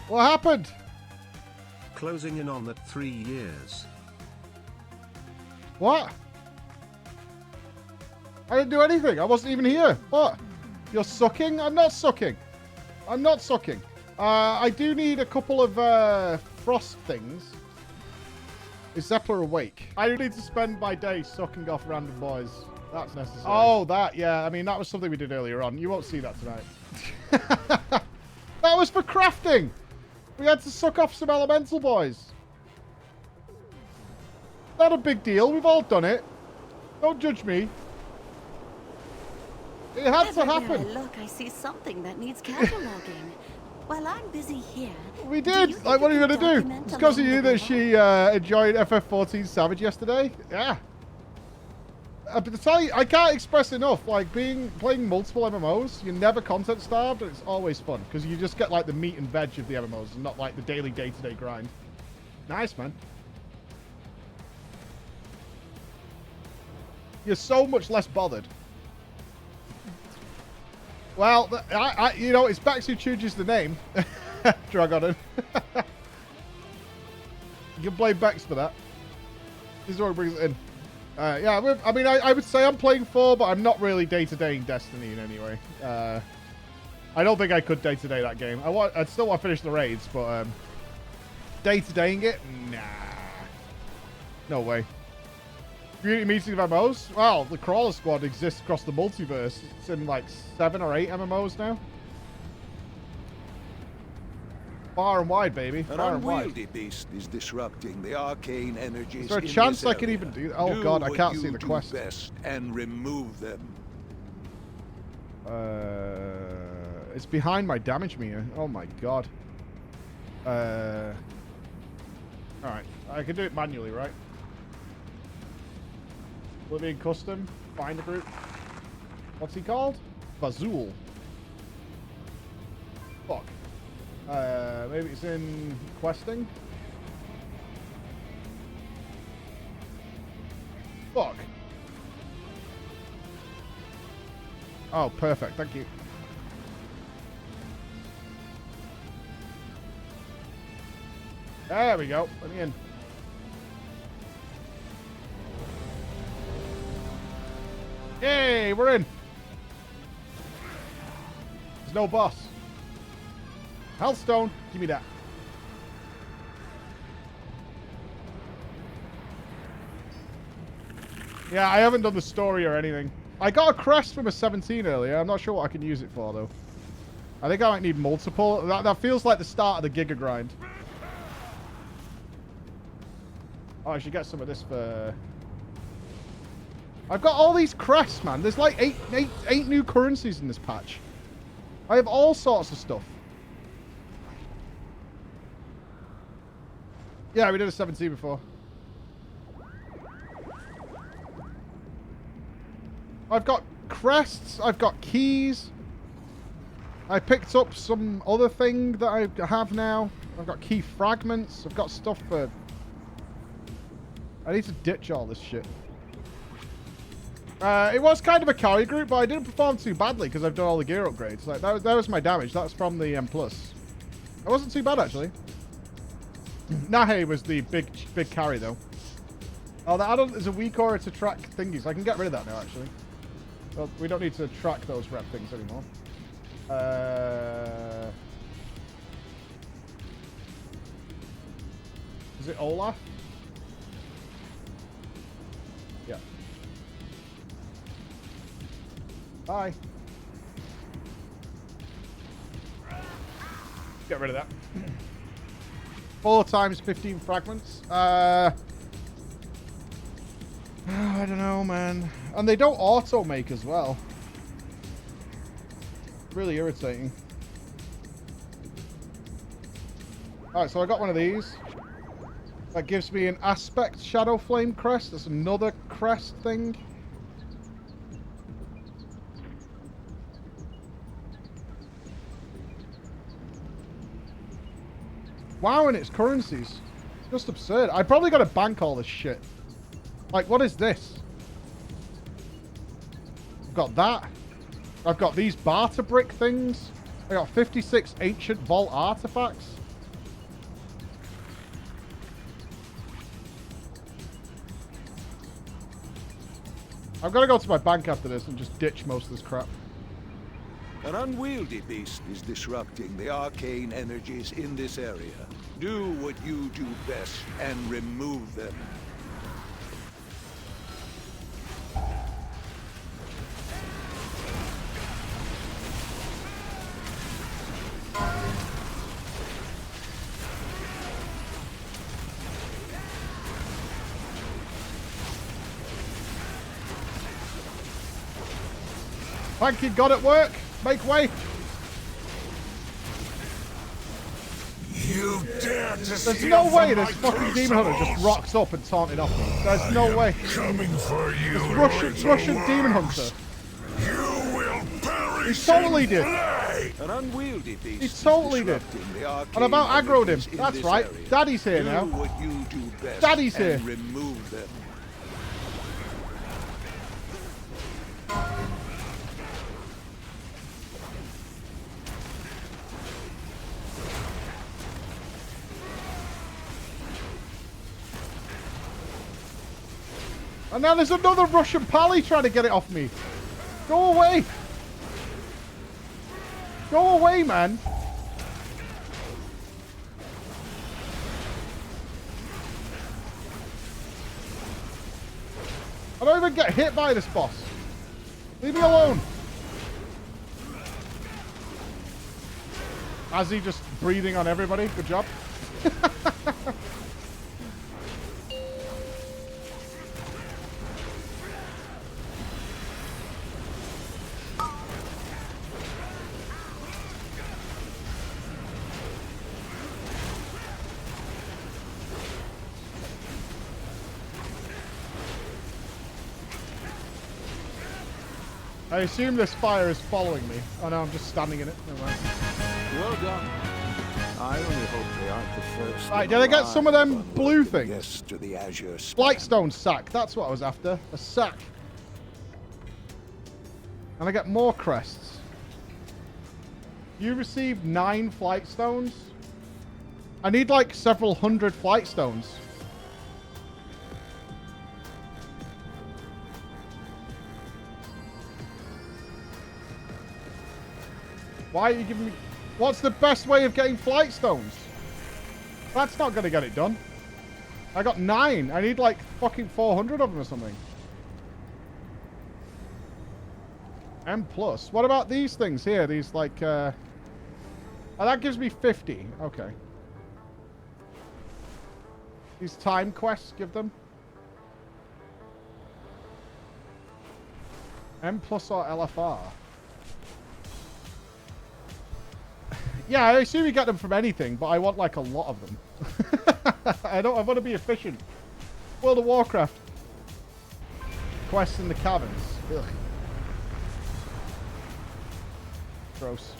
What happened? Closing in on that 3 years. What? I didn't do anything. I wasn't even here. What? You're sucking? I'm not sucking. I'm not sucking. I do need a couple of frost things. Is Zepla awake? I do need to spend my day sucking off random boys. That's necessary. Oh, that, yeah. I mean, that was something we did earlier on. You won't see that tonight. That was for crafting. We had to suck off some elemental boys. Not a big deal. We've all done it. Don't judge me. It had to happen. Look, I see something that needs cataloging. While I'm busy here, we did. Like, what are you going to do? It's because of you that she enjoyed FF14 Savage yesterday. Yeah. But to tell you, I can't express enough. Like, playing multiple MMOs, you're never content starved, and it's always fun because you just get like the meat and veg of the MMOs, and not like the daily day-to-day grind. Nice, man. You're so much less bothered. Well, you know, it's Baxu Chuji's the name. Dragon. You can blame Bex for that. This is what brings it in. Yeah, I mean, I would say I'm playing 4, but I'm not really day-to-day in Destiny in any way. I don't think I could day-to-day that game. I'd still want to finish the raids, but day-to-daying it? Nah. No way. Community meeting of MMOs? Well, the Crawler Squad exists across the multiverse. It's in like 7 or 8 MMOs now. Far and wide, baby. Far and wide. An unwieldy beast is disrupting the arcane energies. Is there a chance I can even do that? Oh god, I can't see the quest. Best and remove them. It's behind my damage meter. Oh my god. Alright, I can do it manually, right? Oblivion Custom, find a group. What's he called? Bazool. Fuck. Maybe it's in questing. Fuck. Oh, perfect. Thank you. There we go. Let me in. Yay, we're in. There's no boss. Healthstone, give me that. Yeah, I haven't done the story or anything. I got a crest from a 17 earlier. I'm not sure what I can use it for, though. I think I might need multiple. That feels like the start of the Giga grind. Oh, I should get some of this for... I've got all these crests, man. There's like eight new currencies in this patch. I have all sorts of stuff. Yeah, we did a 17 before. I've got crests. I've got keys. I picked up some other thing that I have now. I've got key fragments. I've got stuff for... I need to ditch all this shit. It was kind of a carry group, but I didn't perform too badly because I've done all the gear upgrades. Like that was my damage. That's from the M+. It wasn't too bad, actually. Nahe was the big carry, though. Oh, the add-on is a weak aura to track thingies. I can get rid of that now, actually. Well, we don't need to track those rep things anymore. Is it Olaf? Yeah. Bye. Get rid of that. 4 times 15 fragments. I don't know, man. And they don't auto-make as well. Really irritating. Alright, so I got one of these. That gives me an Aspect Shadow Flame crest. That's another crest thing. Wow, and it's currencies. Just absurd. I probably got to bank all this shit. Like, what is this? I've got that. I've got these barter brick things. I got 56 ancient vault artifacts. I'm gonna go to my bank after this and just ditch most of this crap. An unwieldy beast is disrupting the arcane energies in this area. Do what you do best and remove them. Thank you, God at work. Make way. You dare to There's steal no way from this my fucking demon hunter just crucibles? rocks up and taunted off me. There's no way. Coming for you, Russian demon hunter. You will perish. He totally in did. play. An unwieldy beast. He totally is did. disrupting the arcane And about aggroed him. energies in That's this right. area. Daddy's here Do now. what you do best Daddy's and here. remove them. And now there's another Russian pally trying to get it off me. Go away. Go away, man. I don't even get hit by this boss. Leave me alone. As he just breathing on everybody. Good job. I assume this fire is following me. Oh no, I'm just standing in it. Never mind. Well done. I only hope they aren't the first. Right, did I get some of them blue things? Yes, to the Azure Span. Blightstone sack. That's what I was after. A sack. And I get more crests. You received 9 flight stones. I need like several hundred flight stones. Why are you giving me... What's the best way of getting flight stones? That's not going to get it done. I got 9. I need like fucking 400 of them or something. M+. What about these things here? These like... Oh, that gives me 50. Okay. These time quests, give them. M+ or LFR? Yeah, I assume you get them from anything, but I want like a lot of them. I want to be efficient. World of Warcraft. Quests in the caverns. Ugh. Gross.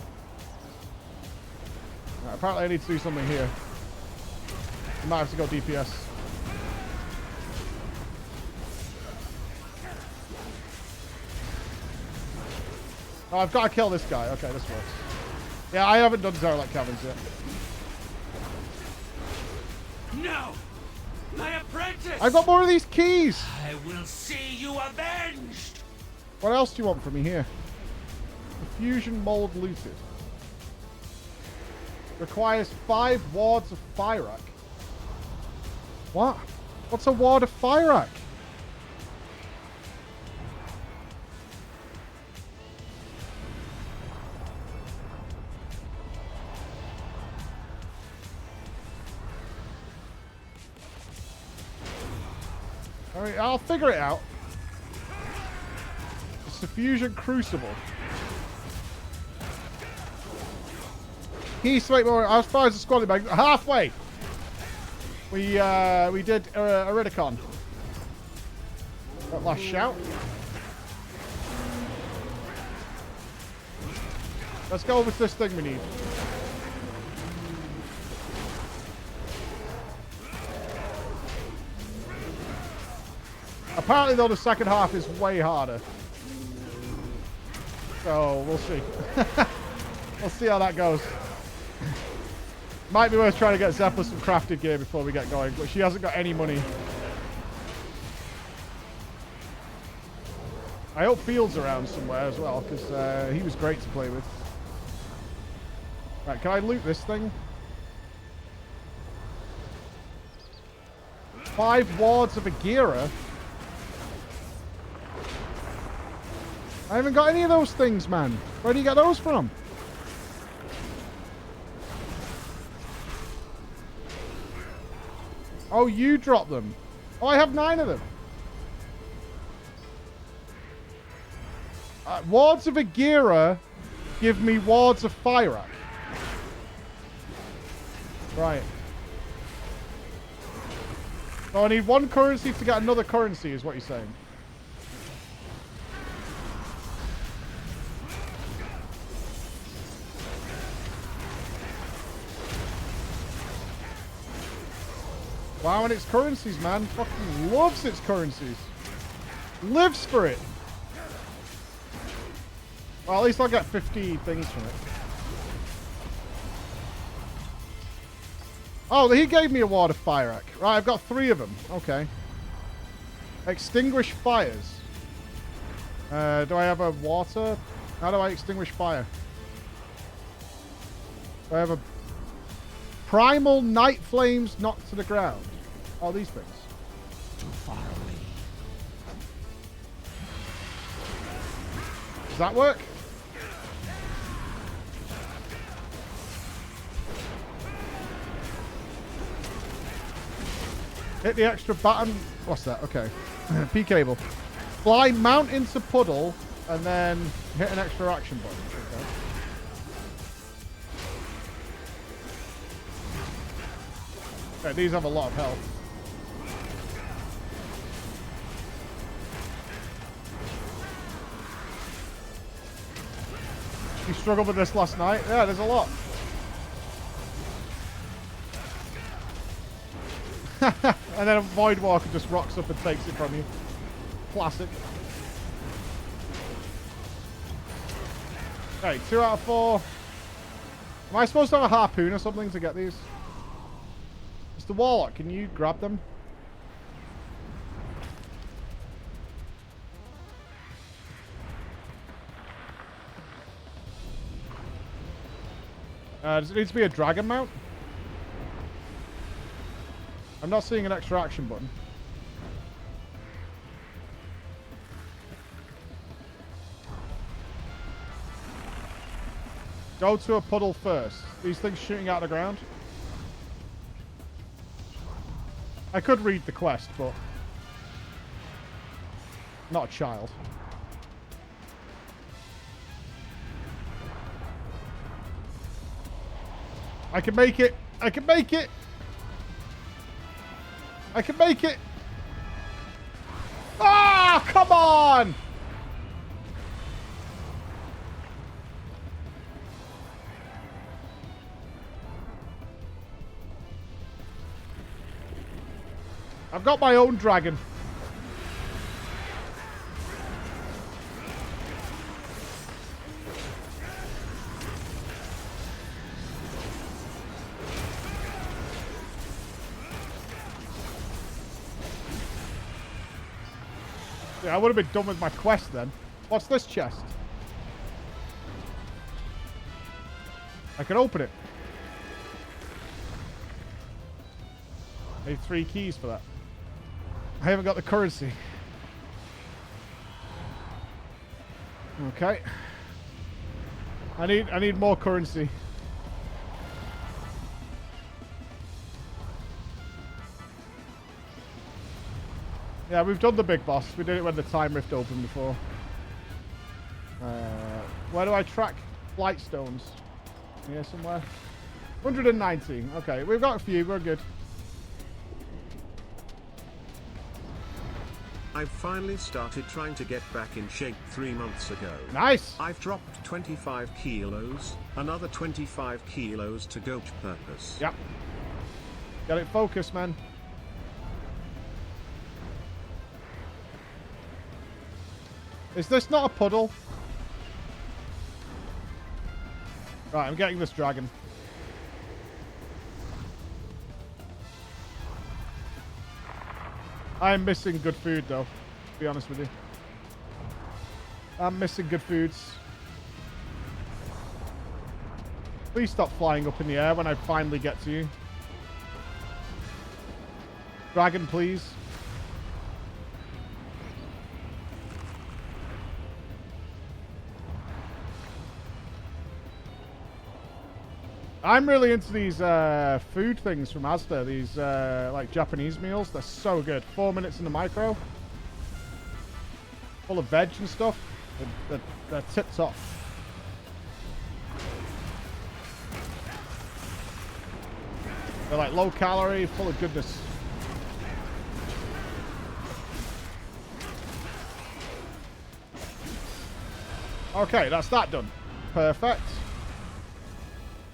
Right, apparently I need to do something here. I might have to go DPS. Oh, I've got to kill this guy. Okay, this works. Yeah, I haven't done Zarlak Caverns yet. No! My apprentice! I've got more of these keys! I will see you avenged! What else do you want from me here? The fusion mold looted. Requires 5 wards of Fyrak. What? What's a ward of Fyrak? Alright, I'll figure it out. It's the Fusion Crucible. He's straight more as far as the squad bag. Halfway! We did Iridicon. That last shout. Let's go with this thing we need. Apparently, though, the second half is way harder. So, we'll see. We'll see how that goes. Might be worth trying to get Zepla some crafted gear before we get going, but she hasn't got any money. I hope Field's around somewhere as well, because he was great to play with. Right, can I loot this thing? 5 wards of Agira. I haven't got any of those things, man. Where do you get those from? Oh, you dropped them. Oh, I have 9 of them. Wards of Agira give me wards of Fyrak. Right. So I need 1 currency to get another currency, is what you're saying. Wow, and its currencies, man. Fucking loves its currencies. Lives for it. Well, at least I'll get 50 things from it. Oh, he gave me a ward of Fyrak. Right, I've got 3 of them. Okay. Extinguish fires. Do I have a water? How do I extinguish fire? Do I have a primal night flames knocked to the ground? Oh, these things. Too far away. Does that work? Hit the extra button. What's that? Okay. P cable. Fly, mount into puddle, and then hit an extra action button. Okay. Okay, these have a lot of health. You struggled with this last night? Yeah, there's a lot. And then a Void Walker just rocks up and takes it from you. Classic. Okay, 2 out of 4. Am I supposed to have a harpoon or something to get these? Mr. Warlock, can you grab them? Does it need to be a dragon mount? I'm not seeing an extra action button. Go to a puddle first. These things shooting out of the ground. I could read the quest, but not a child. I can make it. I can make it. I can make it. Ah, come on. I've got my own dragon. Yeah, I would have been done with my quest then. What's this chest? I can open it. I need 3 keys for that. I haven't got the currency. Okay. I need more currency. Yeah, we've done the big boss. We did it when the time rift opened before. Where do I track flight stones? Here somewhere. 190. Okay, we've got a few. We're good. I've finally started trying to get back in shape 3 months ago. Nice! I've dropped 25 kilos, another 25 kilos to go purpose. Yep. Got it focused, man. Is this not a puddle? Right, I'm getting this dragon. I'm missing good food, though, to be honest with you. I'm missing good foods. Please stop flying up in the air when I finally get to you. Dragon, please. I'm really into these food things from Asda. These like Japanese meals. They're so good. 4 minutes in the micro. Full of veg and stuff. They're tip top. They're like low calorie, full of goodness. Okay, that's that done. Perfect.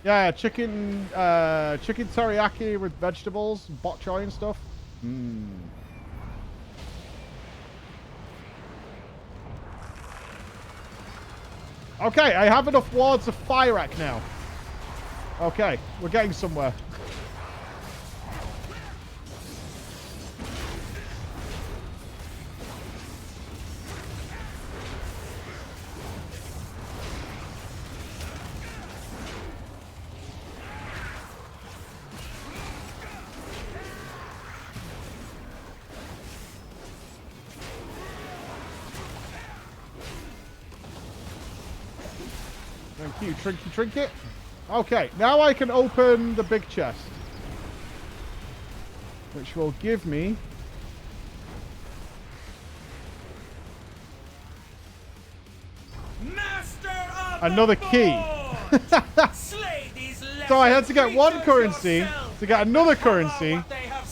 Yeah, chicken teriyaki with vegetables, bok choy and stuff. Okay, I have enough wards of Firac now. Okay, we're getting somewhere. Thank you, trinket. Okay, now I can open the big chest. Which will give me... another key. So I had to get one currency to get another currency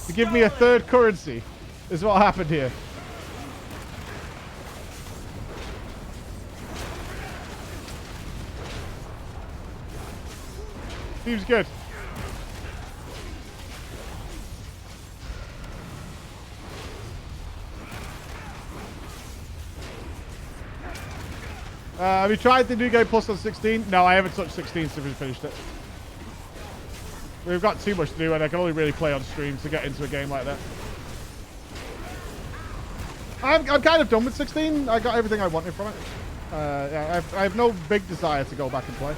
to give me a third currency. Is what happened here. Seems good. Have you tried the New Game Plus on 16? No, I haven't touched 16 since we finished it. We've got too much to do and I can only really play on stream to get into a game like that. I'm kind of done with 16. I got everything I wanted from it. Yeah, I have no big desire to go back and play.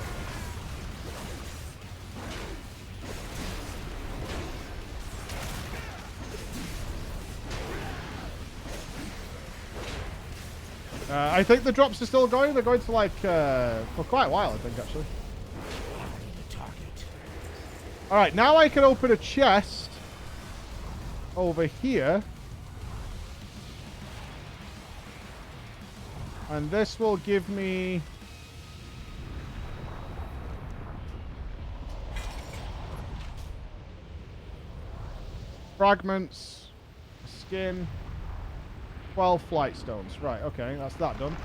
I think the drops are still going. They're going to like for quite a while, I think, actually. All right, now I can open a chest over here, and this will give me fragments, skin. 12 flight stones. Right, okay, that's that done.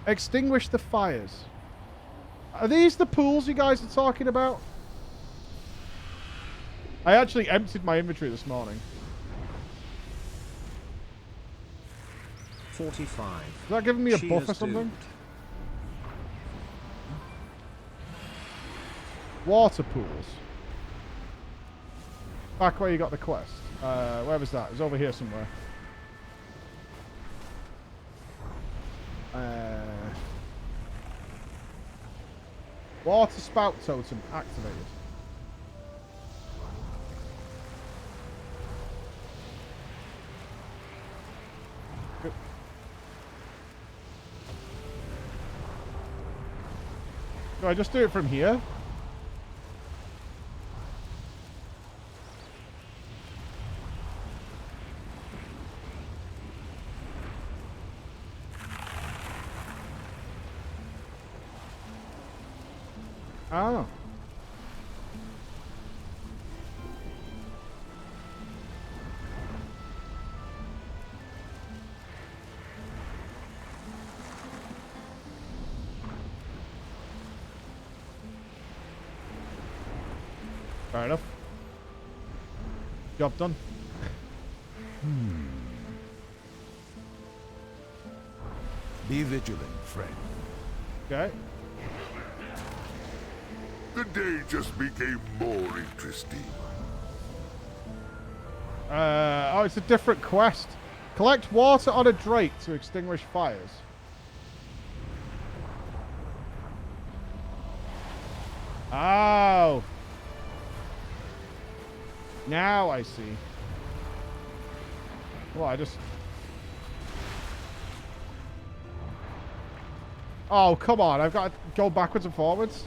Extinguish the fires. Are these the pools you guys are talking about? I actually emptied my inventory this morning. 45. Is that giving me a buff or something? Water pools. Back where you got the quest. Where was that? It was over here somewhere. Water spout totem activated. Good. Do I just do it from here? Oh. Fair enough. Job done. Be vigilant, friend. Okay. The day just became more interesting. Oh, it's a different quest. Collect water on a drake to extinguish fires. Oh. Now I see. Well, I just... Oh, come on. I've got to go backwards and forwards.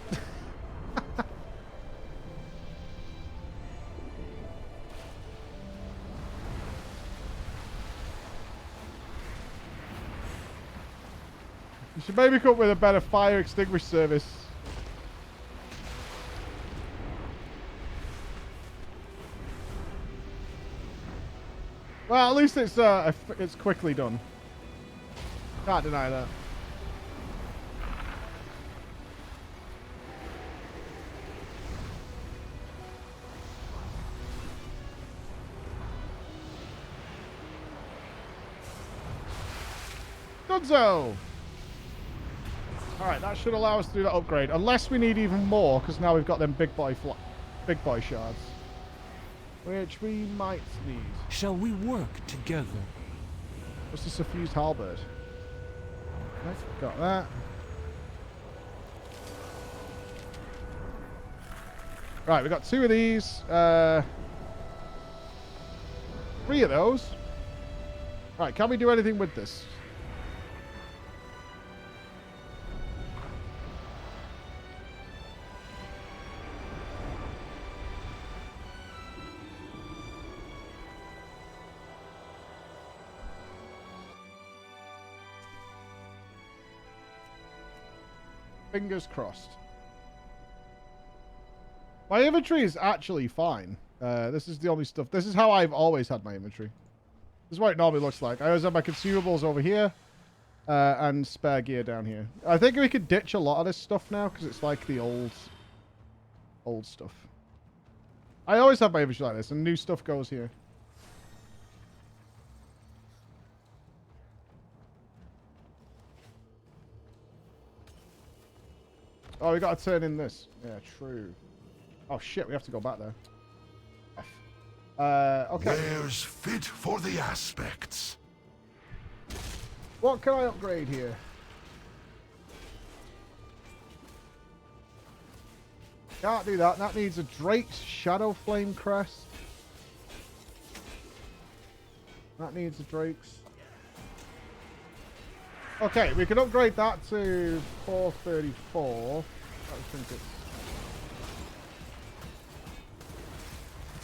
You should maybe come up with a better fire extinguish service. Well, at least it's quickly done. Can't deny that. Dunzo! Alright, that should allow us to do that upgrade. Unless we need even more, because now we've got them big boy shards. Which we might need. Shall we work together? What's the suffused halberd? Right, got that. Right, we got 2 of these. 3 of those. Right, can we do anything with this? Fingers crossed. My inventory is actually fine. This is the only stuff. This is how I've always had my inventory. This is what it normally looks like. I always have my consumables over here and spare gear down here. I think we could ditch a lot of this stuff now because it's like the old stuff. I always have my inventory like this and new stuff goes here. Oh, we got to turn in this. Yeah, true. Oh, shit. We have to go back there. F. Okay. There's fit for the aspects. What can I upgrade here? Can't do that. That needs a Drake's Shadow Flame Crest. That needs a Drake's. Okay, we can upgrade that to 434. I think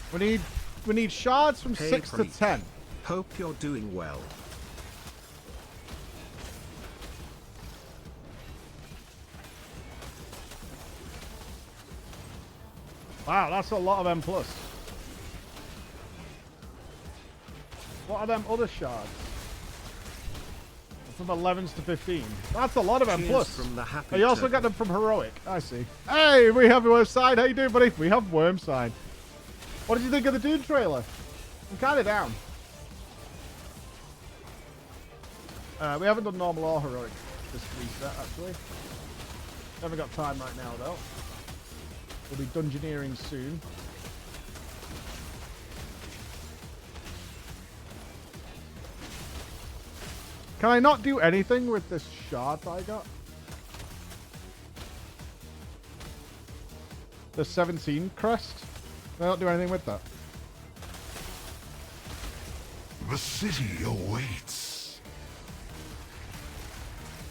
it's... We need shards from 6 to 10. Hope you're doing well. Wow, that's a lot of M+. What are them other shards? From 11s to 15. That's a lot of M+. From the happy You also get them from Heroic. I see. Hey, we have Wormside. How you doing, buddy? We have Wormside. What did you think of the Dune trailer? I'm kind of down. We haven't done normal or Heroic this reset, actually. Haven't got time right now, though. We'll be dungeoneering soon. Can I not do anything with this shard that I got? The 17 crest? Can I not do anything with that? The city awaits.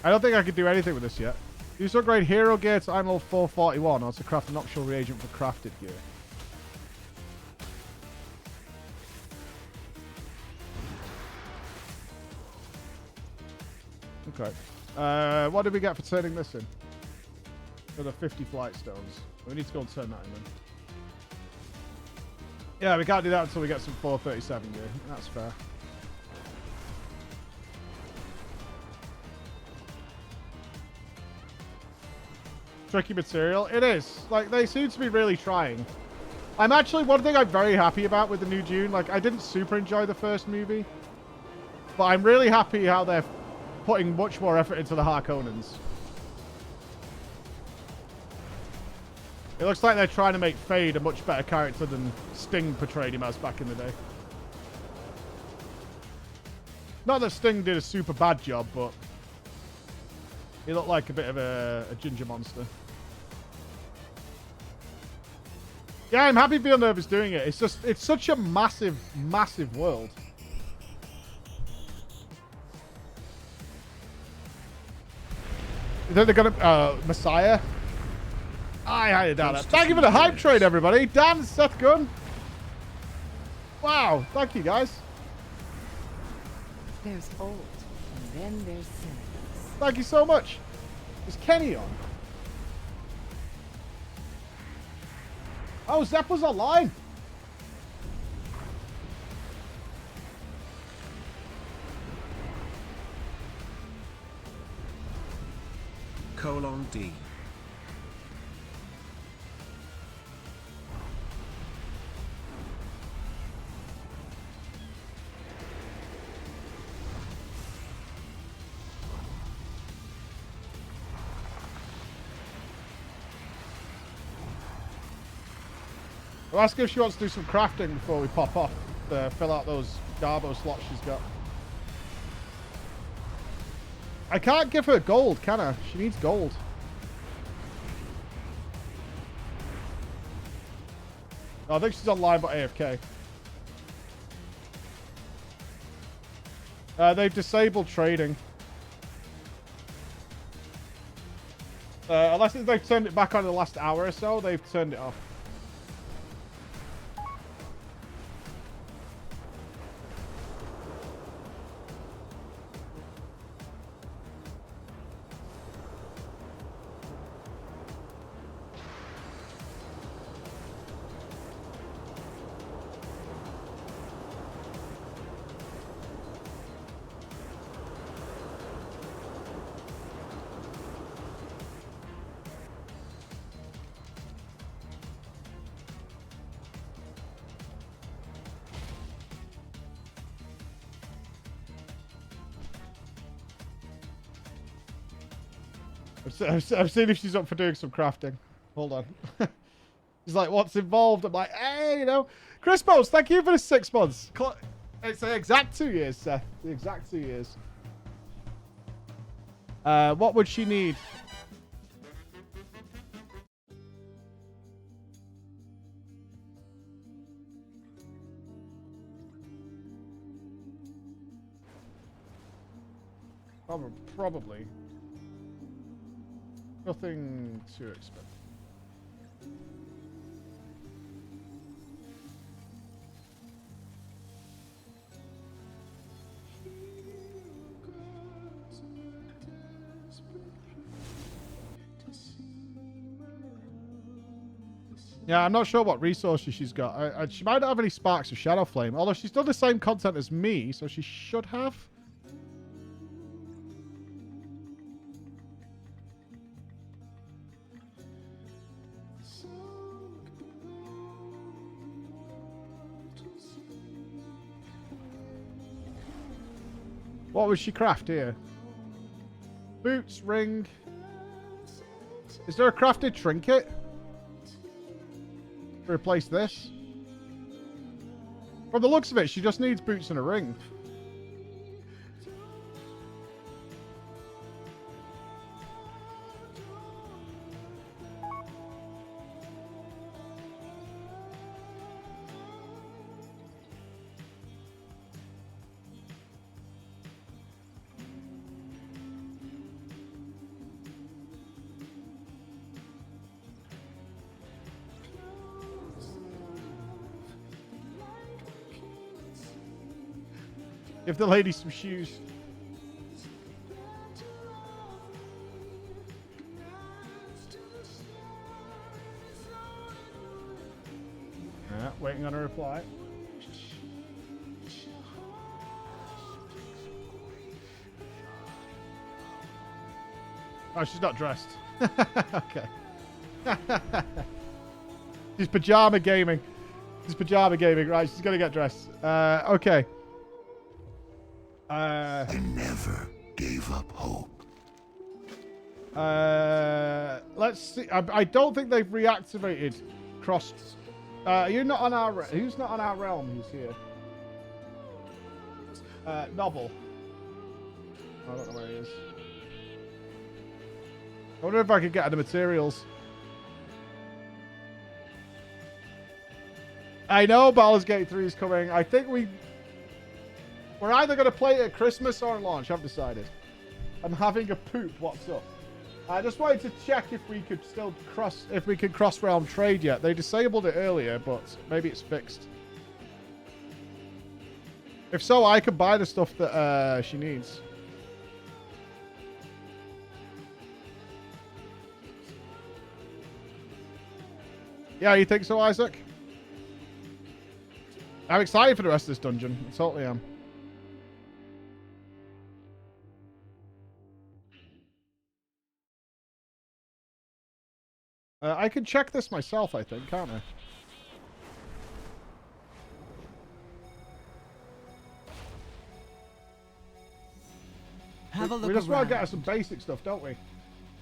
I don't think I could do anything with this yet. Use to upgrade hero gear to IMO 441 or to craft an optional reagent for crafted gear. Okay. What did we get for turning this in? For the 50 flight stones. We need to go and turn that in then. Yeah, we can't do that until we get some 437 gear. That's fair. Tricky material. It is. Like, they seem to be really trying. I'm actually, one thing I'm very happy about with the new Dune, like, I didn't super enjoy the first movie, but I'm really happy how they're putting much more effort into the Harkonnens. It looks like they're trying to make Fade a much better character than Sting portrayed him as back in the day. Not that Sting did a super bad job, but he looked like a bit of a ginger monster. Yeah, I'm happy Villeneuve is doing it. It's just, it's such a massive, massive world. You think they're gonna, Messiah? I hired down that. Thank you for the hype train, everybody. Dan, Seth Gunn. Wow, thank you, guys. There's old, and then there's sinners. Thank you so much. Is Kenny on? Oh, Zepla's online. :D. I'll ask her if she wants to do some crafting before we pop off. Fill out those Garbo slots she's got. I can't give her gold, can I? She needs gold. Oh, I think she's online but AFK. They've disabled trading. Unless they've turned it back on in the last hour or so, they've turned it off. I've seen if she's up for doing some crafting. Hold on. He's like, what's involved? I'm like, hey, you know. Chris Bowes, thank you for the 6 months. It's the exact 2 years, Seth. The exact 2 years. What would she need? Probably. Nothing too expensive. Yeah, I'm not sure what resources she's got. She might not have any sparks of Shadow Flame, although she's done the same content as me, so she should have. What would she craft here? Boots, ring. Is there a crafted trinket? To replace this? From the looks of it, she just needs boots and a ring. Give the lady some shoes. Waiting on a reply. Oh, she's not dressed. Okay. She's pajama gaming. She's pajama gaming. Right, she's gonna get dressed. Okay. I never gave up hope. Let's see. I don't think they've reactivated cross. You're not on our. Who's not on our realm? Who's here? Nobbel. I don't know where he is. I wonder if I could get the materials. I know Baldur's Gate 3 is coming. I think we're either going to play it at Christmas or at launch. I've decided. I'm having a poop. What's up? I just wanted to check if we could still cross realm trade yet. They disabled it earlier, but maybe it's fixed. If so, I could buy the stuff that she needs. Yeah, you think so, Isaac? I'm excited for the rest of this dungeon. I totally am. I can check this myself, I think, can't I? Have a look We just want to get around. us some basic stuff, don't we?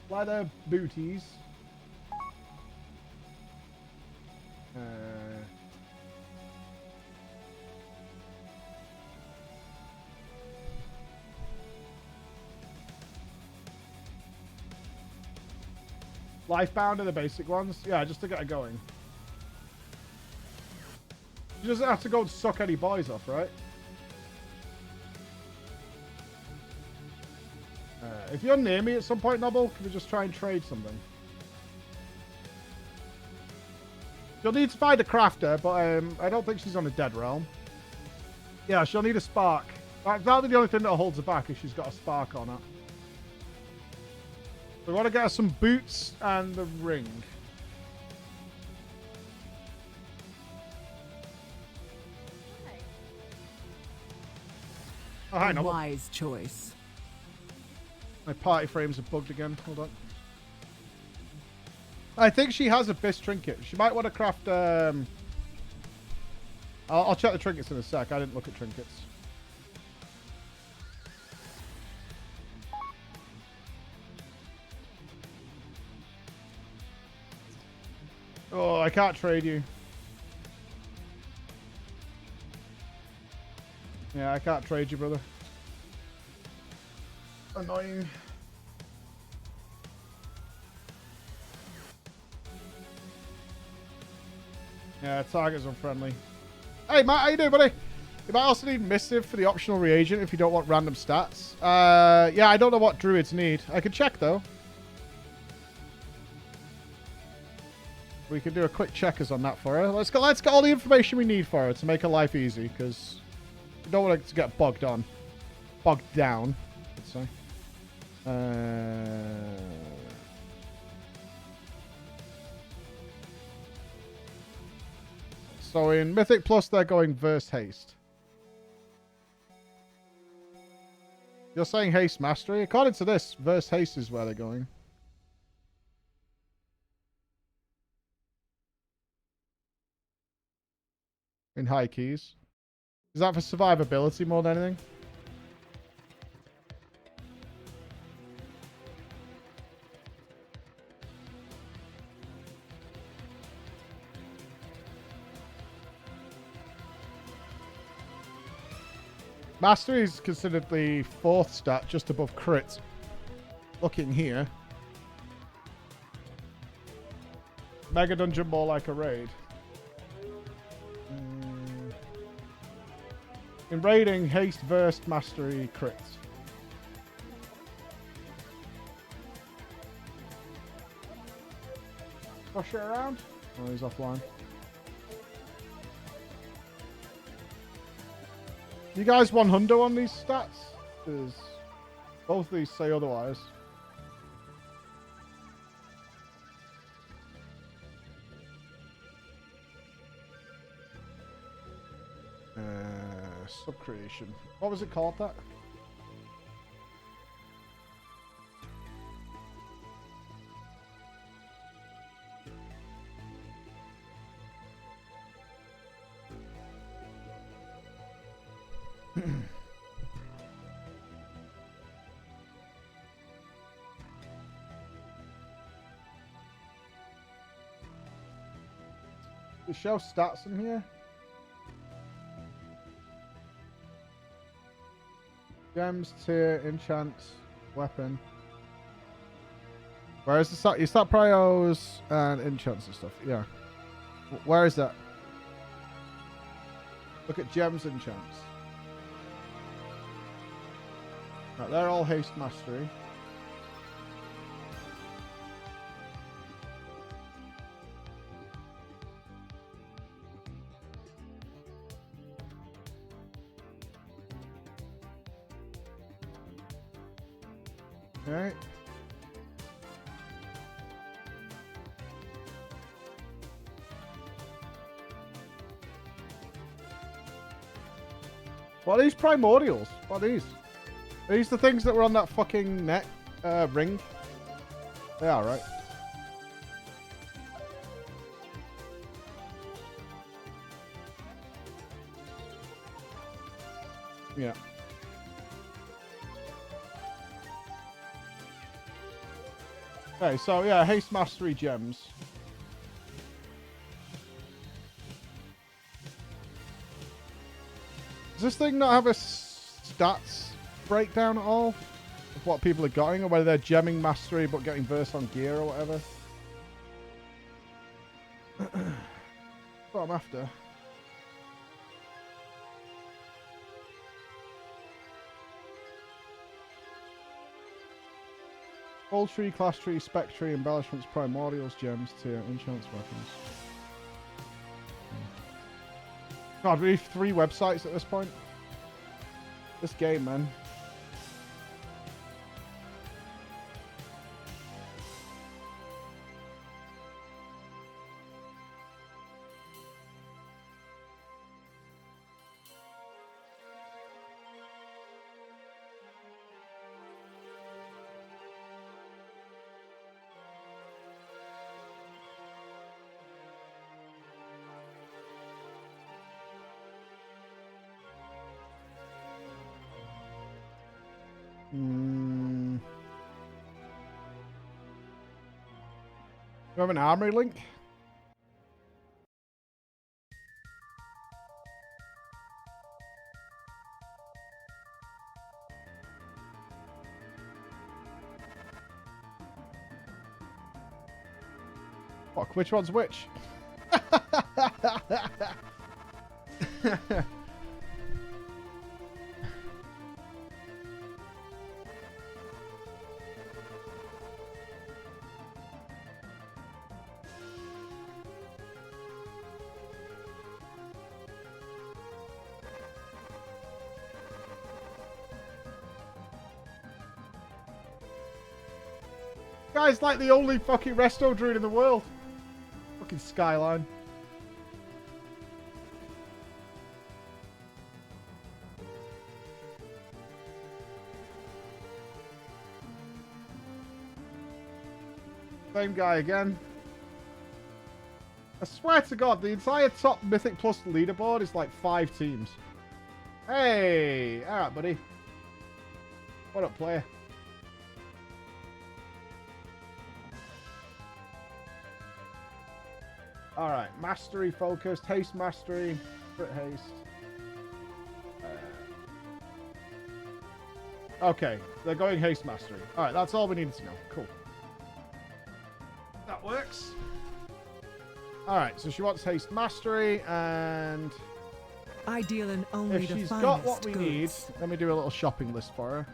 Leather booties. Lifebound are the basic ones. Yeah, just to get it going. You just have to go and suck any boys off, right? If you're near me at some point, Nobbel, can we just try and trade something? You'll need to find a crafter, but I don't think she's on a dead realm. Yeah, she'll need a spark. That'll be the only thing that holds her back if she's got a spark on her. We want to get her some boots and the ring. Oh, hi, A Nobbel. wise choice. My party frames are bugged again. Hold on. I think she has a Biss trinket. She might want to craft... I'll check the trinkets in a sec. I didn't look at trinkets. Oh, I can't trade you. Yeah, I can't trade you, brother. Annoying. Yeah, target's unfriendly. Hey, Matt, how you doing, buddy? You might also need Missive for the optional reagent if you don't want random stats. Yeah, I don't know what druids need. I can check, though. We can do a quick checkers on that for her. Let's get all the information we need for her to make her life easy, because we don't want her to get bogged down, let's say. So in Mythic Plus, they're going Verse Haste. You're saying Haste Mastery? According to this, Verse Haste is where they're going. In high keys. Is that for survivability more than anything? Mastery is considered the 4th stat, just above crit. Looking here. Megadungeon more like a raid. In raiding, haste, burst, mastery, crits. Push it around. Oh, he's offline. You guys want hundo on these stats? Because both these say otherwise. Subcreation. What was it called, that? They show stats in here. Gems, tier, enchants, weapon. Where is the start? You start prios and enchants and stuff. Yeah. Where is that? Look at gems and enchants. Right, they're all haste mastery. Okay. What are these primordials? What are these? Are these the things that were on that fucking neck ring? They are, right? Yeah. Okay, so yeah, haste mastery gems. Does this thing not have a stats breakdown at all of what people are getting, or whether they're gemming mastery but getting burst on gear or whatever? That's what I'm after. Full tree, class tree, spec tree, embellishments, primordials, gems, tier, enchants, weapons. God, we need 3 websites at this point. This game, man. Do you have an armory link? Fuck, which one's which? Guy's like the only fucking resto druid in the world. Fucking Skyline. Same guy again. I swear to God, the entire top Mythic Plus leaderboard is like 5 teams. Hey! Alright, buddy. What up, player? Alright, mastery focused, haste mastery, crit haste. Okay, they're going haste mastery. Alright, that's all we needed to know. Cool. That works. Alright, so she wants haste mastery, and Ideal and only if the she's finest got what we need, goods. let me do a little shopping list for her.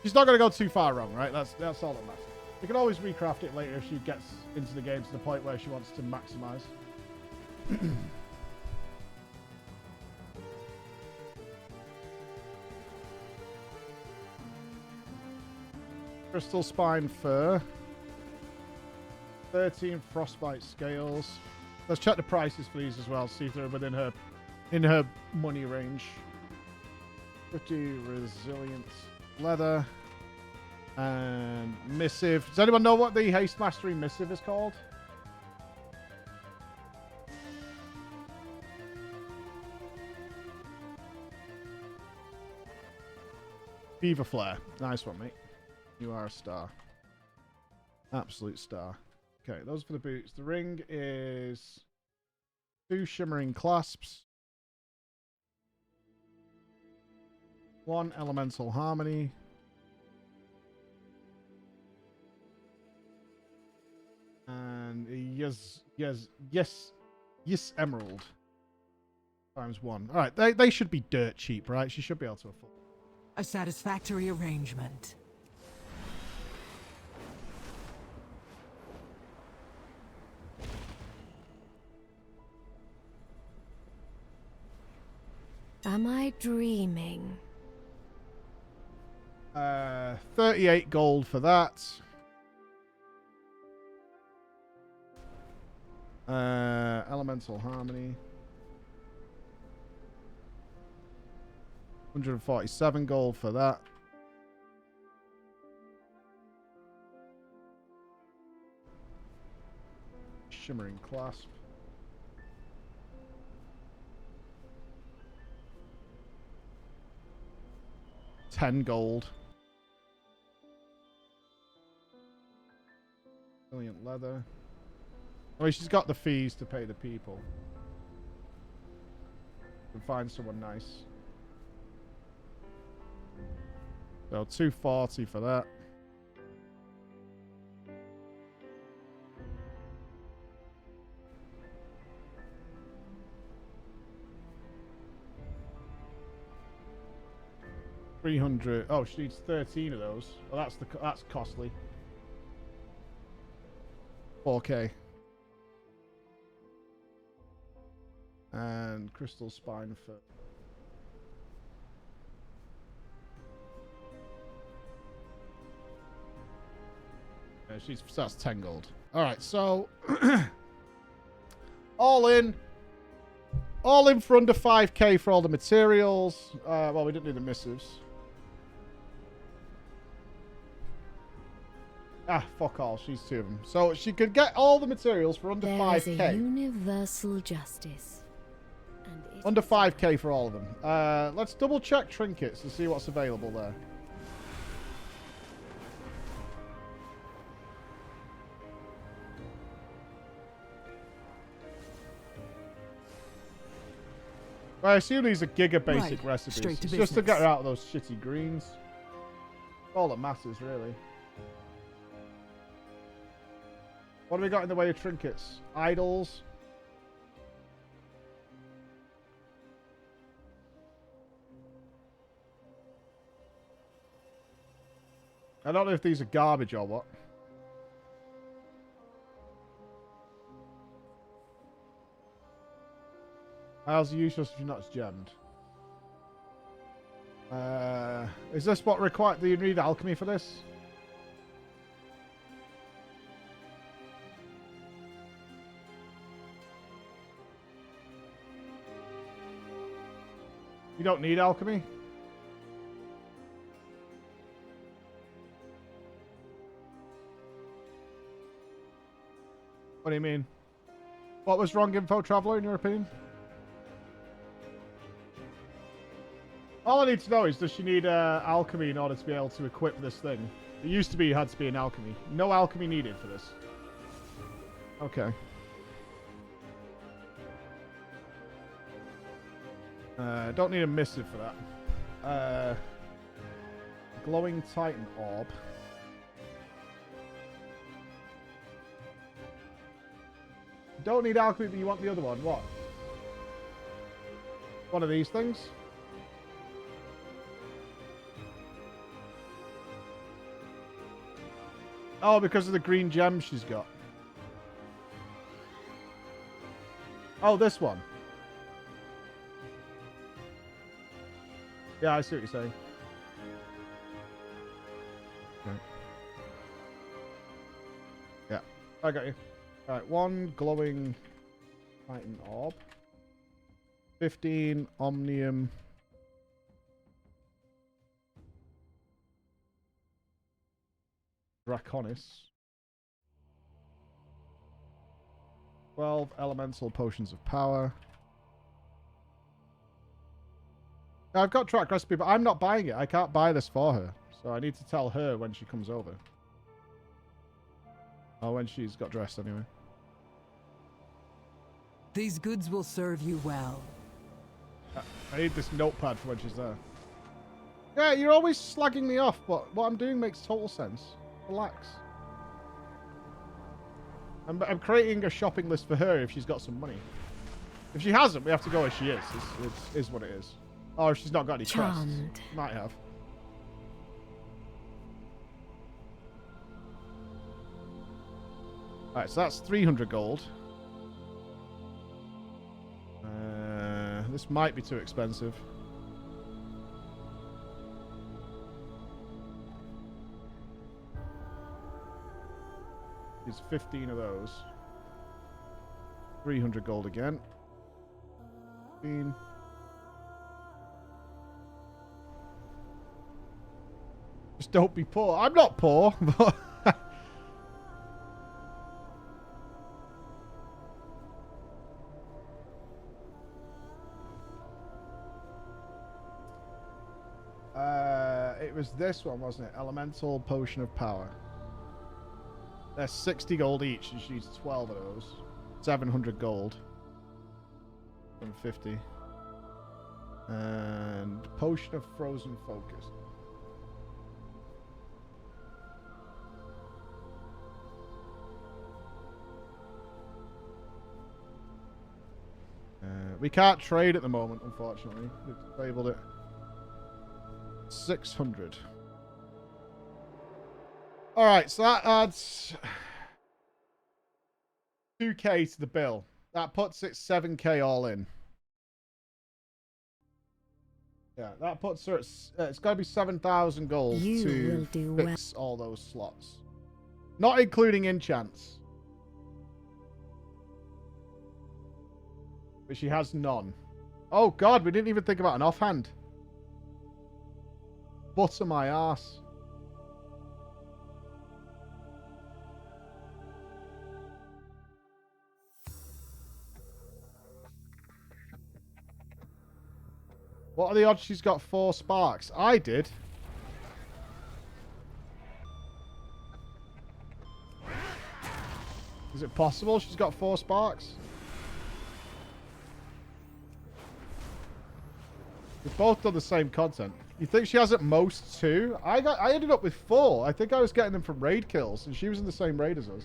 She's not going to go too far wrong, right? That's all that matters. We can always recraft it later if she gets into the game to the point where she wants to maximize. Crystal Spine Fur. 13 Frostbite Scales. Let's check the prices for these as well, see if they're within her money range. 50 Resilient Leather. And Missive. Does anyone know what the Haste Mastery Missive is called? Beaver Flare. Nice one, mate. You are a star. Absolute star. Okay, those are for the boots. The ring is 2 shimmering clasps. 1 elemental harmony. And yes, emerald. Times 1. All right, they should be dirt cheap, right? She should be able to afford. A satisfactory arrangement. Am I dreaming? 38 gold for that. Elemental harmony. 147 gold for that. Shimmering clasp. $10 gold. Brilliant leather. I mean, she's got the fees to pay the people. Can find someone nice. So 240 for that. $300. Oh, she needs 13 of those. Well, that's costly. 4K. And crystal spine for. Yeah, that's 10 gold. All right, so all in for under 5K for all the materials. Well, we didn't do the missives. Ah, fuck all. She's 2 of them. So she could get all the materials for under 5K. There is a universal justice. And Under 5K for all of them. Let's double check trinkets to see what's available there. I assume these are giga basic recipes. Straight to It's just to business. get her out of those shitty greens. All that matters, really. What have we got in the way of trinkets? Idols. I don't know if these are garbage or what. How's it useless if you're not gemmed? Is this what required? Do you need alchemy for this? You don't need alchemy? What do you mean? What was wrong, Info Traveler, in your opinion? All I need to know is, does she need alchemy in order to be able to equip this thing? It used to be you had to be an alchemy. No alchemy needed for this. Okay. Don't need a missive for that. Glowing Titan Orb. Don't need alchemy, but you want the other one. What? One of these things? Oh, because of the green gems she's got. Oh, this one. Yeah, I see what you're saying. Okay. Yeah, I got you. Alright, 1 glowing Titan Orb. 15 Omnium. Draconis. 12 Elemental Potions of Power. Now, I've got track recipe, but I'm not buying it. I can't buy this for her. So I need to tell her when she comes over. Oh, when she's got dressed anyway. These goods will serve you well. I need this notepad for when she's there. Yeah, you're always slagging me off, but what I'm doing makes total sense. Relax. I'm creating a shopping list for her if she's got some money. If she hasn't, we have to go as she is. It is what it is. Or if she's not got any quests. Might have. Alright, so that's 300 gold. This might be too expensive. It's 15 of those. 300 gold again. 15. Just don't be poor. I'm not poor, but... it was this one, wasn't it? Elemental Potion of Power. They're 60 gold each, and she needs 12 of those. 700 gold. 150. And Potion of Frozen Focus. We can't trade at the moment, unfortunately. We've disabled it. 600. Alright, so that adds 2k to the bill. That puts it 7k all in. Yeah, that puts her at... it's got to be 7,000 gold to fix all those slots. Not including enchants. But she has none. Oh god, we didn't even think about an offhand. Butter my ass. What are the odds she's got 4 sparks? I did. Is it possible she's got 4 sparks? We've both done the same content. You think she has at most 2? I ended up with 4. I think I was getting them from raid kills, and she was in the same raid as us.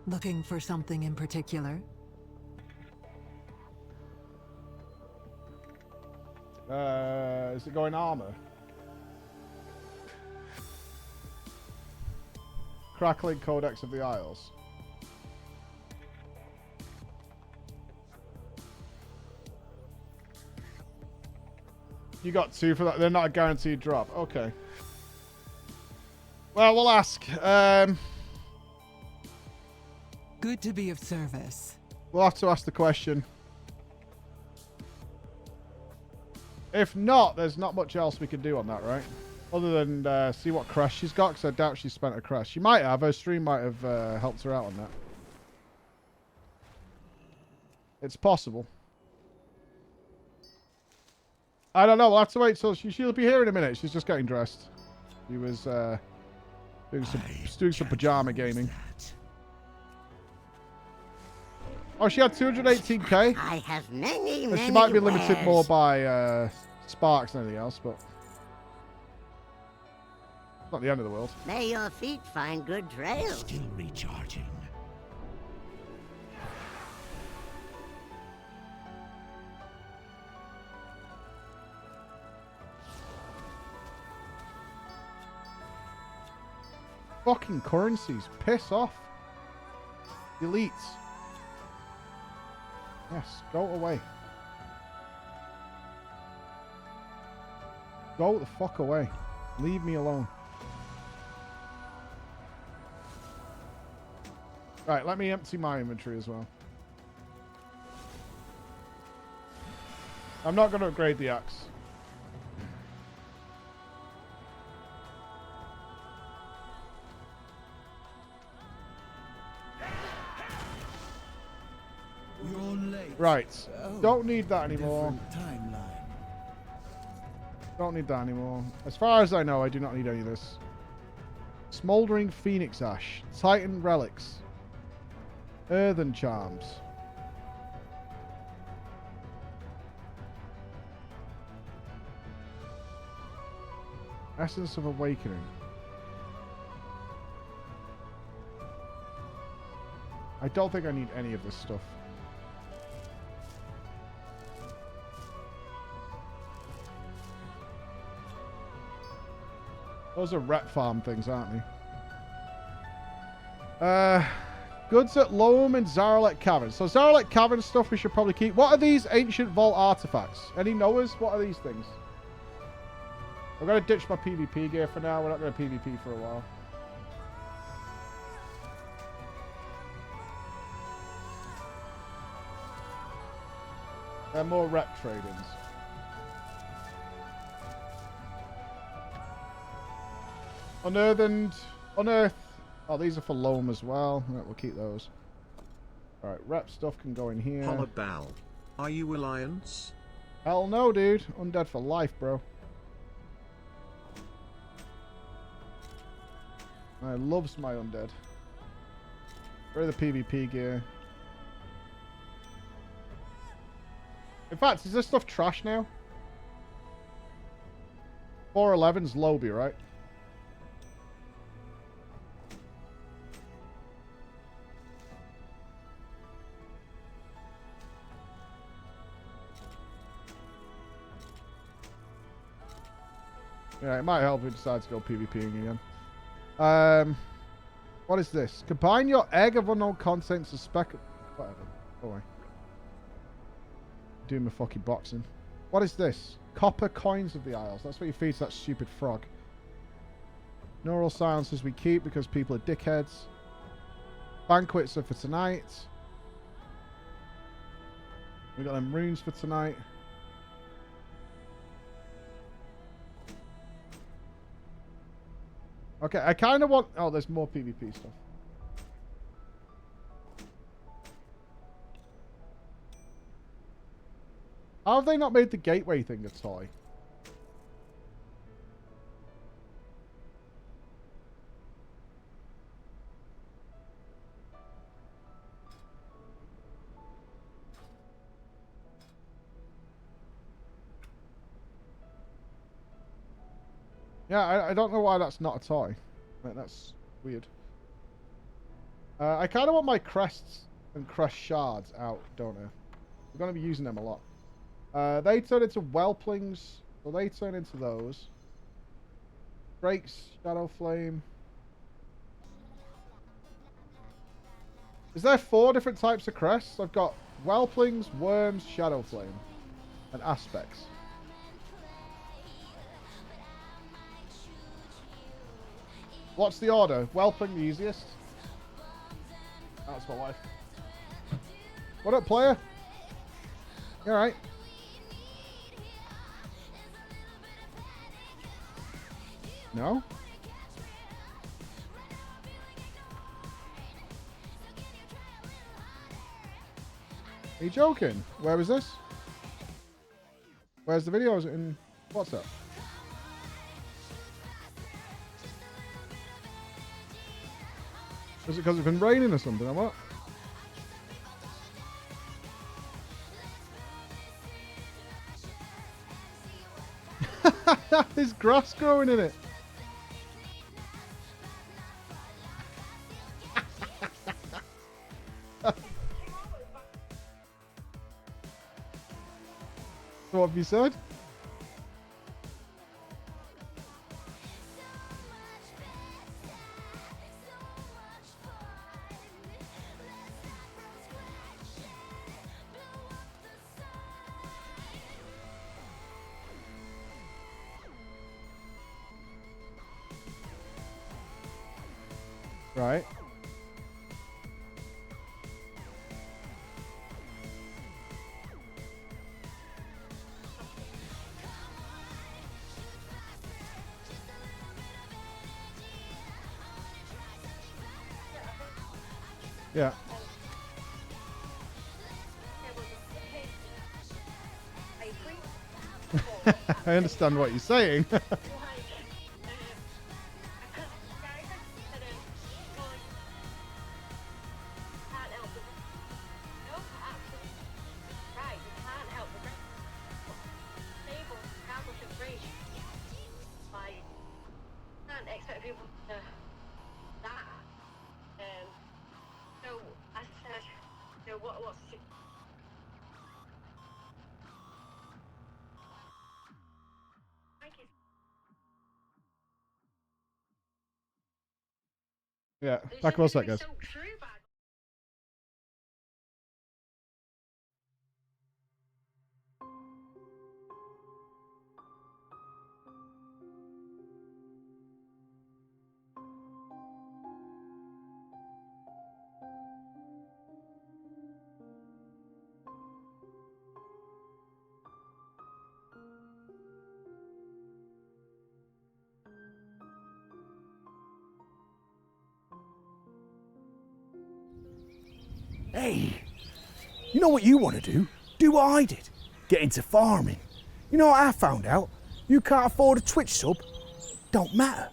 Looking for something in particular? Is it going armor? Crackling Codex of the Isles. You got 2 for that. They're not a guaranteed drop. Okay. Well, we'll ask. Good to be of service. We'll have to ask the question. If not, there's not much else we can do on that, right? Other than see what crest she's got, because I doubt she's spent a crest. She might have. Her stream might have helped her out on that. It's possible. I don't know. We'll have to wait till she'll be here in a minute. She's just getting dressed. She was doing some pajama gaming. Oh, she had 218k. I have many, She might be limited more by sparks than anything else, but it's not the end of the world. May your feet find good trails. Still recharging. Fucking currencies. Piss off. Delete. Yes, go away. Go the fuck away. Leave me alone. Right, let me empty my inventory as well. I'm not going to upgrade the axe. Right. Don't need that anymore. Don't need that anymore. As far as I know, I do not need any of this. Smoldering Phoenix Ash. Titan Relics. Earthen Charms. Essence of Awakening. I don't think I need any of this stuff. Those are rep farm things, aren't they? Goods at Loam and Zaralek Cavern. So Zaralek Cavern stuff we should probably keep. What are these ancient vault artifacts? Any knowers? What are these things? I'm going to ditch my PvP gear for now. We're not going to PvP for a while. They're more rep trade-ins. Unearth. Oh, these are for Loam as well. Right, we'll keep those. Alright, rep stuff can go in here. Hollabal. Are you Alliance? Hell no, dude. Undead for life, bro. I loves my undead. Where are the PvP gear? In fact, is this stuff trash now? 411's Lobby, right? Yeah, it might help if we decide to go PvPing again. What is this? Combine your egg of unknown contents to whatever. Go away. Doing my fucking boxing. What is this? Copper coins of the Isles. That's what you feed to that stupid frog. Neural silences we keep because people are dickheads. Banquets are for tonight. We got them runes for tonight. Okay, I kind of want... Oh, there's more PvP stuff. How have they not made the gateway thing a toy? Yeah, I don't know why that's not a toy. Like, that's weird. I kind of want my crests and crest shards out, don't I? We're going to be using them a lot. They turn into whelplings, so they turn into those. Drakes, Shadow Flame. Is there 4 different types of crests? I've got whelplings, worms, Shadow Flame, and aspects. What's the order? Whelpling the easiest? That's my wife. What up, player? You alright? No? Are you joking? Where was this? Where's the video? Is it in WhatsApp? Is it because it's been raining or something, or what? There's grass growing in it. So what have you said? Right. Yeah. I understand what you're saying. Yeah, back in a sec, guys. Hey, you know what you want to do? Do what I did. Get into farming. You know what I found out? You can't afford a Twitch sub? Don't matter.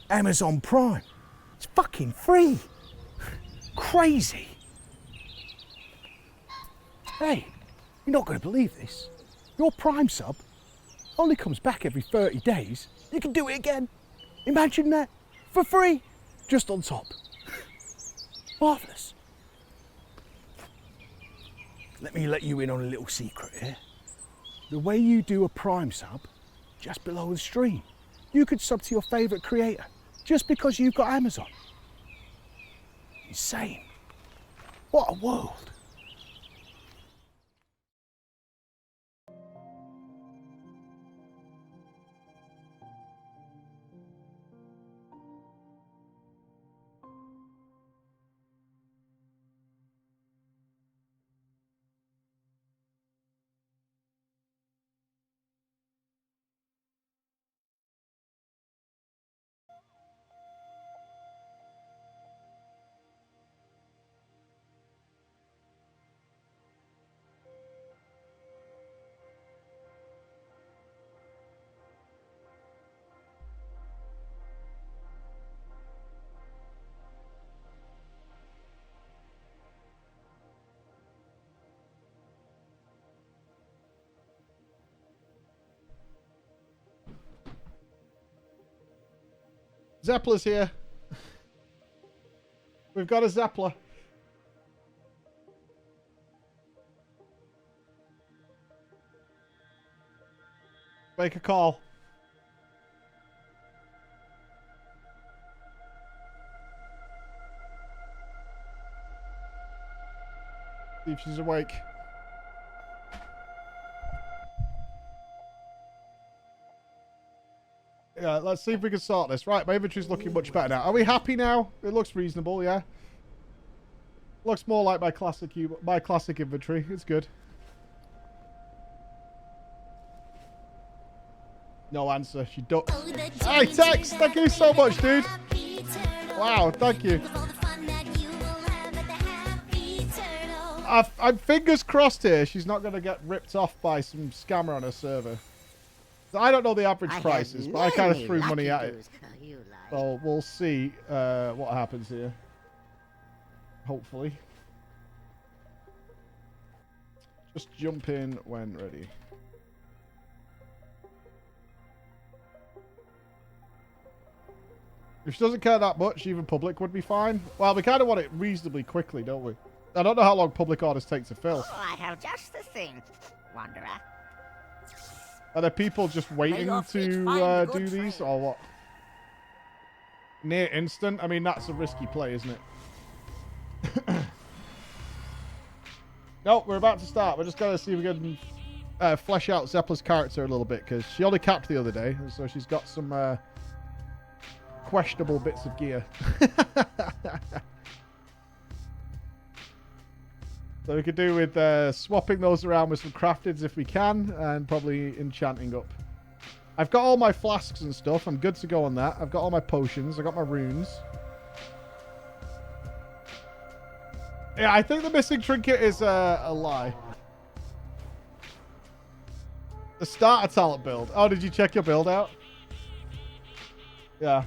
Amazon Prime. It's fucking free. Crazy. Hey, you're not going to believe this. Your Prime sub only comes back every 30 days. You can do it again. Imagine that. For free. Just on top. Marvellous. Let me let you in on a little secret here. The way you do a Prime sub, just below the stream, you could sub to your favourite creator just because you've got Amazon. Insane. What a world. Zepla's here. We've got a Zepla. Make a call. See if she's awake. Yeah, let's see if we can sort this. Right, my inventory's looking much better now. Are we happy now? It looks reasonable, yeah. Looks more like my classic inventory. It's good. No answer. She ducked. Hey, Tex! Thank you so much, dude. Wow, thank you. I'm fingers crossed here. She's not going to get ripped off by some scammer on her server. I don't know the average prices, but I kind of threw money at it. So we'll see what happens here. Hopefully. Just jump in when ready. If she doesn't care that much, even public would be fine. Well, we kind of want it reasonably quickly, don't we? I don't know how long public orders take to fill. Oh, I have just the thing, Wanderer. Are there people just waiting to do these, or what? Near instant? I mean, that's a risky play, isn't it? No, we're about to start. We're just going to see if we can flesh out Zepla's character a little bit, because she only capped the other day, so she's got some questionable bits of gear. So we could do with swapping those around with some crafteds if we can, and probably enchanting up. I've got all my flasks and stuff. I'm good to go on that. I've got all my potions. I got my runes. Yeah, I think the missing trinket is a lie. The starter talent build. Oh, did you check your build out? Yeah.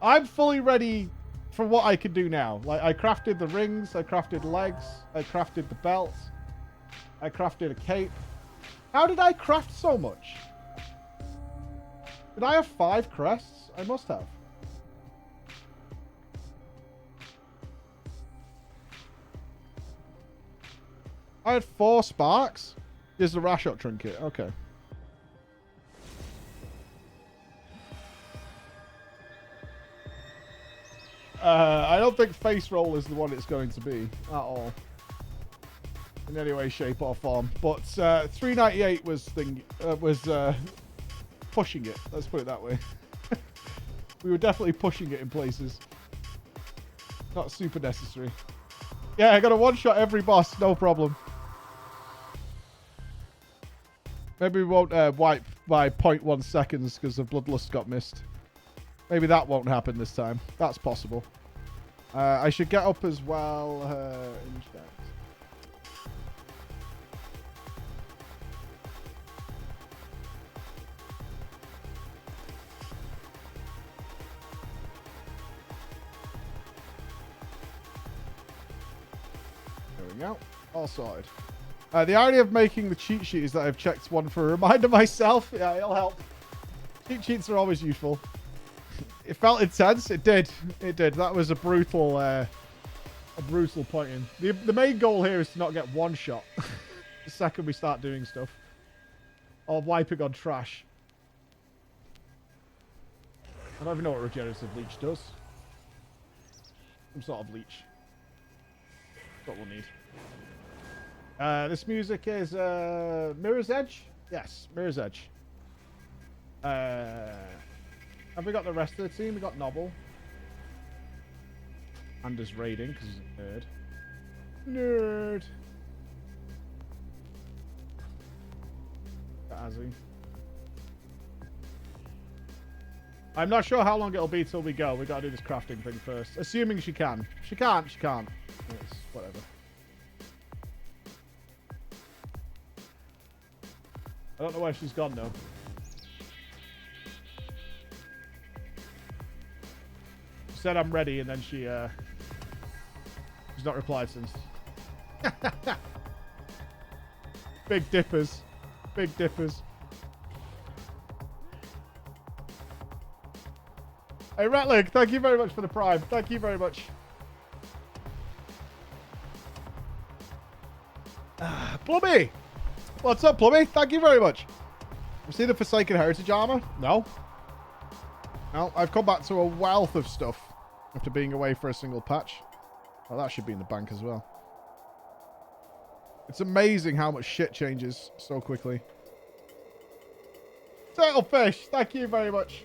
I'm fully ready for what I can do now. Like, I crafted the rings, I crafted legs, I crafted the belt, I crafted a cape. How did I craft so much? Did I have 5 crests? I must have. I had 4 sparks. Here's the rash shot trinket. Okay. I don't think face roll is the one it's going to be at all. In any way, shape, or form. But 398 was pushing it. Let's put it that way. We were definitely pushing it in places. Not super necessary. Yeah, I got a one-shot every boss. No problem. Maybe we won't wipe by 0.1 seconds because the Bloodlust got missed. Maybe that won't happen this time. That's possible. I should get up as well. In chat. There we go. All sorted. The irony of making the cheat sheet is that I've checked one for a reminder myself. Yeah, it'll help. Cheat sheets are always useful. It felt intense. It did. It did. That was a brutal point in. The main goal here is to not get one shot. The second we start doing stuff. Or wiping on trash. I don't even know what regenerative leech does. Some sort of leech. That's what we'll need. This music is Mirror's Edge? Yes, Mirror's Edge. Have we got the rest of the team? We got Nobbel. Anders raiding because he's a nerd. Nerd. Azzy. I'm not sure how long it'll be till we go. We gotta do this crafting thing first. Assuming she can. If she can't, she can't. It's whatever. I don't know where she's gone though. She said I'm ready and then she's not replied since. Big dippers. Big dippers. Hey Ratlig, thank you very much for the prime. Thank you very much. Plummy! What's up, Plummy? Thank you very much. You see the Forsaken Heritage armor? No. No, I've come back to a wealth of stuff after being away for a single patch. Oh, that should be in the bank as well. It's amazing how much shit changes so quickly. Turtlefish, thank you very much.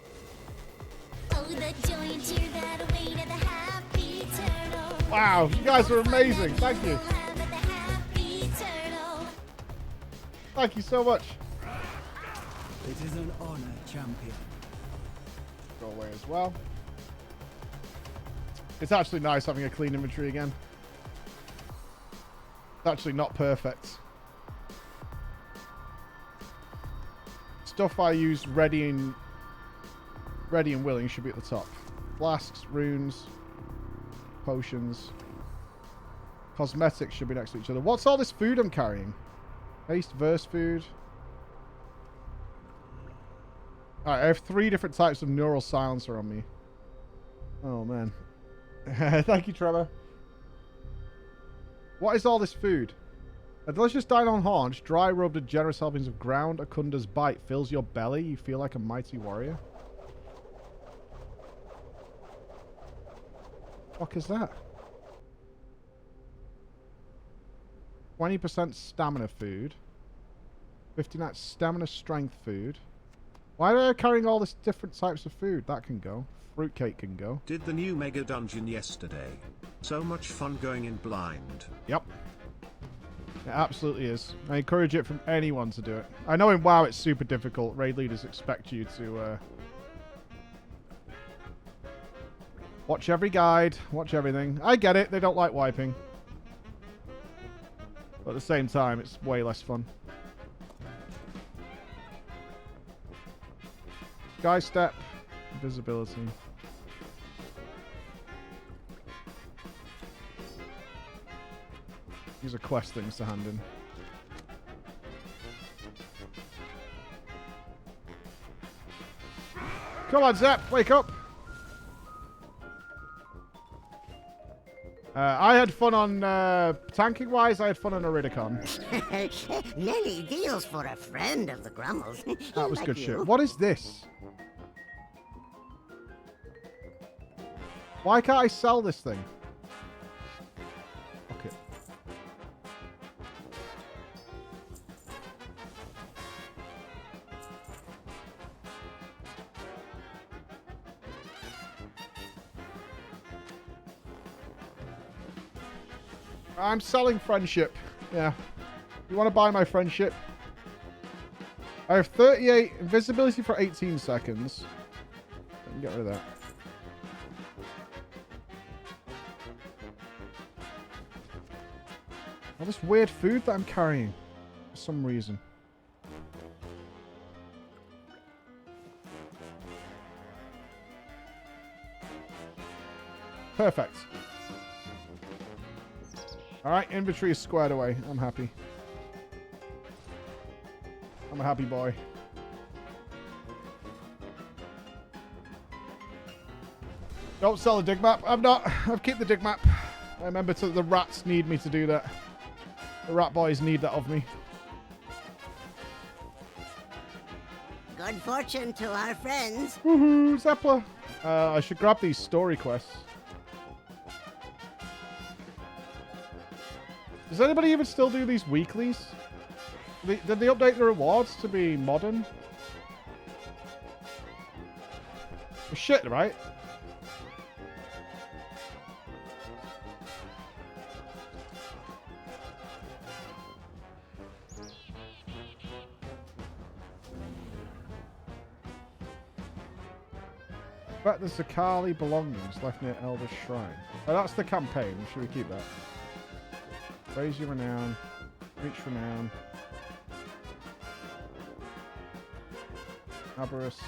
Oh, the joy and cheer that await at the happy turtle. Wow, you guys are amazing. Thank you. Thank you so much. It is an honor, champion. Go away as well. It's actually nice having a clean inventory again. It's actually not perfect. Stuff I use ready and willing should be at the top. Flasks, runes, potions. Cosmetics should be next to each other. What's all this food I'm carrying? Haste, verse food. Alright, I have 3 different types of neural silencer on me. Oh, man. Thank you, Trevor. What is all this food? A delicious dine on haunch, dry rubbed and generous helpings of ground, Akunda's bite fills your belly. You feel like a mighty warrior. What is that? 20% stamina food. 59 stamina strength food. Why are they carrying all this different types of food? That can go. Fruitcake can go. Did the new Megadungeon yesterday. So much fun going in blind. Yep. It absolutely is. I encourage it from anyone to do it. I know in WoW it's super difficult. Raid leaders expect you to watch every guide, watch everything. I get it. They don't like wiping. But at the same time, it's way less fun. Sky step, invisibility. These are quest things to hand in. Come on, Zep, wake up! I had fun on tanking wise. I had fun on Iridicon. Many deals for a friend of the Grummels. That was Like good you. shit. What is this? Why can't I sell this thing? Okay. I'm selling friendship. Yeah. You want to buy my friendship? I have 38 invisibility for 18 seconds. I can get rid of that. All this weird food that I'm carrying for some reason. Perfect. Alright, inventory is squared away. I'm happy. I'm a happy boy. Don't sell a dig map. I'm not. I've kept the dig map. I remember the rats need me to do that. The rat boys need that of me. Good fortune to our friends. Woohoo, Zepla. I should grab these story quests. Does anybody even still do these weeklies? Did they update the rewards to be modern? Well, shit, right? But the Sakali belongings left near Elder Shrine. Oh, that's the campaign. Should we keep that? Raise your renown. Reach renown. Aberus.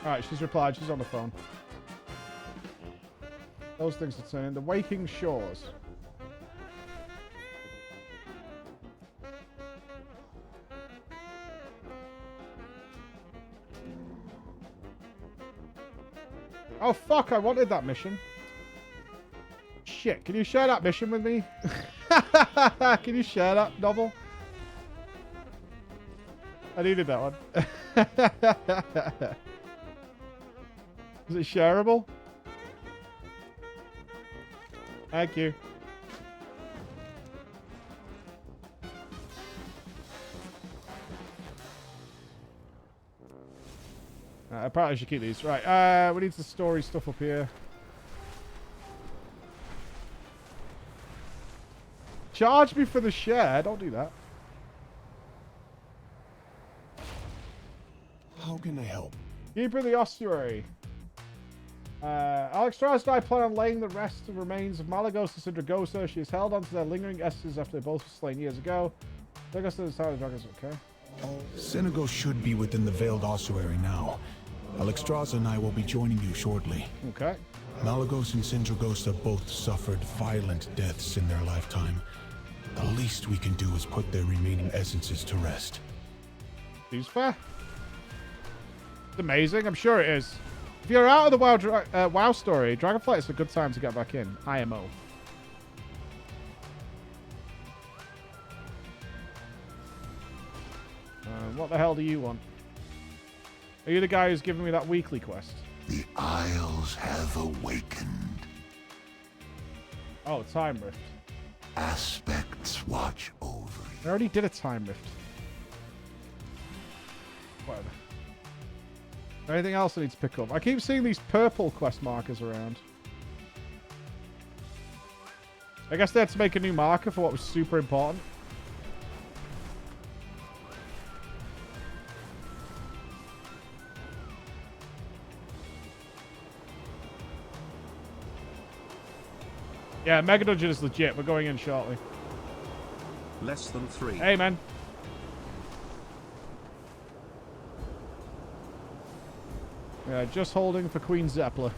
Alright, she's replied. She's on the phone. Those things are turning. The Waking Shores. Oh, fuck, I wanted that mission. Shit, can you share that mission with me? Can you share that, Nobbel? I needed that one. Is it shareable? Thank you. I probably should keep these. Right, we need the story stuff up here. Charge me for the share. Don't do that. How can I help? Keeper of the Ossuary. Alex Strauss and I plan on laying the rest of remains of Malagos and Sindragosa. She is held onto their lingering essences after they both were slain years ago. Take us to the side of the dragons, okay? Senegal should be within the Veiled Ossuary now. Alexstrasza and I will be joining you shortly. Okay. Malagos and Sindragosa both suffered violent deaths in their lifetime. The least we can do is put their remaining essences to rest. Seems fair. It's amazing. I'm sure it is. If you're out of the WoW story, Dragonflight is a good time to get back in. IMO. What the hell do you want? Are you the guy who's giving me that weekly quest? The Isles have awakened. Oh, Time Rift. Aspects watch over I already did a Time Rift. Whatever. Anything else I need to pick up? I keep seeing these purple quest markers around. I guess they had to make a new marker for what was super important. Yeah, Megadungeon is legit. We're going in shortly. Less than 3. Hey, man. Yeah, just holding for Queen Zepla.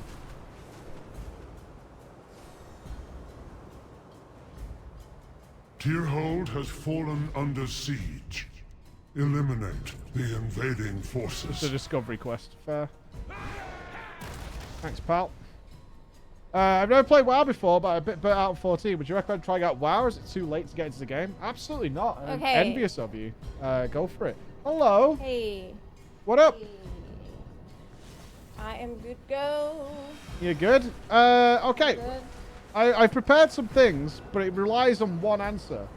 Tierhold has fallen under siege. Eliminate the invading It's a forces. discovery quest. Fair. Thanks, pal. I've never played WoW before, but I'm a bit burnt out on 14. Would you recommend trying out WoW, or is it too late to get into the game? Absolutely not. I'm Okay. envious of you. Go for it. Hello. Hey. What up? I am good go. You good? Okay. Good. I've prepared some things, but it relies on one answer.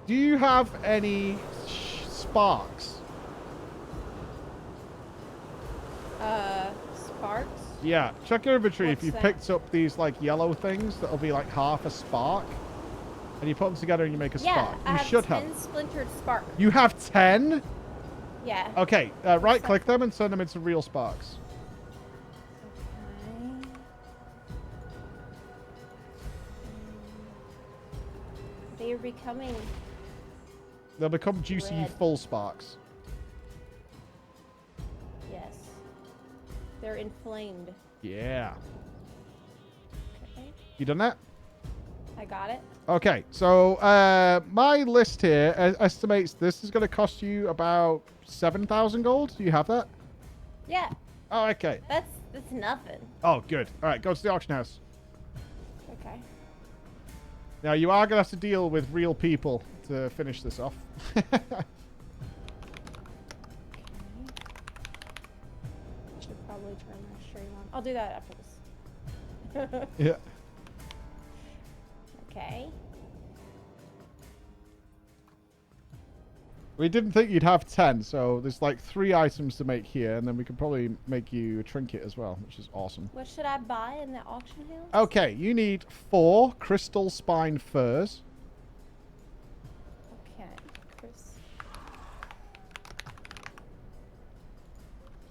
Do you have any sparks? Sparks? Yeah. Check your inventory. If What's you that? picked up these like yellow things, that'll be like half a spark. And you put them together and you make a spark. I You have should 10 have. splintered sparks. You have 10? Yeah. Okay. Right click them and turn them into real sparks. Okay. They are becoming They'll become juicy red. full sparks. Yes. They're inflamed. Yeah. Okay. You done that? I got it. Okay, so my list here estimates this is going to cost you about 7,000 gold. Do you have that? Yeah. Oh, okay. That's nothing. Oh, good. All right, go to the auction house. Okay. Now, you are going to have to deal with real people to finish this off. Should probably turn my stream on. I'll do that after this. Yeah. Okay. We didn't think you'd have 10, so there's like 3 items to make here, and then we could probably make you a trinket as well, which is awesome. What should I buy in the auction house? Okay, you need 4 crystal spine furs. Okay, Chris.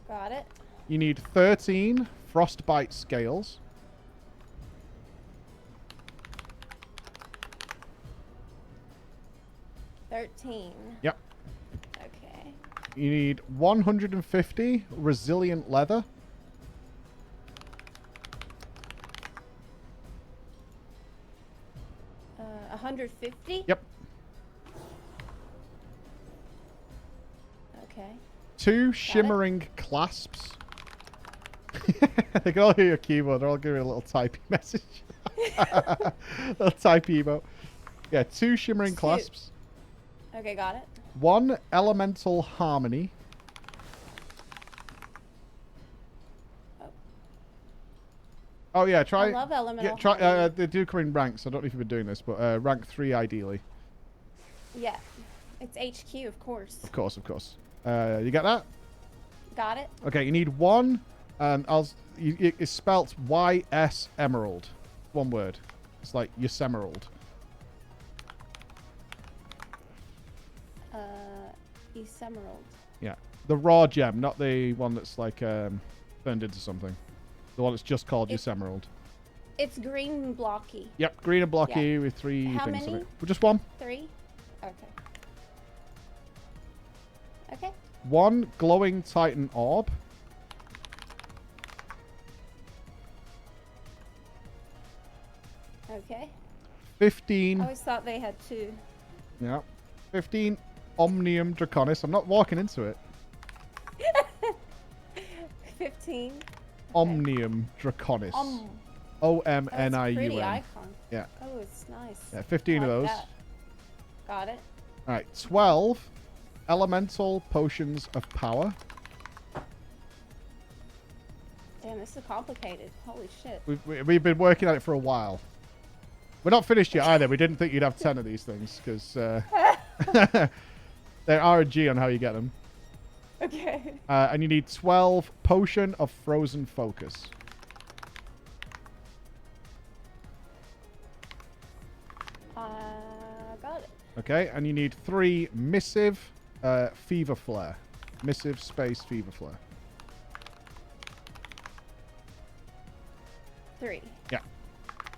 Got it. You need 13 frostbite scales. Yep. Okay. You need 150 resilient leather. Uh, 150? Yep. Okay. 2 shimmering clasps. They can all hear your keyboard. They're all giving you a little typey message. Little typey emote. Yeah, 2 shimmering clasps. Okay, got it. 1 elemental harmony. Oh yeah, try. I love elemental Yeah, try. harmony. They do come in ranks. I don't know if you've been doing this, but rank 3 ideally. Yeah. It's HQ, of course. Of course, of course. You get that? Got it. Okay, you need 1. It's spelt YS Emerald. One word. It's like Yosemerald. Emerald. Yeah, the raw gem, not the one that's like turned into something. The one that's just called Yosemerald. It's green and blocky. Yep, green and blocky Yeah. with 3 How things on many? it. Well, just 1. 3? Okay. Okay. 1 glowing titan orb. Okay. 15. I always thought they had 2. Yeah. 15 Omnium Draconis. I'm not walking into it. 15. Omnium Draconis. Pretty OMNIUM. icon. Yeah. Oh, it's nice. Yeah, 15 I of like those. that. Got it. All right, 12 elemental potions of power. Damn, this is complicated. Holy shit. We've been working at it for a while. We're not finished yet either. We didn't think you'd have 10 of these things because they're RNG on how you get them. Okay. And you need 12 potion of frozen focus. Got it. Okay, and you need 3 missive fever flare. Missive space fever flare. 3. Yeah.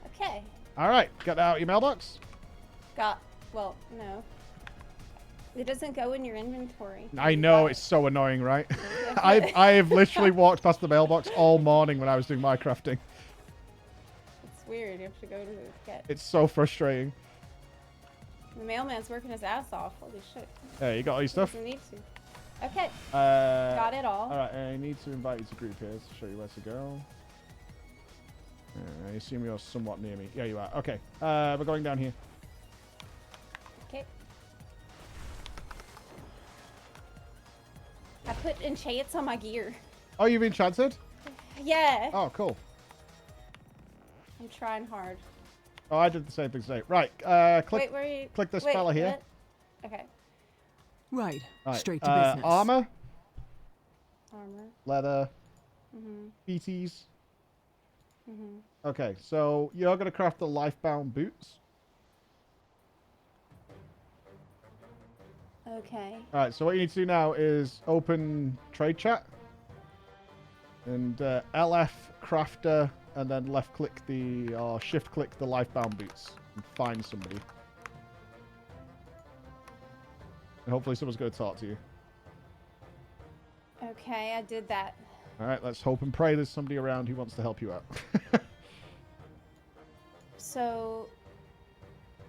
Okay. All right, get that out of your mailbox. Well, no. It doesn't go in your inventory. I know, it's so annoying, right? I have literally walked past the mailbox all morning when I was doing my crafting. It's weird. You have to go to get. It's so frustrating. The mailman's working his ass off. Holy shit. Hey, you got all your stuff? Doesn't need to. Okay. Got it all. Alright, I need to invite you to group here to show you where to go. I assume you're somewhat near me. Yeah, you are. Okay. We're going down here. Okay. I put enchants on my gear. Oh, you've enchanted? Yeah. Oh, cool. I'm trying hard. Oh, I did the same thing today. Right. Click, Wait, where are you? click this Wait, fella here. what? Okay. Right. Right. Straight to business. Armor, Armor. leather, Mhm. BTs. Mhm. Okay, so you're going to craft the lifebound boots. Okay. Alright, so what you need to do now is open trade chat. And LF crafter, and then left click or shift click the lifebound boots and find somebody. And hopefully someone's going to talk to you. Okay, I did that. Alright, let's hope and pray there's somebody around who wants to help you out. So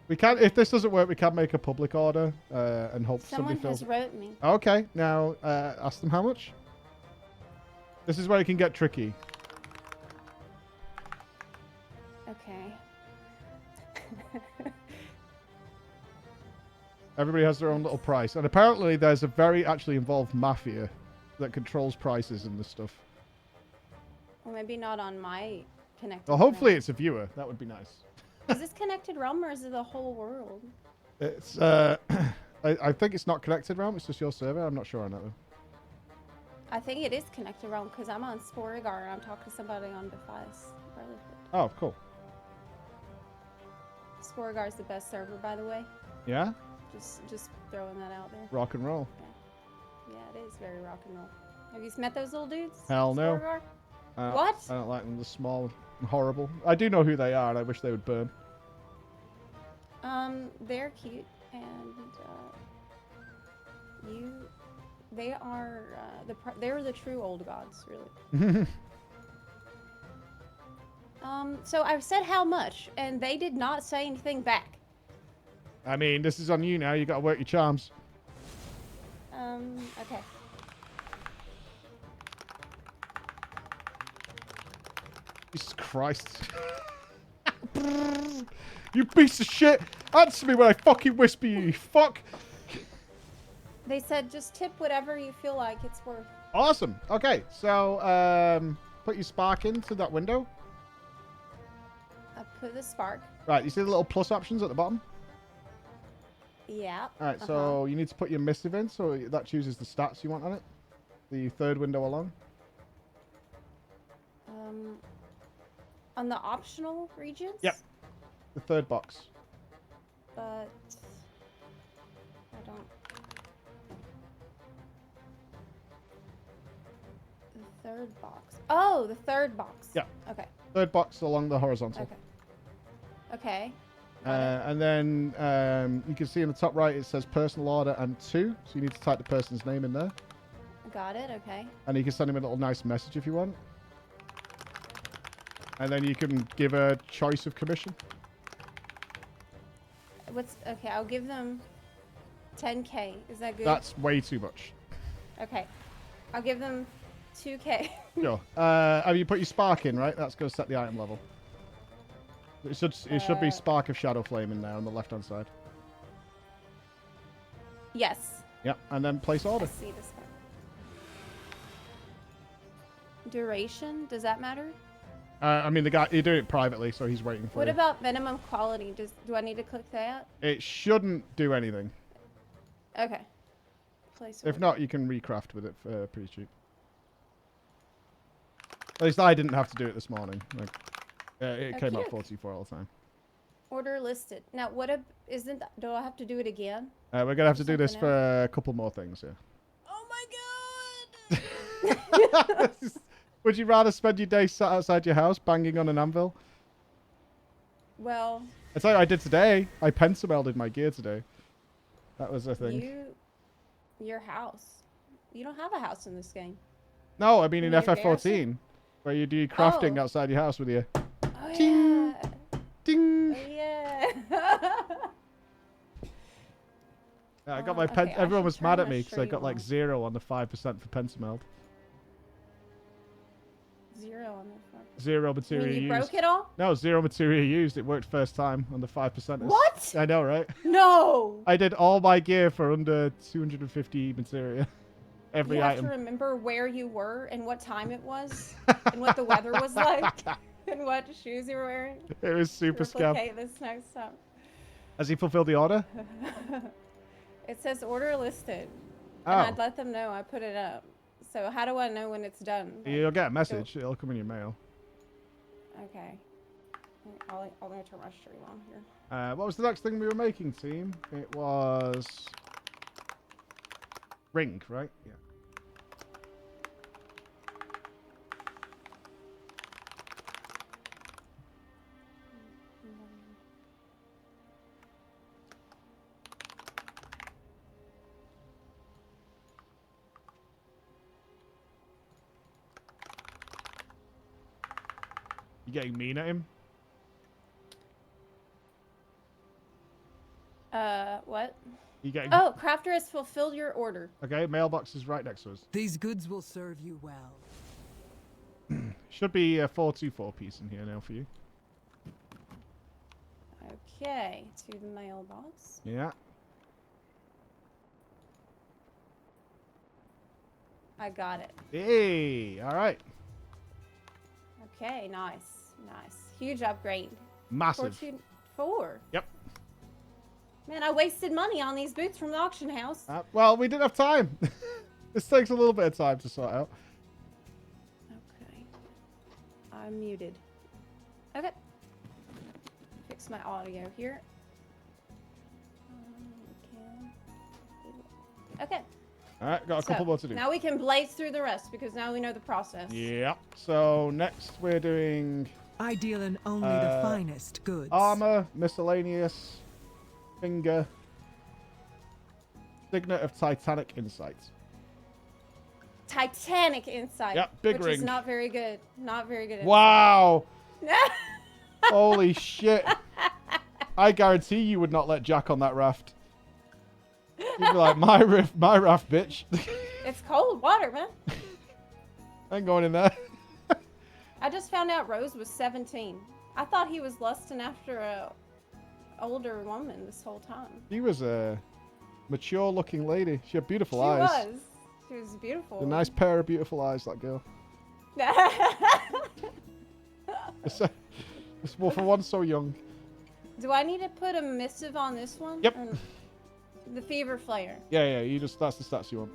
we can, if this doesn't work, we can make a public order and hope someone somebody fills has it. wrote me. Okay, now ask them how much. This is where it can get tricky. Okay. Everybody has their own little price. And apparently there's a very actually involved mafia that controls prices and this stuff. Well, maybe not on my connected. Well, hopefully realm. it's a viewer. That would be nice. Is this connected realm or is it the whole world? It's, I think it's not connected realm. It's just your server. I'm not sure on that though. I think it is connected realm because I'm on Sporigar and I'm talking to somebody on device. Oh, cool. Sporigar is the best server, by the way. Yeah? Just throwing that out there. Rock and roll. Yeah, it is very rock and roll. Have you met those little dudes? Hell no. Sporigar? What? I don't like them. They're small and horrible. I do know who they are and I wish they would burn. They're cute and they are they're the true old gods, really. So I've said how much, and they did not say anything back. I mean, this is on you now. You got to work your charms. Okay. Jesus Christ. You piece of shit! Answer me when I fucking whisper you fuck! They said just tip whatever you feel like it's worth. Awesome. Okay, so put your spark into that window. I put the spark. Right, you see the little plus options at the bottom? Yeah. Alright, so you need to put your missive in, so that chooses the stats you want on it. The third window along. On the optional regions? Yep. The third box. But I don't. The third box. Oh, the third box. Yeah. Okay. Third box along the horizontal. Okay. Okay. And then you can see in the top right it says personal order and 2, so you need to type the person's name in there. Got it. Okay. And you can send him a little nice message if you want. And then you can give a choice of commission. Okay? I'll give them 10K. Is that good? That's way too much. Okay. I'll give them 2K. Sure. Have you put your spark in, right? That's going to set the item level. It should be Spark of Shadow Flame in there on the left-hand side. Yes. Yep, and then place order. I see this one. Duration? Does that matter? I mean, the guy, you're doing it privately, so he's waiting for What you. about minimum quality? Do I need to click that? It shouldn't do anything. Okay. Place If not, you can recraft with it for pretty cheap. At least I didn't have to do it this morning. Like, it came out 44 all the time. Order listed. Now, do I have to do it again? We're going to have to do this for a couple more things, yeah. Oh my god! Would you rather spend your day sat outside your house banging on an anvil? Well... I tell you what I did today. I pencil melded my gear today. That was a thing. Your house. You don't have a house in this game. No, I mean in Your FF14. Where you do crafting outside your house with your... Oh, Ding! yeah. Ding! Oh, yeah. Yeah, I got my pen. okay, Everyone was mad at me because I stream got like on. 0 on the 5% for pentameld. 0 on the front. 0 You material mean you used. broke it all? No, 0 material used. It worked first time on the 5%. What? I know, right? No! I did all my gear for under 250 materia. Every You have item. to remember where you were and what time it was and what the weather was like and what shoes you were wearing. It was super scam. Replicate this next time. Has he fulfilled the order? It says order listed. Oh. And I'd let them know I put it up. So how do I know when it's done? You'll get a message. It'll come in your mail. Okay. I'll turn my stream on here. What was the next thing we were making, team? It was... Ring, right? Yeah. You getting mean at him? What? You getting... Oh, crafter has fulfilled your order. Okay, mailbox is right next to us. These goods will serve you well. Should be a 424 piece in here now for you. Okay, to the mailbox. Yeah. I got it. Hey, all right. Okay, nice, nice. Huge upgrade. Massive. 4. Yep. Man, I wasted money on these boots from the auction house. Well, we didn't have time. This takes a little bit of time to sort out. Okay. I'm muted. Okay. Fix my audio here. Okay. All right, got a couple more to do. Now we can blaze through the rest because now we know the process. Yep. So next we're doing... I deal in only the finest goods. Armor, miscellaneous, finger, signet of Titanic Insight. Titanic Insight. Yep, big which ring. Is not very good. Not very good. Wow. Holy shit. I guarantee you would not let Jack on that raft. You'd be like, my raft, bitch. It's cold water, man. I ain't going in there. I just found out Rose was 17. I thought he was lusting after a older woman this whole time. She was a mature-looking lady. She had beautiful She eyes. She was beautiful. A nice pair of beautiful eyes, that girl. Well, for one so young. Do I need to put a missive on this one? Yep. The fever flare. Yeah, that's the stats you want.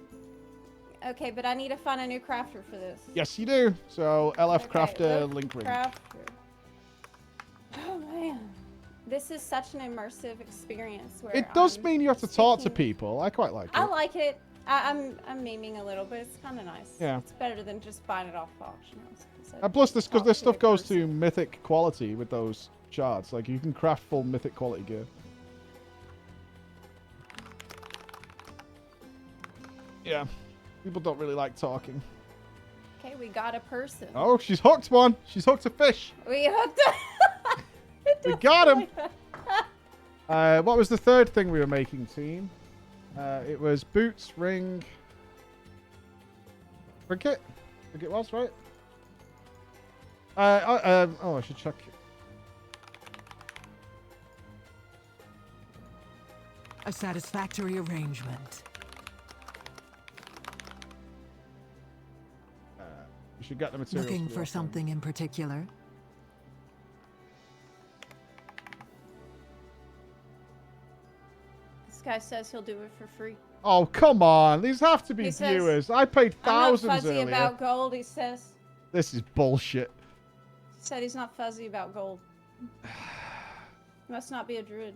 Okay, but I need to find a new crafter for this. Yes, you do. So, LF Okay, Crafter, link ring. Crafter. Oh, man. This is such an immersive experience. Where It does I'm mean you have to talk to speaking- people. I quite like it. I like it. I'm memeing a little, but it's kind of nice. Yeah. It's better than just buying it off the auction house. And plus, because talk this to stuff the goes person. to mythic quality with those shards. Like, you can craft full mythic quality gear. Yeah. People don't really like talking. Okay, we got a person. Oh, she's hooked one. She's hooked a fish. We hooked We got him. What was the third thing we were making, team? It was boots, ring, trinket. I think it was, right? Oh, I should check. A satisfactory arrangement. You should get the materials. Looking the for offering. something in particular? This guy says he'll do it for free. Oh, come on. These have to be He says, viewers. I paid thousands I'm not fuzzy earlier. about gold, he says. This is bullshit. He said he's not fuzzy about gold. Must not be a druid.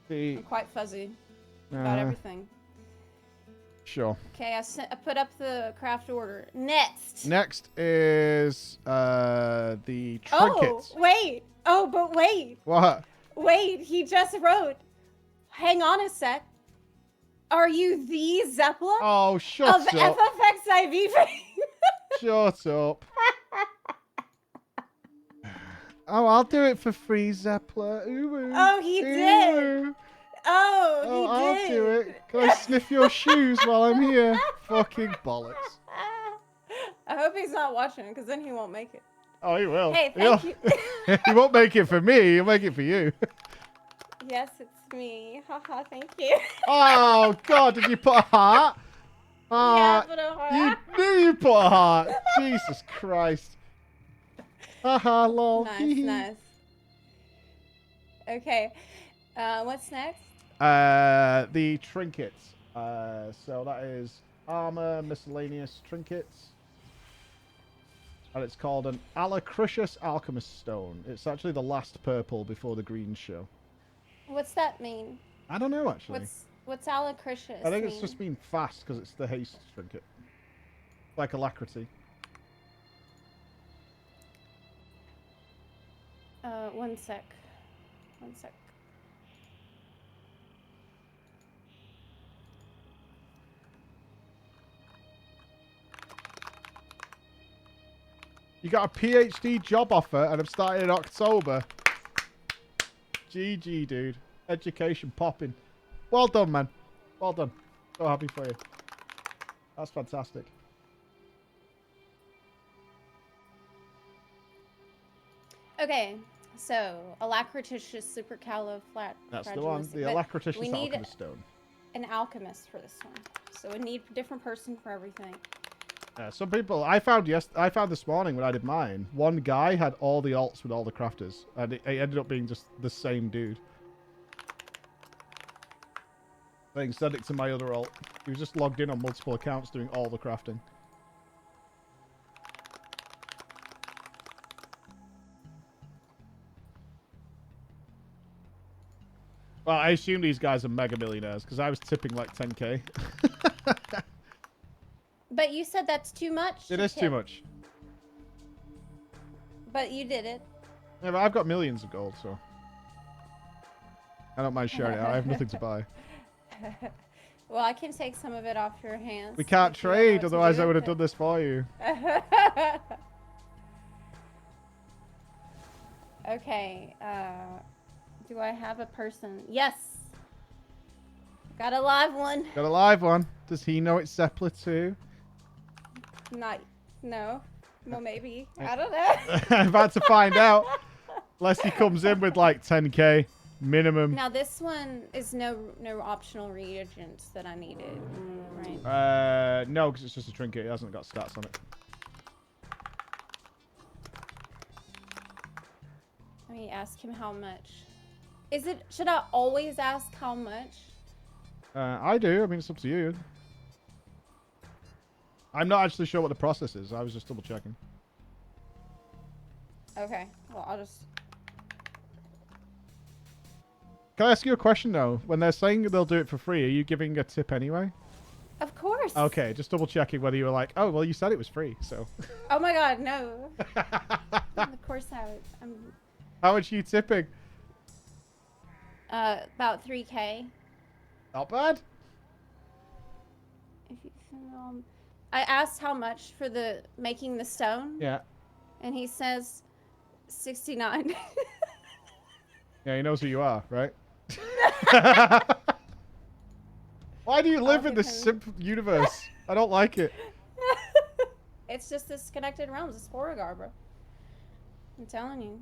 See, I'm quite fuzzy about everything. Sure. Okay, I put up the craft order. Next. Next is the trinket. Oh, wait. Oh, but wait. What? Wait, he just wrote. Hang on a sec. Are you the Zepla? Oh, shut of up. FFXIV fame? Shut up. Oh, I'll do it for free, Zepla. Ooh, Oh, he did. Oh, Oh, he I'll did. do it. Can I sniff your shoes while I'm here? Fucking bollocks. I hope he's not watching, because then he won't make it. Oh, he will. Hey, thank you. He won't make it for me. He'll make it for you. Yes, it's me. Haha, thank you. Oh, God. Did you put a heart? Yeah, I put a heart. You knew you put a heart. Jesus Christ. Haha, lol. Nice, nice. Okay. What's next? The trinkets. So that is armor, miscellaneous trinkets. And it's called an Alacritious Alchemist Stone. It's actually the last purple before the green show. What's that mean? I don't know, actually. What's alacritious I think mean? it's just mean fast because it's the haste trinket. Like alacrity. One sec. One sec. You got a PhD job offer and I'm starting in October. GG, dude. Education popping. Well done, man. Well done. So happy for you. That's fantastic. Okay, so Alacrititious Supercalifrat. That's the one. The Alacrititious Alchemist Stone. An alchemist for this one. So we need a different person for everything. Some people I found this morning when I did mine. One guy had all the alts with all the crafters, and it ended up being just the same dude. I think sent it to my other alt. He was just logged in on multiple accounts doing all the crafting. Well, I assume these guys are mega millionaires because I was tipping like 10k. But you said that's too much. It is too much. But you did it. Yeah, but I've got millions of gold, so I don't mind sharing it. I have nothing to buy. Well, I can take some of it off your hands. We can't trade, otherwise I would have done this for you. Okay, do I have a person? Yes! Got a live one. Got a live one. Does he know it's Zepla too? No. Well, maybe. I don't know. I'm about to find out. Unless he comes in with like 10k minimum. Now this one is no optional reagents that I needed, right? No, because it's just a trinket. It hasn't got stats on it. Let me ask him how much. Should I always ask how much? I do. I mean, it's up to you. I'm not actually sure what the process is. I was just double checking. Okay. Well, I'll just... Can I ask you a question, though? When they're saying they'll do it for free, are you giving a tip anyway? Of course. Okay, just double checking whether you were like, oh, well, you said it was free, so... Oh my god, no. Of course I would. How much are you tipping? About 3k. Not bad. If you I asked how much for making the stone. Yeah. And he says 69. Yeah, he knows who you are, right? Why do you live in this simple universe? I don't like it. It's just disconnected realms. It's Sporogar, bro. I'm telling you.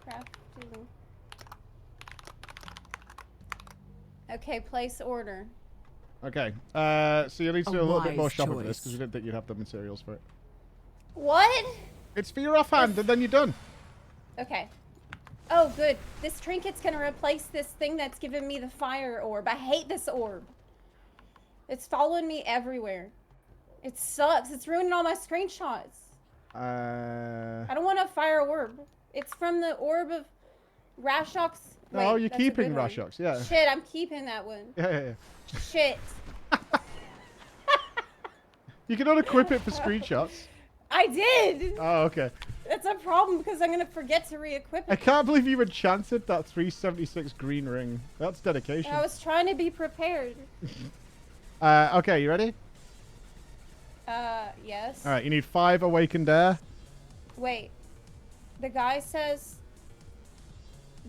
Crafting. Okay, place order. Okay, so you'll need to do a little bit more wise shopping for this choice. because we didn't think you'd have the materials for it. What? It's for your offhand, and then you're done. Okay. Oh, good. This trinket's gonna replace this thing that's giving me the fire orb. I hate this orb. It's following me everywhere. It sucks. It's ruining all my screenshots. I don't want a fire orb. It's from the orb of Rashok's. No, Wait, you're that's a keeping good one. Rashok's, yeah. Shit, I'm keeping that one. Yeah. Shit. You can unequip it for screenshots. I did. Oh, okay. That's a problem because I'm gonna forget to re-equip I it. can't believe you enchanted that 376 green ring. That's dedication. I was trying to be prepared. Okay, you ready? Yes. All right, you need 5 awakened air. Wait. The guy says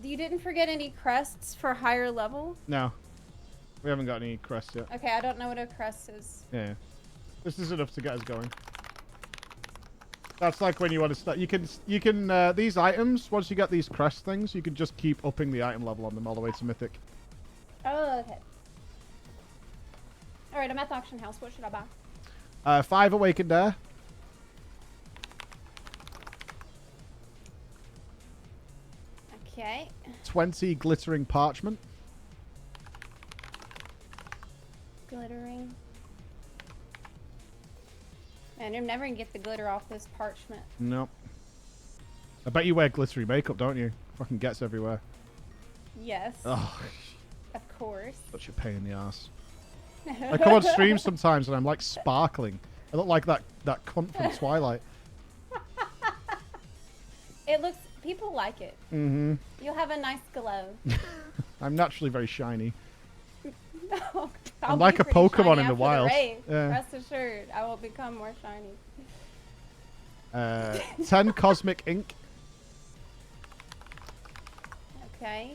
You didn't forget any crests for higher level? No. We haven't got any crests yet. Okay, I don't know what a crest is. Yeah. This is enough to get us going. That's like when you want to start. You can these items, once you get these crest things, you can just keep upping the item level on them all the way to mythic. Oh, okay. Alright, I'm at the auction house. What should I buy? 5 awakened air. Okay. 20 glittering parchment. Glittering. Man, you're never gonna get the glitter off this parchment. Nope. I bet you wear glittery makeup, don't you? Fucking gets everywhere. Yes. Oh, Of course. such a pain in the ass. I come on stream sometimes and I'm like sparkling. I look like that cunt from Twilight. It looks... People like it. Mm-hmm. You'll have a nice glow. I'm naturally very shiny. No, I'm like a Pokemon in the wild. Yeah. Rest assured, I will become more shiny. 10 cosmic ink. Okay.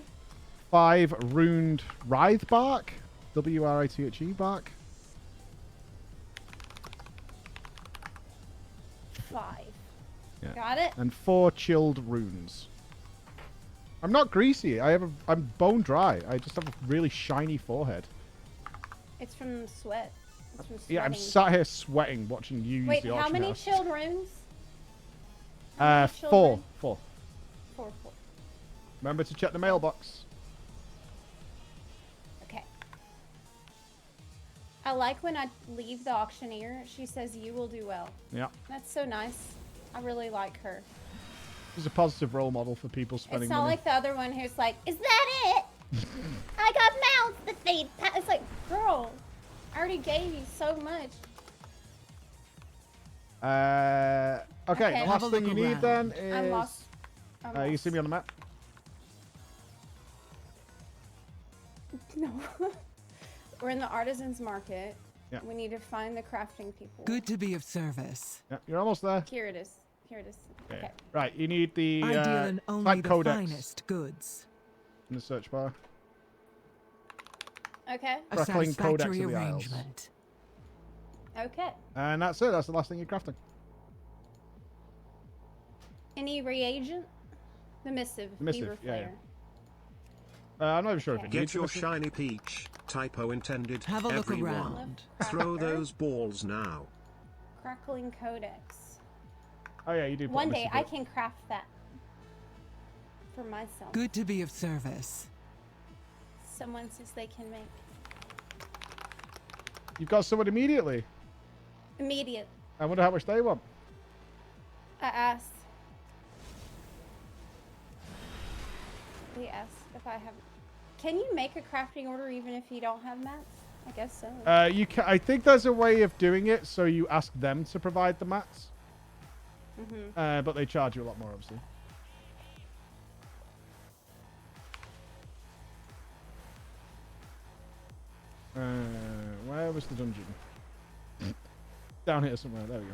5 runed writhe bark. W-R-I-T-H-E bark. 5. Yeah. Got it. And 4 chilled runes. I'm not greasy. I'm bone dry. I just have a really shiny forehead. It's from sweat. It's from Yeah, I'm sweating. sat here sweating watching you use Wait, the how auction many house. chilled runes? 4. 4. 4. Remember to check the mailbox. Okay. I like when I leave the auctioneer, she says, "You will do well." Yeah. That's so nice. I really like her. She's a positive role model for people spending It's not money. like the other one who's like, "Is that it? I got mouths to feed." It's like, girl, I already gave you so much. Okay, Okay. the last thing you need then is... I'm lost. I'm you see me on the map? No. We're in the artisans market. Yeah. We need to find the crafting people. Good to be of service. Yeah, you're almost there. Here it is. Here it is. Yeah. Okay. Right, you need the I deal in only type the codex finest goods. in the search bar. Okay. A Crackling codex satisfactory of the Isles. arrangement. Okay. And that's it. That's the last thing you're crafting. Any reagent? The missive. The missive, Beaver yeah, flare. I'm not even sure if it Get needs your a missive. shiny peach. Typo intended. Have a look everyone. around. Throw those balls now. Crackling codex. Oh yeah, you do. put a One day missive I up. can craft that for myself. Good to be of service. Someone says they can make. You've got someone immediately. Immediate. I wonder how much they want. I asked. They asked if I have. Can you make a crafting order even if you don't have mats? I guess so. You can. I think there's a way of doing it so you ask them to provide the mats. But they charge you a lot more, obviously. Where was the dungeon? Down here somewhere. There we go.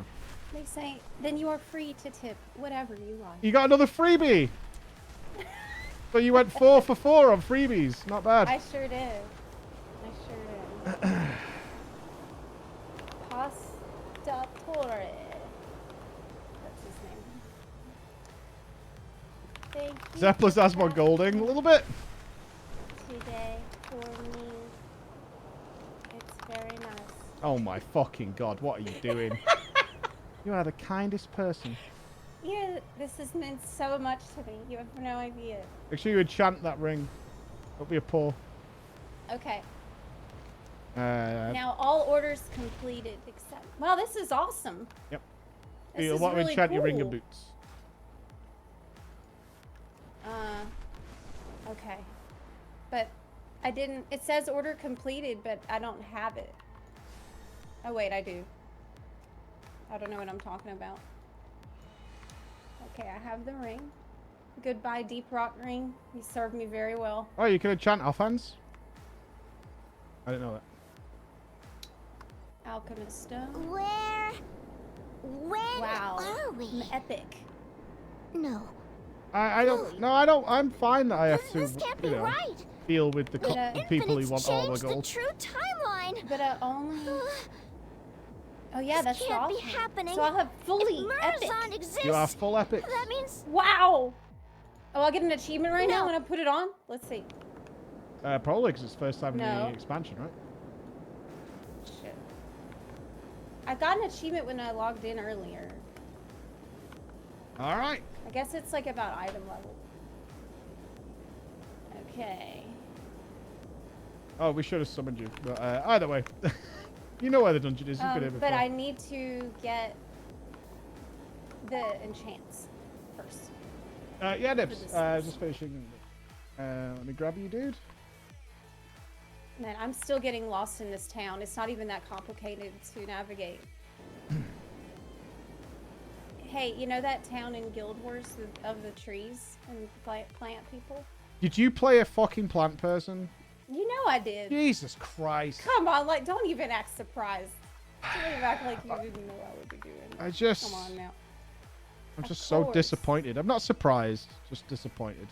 They say, then you are free to tip whatever you like. You got another freebie. So you went 4 for 4 on freebies. Not bad. I sure did. I sure did. Pastatore. That's his name. Thank you. Zepla's Asmod Golding. A little bit. Today for me. It's very nice. Oh my fucking god. What are you doing? You are the kindest person. This has meant so much to me. You have no idea. Make sure you enchant that ring. Don't be a paw. Okay. Yep. Now all orders completed except. Wow, this is awesome. This is what really enchant your ring and cool. boots. Okay. But I didn't. It says order completed, but I don't have it. Oh wait, I do. I don't know what I'm talking about. Okay, I have the ring. Goodbye, Deep Rock Ring. You served me very well. Oh, you can enchant offhands? I didn't know that. Alchemist Stone. When Wow. are we? Epic. No, I don't. No, I don't. I'm fine that I have to, This can't be you know, right. deal with the people who want armor Changed the gold. true timeline. But only. Oh yeah, This that's can't be awesome. happening. So I'll have fully If epic. Murzon exists, You are full epic. that means Wow. Oh, I'll get an achievement right now No. when I put it on. Let's see. Probably because it's first time in No. the expansion, right? Shit. I got an achievement when I logged in earlier. All right. I guess it's like about item level. Okay. Oh, we should have summoned you. But either way, you know where the dungeon is. You've been here before. But I need to get the enchants first. Yeah, Nupss. this Just finishing. Let me grab you, dude. Man, I'm still getting lost in this town. It's not even that complicated to navigate. Hey, you know that town in Guild Wars of the trees and plant people? Did you play a fucking plant person? You know I did. Jesus Christ. Come on, like, don't even act surprised. Don't even act like you didn't know I would be doing. I just... Come on now. I'm Of just so course. disappointed. I'm not surprised, just disappointed.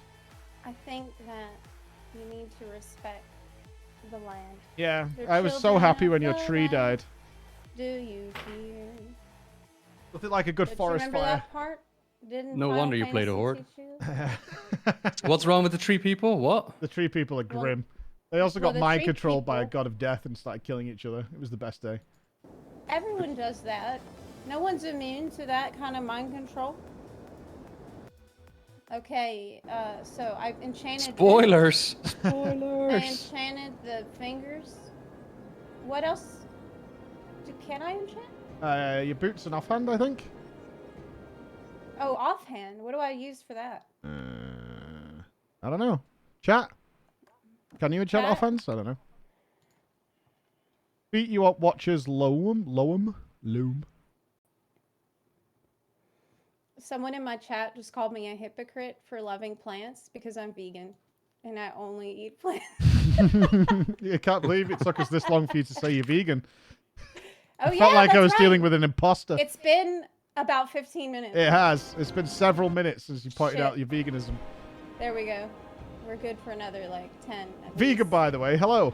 I think that you need to respect the land. Yeah, The I was so children happy of when your the tree land. died. Do you hear? Nothing like a good Don't you forest remember fire. that part? Didn't No Final wonder you played a Fantasy horde. teach you? What's wrong with the tree people? What? The tree people are grim. They also well, got the mind tree controlled by a people- god of death and started killing each other. It was the best day. Everyone does that. No one's immune to that kind of mind control. Okay, so I've enchanted. Spoilers. I Spoilers. enchanted the fingers. What else? Can I enchant? Your boots and offhand, I think. Oh, offhand. What do I use for that? I don't know. Chat. Can you enchant Chat? offhands? I don't know. Beat you up, watchers. Loam. Someone in my chat just called me a hypocrite for loving plants because I'm vegan and I only eat plants. I can't believe it took us this long for you to say you're vegan. Oh, I felt like I that's was right. dealing with an imposter. It's been about 15 minutes. It has. It's been several minutes since you pointed Shit. out your veganism. There we go. We're good for another like 10. at Vegan, least. by the way. Hello.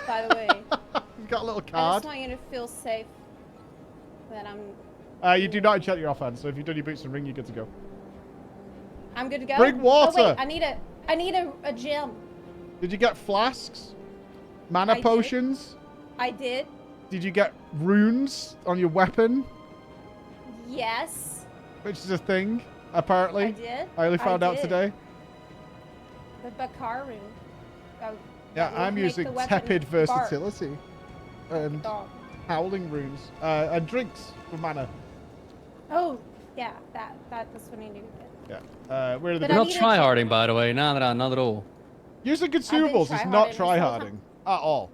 By the way, You got a little I card. just want you to feel safe that I'm You do not enchant your offhand, so if you've done your boots and ring, you're good to go. good to go. Bring water. Oh wait, I need a gem. Did you get flasks? Mana I did. potions? I did. Did you get runes on your weapon? Yes. Which is a thing, apparently. I did. I only found out did. today. The Bakar rune. Oh, Yeah, that would I'm make using the weapon tepid bark. versatility. And Dog. howling runes. And drinks for mana. Oh, yeah, that's what I need to get. Yeah. Where are the But I You're not need a tryharding, by the way. No, not at all. Using consumables is not tryharding this whole tryharding time. at all.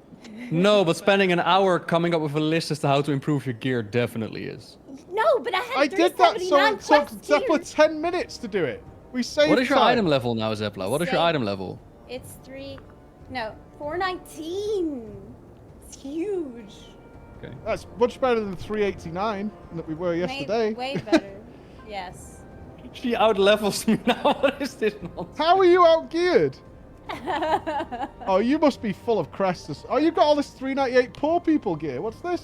No, but spending an hour coming up with a list as to how to improve your gear definitely is. No, but I had I did that, so 379 it took quest Zepla tiers. 10 minutes to do it. We saved What is your time. item level now, Zepla? What is your Same. item level? It's 419. It's huge. Okay. That's much better than 389 that we were yesterday. Way better. Yes. She out levels me now. What is this nonsense? How are you out geared? Oh, you must be full of crests. Oh, you've got all this 398 poor people gear. What's this?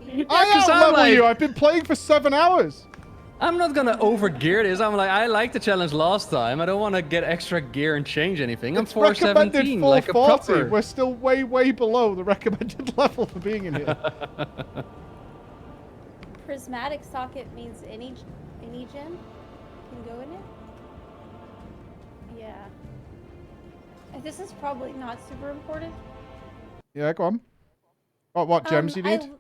I 'cause I'm out-level like- you. I've been playing for 7 hours. I'm not gonna overgear this. I'm like, I liked the challenge last time. I don't want to get extra gear and change anything. I'm It's recommended 417, like a 440. proper. We're still way, way below the recommended level for being in here. Prismatic socket means any gem can go in it. Yeah. And this is probably not super important. Yeah, go on. Oh, what gems you need?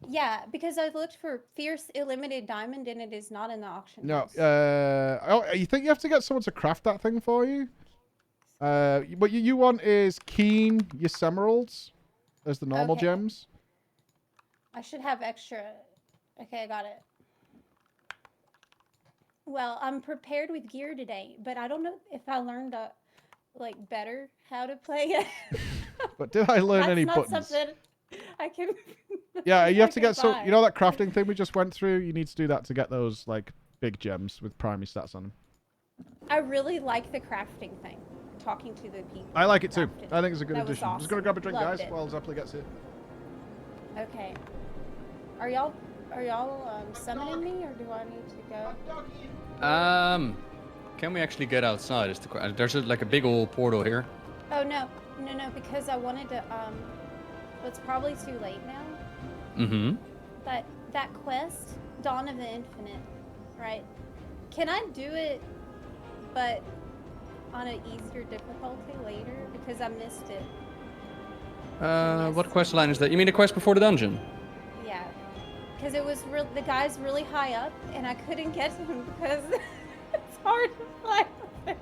Yeah, because I looked for fierce illimited diamond and it is not in the auction. No. house. Oh, you think you have to get someone to craft that thing for you? What you want is keen Emeralds as the normal Okay. gems. I should have extra. Okay, I got it. Well, I'm prepared with gear today, but I don't know if I learned like better how to play it. But did I learn That's any not buttons? something I can. Yeah, you have to I can get so buy. you know that crafting thing we just went through. You need to do that to get those like big gems with primary stats on them. I really like the crafting thing. Talking to the people. I like it too. crafted. I think it's a good That was addition. I'm just gonna awesome. grab a drink, Loved guys, it. while Zepla gets here. Okay. Are y'all summoning me, or do I need to go? Can we actually get outside? Is the there's like a big old portal here. Oh no, because I wanted to. Well, it's probably too late now. Mm-hmm. But that quest, Dawn of the Infinite, right? Can I do it, but on an easier difficulty later? Because I missed it. What quest line is that? You mean the quest before the dungeon? Yeah. Because it was the guy's really high up, and I couldn't get to him because it's hard to fly up there.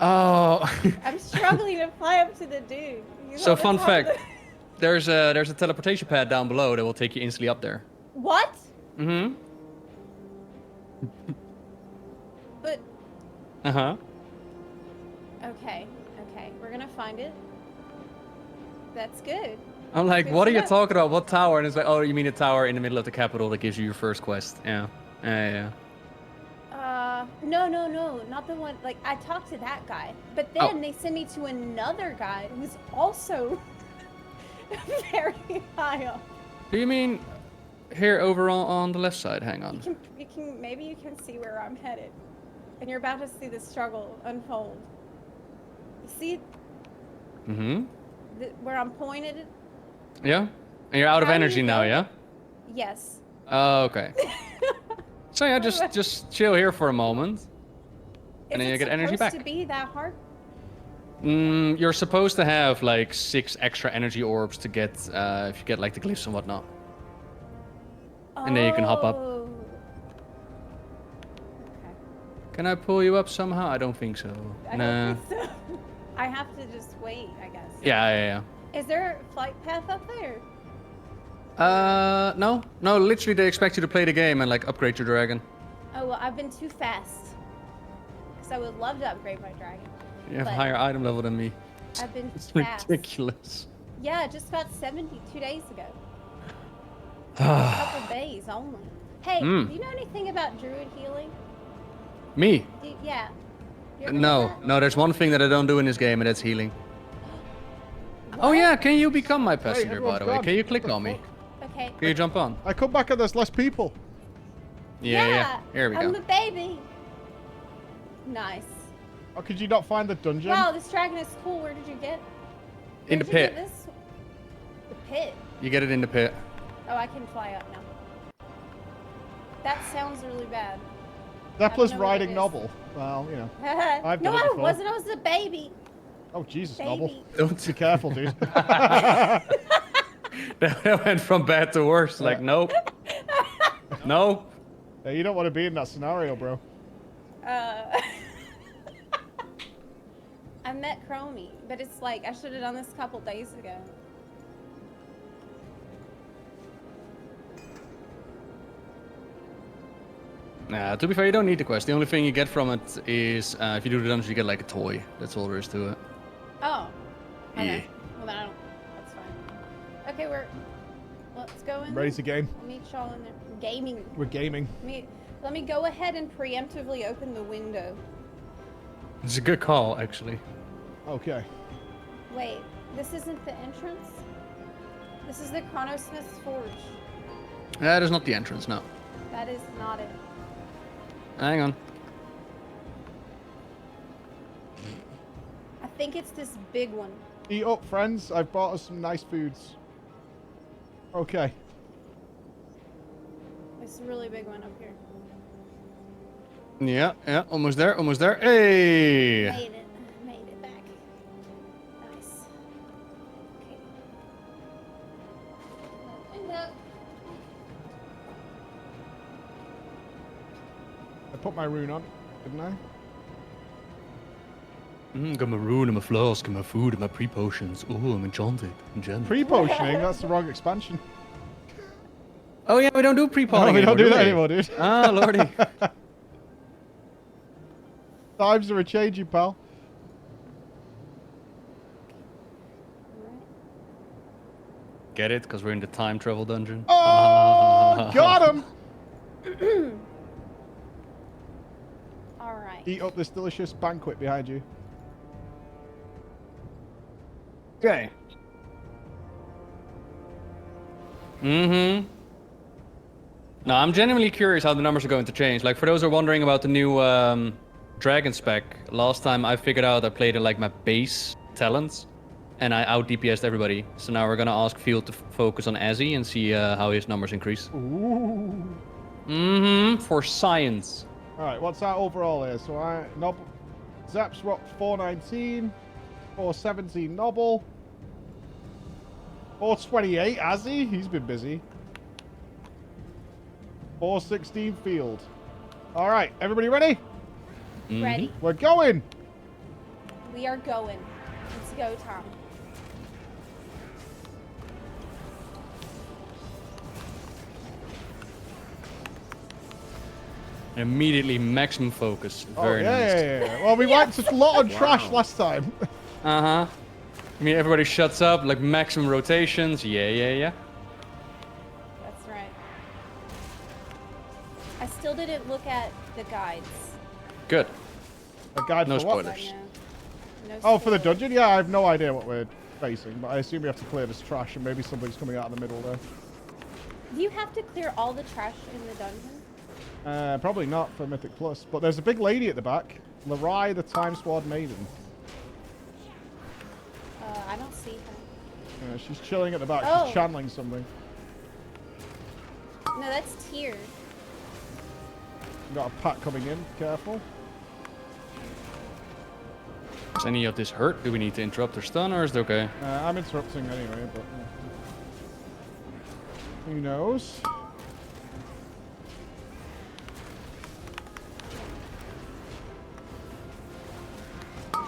Oh. I'm struggling to fly up to the dude. So fun fact, there's a teleportation pad down below that will take you instantly up there. What? Mm-hmm. But. Uh-huh. Okay, we're gonna find it. That's good. I'm like, Good what to are you know. talking about? What tower? And it's like, oh, you mean the tower in the middle of the capital that gives you your first quest? Yeah. Yeah. No, not the one. Like, I talked to that guy, but then they send me to another guy who's also very high up. Do you mean here over on the left side? Hang on. Maybe you can see where I'm headed, and you're about to see the struggle unfold. You see? Mm-hmm. Where I'm pointed? Yeah? And you're out of How do energy you now, go? yeah? Yes. Oh, okay. So yeah, just chill here for a moment. And then you get energy back. Is it supposed to be that hard? You're supposed to have like 6 extra energy orbs to get, if you get like the glyphs and whatnot. And then you can hop up. Oh. Can I pull you up somehow? I don't think so. I Nah. don't think so. I have to just wait, I guess. Yeah. Is there a flight path up there? No, literally they expect you to play the game and like upgrade your dragon. Oh, well, I've been too fast. Because I would love to upgrade my dragon. You have a But higher item level than me. I've been It's fast. ridiculous. Yeah, I just got 70 2 days ago. A couple days only. Hey, Mm. do you know anything about druid healing? Me? Yeah. You ever heard No, that? no, there's one thing that I don't do in this game and that's healing. Oh yeah, can you become my passenger by the way? Can you click on me? Okay. Can you jump on? I come back and there's less people. Yeah. Here we I'm go. a baby. Nice. Oh, could you not find the dungeon? Wow, this dragon is cool. Where did you get? In the Where'd you pit. get this? The pit. You get it in the pit. Oh, I can fly up now. That sounds really bad. Zepla's know what riding it is. Nobbel. Well, you know. I've no, done it I before. wasn't. I was a baby. Oh, Jesus, Baby. Nobbel. Don't be careful, dude. That went from bad to worse. Like, nope. No. Yeah, you don't want to be in that scenario, bro. I met Chromie, but it's like I should have done this a couple days ago. Nah, to be fair, you don't need the quest. The only thing you get from it is if you do the dungeon, you get like a toy. That's all there is to it. Oh. Okay. Yeah. Well, then I don't. That's fine. Okay, let's go in. Ready there. to game? I'll meet y'all in there. Gaming. We're gaming. Let me go ahead and preemptively open the window. It's a good call, actually. Okay. Wait, this isn't the entrance? This is the Chronosmith's Forge. That is not the entrance, no. That is not it. Hang on. I think it's this big one. Eat up, friends. I've brought us some nice foods. Okay. It's a really big one up here. Yeah, almost there, almost there. Hey! Made it back. Nice. Okay. Window. I put my rune on, didn't I? Got my rune and my flask and my food and my pre-potions. Ooh, I'm enchanted. Pre-potioning? That's the wrong expansion. Oh yeah, we don't do pre-potting No, we don't do that we? anymore, dude. Ah, lordy. Times are a-changing, pal. Get it? Because we're in the time travel dungeon. Oh, got him! All right. Eat up this delicious banquet behind you. Okay. Mm-hmm. No, I'm genuinely curious how the numbers are going to change. Like, for those who are wondering about the new dragon spec, last time I figured out I played it like my base talents, and I out DPS'd everybody. So now we're gonna ask Field to focus on Azzy and see how his numbers increase. Ooh. Mm-hmm. For science. All right, what's our overall here? So Nobbel, Zep's what? 419, 417 Nobbel, 428 Azzy. He's been busy. 416 Field. All right, everybody ready? Ready. We're going. We are going. Let's go, Tom. Immediately maximum focus. Very yeah, nice. yeah. Well, we wiped a lot on trash last time. Uh-huh. I mean, everybody shuts up, like maximum rotations. Yeah. That's right. I still didn't look at the guides. Good. A guide No for what? spoilers. No Oh, for the dungeon? Yeah, I have no idea what we're facing, but I assume we have to clear this trash and maybe something's coming out of the middle there. Do you have to clear all the trash in the dungeon? Probably not for Mythic Plus, but there's a big lady at the back. Larai, the Time Sword Maiden. I don't see her. She's chilling at the back. Oh. She's channeling something. No, that's Tyr. Got a pack coming in. Careful. Is any of this hurt? Do we need to interrupt or stun, or is it okay? I'm interrupting anyway, but who knows?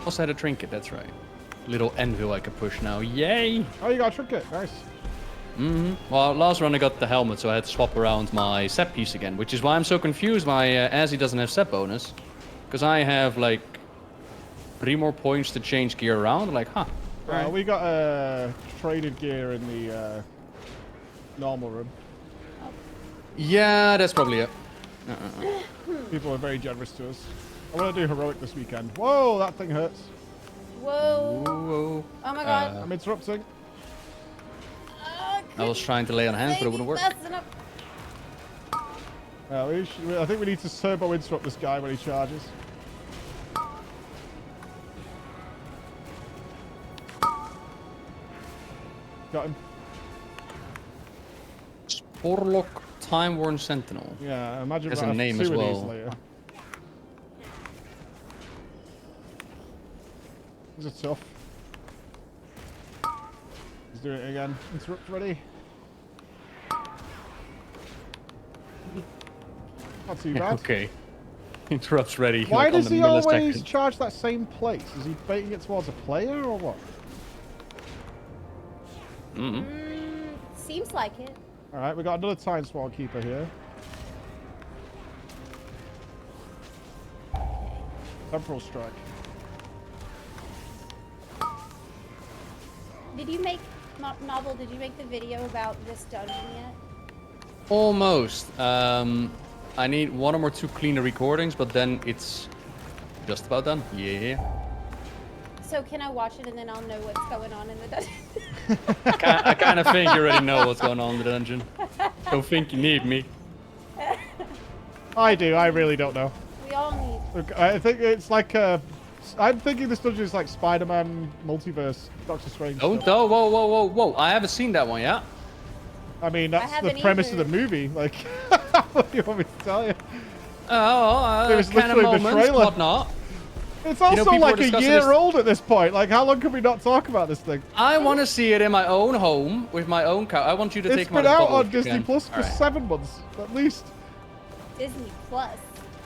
Also had a trinket, that's right. Little anvil I can push now. Yay! Oh, you got a trinket. Nice. Mm-hmm. Well, last run I got the helmet, so I had to swap around my set piece again, which is why I'm so confused why Azzy doesn't have set bonus. Because I have, like, 3 more points to change gear around. Like, huh. Right. We got traded gear in the normal room. Yeah, that's probably it. People are very generous to us. I want to do heroic this weekend. Whoa, that thing hurts. Whoa. Whoa. Oh my god. I'm interrupting. I was trying to lay on hands, but it wouldn't work. I think we need to turbo interrupt this guy when he charges. Got him. Sporlock Time Worn Sentinel. Yeah, imagine Has that a name as well. later. These are tough. He's doing it again. Interrupt ready. Not too bad. Okay. Interrupts ready. Why like, does on the he always millisecond. charge that same place? Is he baiting it towards a player or what? Seems like it. Alright, we got another Time Sword Keeper here. Temporal Strike. Did you make, Nobbel, did you make the video about this dungeon yet? Almost. I need 1 or 2 cleaner recordings, but then it's just about done. Yeah. So can I watch it and then I'll know what's going on in the dungeon? I kind of think you already know what's going on in the dungeon. Don't think you need me. I do. I really don't know. We all need. Look, I think it's like I'm thinking this dungeon is like Spider-Man multiverse, Doctor Strange. Oh, stuff. no, whoa. I haven't seen that one yet. I mean, that's the premise of the movie. Like, what do you want me to tell you? Oh, it was kind of literally the moments, trailer. whatnot. It's also people like were a discussing year this- old at this point. Like, how long can we not talk about this thing? I want to see it in my own home with my own car. I want you to It's take my been out bubble on if you Disney can. Plus for Alright. 7 months, at least. Disney Plus.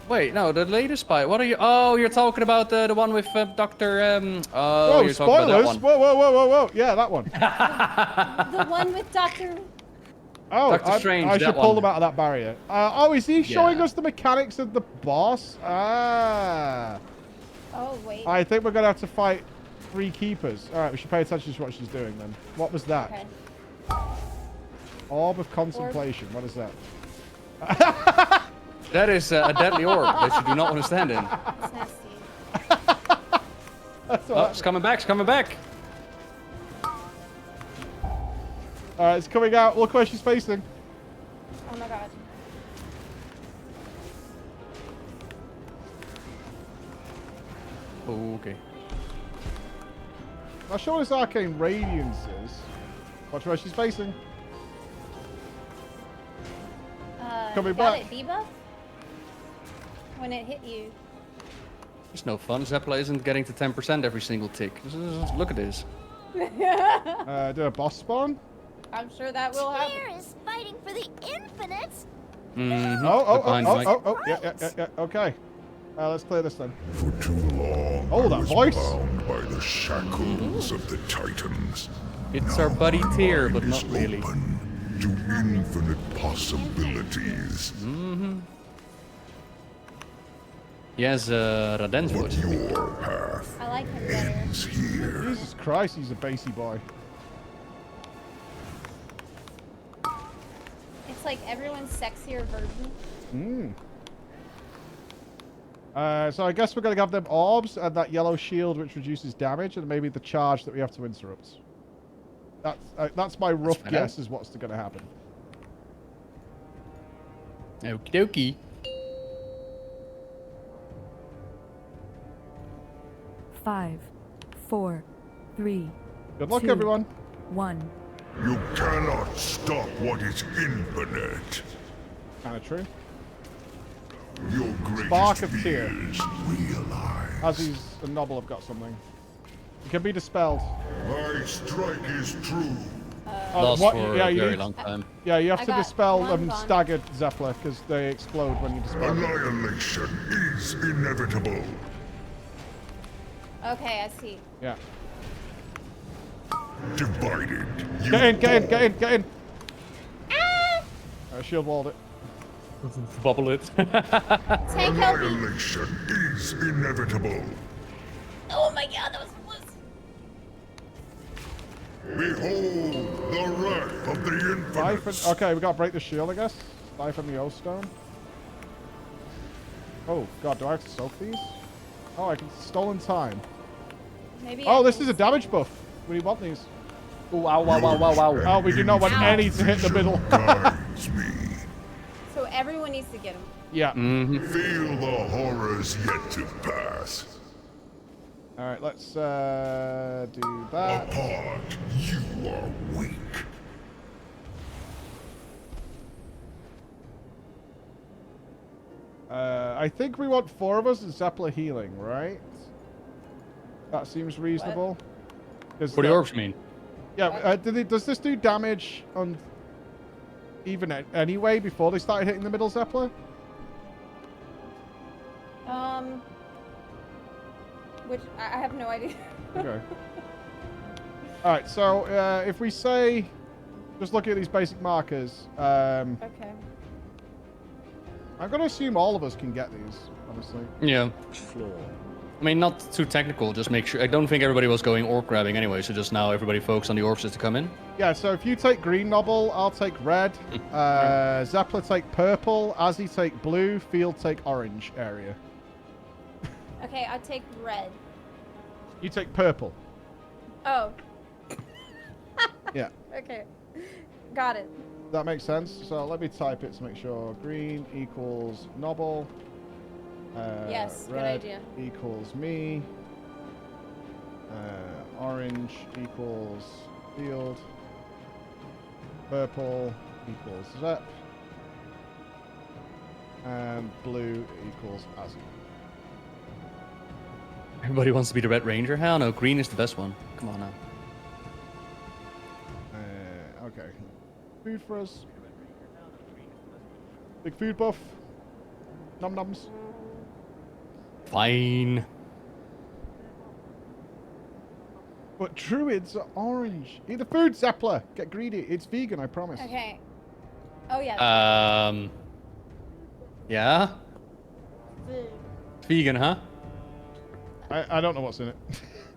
Wait, no, the latest spy. What are you? Oh, you're talking about the one with Doctor. Whoa, you're talking about that spoilers! one. Whoa! Yeah, that one. The one with Dr. Oh, Doctor Strange, I should that pull one. them out of that barrier. Oh, is he showing Yeah. us the mechanics of the boss? Ah. Oh, wait. I think we're going to have to fight 3 keepers. All right, we should pay attention to what she's doing then. What was that? Okay. Orb of Contemplation. What is that? That is a deadly orb that you do not want to stand in. It's not Oh, it's coming back. It's coming back. Alright, it's coming out. Look where she's facing. Oh my god. Okay. Not sure what this arcane radiance is. Watch where she's facing. Coming got back. it debuff? When it hit you. It's no fun. Zepla isn't getting to 10% every single tick. Look at this. Did a boss spawn? I'm sure that will happen. Here is fighting for the infinite. Mm-hmm. Yeah. Okay. Let's clear this then. For too long, Oh, that I was voice. bound by the shackles of the Titans. It's Now our buddy the Tyr, mind but is not really. open to infinite possibilities. Mm-hmm. He has Raden's voice. Your path I like him better. ends here. Jesus Christ, he's a bassy boy. It's like everyone's sexier version. So I guess we're going to have them orbs and that yellow shield which reduces damage and maybe the charge that we have to interrupt. That's my rough guess is what's going to happen. Okie dokie. 5, 4, 3. Good luck, 2, everyone. 1. You cannot stop what is infinite. Kind of true. Your greatest Spark of Tyr. fears realize. Aziz and Nobbel have got something. It can be dispelled. My strike is true. Lost what- for yeah, a you very need- long time. Yeah, you have I to got dispel one gone. staggered Zepla because they explode when you dispel them. Annihilation is inevitable. Okay, I see. Yeah. Divided. You Get in. Shield walled it. Bubble it. Tank help me. Annihilation is inevitable. Oh my god, that was close. Behold the wrath of the infinite. Okay, we got to break the shield, I guess. Die from the O stone. Oh god, do I have to soak these? Oh, I can stolen time. Maybe. Oh, this is a damage buff. We want these. Ooh, wow. Oh, we do not want any to hit the middle. Guides me. So everyone needs to get him. Yeah. Feel the horrors yet to pass. All right, let's do that. Apart, you are weak. I think we want 4 of us and Zepla healing, right? That seems reasonable. For the orbs, you mean? Yeah, does this do damage on even anyway before they started hitting the middle Zepla? Which I have no idea. Okay. All right, so if we say, just looking at these basic markers, Okay. I'm going to assume all of us can get these, honestly. Yeah. Floor. I mean, not too technical. Just make sure. I don't think everybody was going orc grabbing anyway, so just now everybody focus on the orbs just to come in. Yeah, so if you take green Nobbel, I'll take red. Zepla take purple. Azzy take blue. Field take orange area. Okay, I take red. You take purple. Oh. Yeah. Okay. Got it. That makes sense. So let me type it to make sure. Green equals Nobbel. Yes, good red idea. equals me. Orange equals field. Purple equals Zep. And blue equals Azzy. Everybody wants to be the Red Ranger? Hell no, green is the best one. Come on now. Okay. Food for us. Big food buff. Num nums. Fine. But druids are orange. Eat the food, Zepla. Get greedy. It's vegan, I promise. Okay. Oh yeah. Yeah? Vegan, huh? I don't know what's in it.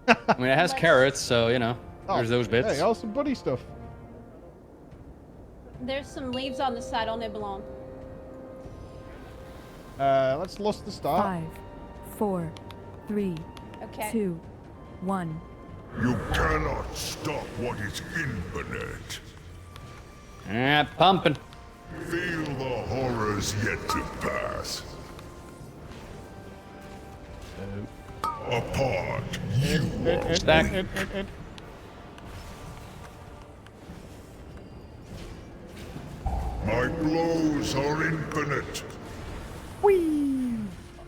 I mean, it has carrots, so, you know, there's those bits. Hey, all some buddy stuff. There's some leaves on the side. I'll nibble on. Let's lust the start. 5, 4, 3, Okay. 2, 1. You cannot stop what is infinite. Pumping. Feel the horrors yet to pass. Apart, you are Stack. weak. My blows are infinite.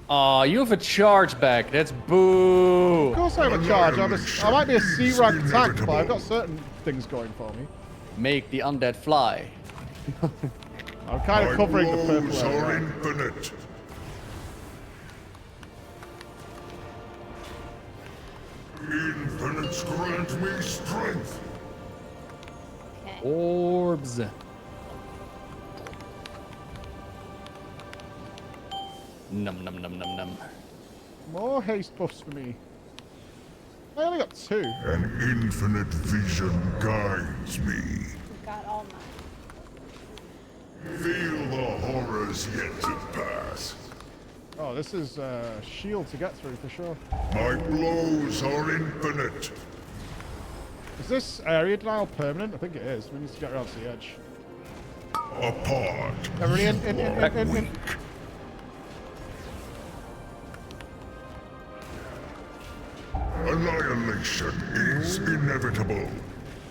Aw, you have a charge back. That's boo. Of course I have a charge. I might be a C rank tank, but I've got certain things going for me. Make the undead fly. I'm kind of covering the purple blows are area. infinite. Infinites grant me strength. Okay. Orbs. Num num num num num. More haste buffs for me. I only got 2. An infinite vision guides me. We got all mine. Feel the horrors yet to pass. Oh, this is shield to get through for sure. My blows are infinite. Is this area denial permanent? I think it is. We need to get around to the edge. Apart, Everybody in. annihilation is inevitable.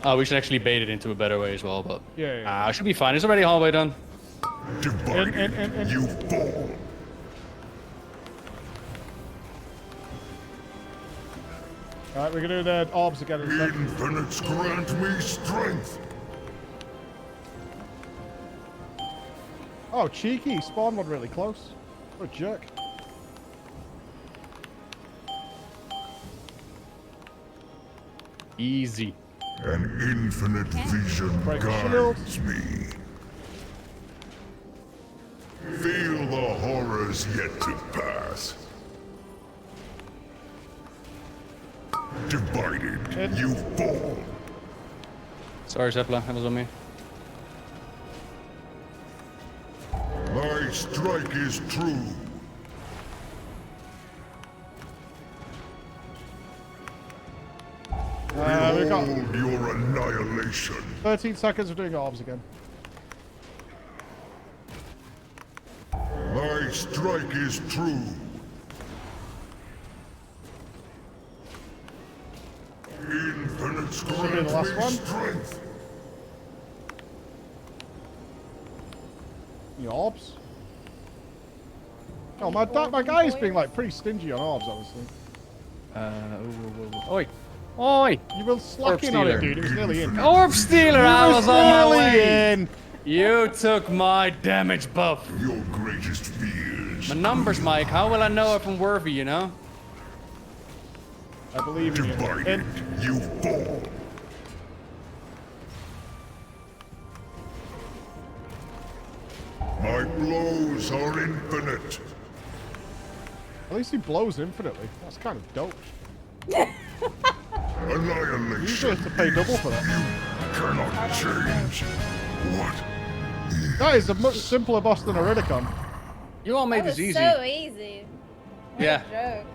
Oh, we should actually bait it into a better way as well, but... Yeah. I should be fine. It's already halfway done. Divided, you fall. Alright, we're gonna do the orbs again in a second. Infinites grant me strength. Oh, cheeky. Spawn one really close. What a jerk. Easy. An infinite vision Break guides me. Feel the horrors yet to pass. Divided, you fall. Sorry, Zepla. That was on me. My strike is true. We got Behold your annihilation. 13 seconds of doing orbs again. My strike is true. Infinites be the grant last me one. strength. The orbs. Oh, my guy is being like pretty stingy on orbs, obviously. Oi. Oi. You will slack in on it, dude. It was nearly in. Orb Stealer, I was on my nearly way. in. You took my damage buff. Your greatest fears. My numbers, Mike. How will I know if I'm worthy, you know? I believe in you. Divided, you fall. My blows are infinite. At least he blows infinitely. That's kind of dope. Annihilation. Usually have to pay double for that. You cannot change. What? That is a much simpler boss than a Ridicon. You all made That was this easy. so easy. Yeah. What a joke.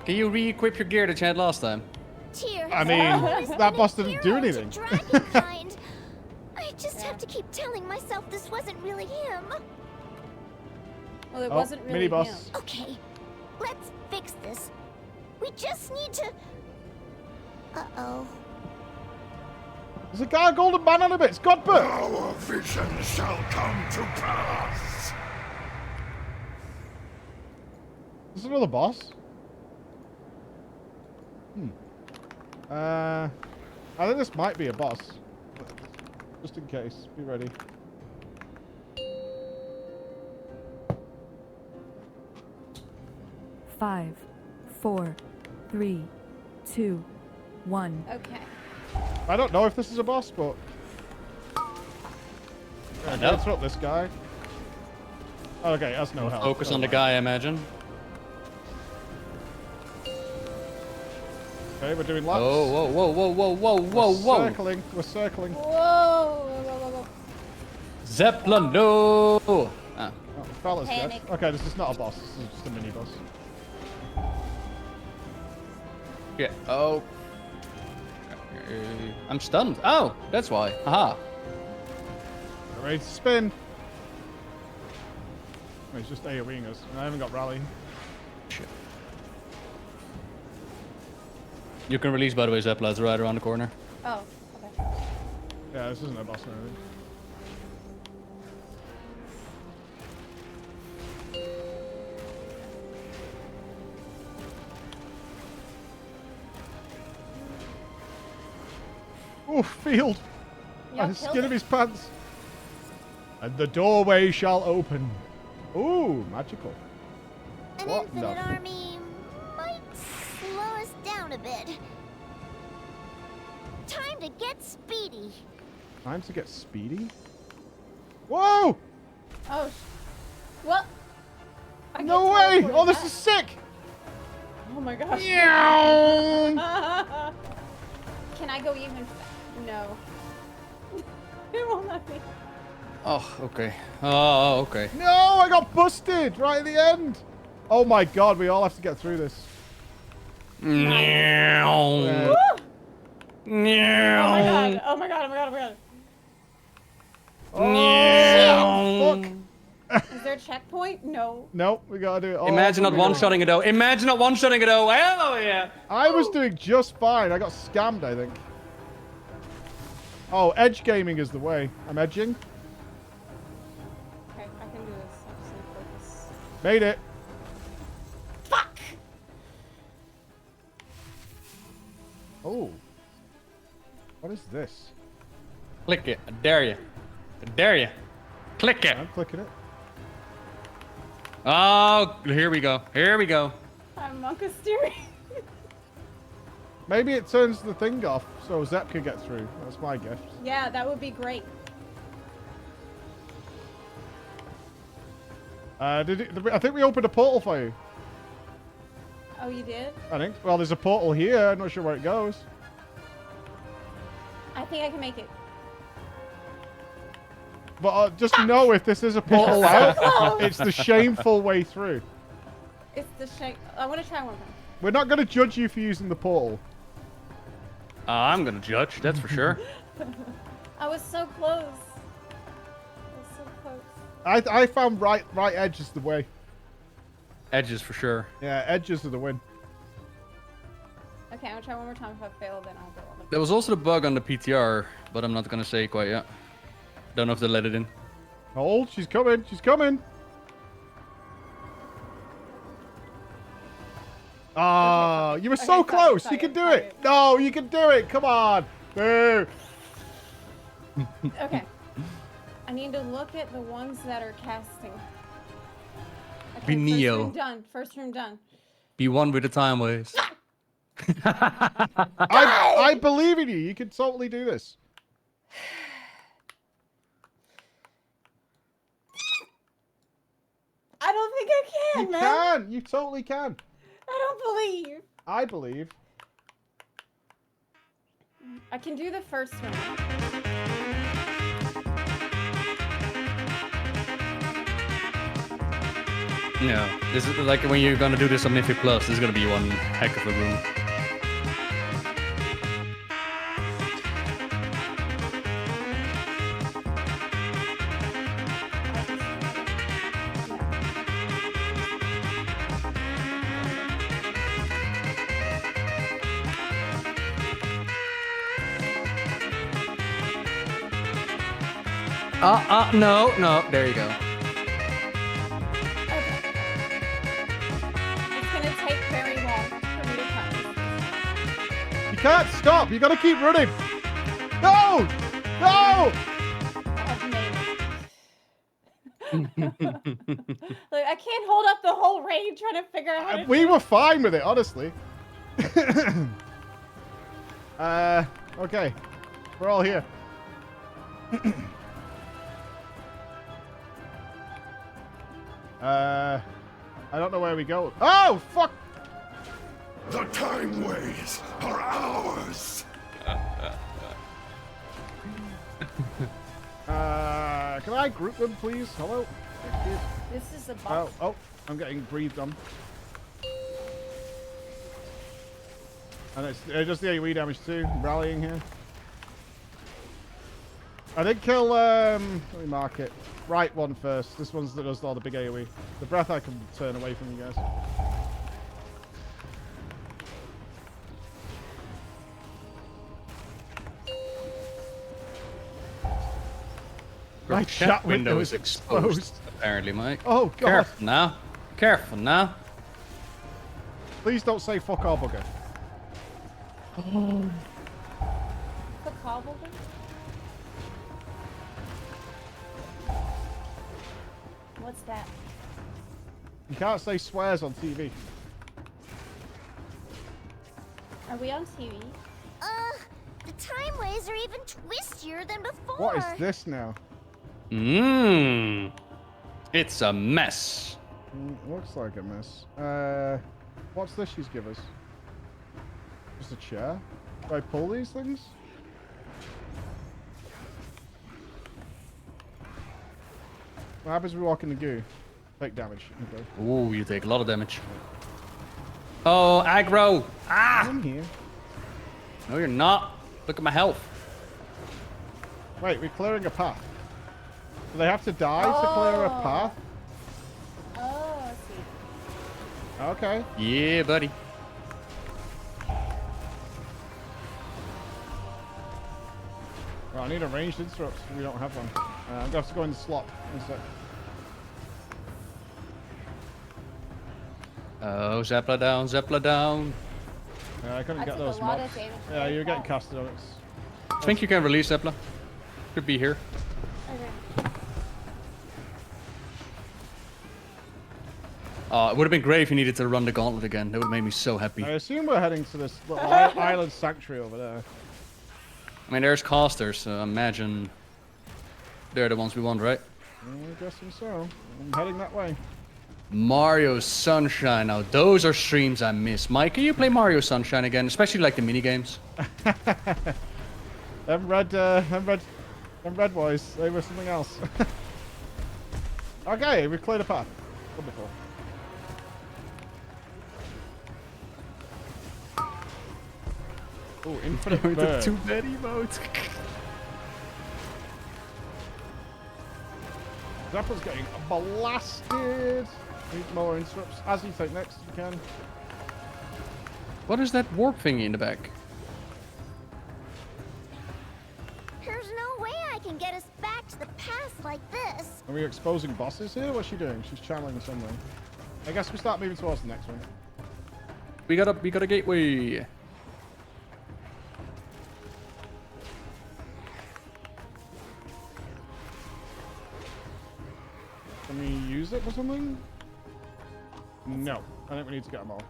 Can you re-equip your gear that you had last time? Tyr I has mean, always that been a boss didn't do hero to anything. Dragonkind. I just have to keep telling myself this wasn't really him. Well, it Oh, wasn't really mini boss. him. Okay, let's fix this. We just need to... Uh-oh. There's a guy golden man on a bit. It's Godbert. Our vision shall come to pass. Is another boss? I think this might be a boss. Just in case. Be ready. Five, 4, 3, 2, 1. Okay. I don't know if this is a boss, but... I know. Let's up this guy. Okay, that's no help. Focus Never on the mind. guy, I imagine. Okay, we're doing laps. Oh, whoa, whoa, whoa, whoa, whoa, whoa, whoa. Circling. We're circling. Whoa, whoa, whoa, whoa, whoa. Zepla, no! Ah. Oh, fella's dead. Panic. Okay, this is not a boss. This is just a mini boss. Yeah. Oh. I'm stunned. Oh, that's why. Haha. Ready to spin. Oh, he's just AoEing us. I haven't got rally. Shit. You can release, by the way, Zepla. It's right around the corner. Oh, okay. Yeah, this isn't a boss or anything. Oh, field! By the skin of his pants. And the doorway shall open. Ooh, magical. An What infinite the- army might slow us down a bit. Time to get speedy. Time to get speedy? Whoa! Oh, what? No way! Oh, this is sick! Oh my gosh. Meow. Can I go even? No. It won't let me. Oh, okay. Oh, okay. No, I got busted right at the end. Oh my god, we all have to get through this. Meow. Yeah. Meow. Oh my god. Oh my god. Oh my god. Oh my god. Oh, fuck. Is there a checkpoint? No. Nope, we gotta do it all. Imagine not one-shotting it though. Imagine not one-shotting it though. Hell yeah. I was doing just fine. I got scammed, I think. Oh, edge gaming is the way. I'm edging. Okay, I can do this. I'm just gonna focus. Made it. Fuck! Oh. What is this? Click it. I dare you. I dare you. Click it. I'm clicking it. Oh, here we go. Here we go. I'm Monka steering. Maybe it turns the thing off so Zep can get through. That's my gift. Yeah, that would be great. I think we opened a portal for you. Oh, you did? I think. Well, there's a portal here. I'm not sure where it goes. I think I can make it. But just know if this is a portal So out, close. it's the shameful way through. It's the shape. I want to try one more. We're not going to judge you for using the portal. I'm gonna judge, that's for sure. I was so close. I was so close. I found right edge is the way. Edges for sure. Yeah, edges are the win. Okay, I'm gonna try one more time. If I fail, then I'll go on. There was also the bug on the PTR, but I'm not gonna say quite yet. Don't know if they let it in. Hold, she's coming. She's coming. Ah, you were so close. You can do it. No, you can do it. Come on. Boo. Okay. I need to look at the ones that are casting. Okay, Be Neo. First room done. First room done. Be one with the time waste. I believe in you. You can totally do this. I don't think I can, You man. can. You totally can. I don't believe. I believe. I can do the first one. No, this is like when you're gonna do this on Mythic Plus. This is gonna be one heck of a room. No, there you go. It's gonna take very long for me to come. You can't stop. You got to keep running. No! No! I've made it. Like, I can't hold up the whole raid trying to figure out how to We do were it. fine with it, honestly. Okay. We're all here. I don't know where we go. Oh, fuck! The time ways are ours. Can I group them, please? Hello? Thank you. This is a box. Oh, I'm getting breathed on. And it's just the AoE damage too. Rallying here. I did kill, let me mark it. Right one first. This one's that does all the big AoE. The breath I can turn away from you guys. My chat window is exposed. Apparently, Mike. Oh, God. Careful now. Careful now. Please don't say fuck all bugger. Fuck all bugger? What's that? You can't say swears on TV. Are we on TV? The timeways are even twistier than before. What is this now? Mmm. It's a mess. Looks like a mess. What's this she's give us? Just a chair? Do I pull these things? What happens if we walk in the goo? Take damage. Okay. Ooh, you take a lot of damage. Oh, aggro! Ah! I'm here. No, you're not. Look at my health. Wait, we're clearing a path. Do they have to die to clear a path? Oh, I see. Okay. Yeah, buddy. Well, I need a ranged interrupt. We don't have one. I'm going to have to go in the slot. One sec. Oh, Zepla down, Zepla down. I couldn't I get took those a lot mobs. of damage. Yeah, you're getting casted on it. I think you can release Zepla. Could be here. Okay. It would have been great if you needed to run the gauntlet again. That would have made me so happy. I assume we're heading to this little island sanctuary over there. I mean, there's casters, so imagine they're the ones we want, right? I'm guessing so. I'm heading that way. Mario Sunshine. Now, those are streams I miss. Mike, can you play Mario Sunshine again? Especially like the mini games. Them red boys. They were something else. Okay, we cleared a path. Wonderful. Oh, infinite With the bird. 2 bed emotes. Zepla's getting blasted. Need more interrupts. As you take next, if you can. What is that warp thingy in the back? There's no way I can get us back to the past like this. Are we exposing bosses here? What's she doing? She's channeling something. I guess we start moving towards the next one. We got a gateway. Can we use it for something? No. I think we need to get them all.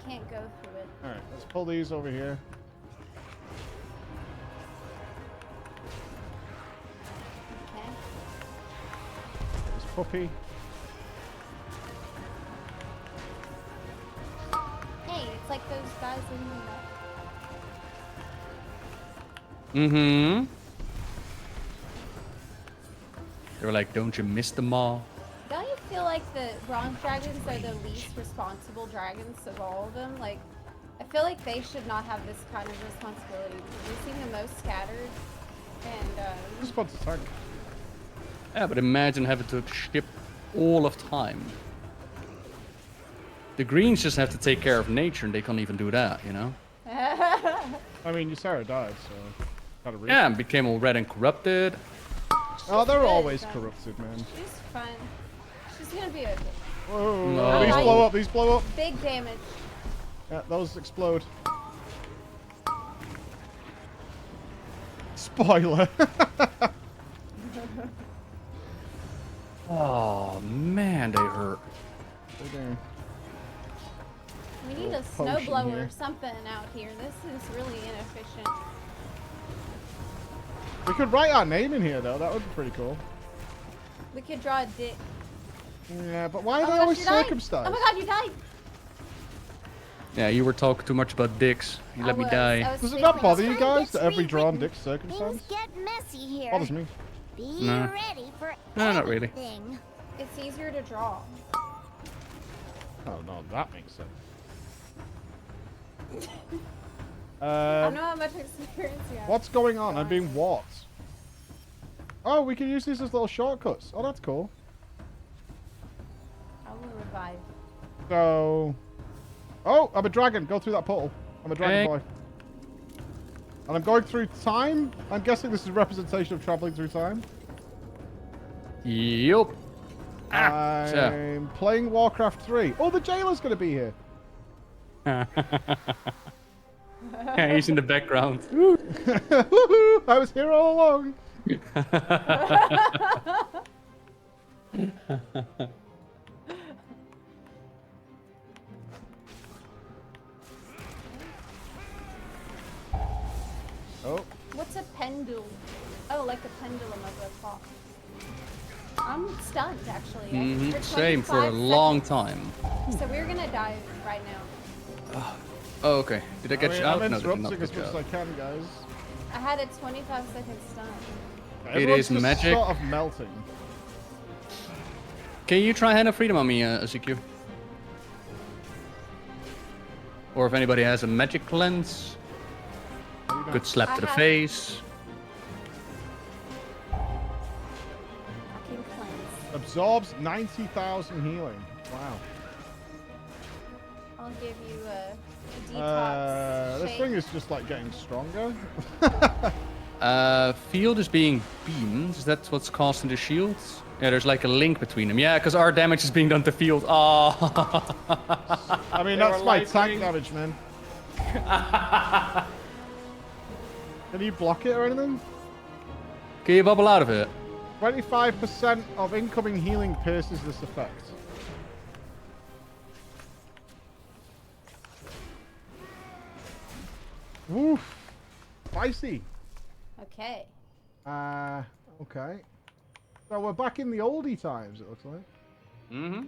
Can't go through it. Alright, let's pull these over here. Okay. This puppy. Hey, it's like those guys in the Mm-hmm. They were like, don't you miss them all? Don't you feel like the bronze dragons are the least responsible dragons of all of them? Like, I feel like they should not have this kind of responsibility. They seem the most scattered, and Just put the tank. Yeah, but imagine having to skip all of time. The greens just have to take care of nature, and they can't even do that, you know? I mean, Ysera died, so... Gotta read. Yeah, and became all red and corrupted. Oh, they're good, always though. corrupted, man. she's fun. She's gonna be okay. Whoa, No. these blow up, these blow up. Big damage. Yeah, those explode. Spoiler. Oh, man, they hurt. We need a Potion snowblower here. or something out here. This is really inefficient. We could write our name in here, though. That would be pretty cool. We could draw a dick. Yeah, but why are Oh they my gosh, always you died. circumcised? Oh my god, you died! Yeah, you were talking too much about dicks. You let me I die. was Does it not sleeping. bother you Time guys gets that every drawn rewritten. dick's circumcised? Things get messy here. Bothers me. Be Nah. ready for No, not really. everything. It's easier to draw. Oh, no, that makes sense. I don't know how much experience you have. What's going on? I'm being warped. Oh, we can use these as little shortcuts. Oh, that's cool. I will revive. So... Oh, I'm a dragon. Go through that portal. I'm a dragon boy. And I'm going through time. I'm guessing this is a representation of traveling through time. Yup. I'm playing Warcraft 3. Oh, the jailer's going to be here. Yeah, he's in the background. I was here all along. Oh. What's a pendulum? Oh, like the pendulum of the clock. I'm stunned, actually. You're Same for a 25 long seconds. time. So we're gonna die right now. Oh, okay. Did I get you out? I'm No, did not interrupting get as you much as out. I can, guys. I had a 25-second stun. Everyone's is just magic. sort of melting. Can you try Hand of Freedom on me, CQ? Or if anybody has a magic cleanse. Good slap to the face. Fucking cleanse. Absorbs 90,000 healing. Wow. I'll give you a detox. This shake. thing is just like getting stronger. Field is being beamed. That's what's causing the shields. Yeah, there's like a link between them. Yeah, because our damage is being done to Field. Oh. I mean, that's my tank damage, man. Can you block it or anything? Can you bubble out of it? 25% of incoming healing pierces this effect. Woof. Spicy. Okay. Okay. So we're back in the oldie times, it looks like. Mm-hmm.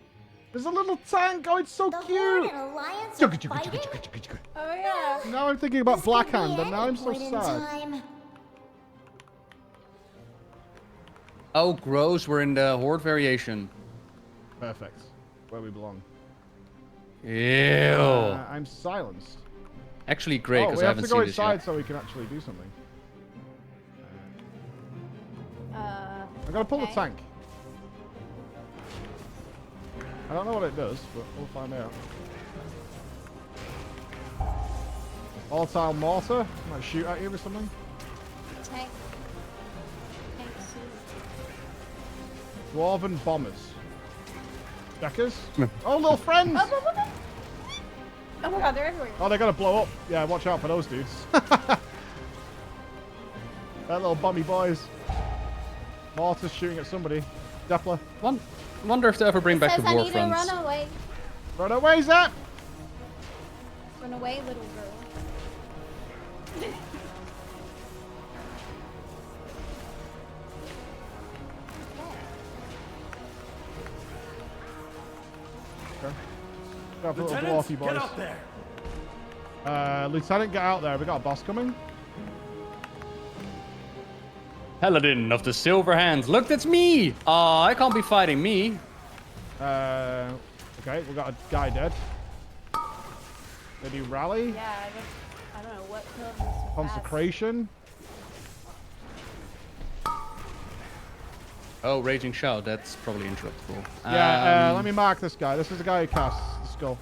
There's a little tank. Oh, it's so The cute. Horde and Alliance are fighting? Oh yeah. Now I'm thinking about This Black could be Hand, and now any I'm so point in sad. time. Oh, gross. We're in the Horde variation. Perfect. Where we belong. Ew. I'm silenced. Actually, great, Oh, because we I have haven't to go seen this inside yet. so we can actually do something. I gotta pull the tank. I don't know what it does, but we'll find out. Volatile mortar. Might shoot at you or something. Tank. Tank suit. Dwarven bombers. Deckers. Oh, little friends! Oh my god, they're everywhere. Oh, they're gonna blow up. Yeah, watch out for those dudes. That little bummy boys. Mortar's shooting at somebody. Zepla. Wonder if they ever bring back the I war need to fronts. run away. Run away, Zap! Run away, little girl. Okay. Got a little Lieutenant, dwarfy boys. get out there. Lieutenant, get out there. We got a boss coming. Paladin of the Silver Hands. Look, that's me! Aw, I can't be fighting me. Okay, we got a guy dead. Did he rally? Yeah, I don't know what killed him so Consecration. Oh, Raging Shout. That's probably interruptible. Yeah, let me mark this guy. This is the guy who casts the skull.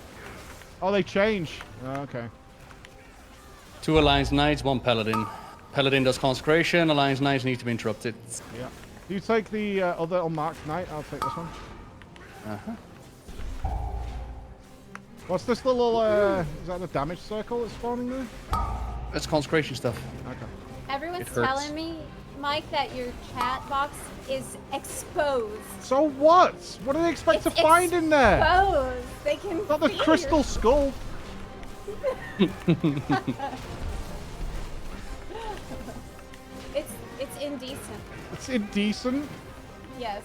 Oh, they change. Oh, okay. 2 Alliance Knights, 1 Paladin. Paladin does Consecration. Alliance Knights need to be interrupted. Yeah. You take the other unmarked knight. I'll take this one. Uh-huh. What's this little, is that the damage circle that's spawning there? That's Consecration stuff. Okay. Everyone's It hurts. telling me, Mike, that your chat box is exposed. So what? What do they expect to find in there? Exposed. They can Not the see crystal your- skull. It's indecent. It's indecent. Yes.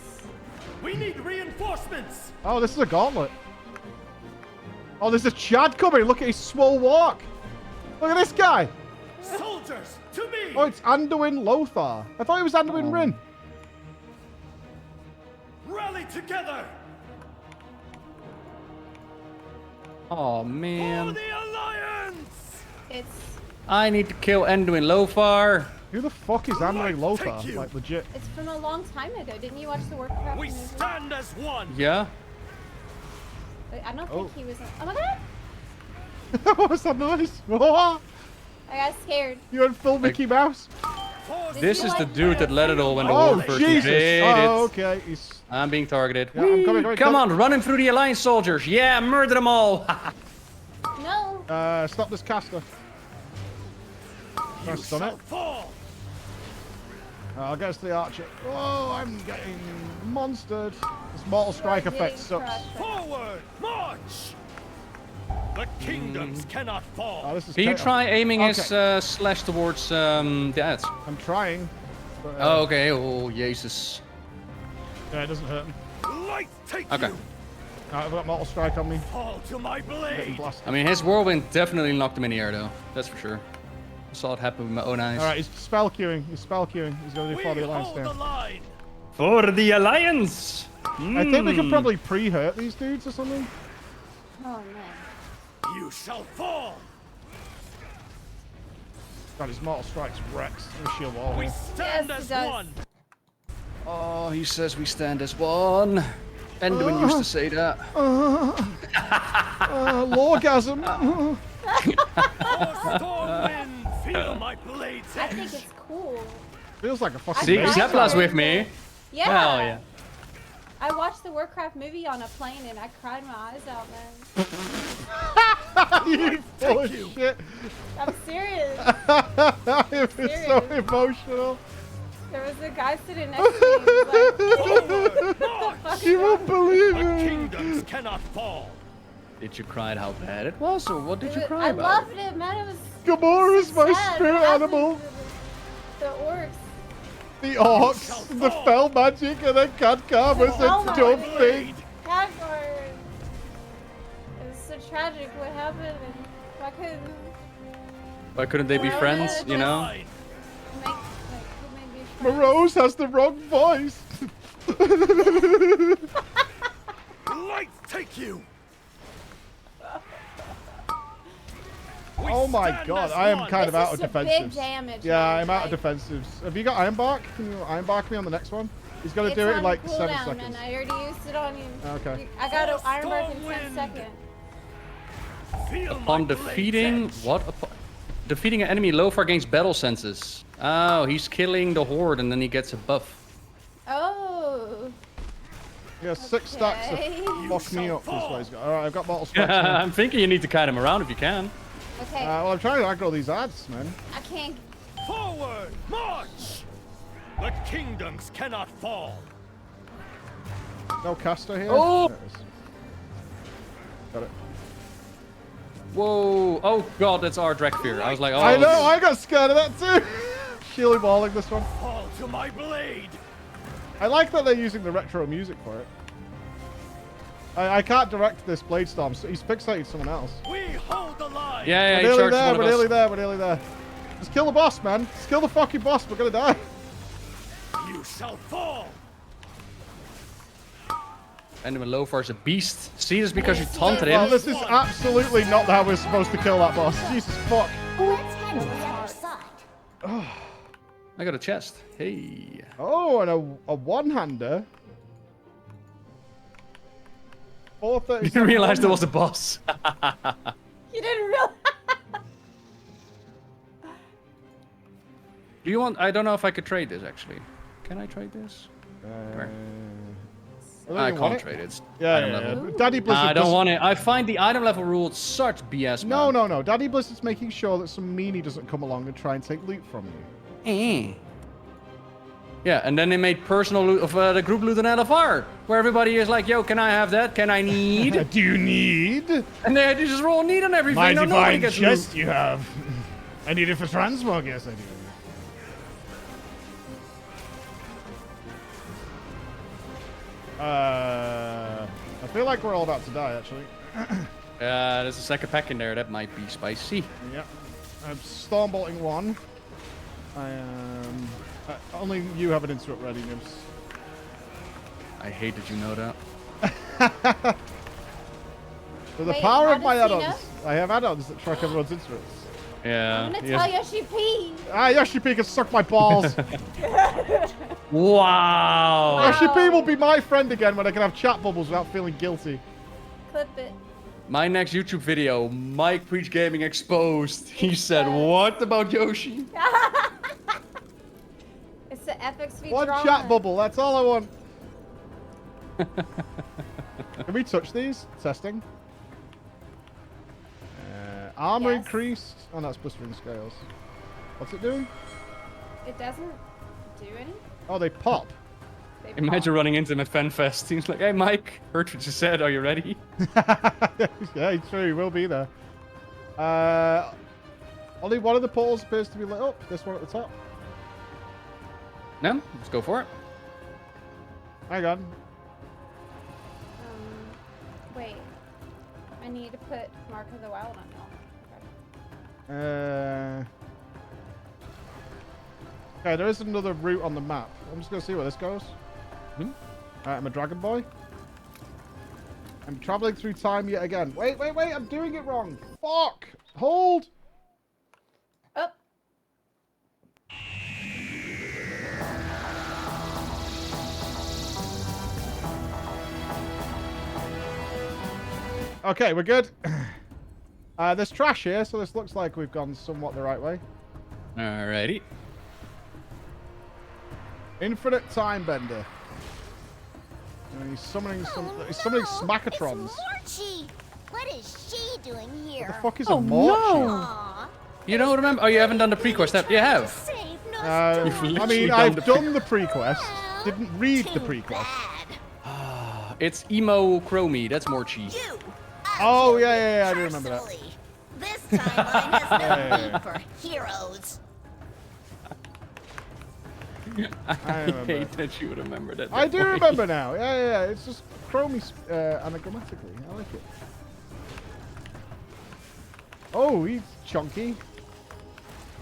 We need reinforcements. Oh, this is a gauntlet. Oh, there's a Chad coming. Look at his swole walk. Look at this guy. Soldiers, to me. Oh, it's Anduin Lothar. I thought it was Anduin Rin. Rally together. Oh man. For the Alliance. It's I need to kill Anduin Lothar. Who the fuck is Anduin Lothar? Like, legit. It's from a long time ago. Didn't you watch the Warcraft We movie? stand as one. Yeah. I don't think he was in... Oh my god! What was that noise? I got scared. You went full Mickey Mouse? This is the dude that led it all when the Oh, war first Jesus. invaded. Oh, okay. I'm being targeted. Yeah, I'm coming, Come on, run him through the Alliance soldiers. Yeah, murder them all. No. Stop this caster. Can I stun it? I'll get us to the archer. Oh, I'm getting monstered. This mortal strike effect sucks. Forward, march. The kingdoms cannot fall. Oh, this is Can you chaos. try aiming his Okay. slash towards the ads? I'm trying. But, Oh, okay. Oh, Jesus. Yeah, it doesn't hurt him. Light take Okay. you. I've got mortal strike on me. Fall to my Getting blade. blasted. I mean, his whirlwind definitely knocked him in the air, though. That's for sure. I saw it happen with my own eyes. All right, he's spell queuing. He's spell queuing. He's going to do for the alliance Hold the now. line. For the Alliance! I think we can probably pre-hurt these dudes or something. Oh man. You shall fall. God, his mortal strike's wrecks. Let me shield wall We here. stand Yes, as it does. one. Oh, he says we stand as one. Anduin used to say that. Lorgasm. Oh, storm wind, feel my blades I edge. think it's cool. Feels like a fucking See, base. Zepla's with me. Yeah. Hell yeah. I watched the Warcraft movie on a plane and I cried my eyes out, man. You full of shit. I'm serious. It was so emotional. There was a guy sitting next to me. He was like, You won't believe The it. kingdoms cannot fall. Did you cry at how bad it was, or what did you I cry about? loved it, man. It was Gamora's my sad. spirit What happened animal. to The orcs. The orcs, the fell magic, and then Kadkama's Oh a my dumb God. thing. Khadgar. It was so tragic what happened, and why couldn't Why couldn't they be friends, you know? make who made me friends? Morose has the wrong voice. Light take you. Oh my god, I am kind of out of This is a big defensives. damage, Yeah, man, I'm out of like- defensives. Have you got Iron Bark? Can you Iron Bark me on the next one? He's gonna do it in like 7 cooldown, seconds. And I already used it on you. Okay. I got an Iron Bark in 10 seconds. Upon defeating defeating an enemy, Lothar gains battle senses. Oh, he's killing the horde and then he gets a buff. Oh. Yeah, 6 stacks Okay. of fuck me up this way. Alright, I've got mortal strikes now. I'm thinking you need to kite him around if you can. Okay. Well, I'm trying to aggro these ads, man. I can't. Forward, march. The kingdoms cannot fall. No caster here. Oh! There it is. Got it. Whoa! Oh god, that's our Drakfir. I was like, oh. I know, I got scared of that too. Shielding walling this one. Fall to my blade. I like that they're using the retro music for it. I can't direct this blade storm, so he's fixated someone else. We hold the line. Yeah, We're he nearly charged there, one we're of nearly us. there, we're nearly there. Just kill the boss, man. Just kill the fucking boss, we're gonna die. You shall fall. Anduin Lothar's a beast. See, this because you taunted Well, him. this is absolutely not how we're supposed to kill that boss. Jesus fuck. Let's head to the other side. I got a chest. Hey. Oh, and a one-hander. 437. You didn't realize there was a boss. You didn't realize. Do you want? I don't know if I could trade this actually. Can I trade this? I can't trade it. Item level. Daddy Blizzard. I don't does- want it. I find the item level rule such BS, man. No, no, no. Daddy Blizzard's making sure that some meanie doesn't come along and try and take loot from you. Yeah, and then they made personal loot of the group loot in LFR, where everybody is like, yo, can I have that? Can I need? Do you need? And they just roll need on everything. My No, nobody divine gets chest loot. you have. I need it for transmog. Yes, I do. I feel like we're all about to die, actually. There's a second pack in there. That might be spicy. Yeah. I'm storm bolting one. I am. Only you have an interrupt ready, Nupss. I hate that you know that. So the Wait, power how of my does he add-ons. I have add-ons that track everyone's interrupts. Yeah. I'm gonna tell Yoshi P. Ah, Yoshi P can suck my balls. Wow. Yoshi P will be my friend again when I can have chat bubbles without feeling guilty. Clip it. My next YouTube video, Mike Preach Gaming exposed. He said, what about Yoshi? It's the FXV One drama. chat bubble, that's all I want. Can we touch these? Testing. Armor Yes. increased. Oh, that's blistering scales. What's it doing? It doesn't do any. Oh, they pop. They Imagine running into him at FenFest. He's like, hey, Mike, heard what you said. Are you ready? Yeah, true. He will be there. Only one of the portals appears to be lit up. This one at the top. No? Let's go for it. Hang on. Wait. I need to put Mark of the Wild on now. Okay, there is another route on the map. I'm just going to see where this goes. Alright, I'm a dragon boy. I'm traveling through time yet again. Wait, I'm doing it wrong. Fuck! Hold! Up. Okay, we're good. There's trash here, so this looks like we've gone somewhat the right way. Alrighty. Infinite time bender. And he's summoning smackatrons. Morchi! What is she doing here? What the fuck is a Morchi? Aw. You don't remember? Oh, you haven't done the pre-quest step. You have. You've I literally mean, I've done the pre-quest. Didn't read the pre-quest. It's Emo Chromie. That's Morchi. Oh, yeah, I do remember that. This timeline has no Yeah. need for heroes. I remember. hate that you would remember that. I do way. remember now. Yeah. It's just Chromie anagrammatically. I like it. Oh, he's chunky.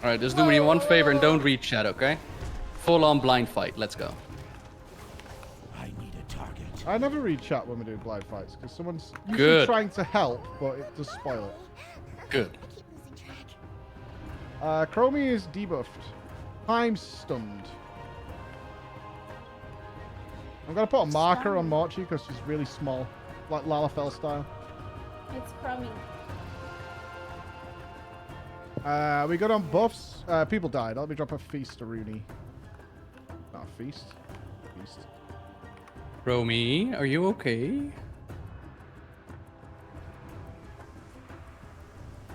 Alright, just do me one favor and don't read chat, okay? Full-on blind fight. Let's go. I never read chat when we do blind fights because someone's usually Good. trying to help, but it does spoil it. Good. Chromie is debuffed. Time stunned. I'm gonna put a marker on Morchi because she's really small, like Lalafell style. It's Chromie. We got on buffs. People died. Let me drop a feast to Rooney. Not a feast. Feast. Chromie, are you okay?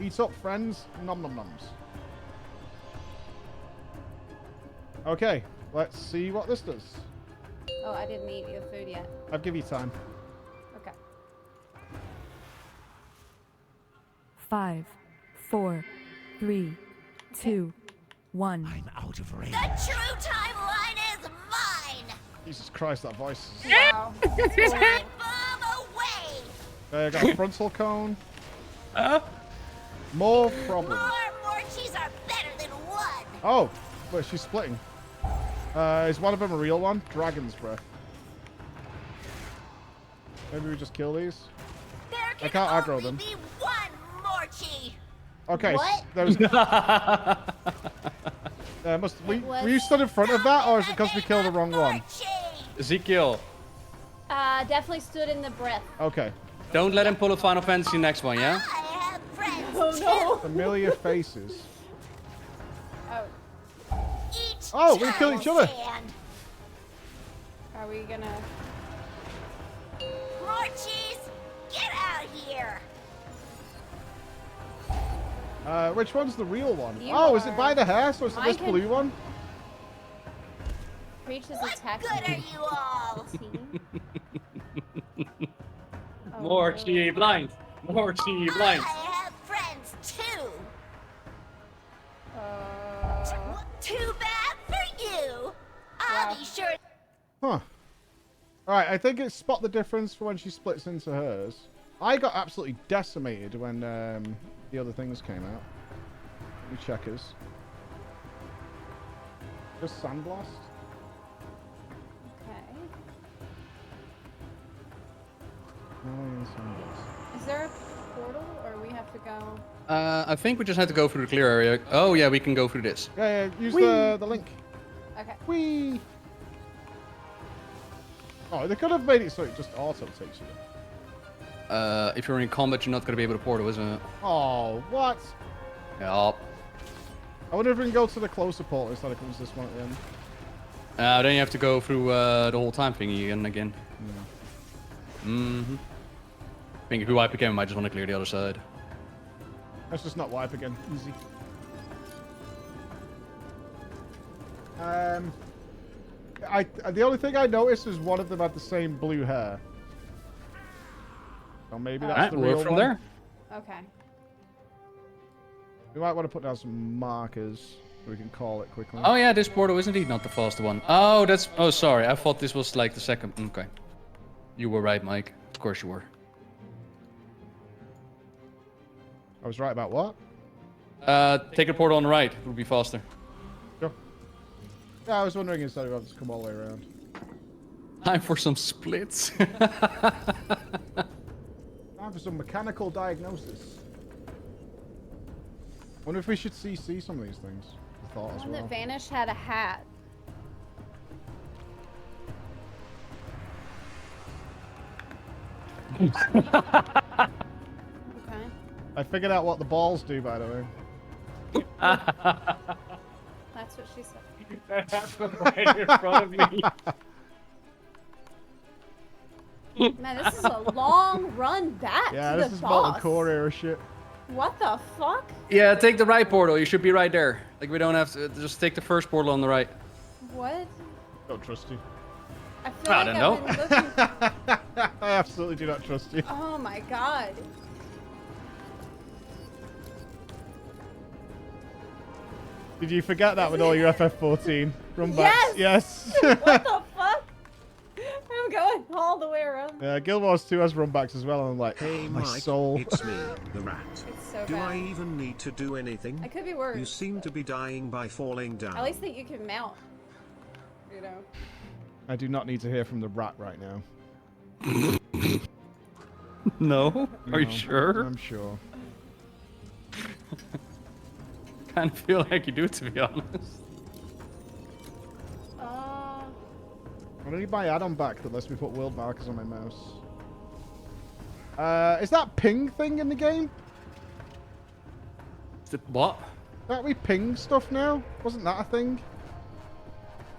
Eat up, friends. Nom nom noms. Okay, let's see what this does. Oh, I didn't eat your food yet. I'll give you time. Okay. 5, 4, 3, 2, 1. I'm out of range. The true timeline is mine! Jesus Christ, that voice. Wow. That's cool. Bomb away! I got a frontal cone. More problems. More Morchis are better than one! Oh, wait, she's splitting. Is one of them a real one? Dragon's Breath. Maybe we just kill these? There I can can't aggro only them. be one Morchi! Okay, What? there was... were you stood in front of that, or is it because we killed the wrong one? Ezekiel, Definitely stood in the breath. Okay. don't let him pull a Final Fantasy next one, yeah? Oh no. Familiar faces. Oh. Oh, we kill each other. Are we gonna? Morchis, get out here! Which one's the real one? You Oh, is it are- by the hair? So it's Mine this can- blue one? Preach is attacking. Good are you all? Morchi blind. Morchi blind. I have friends too. Too bad for you. I'll be sure. Huh. Alright, I think it's spot the difference for when she splits into hers. I got absolutely decimated when the other things came out. Let me check his. Just Sandblast? Okay. Oh, yeah, Sandblast. Is there portal, or we have to go? I think we just had to go through the clear area. Oh yeah, we can go through this. Yeah, use the link. Okay. Whee! Oh, they could have made it so it just auto takes you. If you're in combat, you're not gonna be able to portal, isn't it? Oh, what? Yeah. I wonder if we can go to the closer portal instead of comes this one at the end. Then you have to go through the whole time thingy again and again. I think if we wipe again, we might just want to clear the other side. Let's just not wipe again. Easy. The only thing I noticed is one of them had the same blue hair. So maybe that's the real from one. there. Okay. We might want to put down some markers so we can call it quickly. Oh yeah, this portal is indeed not the faster one. Oh, that's... Oh, sorry. I thought this was like the second... Okay. You were right, Mike. Of course you were. I was right about what? Take the portal on the right. It would be faster. Sure. Yeah, I was wondering instead of having to come all the way around. Time for some splits. Time for some mechanical diagnosis. Wonder if we should CC some of these things. I thought as One well. that vanished had a hat. Okay. I figured out what the balls do, by the way. That's what she said. That happened right in front of me. Man, this is a long run back Yeah, to this the is boss. Molten Core era shit. What the fuck? Yeah, take the right portal. You should be right there. Like, we don't have to... Just take the first portal on the right. What? Don't trust you. I feel I like don't I've been looking... I absolutely do not trust you. Oh my god. Did you forget that with all your FF14 run backs? Yes! Yes. What the fuck? I'm going all the way around. Guild Wars 2 has run backs as well, and I'm like, Hey my Mike, soul. it's me, the rat. It's so Do bad. I even need to do anything? I could be worse. You seem to be dying by falling down. At least that you can mount. You know. I do not need to hear from the rat right now. No? Are you No, sure? I'm sure. Kind of feel like you do, to be honest. I need my add-on back that lets me put world markers on my mouse. Is that ping thing in the game? Is it what? Don't we ping stuff now? Wasn't that a thing?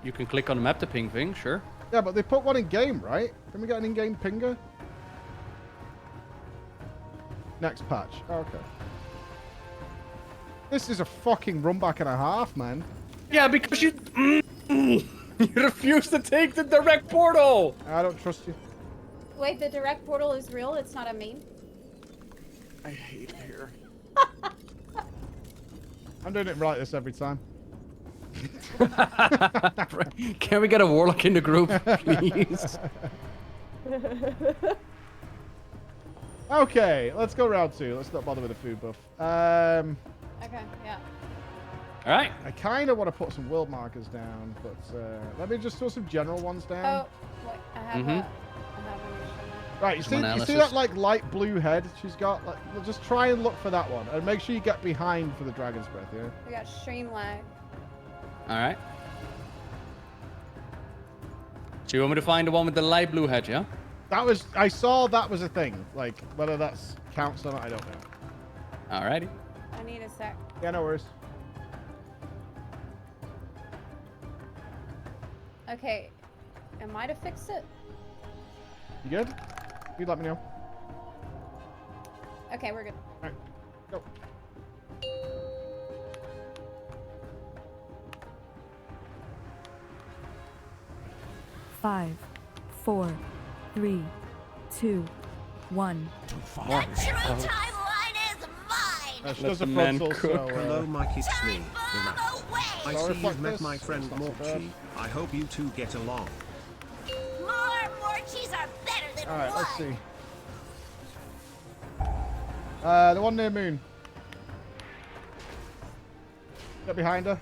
You can click on the map to ping thing, sure. Yeah, but they put one in game, right? Can we get an in-game pinger? Next patch. Oh, okay. This is a fucking run back and a half, man. Yeah, because you... you refuse to take the direct portal! I don't trust you. Wait, the direct portal is real? It's not a meme? I hate it here. I'm doing it right this every time. Can we get a warlock in the group, please? Okay, let's go round 2. Let's not bother with the food buff. Okay, yeah. Alright. I kind of want to put some world markers down, but let me just throw some general ones down. Oh, wait, I have Mhm. Right, you see that like light blue head she's got? Like, we'll just try and look for that one, and make sure you get behind for the dragon's breath. Yeah. We got stream lag. Alright. So you want me to find the one with the light blue head, yeah? That was, I saw that was a thing. Like, whether that's counts or not, I don't know. Alrighty. I need a sec. Yeah, no worries. Okay, am I to fix it? You good? You let me know. Okay, we're good. Alright, go. Five, 4, 3, 2, 1. She does a frontal, so, Hello, Mike, it's me, the rat. I Sorry, see fuck you've met this. my friend That's not so Morchi. I hope you two get along. More Morchis are better than Alright, one. let's see. The one near Moon. Get behind her.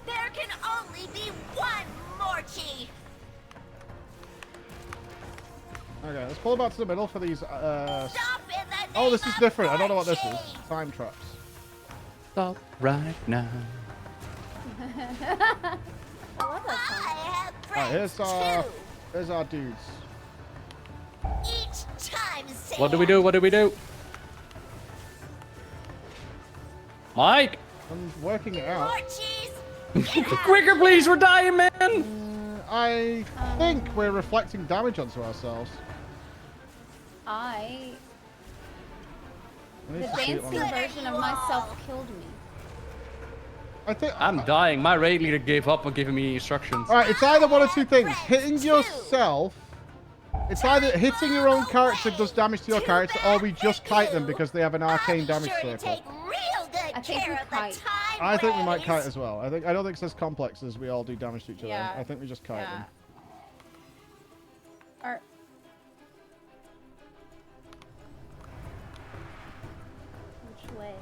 There can only be one Morchi. Okay, let's pull her back to the middle for these. Stop in the Oh, this is different. I don't know what this is. Time traps. Stop right now. I love that song. Alright, here's our dudes. Each time, What do we do? What do we do? Mike! I'm working it out. Quicker, please! We're dying, man! I think we're reflecting damage onto ourselves. The need to see it dancing on- version of myself killed me. I think I'm dying. My raid leader gave up on giving me instructions. Alright, it's either one or two things. Hitting yourself. It's either hitting your own character does damage to your character, or we just kite them because they have an arcane damage circle. I think we kite. I think we might kite as well. I don't think it says complexes. We all do damage to each other. Yeah. I think we just kite them. Which way?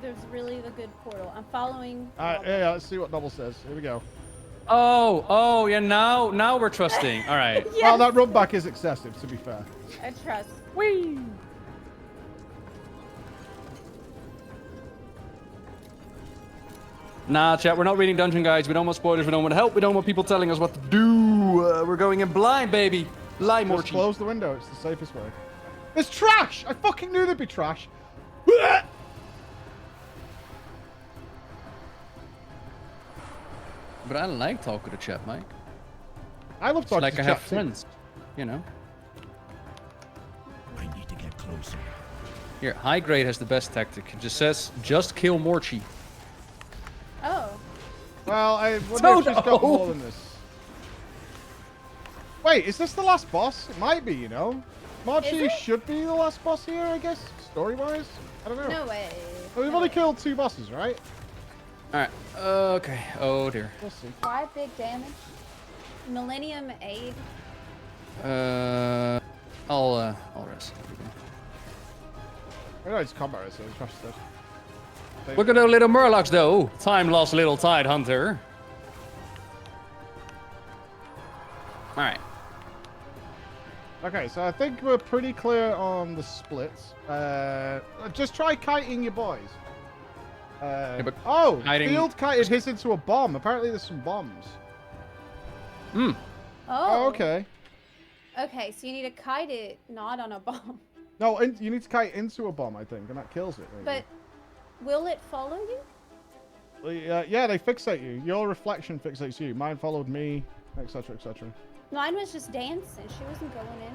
There's really the good portal. I'm following. Alright, yeah, let's see what Nobbel says. Here we go. Oh, yeah, now we're trusting. All right. Yes. Well, that run back is excessive, to be fair. I trust. Whee! Nah, chat, we're not reading dungeon guides. We don't want spoilers. We don't want help. We don't want people telling us what to do. We're going in blind, baby. Lie, Just Morchi. close the window. It's the safest way. There's trash! I fucking knew there'd be trash. But I like talking to chat, Mike. I love talking like to I chat have too. friends, you know. I need to get closer. Here, high grade has the best tactic. It just says, just kill Morchi. Oh. Well, I wonder if she's got more than this. Wait, is this the last boss? It might be, you know. Marchi should be the last boss here, I guess, story-wise. I don't know. No way. Well, we've only killed 2 bosses, right? Alright, okay. Oh dear. We'll see. Why big damage? Millennium Aid. I'll rest. I know it's combat, so it's trash stuff. Look at those little murlocs, though. Time lost little tide hunter. Alright. Okay, so I think we're pretty clear on the splits. Just try kiting your boys. Field kited hits into a bomb. Apparently there's some bombs. Oh, okay. Okay, so you need to kite it, not on a bomb. No, you need to kite into a bomb, I think, and that kills it. Maybe. But will it follow you? Yeah, they fixate you. Your reflection fixates you. Mine followed me, etc., etc. Mine was just dancing. She wasn't going anywhere.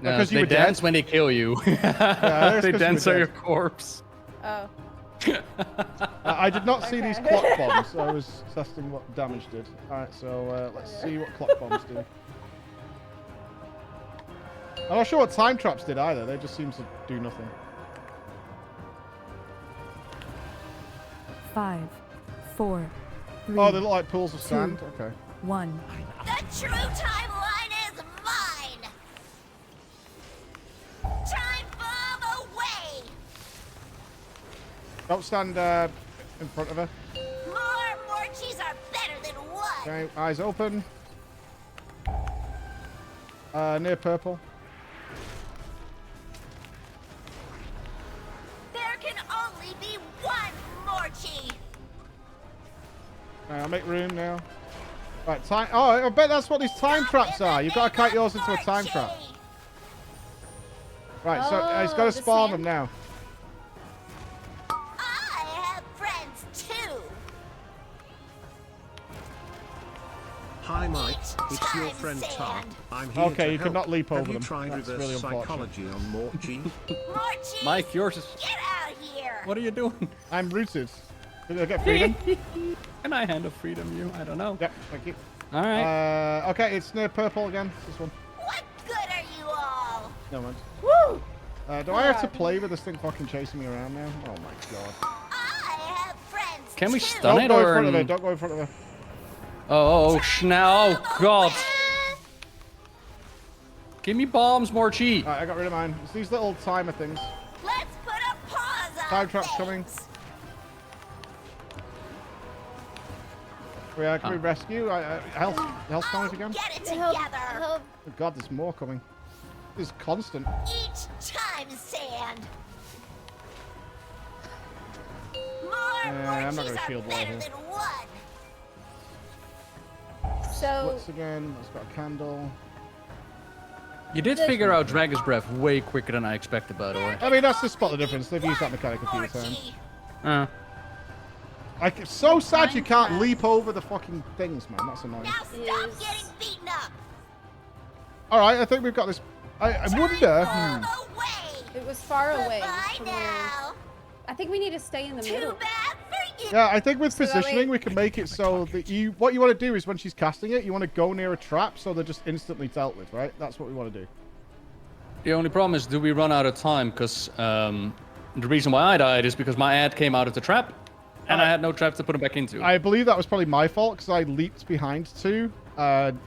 No, because you they were dance dead. when they kill you. Yeah, they dance on your corpse. Oh. I did not see these clock bombs, so I was testing what damage did. Alright, so let's see what clock bombs do. I'm not sure what time traps did either. They just seem to do nothing. 5, 4, 3. Oh, they look like pools of sand. Okay. 1. The true timeline is mine! Time bomb away! Don't stand in front of her. More Morchis are better than one! Okay, eyes open. Near purple. There can only be one Morchi! I'll make room now. Right, time. Oh, I bet that's what these time traps are. You've got to kite yours into a time trap. Right, so it's got to spawn them now. I have friends too! Hi Mike, it's your friend Tar. I'm here Okay, to you could help. not leap over Have you them. tried That's reverse really unfortunate. psychology on Morchi? Morchi! Mike, yours is... Get out here! What are you doing? I'm rooted. Did I get freedom? Can I hand a freedom you? I don't know. Yep, thank you. Alright. Okay, it's near purple again. This one. What good are you all? No mind. Woo! Do I have to play with this thing fucking chasing me around now? Oh my god. I have friends Can we too. stun Don't it go in or... front of her. Don't go in front of her. Oh, God. Give me bombs, Morchi. Alright, I got rid of mine. It's these little timer things. Let's put a pause on Time trap's things. coming. Can we rescue? Health coming again? Get it together! Oh god, there's more coming. is constant. Each time, sand. I'm not gonna shield wall here. So Once again, let's got a candle. You did figure out Dragon's Breath way quicker than I expected, by the way. I mean, that's the spot the difference. They've used that mechanic a few times. It's so sad you can't leap over the fucking things, man. That's annoying. Now stop getting beaten up. All right, I think we've got this. I wonder. it was far away from where. I think we need to stay in the middle. Yeah, I think with So that positioning, way- we can make it so that what you want to do is when she's casting it, you want to go near a trap so they're just instantly dealt with, right? That's what we want to do. The only problem is, do we run out of time? Because the reason why I died is because my ad came out of the trap, and I had no trap to put him back into. I believe that was probably my fault because I leaped behind two,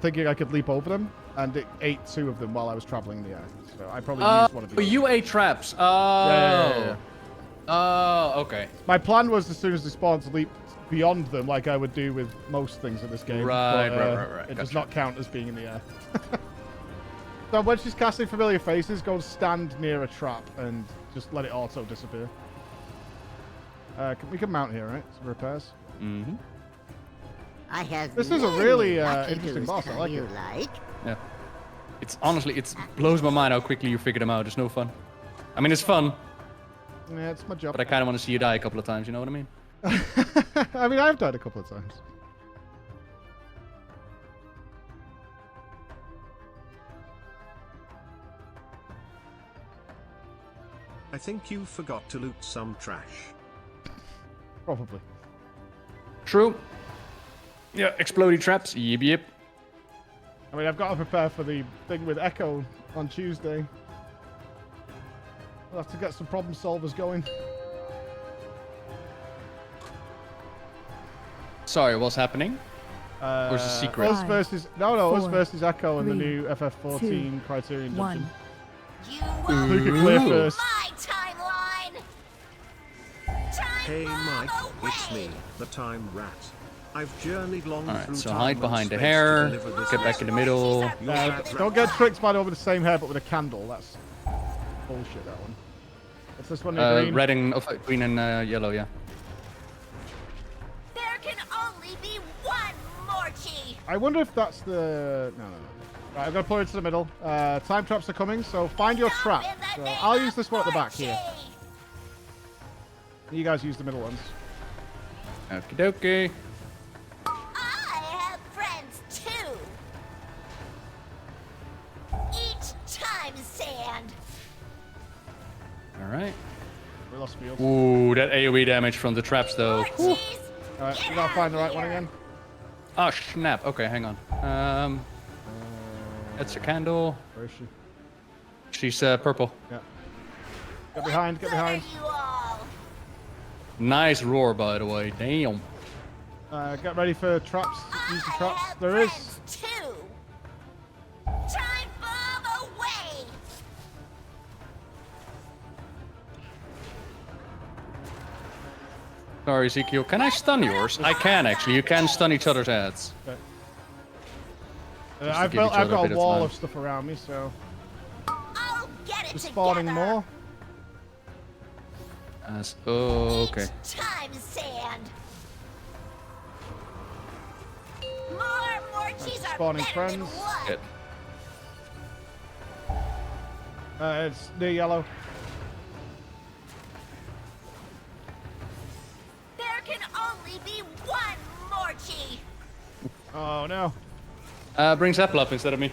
thinking I could leap over them, and it ate two of them while I was traveling in the air. So I probably used one of these. You ate traps. Yeah. Oh, okay. My plan was as soon as they spawned to leap beyond them like I would do with most things in this game. Right. It does not count as being in the air. So when she's casting familiar faces, go and stand near a trap and just let it auto disappear. We can mount here, right? Some repairs. I have This is a really interesting boss. I like it. Yeah. It's honestly, it blows my mind how quickly you figure them out. It's no fun. I mean, it's fun. Yeah, it's my job. But I kind of want to see you die a couple of times, you know what I mean? I mean, I've died a couple of times. I think you forgot to loot some trash. Probably. True. Yeah, exploding traps. Yep. I mean, I've got to prepare for the thing with Echo on Tuesday. We'll have to get some problem solvers going. Sorry, what's happening? Or is it a secret? Us versus us versus Echo in the 3, new FF14 2, Criterion 1. dungeon. You Who can clear first? my timeline. Hey Mike, it's me, the Time Rat. I've journeyed long Alright, through so time hide and behind the space to hair, deliver this get back in the middle. Don't get tricked by the over the same hair, but with a candle. That's bullshit. That one. What's this one? Green? Red and green and yellow, yeah. There can only be one Morchi. I wonder if that's the no. Right, I'm gonna pull it to the middle. Time traps are coming, so find your trap. So I'll use this one at the back here. You guys use the middle ones. Okie dokie. I have friends too. Each time, sand. Alright. We lost field. Ooh, that AoE damage from the traps though. Alright, we gotta find the right one again. Oh snap. Okay, hang on. That's a candle. Where is she? She's purple. Yeah. Get behind, get behind. Nice roar, by the way. Damn. Get ready for traps. Use the traps. There is. Time bomb away. Sorry, Ezekiel. Can I stun yours? I can actually. You can stun each other's heads. Okay. Just to I've give each got other a a bit of wall time. of stuff around me, so. I'll get it Just spawning more. Oh, okay. Time, sand. More Morchis are Spawning better friends. than one. Good. It's near yellow. There can only be one Morchi. Oh no. Bring Zepla up instead of me.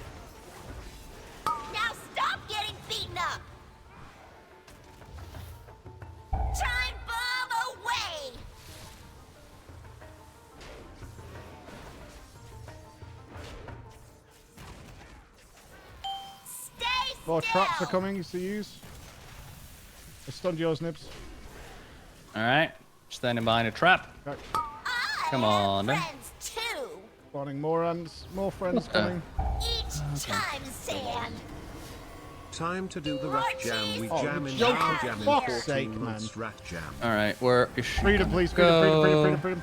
Now stop getting beaten up. Time bomb away. Stay More still. traps are coming to use. I stunned yours, Nupss. Alright. Standing behind a trap. Okay. Come on then. Friends too. Spawning more friends coming. Each time, sand. Time to do the rat jam. We Oh, jam you in joke, rat for jam in fuck's 14 sake, man. months rat jam. Alright, where is she? Freedom, gonna please. go? Freedom.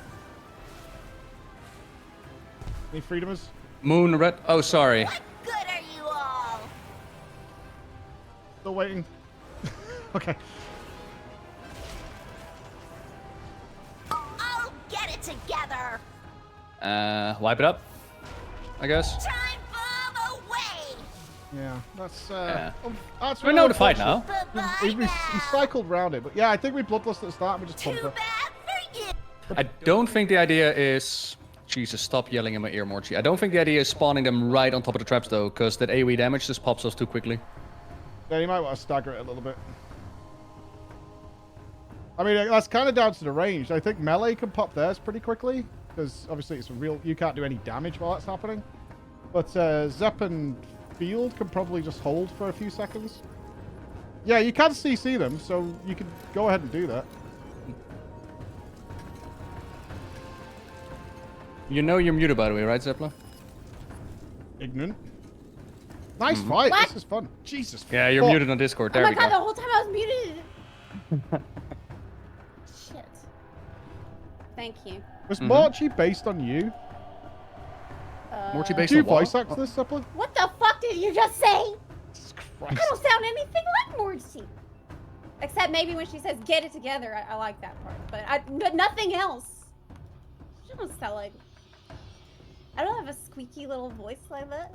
Any freedomers? Moon red. Oh, sorry. What good are you all? Still waiting. Okay. I'll get it together. Wipe it up, I guess. Time bomb away. Yeah, that's Yeah. that's We really know the fight unfortunate. now. He cycled around it, but yeah, I think we bloodlust at the start and we just pumped her. I don't think the idea is... Jesus, stop yelling in my ear, Morchi. I don't think the idea is spawning them right on top of the traps, though, because that AoE damage just pops off too quickly. Yeah, you might want to stagger it a little bit. I mean, that's kind of down to the range. I think melee can pop theirs pretty quickly, because obviously it's a real... You can't do any damage while that's happening. But Zep and Field can probably just hold for a few seconds. Yeah, you can CC them, so you can go ahead and do that. You know you're muted, by the way, right, Zepla? Ignorant. Nice fight. This is fun. Jesus. Yeah, you're fuck. muted on Discord. Oh There my we god, go. the whole time I was muted. Shit. Thank you. Was Morchi based on you? Morchi based Did you on what? voice act this, Zepla? What the fuck did you just say? Jesus I Christ. don't sound anything like Morchi. Except maybe when she says "get it together," I like that part, but nothing else. She don't sound like. I don't have a squeaky little voice like that.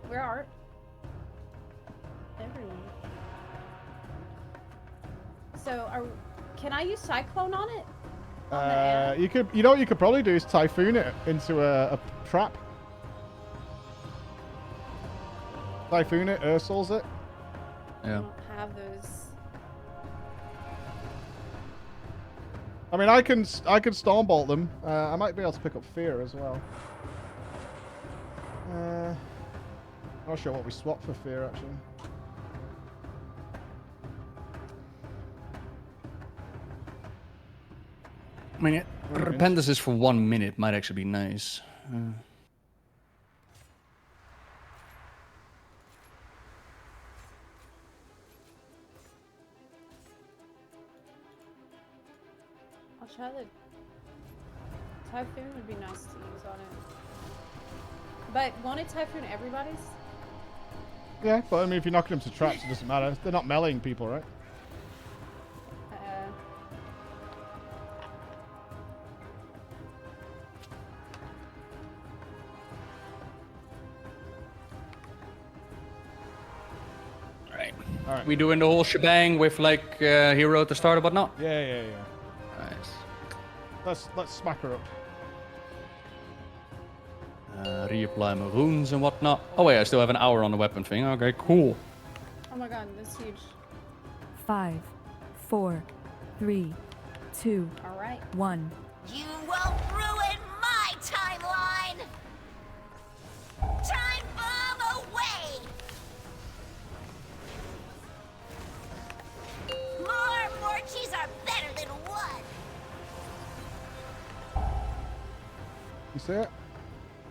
Where are everyone? So can I use Cyclone on it? You could. You know what you could probably do is typhoon it into a trap. Typhoon it, Ursul's it. I Yeah. don't have those. I mean, I can Stormbolt them. I might be able to pick up Fear as well. Not sure what we swap for Fear actually. I mean, Repentance is for 1 minute. Might actually be nice. I'll try the Typhoon would be nice to use on it. But won't it Typhoon everybody's? Yeah, but I mean, if you're knocking them to traps, it doesn't matter. They're not meleeing people, right? Alright. We doing the whole shebang with like hero at the start or whatnot? Yeah. Nice. Let's smack her up. Reapply my runes and whatnot. Oh wait, I still have an hour on the weapon thing. Okay, cool. Oh my god, that's huge. 5, 4, 3, 2, All right. 1. You won't ruin my timeline. Time bomb away. More Morchis are better than one. You see it?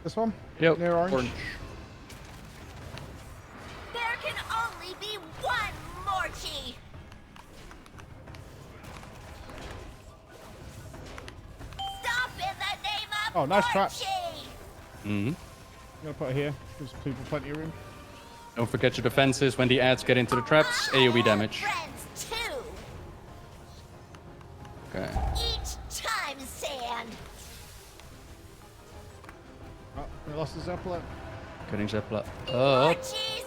This one? Yep. Near orange. There can only be one Morchi. Stop in the name of Oh, nice traps. Morchi. I'm gonna put it here. Gives people plenty of room. Don't forget your defenses when the ads get into the traps. AoE damage. Friends too. Okay. Each time, sand. Oh, we lost the Zepla. Getting Zepla. Morchis,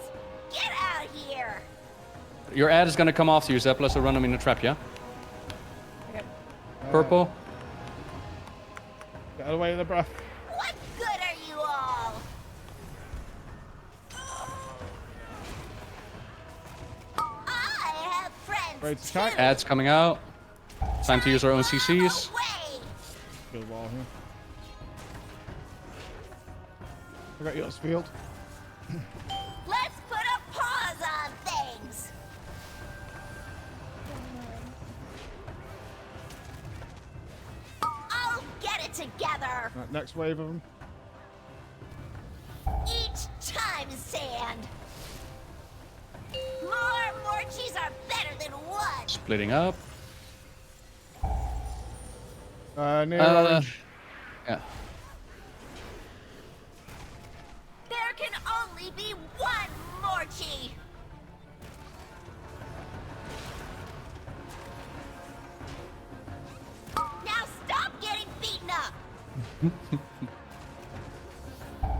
get out here. Your ad is gonna come after you, Zepla, so run him in the trap, yeah? Okay. Purple. Get out of the way of the breath. What good are you all? I have friends Ready to too. attack? Ads coming out. Time to use our own CCs. Away. Good wall here. I got yours, Field. Let's put a pause on things. I'll get it together. Right, next wave of them. Each time, sand. More Morchis are better than one. Splitting up. Near orange. Yeah. be one Morchi. Now stop getting beaten up.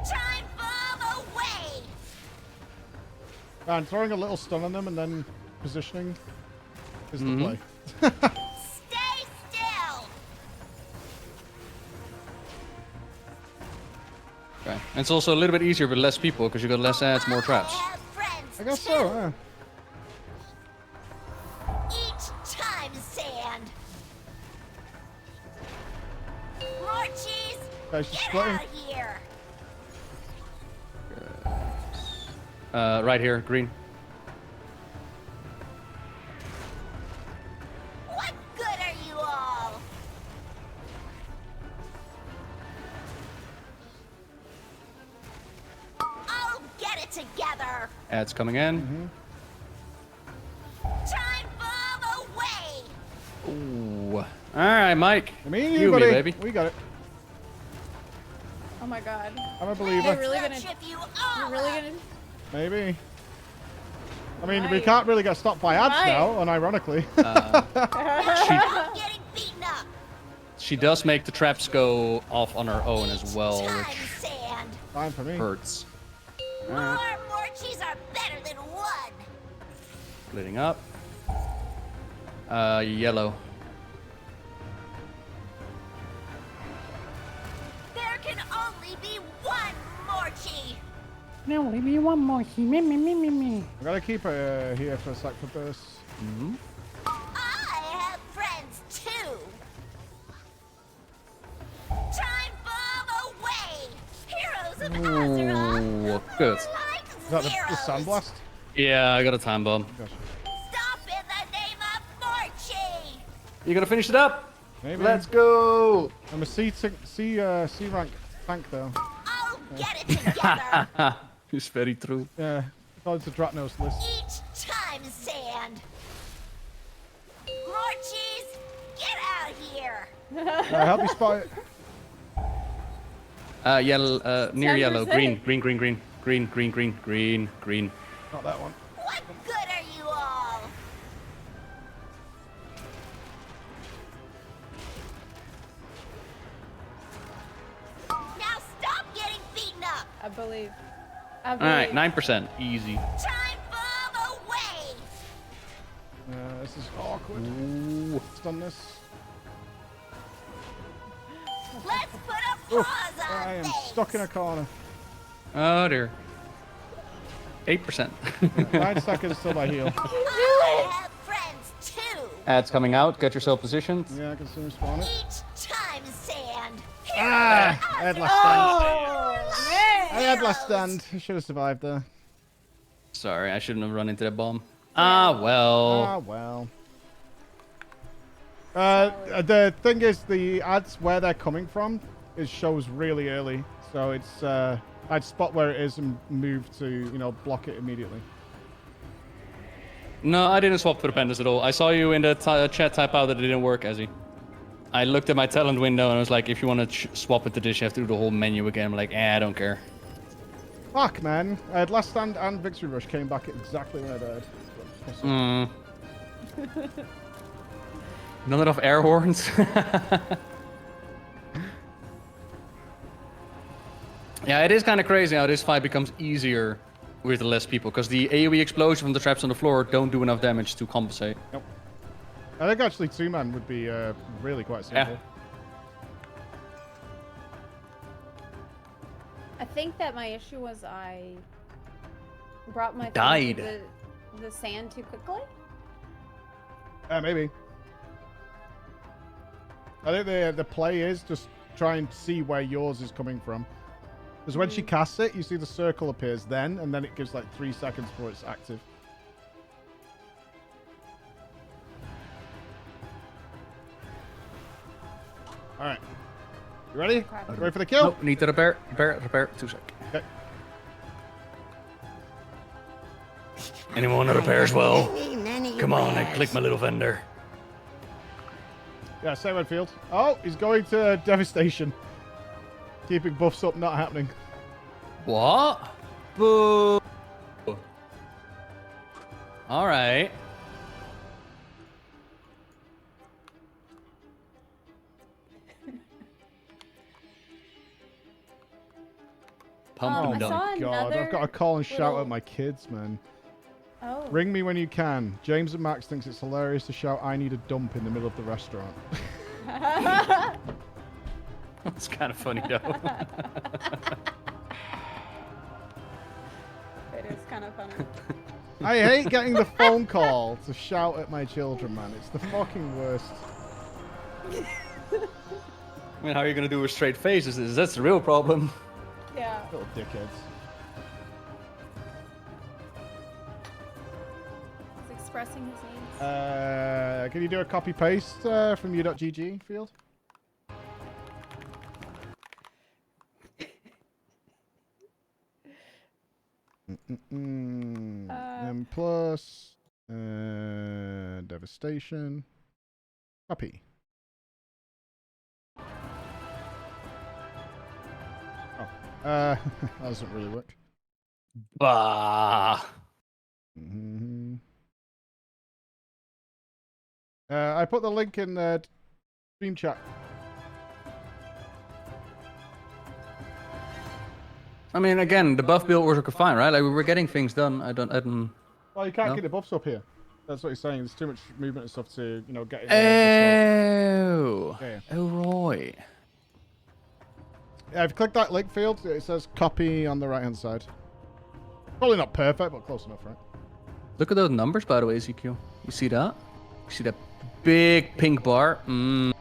Time bomb away. And throwing a little stun on them and then positioning is the play. Stay still. Okay. And it's also a little bit easier with less people because you got less ads, more traps. I guess so, yeah. Each time, sand. Morchis, Guys, she's get splitting. out here. Right here, green. What good are you all? I'll get it together. Ads coming in. Time bomb away. Ooh. Alright, Mike. Me, You, buddy. me, baby. We got it. Oh my god. I'm a believer. They're really gonna. Trip you You're all really up. gonna. Maybe. I mean, we Right. can't really get stopped by ads Right. now, unironically. Stop getting beaten up. She does make the traps go off on her own as well, Time, which sand. Fine for me. hurts. More Morchis are better than one. Splitting up. Yellow. There can only be one Morchi. No, maybe one more. Me. I gotta keep her here for a sec for bursts. I have friends too. Time bomb away. Heroes of Azeroth. Ooh, good. Is that the sandblast? Yeah, I got a time bomb. Stop in the name of Morchi. You gonna finish it up? Maybe. Let's go. I'm a C rank tank though. I'll get it together. It's very true. Yeah, according to Dratnos list. Each time, sand. Morchis, get out here. Help me spot it. Yellow, near yellow. 10%. Green. Not that one. What good are you all? Now stop getting beaten up. I believe. Alright, 9%. Easy. Time bomb away. This is awkward. Ooh. Stun this. Let's put a Oof, pause on I am things. stuck in a corner. Oh dear. 8%. 9 seconds till I heal. I have friends too. Ads coming out. Get yourself positioned. Yeah, I can soon spawn it. Each time, sand. Ah! I had last stand. Oh man. I had last stand. I should have survived there. Sorry, I shouldn't have run into that bomb. Ah, well. Ah, well. The thing is, the ads where they're coming from shows really early, so it's I'd spot where it is and move to block it immediately. No, I didn't swap for the pandas at all. I saw you in the chat type out that it didn't work, Ezzy. I looked at my talent window and I was like, if you want to swap it to this, you have to do the whole menu again. I'm like, I don't care. Fuck, man. I had last stand and victory rush came back at exactly when I died. Not enough air horns. Yeah, it is kind of crazy how this fight becomes easier with less people, because the AoE explosion from the traps on the floor don't do enough damage to compensate. Nope. I think actually 2-man would be really quite simple. Yeah. I think that my issue was I brought my thing Died. to the sand too quickly. Maybe. I think the play is just try and see where yours is coming from. Because when she casts it, you see the circle appears then, and then it gives like 3 seconds before it's active. Alright. You ready? Ready for the kill? Nope, need to repair. Repair. 2 seconds. Okay. Anyone want to repair as well? Come on, I click my little vendor. Yeah, same Redfield. Oh, he's going to Devastation. Keeping buffs up, not happening. What? Boo! Alright. Pump Oh and my dump. god, I've got to call and shout at my kids, man. Oh. Ring me when you can. James and Max thinks it's hilarious to shout, I need a dump in the middle of the restaurant. That's kind of funny, though. It is kind of funny. I hate getting the phone call to shout at my children, man. It's the fucking worst. I mean, how are you going to do with straight faces? That's the real problem. Yeah. Little dickheads. He's expressing his needs. Can you do a copy paste from u.gg field? M plus devastation. Copy. Oh, that doesn't really work. Bah. I put the link in the stream chat. I mean, again, the buff build works fine, right? Like, we were getting things done. I don't... Well, you can't No? get the buffs up here. That's what he's saying. There's too much movement and stuff to, you know, get it. Oh. Yeah. Oh, right. Yeah, if you click that link field, it says copy on the right-hand side. Probably not perfect, but close enough, right? Look at those numbers, by the way, Ezekiel. You see that? You see that big pink bar? Yeah,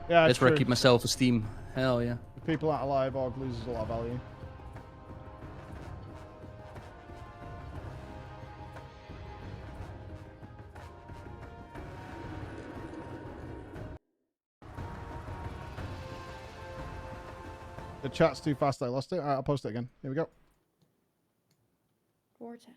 that's where I true. keep my self-esteem. Hell yeah. If people aren't alive, org loses a lot of value. The chat's too fast, I lost it. Alright, I'll post it again. Here we go. Vortex.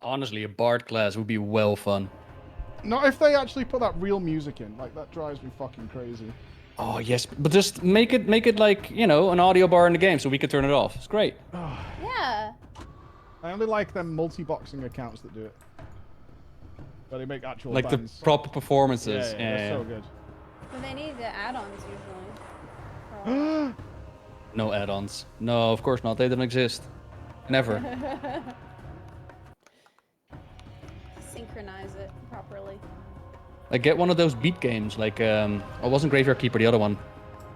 Honestly, a Bard class would be well fun. Not if they actually put that real music in. Like, that drives me fucking crazy. Oh, yes. But just make it like, you know, an audio bar in the game so we could turn it off. It's great. Yeah. I only like them multi-boxing accounts that do it. But they make actual Like bands. the proper performances. Yeah, they're so good. But they need the add-ons usually. No add-ons. No, of course not. They don't exist. Never. Synchronize it properly. Like, get one of those beat games. Like, it wasn't Graveyard Keeper, the other one.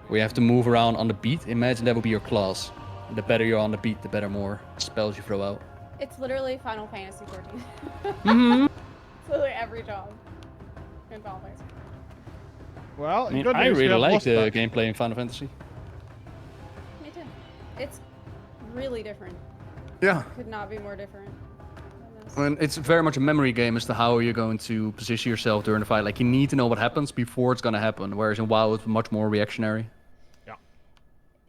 Where you have to move around on the beat. Imagine that would be your class. The better you're on the beat, the better more spells you throw out. It's literally Final Fantasy 14. Mm-hmm. It's literally every job in Final Fantasy. Well, I mean, good I news, we really have like Lost the back. gameplay in Final Fantasy. Me too. It's really different. Yeah. Could not be more different. I mean, it's very much a memory game as to how you're going to position yourself during the fight. Like, you need to know what happens before it's going to happen. Whereas in WoW, it's much more reactionary.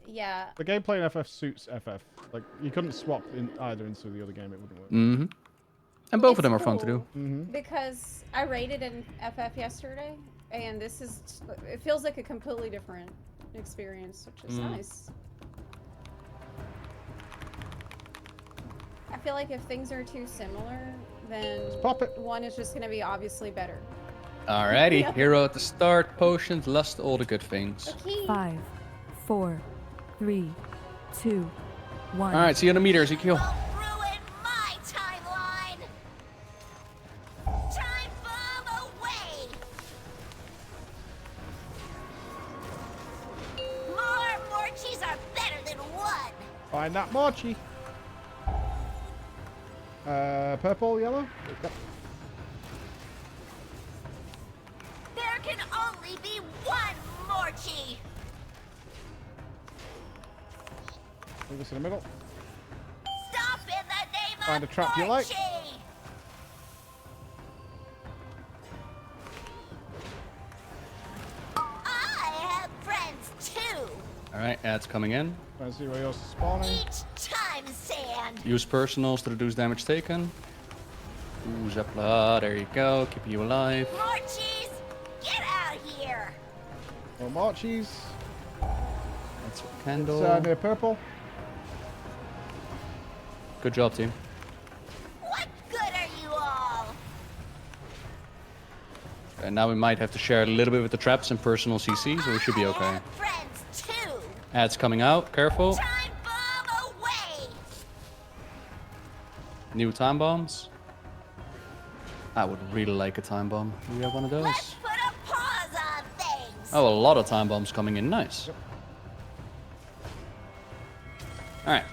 Yeah. The gameplay in FF suits FF. Like, you couldn't swap in either into the other game, it wouldn't work. Mm-hmm. And both It's of them are fun to cool, do. Because I rated in FF yesterday, and this is, it feels like a completely different experience, which is nice. I feel like if things are too similar, then one is just going to be obviously better. Alrighty, hero at the start, potions, lust, all the good things. 5, 4, 3, 2, 1. Alright, see you on the meter, Ezekiel. Ruin my timeline! Time bomb away! More Morchis are better than one! Find that Morchi. Purple, yellow? Yep. There can only be one Morchi! Move this in the middle. Stop in the name Find a of trap you like. Morchi! I have friends too! Alright, ads coming in. Let's see where yours is spawning. Each time, sand! Use personals to reduce damage taken. Ooh, Zepla, there you go. Keep you alive. Morchis! More Marchies. That's a candle. It's near purple. Good job, team. What good are you all? And now we might have to share a little bit with the traps and personal CC, so we should be okay. Friends too. Ads coming out. Careful. Time bomb away. New time bombs. I would really like a time bomb. Do we have one of those? Let's put a pause on things. Oh, a lot of time bombs coming in. Nice. Yep. All right.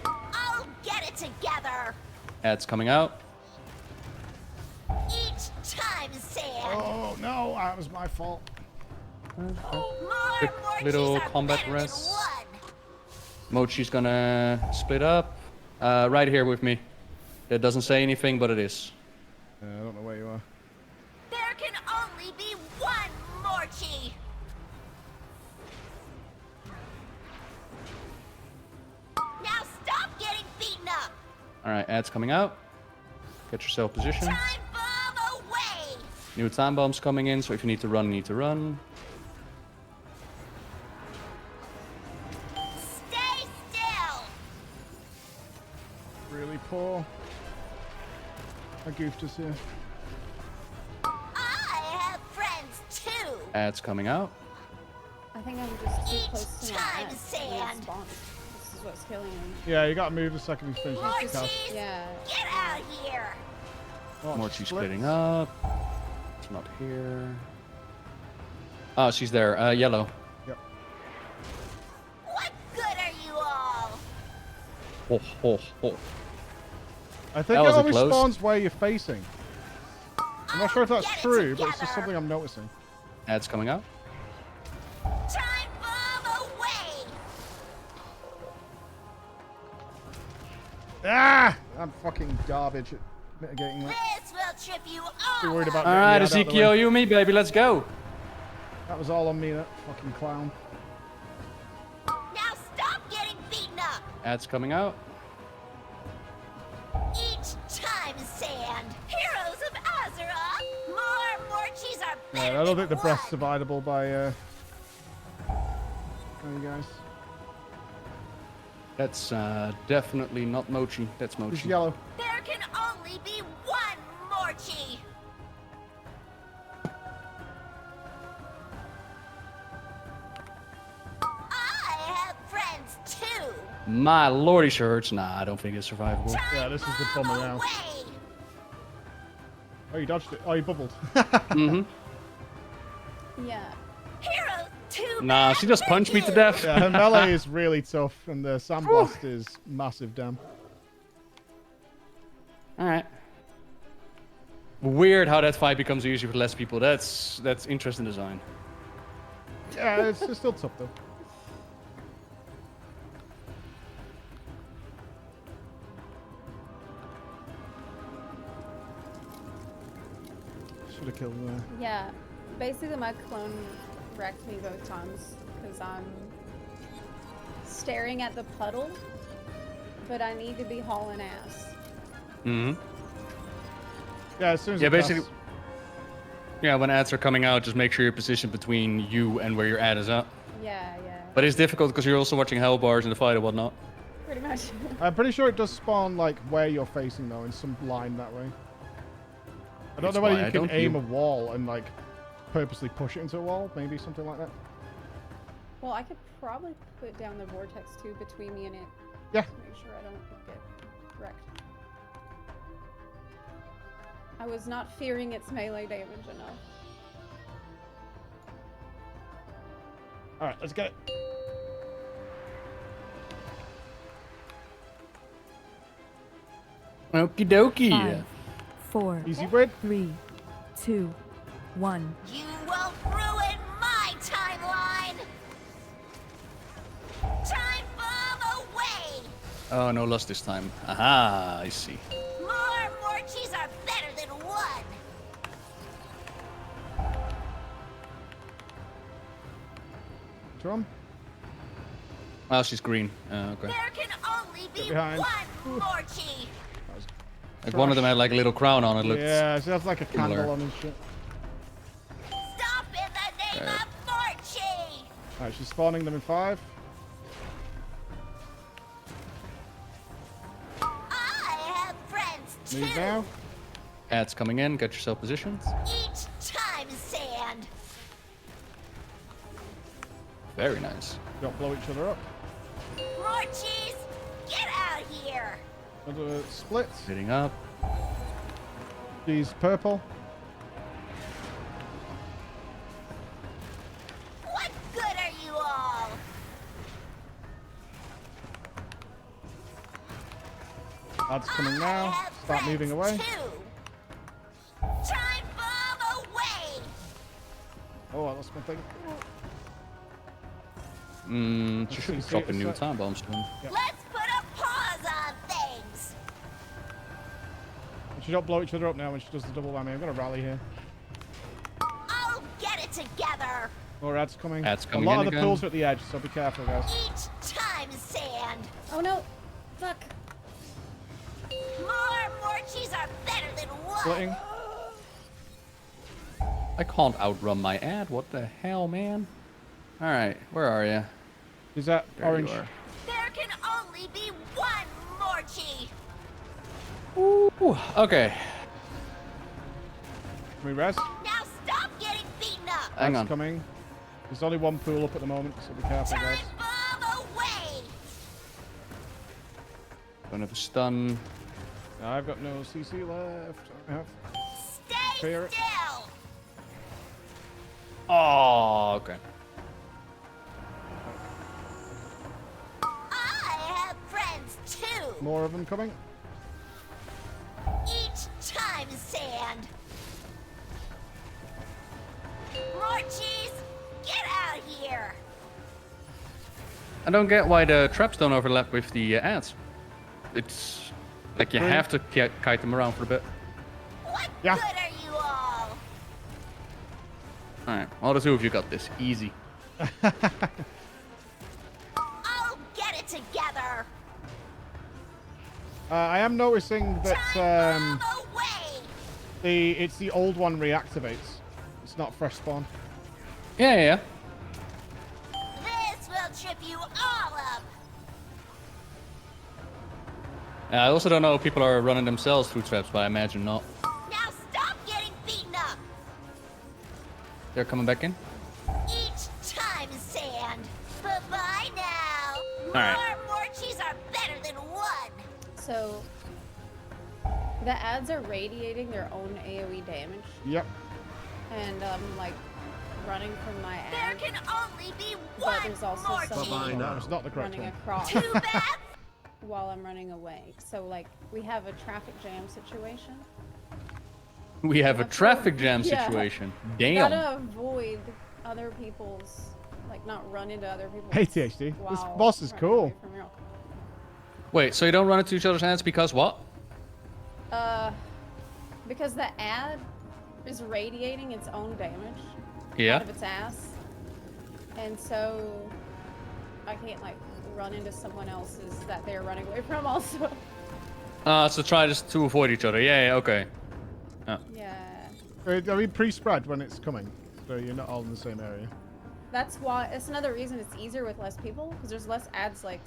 I'll get it together. Ads coming out. Each time, Sand. Oh no, that was my fault. Quick little combat rest. Mochi's gonna split up. Right here with me. It doesn't say anything, but it is. I don't know where you are. There can only be one Morchi. Now stop getting beaten up. All right, ads coming out. Get yourself positioned. Time bomb away. New time bombs coming in, so if you need to run, you need to run. Stay still. Really poor. I goofed us here. I have friends too. Ads coming out. I think I'm just too close to my time, ass. Sand. This is what's killing me. Yeah, you gotta move the second he's finished his cast. Morchis, Yeah. get out here. Morchi splitting up. It's not here. Oh, she's there. Yellow. Yep. What good are you all? Oh, oh, oh. I think it only spawns where you're facing. I'm not sure if that's true, but it's just something I'm noticing. Ads coming out. Time bomb away. Ah! I'm fucking garbage at mitigating that. This will trip you all. Too worried about All getting right, the ad out of the Ezekiel, way. you and me, baby. Let's go. That was all on me, that fucking clown. Now stop getting beaten up. Ads coming out. Each time, Sand. Heroes of Azeroth. More Morchis are better Yeah, I don't think the than breath's one. survivable by you guys. That's definitely not Mochi. That's Mochi. It's yellow. There can only be one Morchi. I have friends too. My lordy shirts. Nah, I don't think it's survivable. Yeah, this is the bummer now. Oh, you dodged it. Oh, you bubbled. Mm-hmm. Yeah. Heroes too. Nah, she just punched me to death. Yeah, her melee is really tough, and the sandblast is massive damn. All right. Weird how that fight becomes easier with less people. That's interesting design. Yeah, it's still tough though. Should have killed her. Yeah. Basically, my clone wrecked me both times because I'm staring at the puddle, but I need to be hauling ass. Mm-hmm. Yeah, as soon as Yeah, it basically. casts- Yeah, when ads are coming out, just make sure you're positioned between you and where your ad is at. Yeah, yeah. But it's difficult because you're also watching hell bars in the fight and whatnot. Pretty much. I'm pretty sure it does spawn like where you're facing though, in some line that way. I don't It's know whether why I you can don't aim you- a wall and like purposely push it into a wall, maybe something like that. Well, I could probably put down the vortex too between me and it. Yeah. To make sure I don't get wrecked. I was not fearing its melee damage enough. All right, let's get it. Okie dokie. 5, 4, Easy bread. 3, 2, 1. You won't ruin my timeline. Time bomb away. Oh, no loss this time. Aha, I see. More Morchis are better than one. Drum. Oh, she's green. Okay. There can only be behind. one Morchi. Like one of them had like a little crown on it. Looked Yeah, she has like a similar. candle on and shit. Stop in the name of Morchi. Alright, she's spawning them in 5. I have friends too. Move now. Ads coming in. Get yourself positioned. Each time, sand. Very nice. Don't blow each other up. More cheese. Get out here. Another split. Hitting up. She's purple. What good are you all? Ads coming now. Start moving away. Time bomb away. Oh, I lost my thing. She should be dropping new time bombs to him. Yep. Let's put a pause on things. She don't blow each other up now when she does the double whammy. I'm gonna rally here. I'll get it together. More ads coming. Ads A coming lot in of the again. pools are at the edge, so be careful, guys. Each time, sand. Oh no. Fuck. More cheese are better than one. Splitting. I can't outrun my ad. What the hell, man? All right, where are you? Is that There orange? you are. There can only be one Morchi. Ooh, okay. Can we res? Now stop getting beaten up. Hang Ads on. coming. There's only one pool up at the moment, so be careful, guys. Time bomb away. Don't have a stun. I've got no CC left. I have. Stay Clear it. still. Oh, okay. I have friends too. More of them coming. Each time, sand. More cheese. Get out here. I don't get why the traps don't overlap with the ads. It's like you have to kite them around for a bit. What Yeah. good are you all? All right, all the two of you got this. Easy. I'll get it together. I am noticing that Time bomb away. it's the old one reactivates. It's not fresh spawn. Yeah. This will trip you all up. I also don't know if people are running themselves through traps, but I imagine not. Now stop getting beaten up. They're coming back in. Each time, sand. Bye-bye now. right. More Morchis are better than one. So the ads are radiating their own AoE damage, Yep. and like running from my There ad, can only be but one there's also Morchi. someone No, it's not the correct running one. across Too bad. while I'm running away. So like we have a traffic jam situation. We have a That's traffic jam yeah. situation. Damn. Gotta avoid other people's, like not run into other people's. Hey, THD. This while boss is running cool. away from your- Wait, so you don't run into each other's hands because what? Because the ad is radiating its own damage Yeah. out of its ass, and so I can't like run into someone else's that they're running away from also. So try just to avoid each other. Yeah, okay. Yeah, I mean, pre-spread when it's coming, so you're not all in the same area. that's why. It's another reason it's easier with less people because there's less ads like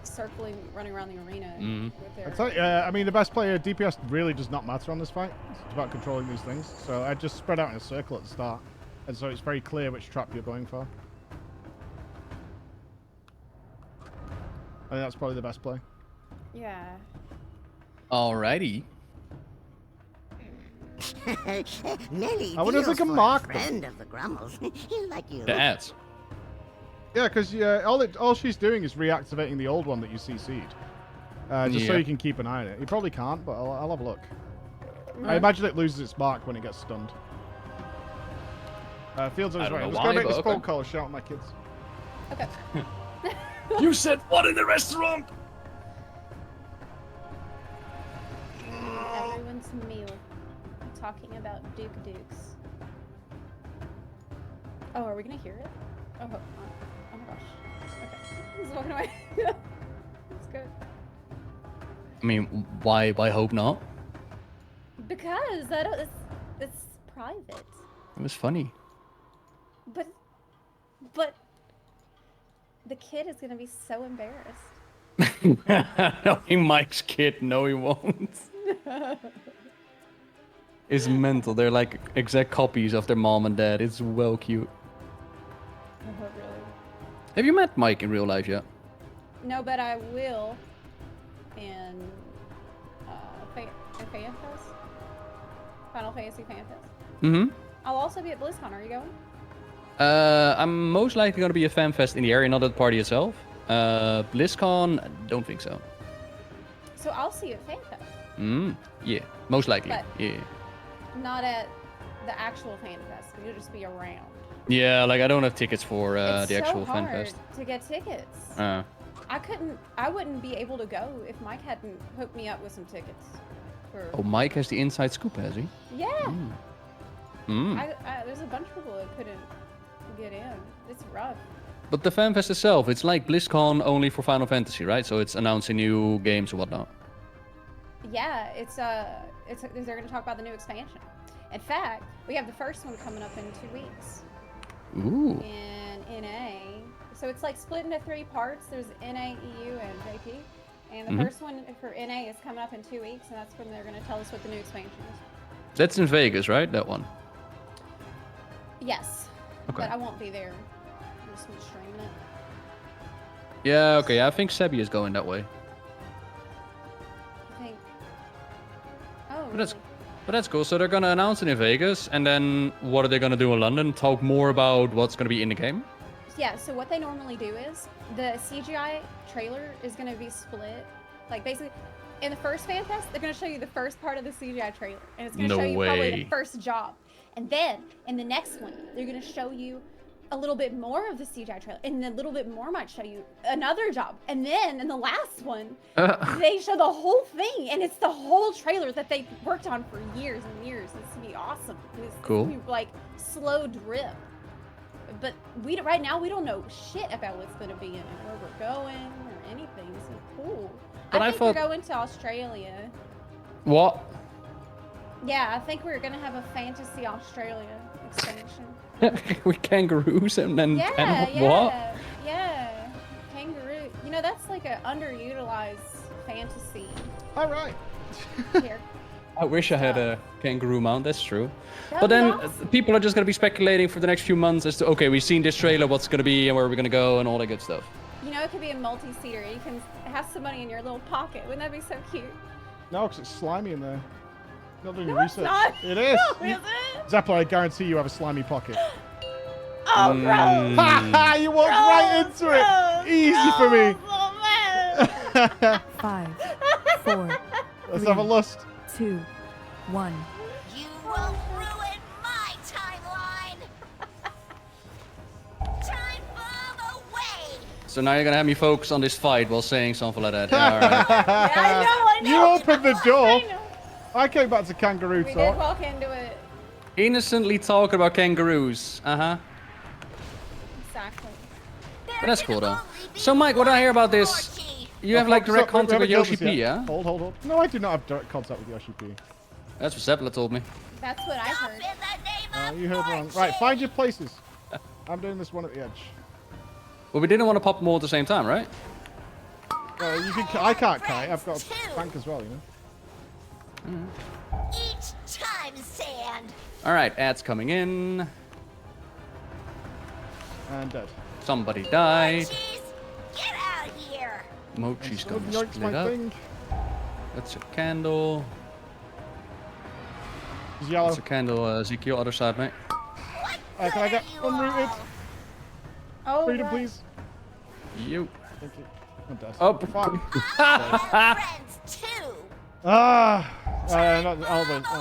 circling, running around the arena with their. I tell you, I mean, the best player DPS really does not matter on this fight. It's about controlling these things. So I just spread out in a circle at the start, and so it's very clear which trap you're going for. I think that's probably the best play. Yeah. Alrighty. Nelly I wonder if they deals can for a mark them. friend of the Grummels. He'll like you. The ads. Yeah, because all she's doing is reactivating the old one that you CC'd. Just so Yeah. you can keep an eye on it. You probably can't, but I'll have a look. I Right. imagine it loses its mark when it gets stunned. Fields on his I don't way. I'm know just going why, to make this but phone okay. call and shout at my kids. Okay. You said what in the restaurant? Everyone's meal. Talking about Duke Dukes. Oh, are we gonna hear it? Oh, oh my gosh. Okay. He's walking away. That's good. I mean, why hope not? Because it's private. It was funny. But The kid is gonna be so embarrassed. Knowing Mike's kid, no, he won't. It's mental. They're like exact copies of their mom and dad. It's well cute. Really? Have you met Mike in real life yet? No, but I will in FanFest. Final Fantasy FanFest. Mm-hmm. I'll also be at BlizzCon. Are you going? I'm most likely going to be a FanFest in the area, not at the party itself. BlizzCon, don't think so. So I'll see you at FanFest. Yeah, most likely. But yeah. not at the actual FanFest. You'll just be around. Yeah, like I don't have tickets for the actual It's so hard FanFest. to get tickets. I wouldn't be able to go if Mike hadn't hooked me up with some tickets. Oh, Mike has the inside scoop, has he? Yeah. There's a bunch of people that couldn't get in. It's rough. But the FanFest itself, it's like BlizzCon only for Final Fantasy, right? So it's announcing new games or whatnot. Yeah, they're going to talk about the new expansion. In fact, we have the first one coming up in 2 weeks. Ooh. In NA. So it's like split into 3 parts. There's NA, EU, and JP. And the first one for NA is coming up in 2 weeks, and that's when they're going to tell us what the new expansion is. That's in Vegas, right? That one. Yes. Okay. But I won't be there. I'm just streaming it. Yeah, okay. I think Sebi is going that way. I think. Oh. But that's cool. So they're gonna announce it in Vegas, and then what are they gonna do in London? Talk more about what's gonna be in the game? Yeah, so what they normally do is the CGI trailer is going to be split. Like basically, in the first FanFest, they're going to show you the first part of the CGI trailer, and it's going to show you probably the first job. And then in the next one, they're going to show you a little bit more of the CGI trailer, and a little bit more might show you another job. And then in the last one, they show the whole thing, and it's the whole trailer that they worked on for years and years. It's going to be awesome. It's cool. Gonna be like slow drip. But right now we don't know shit about what's going to be in it, where we're going, or anything. So cool. But I think we're going to Australia. What? Yeah, I think we're going to have a Fantasy Australia expansion. With kangaroos and then What? Yeah, kangaroo. You know, that's like an underutilized fantasy. All right. Here. I wish I had a kangaroo mount, that's true. That'd But then be awesome. people are just going to be speculating for the next few months as to, okay, we've seen this trailer, what's going to be and where we're going to go and all that good stuff. You know, it could be a multi-seater. You can have some money in your little pocket. Wouldn't that be so cute? No, because it's slimy in there. Not doing No, research. it's not. It is. No, is it? Zepla, I guarantee you have a slimy pocket. Oh, gross. Ha ha! You walked right into it. Easy for me. Oh, man. 5, 4. Let's have a lust. 2, 1. You won't ruin my timeline. Time bomb away. So now you're going to have me focus on this fight while saying something like that. Yeah, all right. Yeah, I know. You opened the door. I came back to kangaroo We talk. did walk into it. Innocently talk about kangaroos. Uh-huh. Exactly. But that's cool, though. So, Mike, what did I hear about this? You have, like, direct contact with Yoshi P, yeah? Hold. No, I do not have direct contact with Yoshi P. That's what Zepla told me. That's what I heard. You heard wrong. Right, find your places. I'm doing this one at the edge. Well, we didn't want to pop them all at the same time, right? You can. I can't kite. I've got a tank as well, you know. Each time, sand. All right, ads coming in. And dead. Somebody died. Get out here. Mochi's gonna Yoinks split my up. thing. That's a candle. It's yellow. That's a candle, Ezekiel, other side, mate. Can I get unrooted? Oh, Freedom, right. please. You. Thank you. I'm dead. Oh. Fuck. Friends too. I'll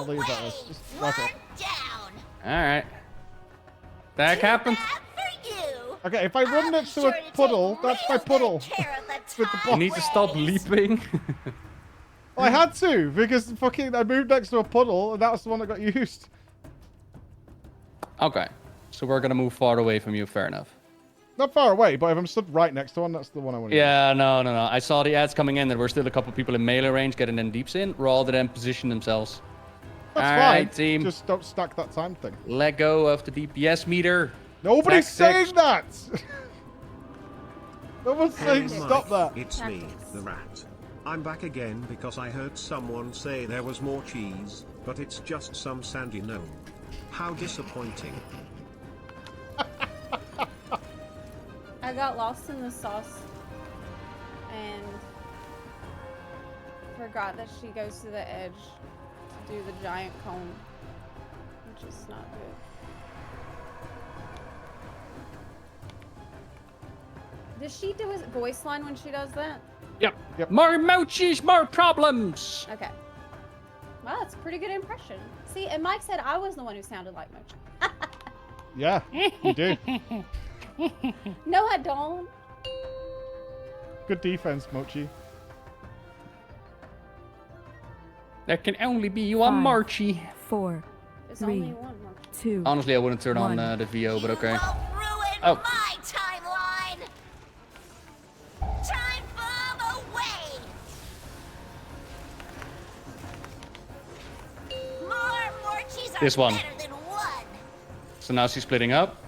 leave that. Just wipe it. Down. All right. That happened. For you. Okay, if I run next to a puddle, that's my puddle. With the You need to stop leaping. Well, I had to, because fucking I moved next to a puddle, and that was the one that got used. Okay. So we're gonna move far away from you, fair enough. Not far away, but if I'm stood right next to one, that's the one I want to Yeah, no. I saw the ads coming in. There were still a couple people in melee range getting them deeps in, rather than position themselves. That's All fine. right, team. Just don't stack that time thing. Let go of the DPS meter. Nobody's Tactics. saying that! No one's saying stop that. It's me, the rat. I'm back again because I heard someone say there was more cheese, but it's just some sandy gnome. How disappointing. I got lost in the sauce and forgot that she goes to the edge to do the giant cone, which is not good. Does she do a voice line when she does that? Yep. More mochis, more problems. Okay. Well, that's a pretty good impression. See, and Mike said I was the one who sounded like Mochi. Yeah, you do. No, I don't. Good defense, Mochi. There can only be one Marchie. 4, There's 3, only one more. 2. Honestly, I wouldn't turn on the VO, but okay. Oh. My timeline. Time bomb away. More cheese are This one. better than one. So now she's splitting up.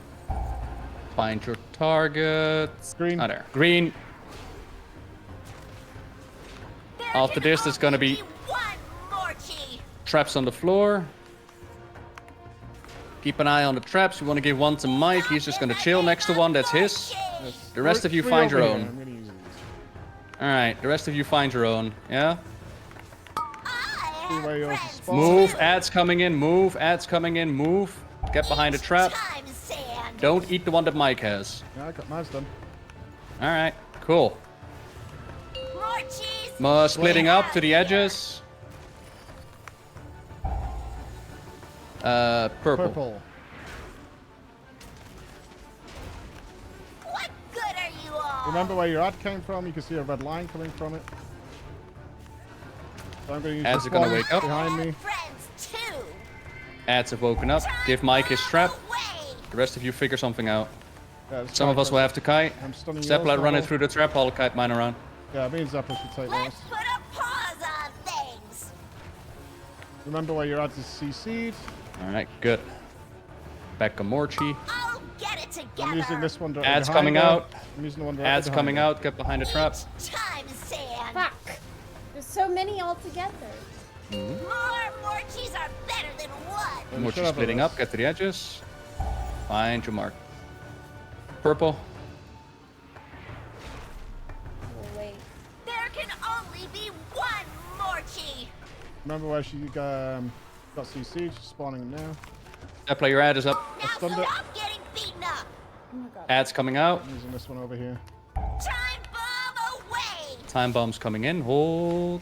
Find your target. Green. Ah, there. Green. After this, there's gonna be traps on the floor. Keep an eye on the traps. We want to give one to Mike. He's just gonna chill next to one. That's his. The rest of you find your own. Alright, the rest of you find your own. Yeah? Move. Ads coming in. Move. Ads coming in. Move. Get behind the trap. Don't eat the one that Mike has. Yeah, I got mine's done. Alright, cool. More splitting up to the edges. Purple. What good are you all? Remember where your ad came from? You can see a red line coming from it. So I'm going to use Ads this are gonna one wake up. behind me. Ads have woken up. Give Mike his trap. The rest of you figure something out. Yeah, Some of us will have to kite. I'm stunning Zepla yours, running Nobbel. through the trap. I'll kite mine around. Yeah, me and Zepla should take those. Put a pause on things. Remember where your ads is CC'd. Alright, good. Becca Morchi. I'll get it together. I'm using this one directly Ads behind coming her. out. I'm using the one directly Ads behind coming her. out. Get behind the trap. Time sand. Fuck. There's so many all together. More cheese are better than one. Morchi splitting up. Get to the edges. Find your mark. Purple. Wait. There can only be one Morchi. Remember where she got CC'd. She's spawning them now. Zepla, your ad is up. I stunned it. Stop getting beaten up. Oh my god. Ads coming out. I'm using this one over here. Time bomb away. Time bombs coming in. Hold.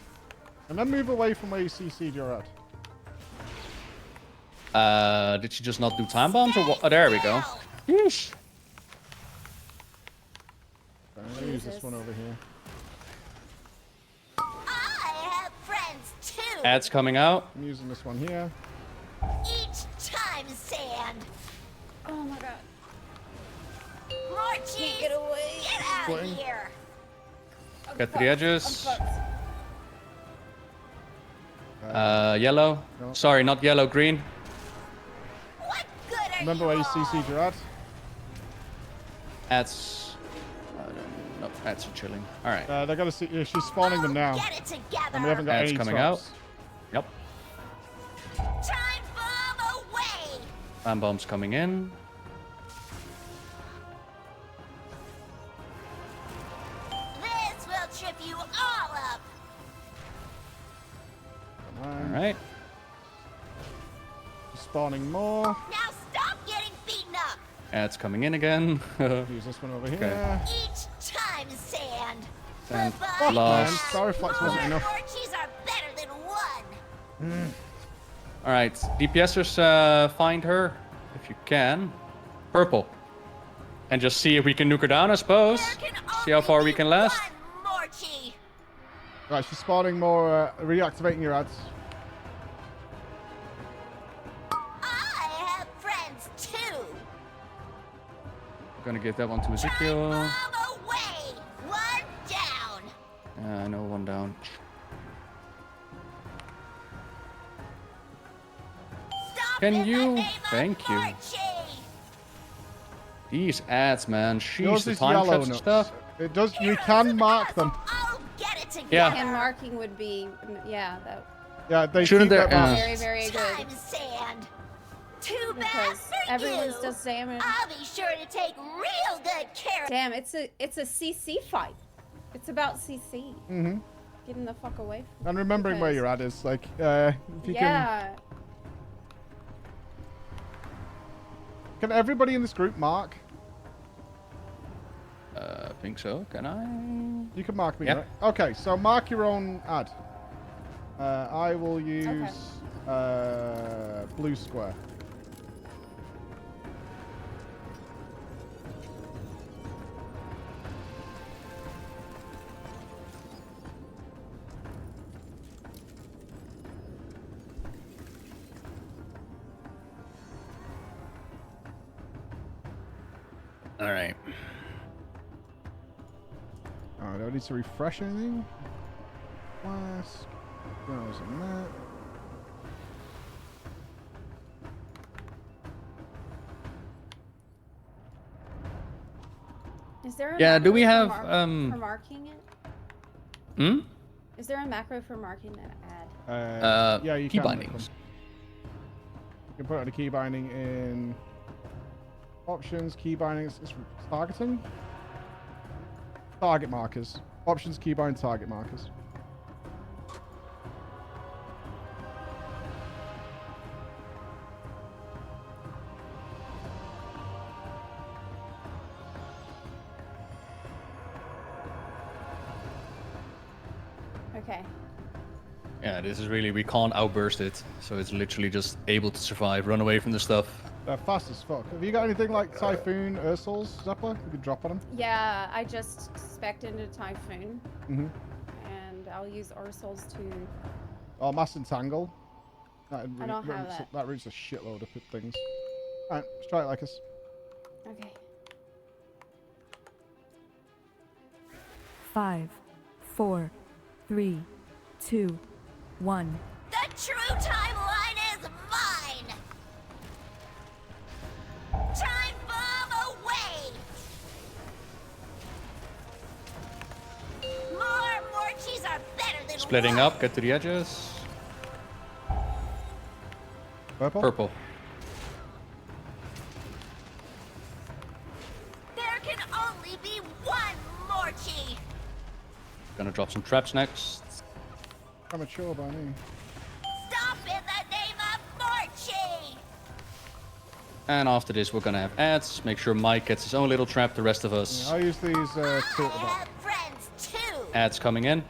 And then move away from where you CC'd your ad. Did she just not do time bombs or what? Oh, there we go. Yeesh. I'm going to use this one over here. I have friends too. Ads coming out. I'm using this one here. Each time sand. Oh my god. More cheese. Get away. Get out of Splitting. here. Get to the edges. I'm fucked. Yellow. No. Sorry, not yellow. Green. What good are Remember where you CC'd your ad? Ads. Nope. Ads are chilling. All right. They're going to see. She's spawning them now. Get it together. And we haven't got Ads any coming traps. out. Yep. Time bomb away. Time bombs coming in. This will trip you all up. All right. Spawning more. Now stop getting beaten up. Ads coming in again. Use this one over here. Okay. Each time sand. And Bye-bye. lost. Star Reflex wasn't enough. More cheese are better than one. All right. DPSers, find her if you can. Purple. And just see if we can nuke her down, I suppose. See how far we can last. One Morchi. Right, she's spawning more. Reactivating your ads. I have friends too. Gonna give that one to Ezekiel. Bomb away. One down. I know, one down. Stop Can in the you? name of Thank you. Morchi. These ads, man. Sheesh, Yours the is time yellow, traps and Nupps. stuff. It does. You can mark them. Get it together. Yeah. And marking would be, yeah, that. Yeah, they Shouldn't keep there- that marked. Very, very good. Time sand. Too bad Because for everyone you. does damage. I'll be sure to take real good care. Damn, it's a CC fight. It's about CC. Mm-hmm. Getting the fuck away from And remembering where because- you're at is like, if you Yeah. can everybody in this group mark? I think so. Can I? You can mark me, Yep. right? Okay, so mark your own ad. I will use blue square. All right. Alright, do I need to refresh anything? Flask. Goes on that. Is there a Yeah, do we macro have, for marking it? Hmm? Is there a macro for marking that ad? Yeah, you key can. bindings. You can put on a key binding in options, key bindings, it's targeting. Target markers. Options, keybind, target markers. Okay. Yeah, this is really, we can't outburst it. So it's literally just able to survive, run away from the stuff. They're fast as fuck. Have you got anything like Typhoon, Ursuls, Zepla? You could drop on them. Yeah, I just spec'd into Typhoon, Mm-hmm. and I'll use Ursuls to. Or Mass Entangle. That I don't have that. That routes a shitload of things. Alright, let's try it like us. Okay. 5, 4, 3, 2, 1. The true timeline is mine. Time bomb away. More Morchies are better than Splitting one. up, get to the edges. Purple? Purple. There can only be one Morchie. Gonna drop some traps next. Amateur by me. Stop in the name of Morchie. And after this, we're gonna have ads. Make sure Mike gets his own little trap. The rest of us, I'll use these two at the I back. have friends too. ads coming in.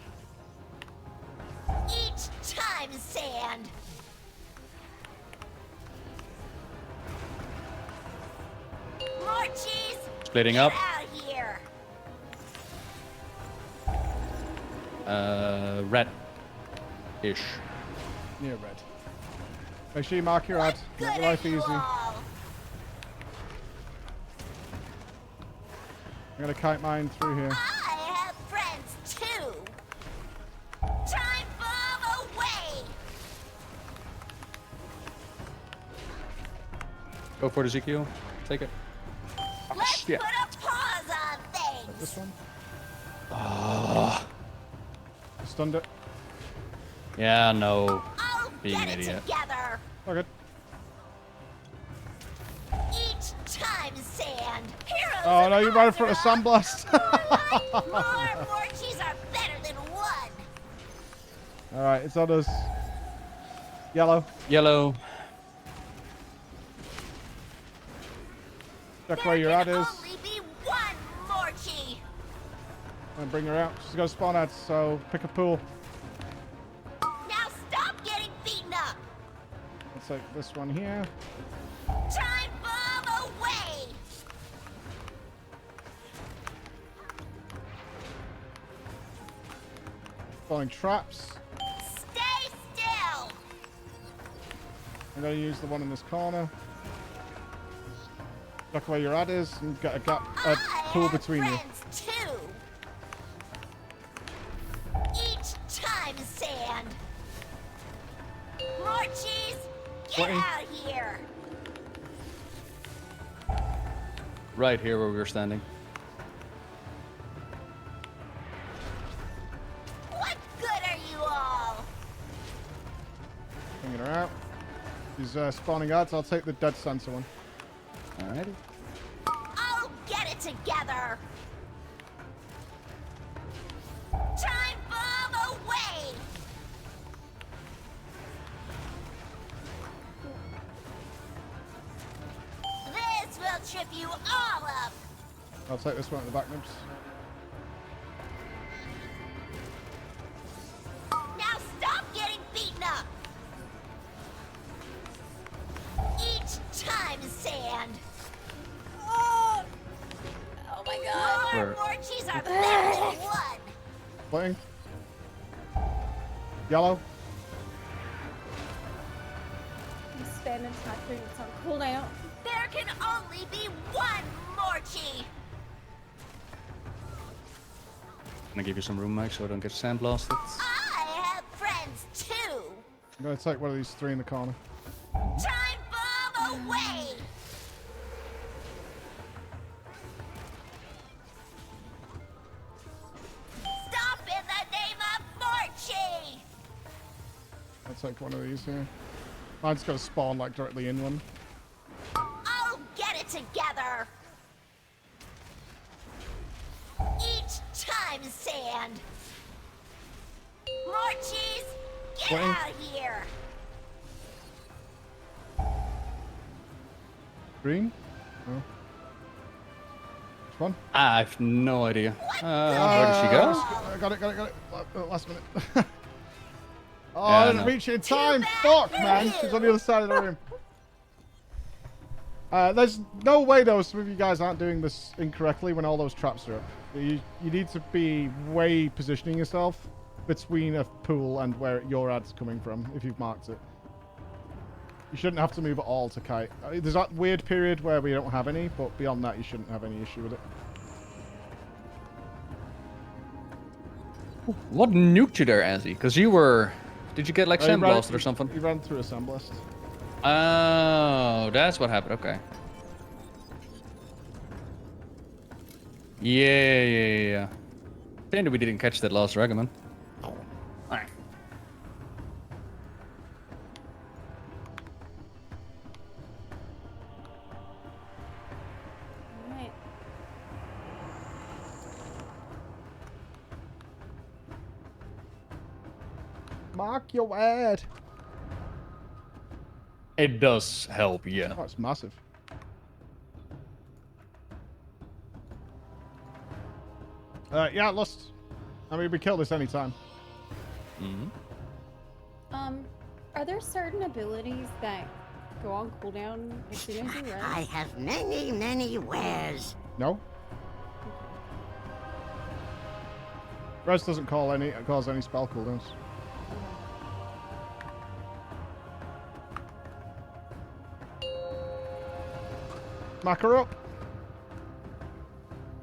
Each time sand. Morchies. Splitting up. Out here. Red-ish. Near red. Make sure you mark your ad. Make your life easy. I'm gonna kite mine through here. I have friends too. Time bomb away. Go for the ZQ. Take it. Let's shit. put a pause on things. This one. Ah. Stunned it. Yeah, no. I'll Being get an it idiot. together. Okay. Each time sand. Heroes Oh of no, you're right in front of Azeroth. Sandblast. More Morchies are better than one. Alright, it's on us. Yellow. Yellow. Check where your ad is. Only be one Morchie. And bring her out. She's got a spawn ad, so pick a pool. Now stop getting beaten up. Let's take this one here. Time bomb away. Falling traps. Stay still. I'm gonna use the one in this corner. Check where your ad is and get a gap, a pool between you. Friends too. Each time sand. Morchies, get Splitting. out here. Right here where we were standing. spawning ads. I'll take the dead sensor one. Alrighty. I'll get it together. Time bomb away. This will trip you all up. I'll take this one at the back, Nupss. Now stop getting beaten up. Each time, sand. Oh my God. More cheese are better than one. Playing. Yellow. I'm spamming typing. It's on cooldown. There can only be one Morchi. I'm gonna give you some room, Mike, so I don't get sandblasted. I have friends too. I'm gonna take one of these three in the corner. Time bomb away. Stop in the name of Morchi. I'll take one of these here. Mine's got to spawn like directly in one. I'll get it together. Each time, sand. Morchis, get Wayne. out here. Green? Oh. Which one? I have no idea. Where did she go? I got it. Last minute. Oh, Yeah, I didn't no. reach it in time. Fuck, man. She's on the other side of the room. There's no way, though, some of you guys aren't doing this incorrectly when all those traps are up. You need to be way positioning yourself between a pool and where your ad's coming from, if you've marked it. You shouldn't have to move at all to kite. There's that weird period where we don't have any, but beyond that, you shouldn't have any issue with it. What nuked you there, Azzy? Because you were... Did you get like sandblasted or something? You ran through a sandblast. Oh, that's what happened. Okay. Yeah. Shame that we didn't catch that last dragon, man. Alright. Alright. Mark your ad. It does help, yeah. Oh, it's massive. Yeah, lost. I mean, we kill this anytime. Mm-hmm. Are there certain abilities that go on cooldown as soon as you rest? I have many wares. No. Res doesn't cause any spell cooldowns. Smack her up.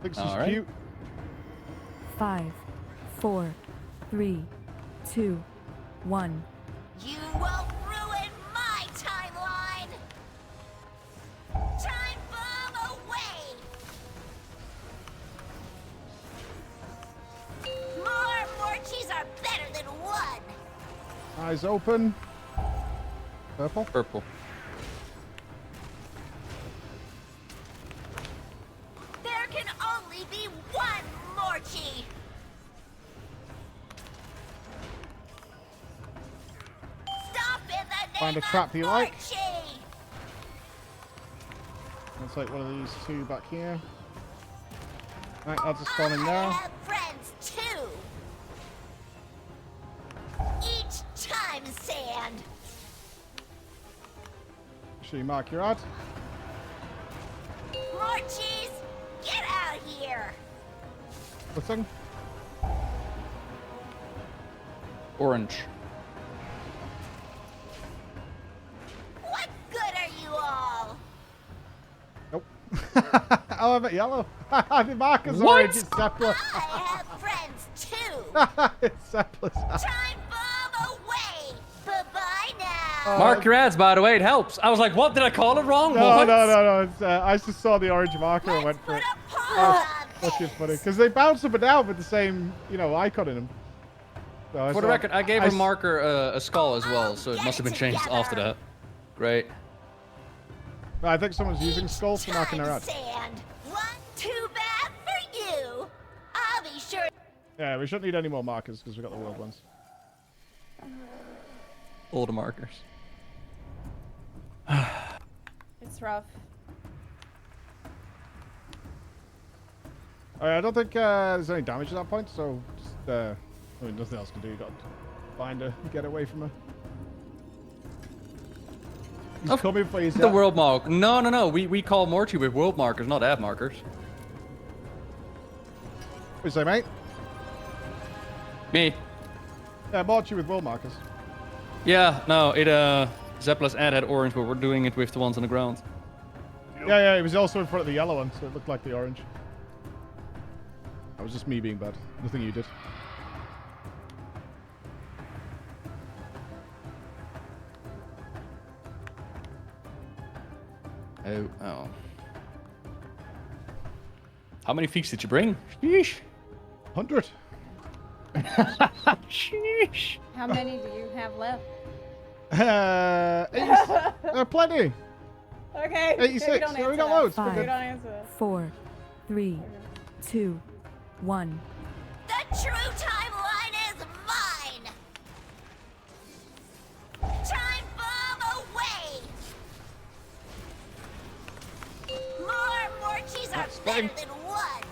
Thinks she's Alright. cute. 5, 4, 3, 2, 1. You won't ruin my timeline. Time bomb away. More Morchis are better than one. Eyes open. Purple. Purple. There can only be one Morchi. Stop in the name Find a trap you like. Morchi. I'll take one of these two back here. Right, that's a spawning I now. have friends too. Each time, sand. Should you mark your ad? Morchis, get out here. Footing. Orange. What good are you all? Nope. Oh, I'm at yellow. The marker's What? orange. It's Zepla. I have friends too. It's Zepla's ad. Time bomb away. Bye-bye now. Mark your ads, by the way. It helps. I was like, what? Did I call it wrong? No. What? It's, I just saw the orange marker and went for it. That's just funny. Because they bounce up and down with the same, icon in them. So For the record, I gave a marker a skull as well, so it must have been changed after that. Great. I think someone's using skull for knocking her out. Sand. What? Too bad for you. I'll be sure. Yeah, we shouldn't need any more markers because we got the world ones. All the markers. It's rough. Alright, I don't think there's any damage at that point, so just, I mean, nothing else to do. You got to find her, get away from her. He's coming for you, The world mark. No. We call Morty with world markers, not ad markers. What you say, mate? Me. Yeah, Morty with world markers. Yeah, no, Zepla's ad had orange, but we're doing it with the ones on the ground. Yeah, it was also in front of the yellow one, so it looked like the orange. That was just me being bad. Nothing you did. Oh. How many feats did you bring? Sheesh. 100. Sheesh. How many do you have left? 80, plenty. Okay. 86. Yeah, we got loads. We Five, don't answer that. 4, 3, 2, 1. The true timeline is mine. Time bomb away. More Morchies are better than one.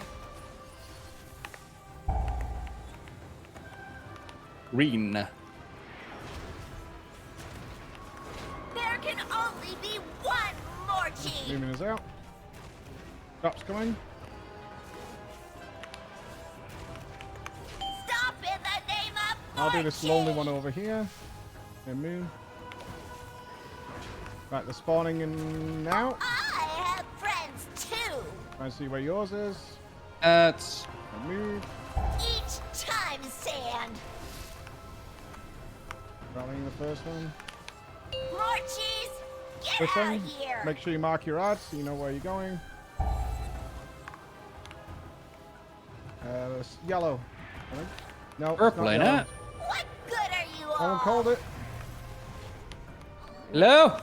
Green. There can only be one Morchie. Lumin is out. Nupps coming. Stop in the name of I'll do this lonely one over here. And moon. Right, they're spawning in now. I have friends too. Trying to see where yours is. It's... And move. Each time, Sand. Rallying the first one. Morchies, get This out one. of here. Make sure you mark your ads so you know where you're going. Yellow. I think. No, Purple, it's ain't not it? What good are you No one all? called it. Hello?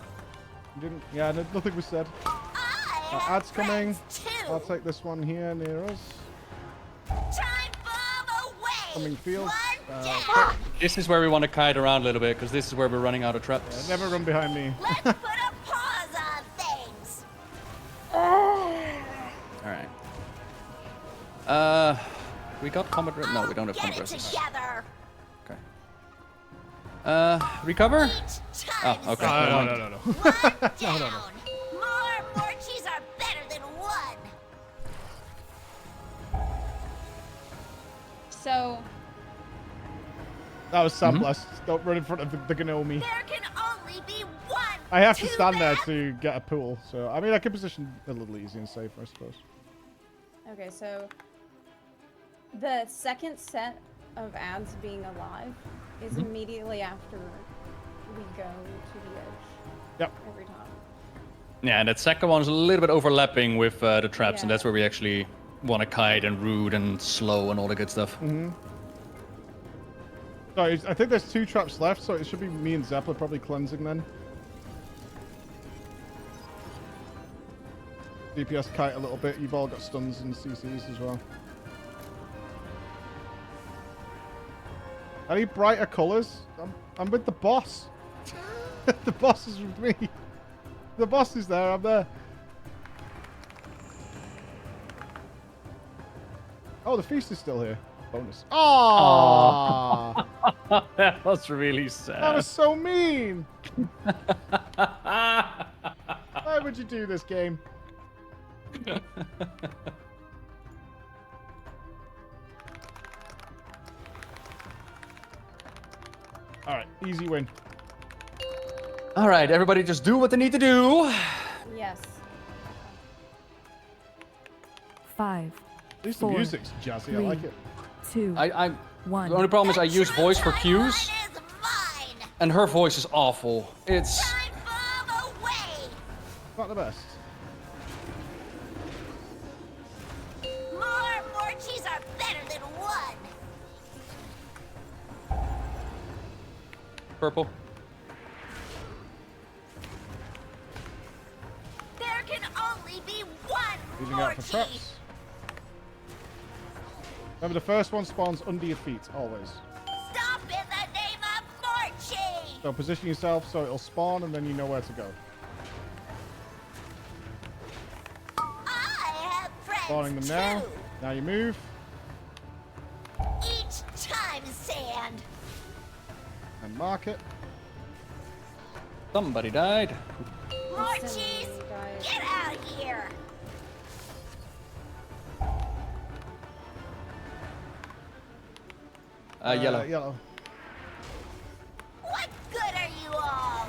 You didn't. Yeah, nothing was said. Ads coming. I'll take this one here near us. Time bomb away. Coming fields. This is where we want to kite around a little bit, because this is where we're running out of traps. Never run behind me. Let's put a pause on things. Alright. We got combat res. No, we don't have combat Get it res. together. Recover? Time Oh, okay. No. One down. More Morchies are better than one. So, That was Sam Blessed. Don't run in front of the Gnomi. There can only be one. I have to stand there to get a pool, so I mean I can position a little easy and safer, I suppose. okay, so the second set of ads being alive is immediately after we go to the edge. Yep. Every time. Yeah, and that second one is a little bit overlapping with the traps, and Yeah. that's where we actually want to kite and root and slow and all the good stuff. So I think there's 2 traps left, so it should be me and Zepla probably cleansing then. DPS kite a little bit. You've all got stuns and CCs as well. I need brighter colours. I'm with the boss. The boss is with me. The boss is there. I'm there. Oh, the feast is still here. Bonus. Oh, That was really sad. that was so mean. Why would you do this game? All right, easy win. All right, everybody just do what they need to do. Yes. 5, At least the 4, music's jazzy. I 3, like it. 2, The 1. only problem is I use voice for cues, and her voice is awful. It's... Not the best. More Morchies are better than one. Purple. Leaving out for traps. Remember, the first one spawns under your feet, always. Stop in the name of Morchi! So position yourself so it'll spawn and then you know where to go. I have friends Spawning them now. too. Now you move. Each time, sand. And mark it. Somebody died. Morchis, get out of here! Yellow. Yellow. What good are you all?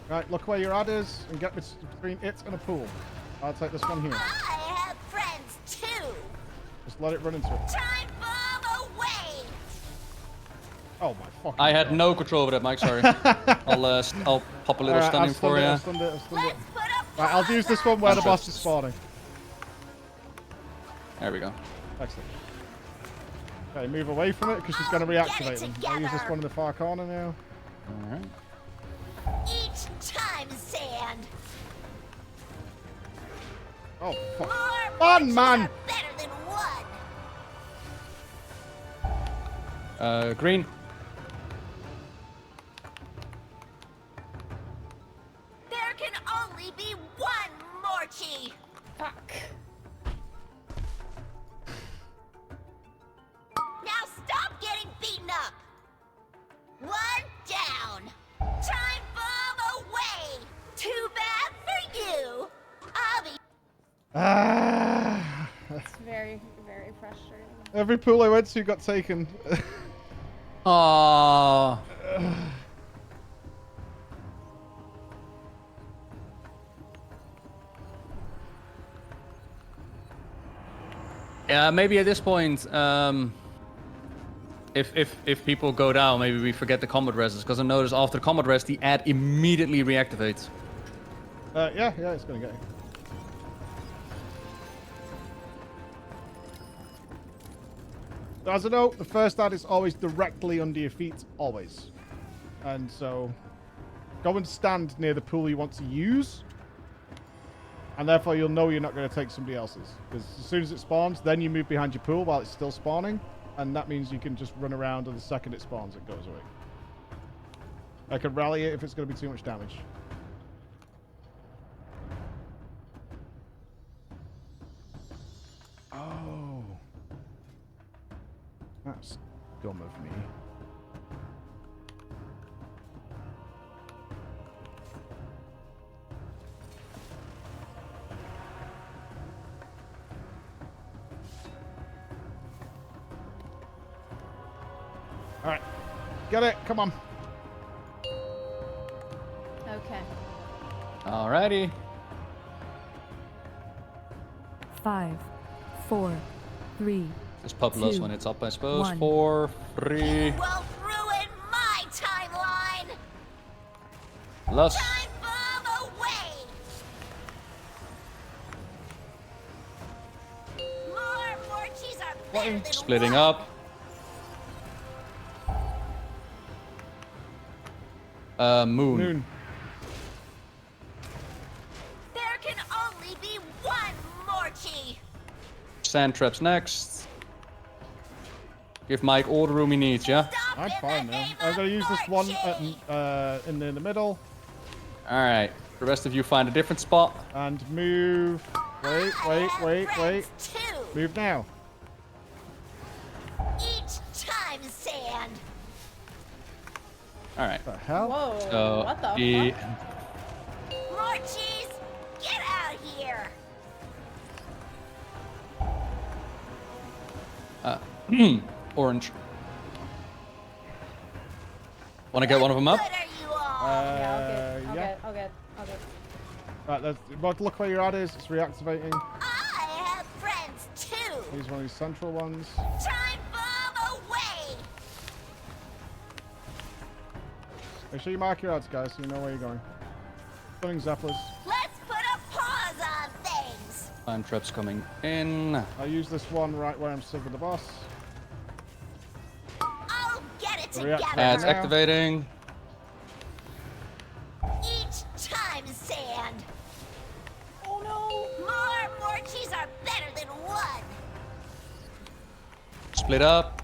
Right, look where your ad is and get between it and a pool. I'll take this one here. I have friends too. Just let it run into it. Time bomb away. Oh my fucking I had God. no control over that, Mike. Sorry. I'll pop a little Alright, stunning I've for stunned it, you. I've stunned it, I've stunned it. Right, I'll use this one where the boss is spawning. There we go. Excellent. Okay, move away from it because she's going to reactivate them. I'll use this one in the far corner now. Alright. Each time, sand. Oh, fuck. More Fun, man! are better than one. Green. There can only be one Morchi. Fuck. Now stop getting beaten up. One down. Time bomb away. Too bad for you. I'll be. Ah. It's very, very frustrating. Every pool I went to got taken. Aww. Yeah, maybe at this point, if people go down, maybe we forget the combat rests, because I noticed after the combat rest, the ad immediately reactivates. Yeah, it's going to get you. As a note, the first ad is always directly under your feet, always. And so, go and stand near the pool you want to use. And therefore you'll know you're not going to take somebody else's. Because as soon as it spawns, then you move behind your pool while it's still spawning. And that means you can just run around, and the second it spawns, it goes away. I can rally it if it's going to be too much damage. Oh. That's dumb of me. Alright. Get it. Come on. Okay. Alrighty. 5, 4, 3. Just pop loss 2, when it's up, I suppose. 1. 4, 3. Won't ruin my timeline. Loss. Time bomb away. More Morchis are better than Splitting one. up. Moon. There can only be one Morchi. Sand traps next. Give Mike all the room he needs, yeah? I'm fine now. I'm going to use this one in the middle. Alright. The rest of you find a different spot. And move. Wait. Move now. Each time, sand. Alright. The hell? Whoa. So What the fuck? Morchis, get out here. Orange. Want to get one of them up? What are you all? Yeah. I'll get. Right, look where your ad is. It's reactivating. I have friends too. Use one of these central ones. Time bomb away. Make sure you mark your ads, guys, so you know where you're going. Stunning Zeplas. Let's put a pause on things. Time traps coming in. I'll use this one right where I'm stuck with the boss. I'll get it Reactivate together. Ads now. activating. Each time, sand. Oh no. More more cheese are better than one. Split up.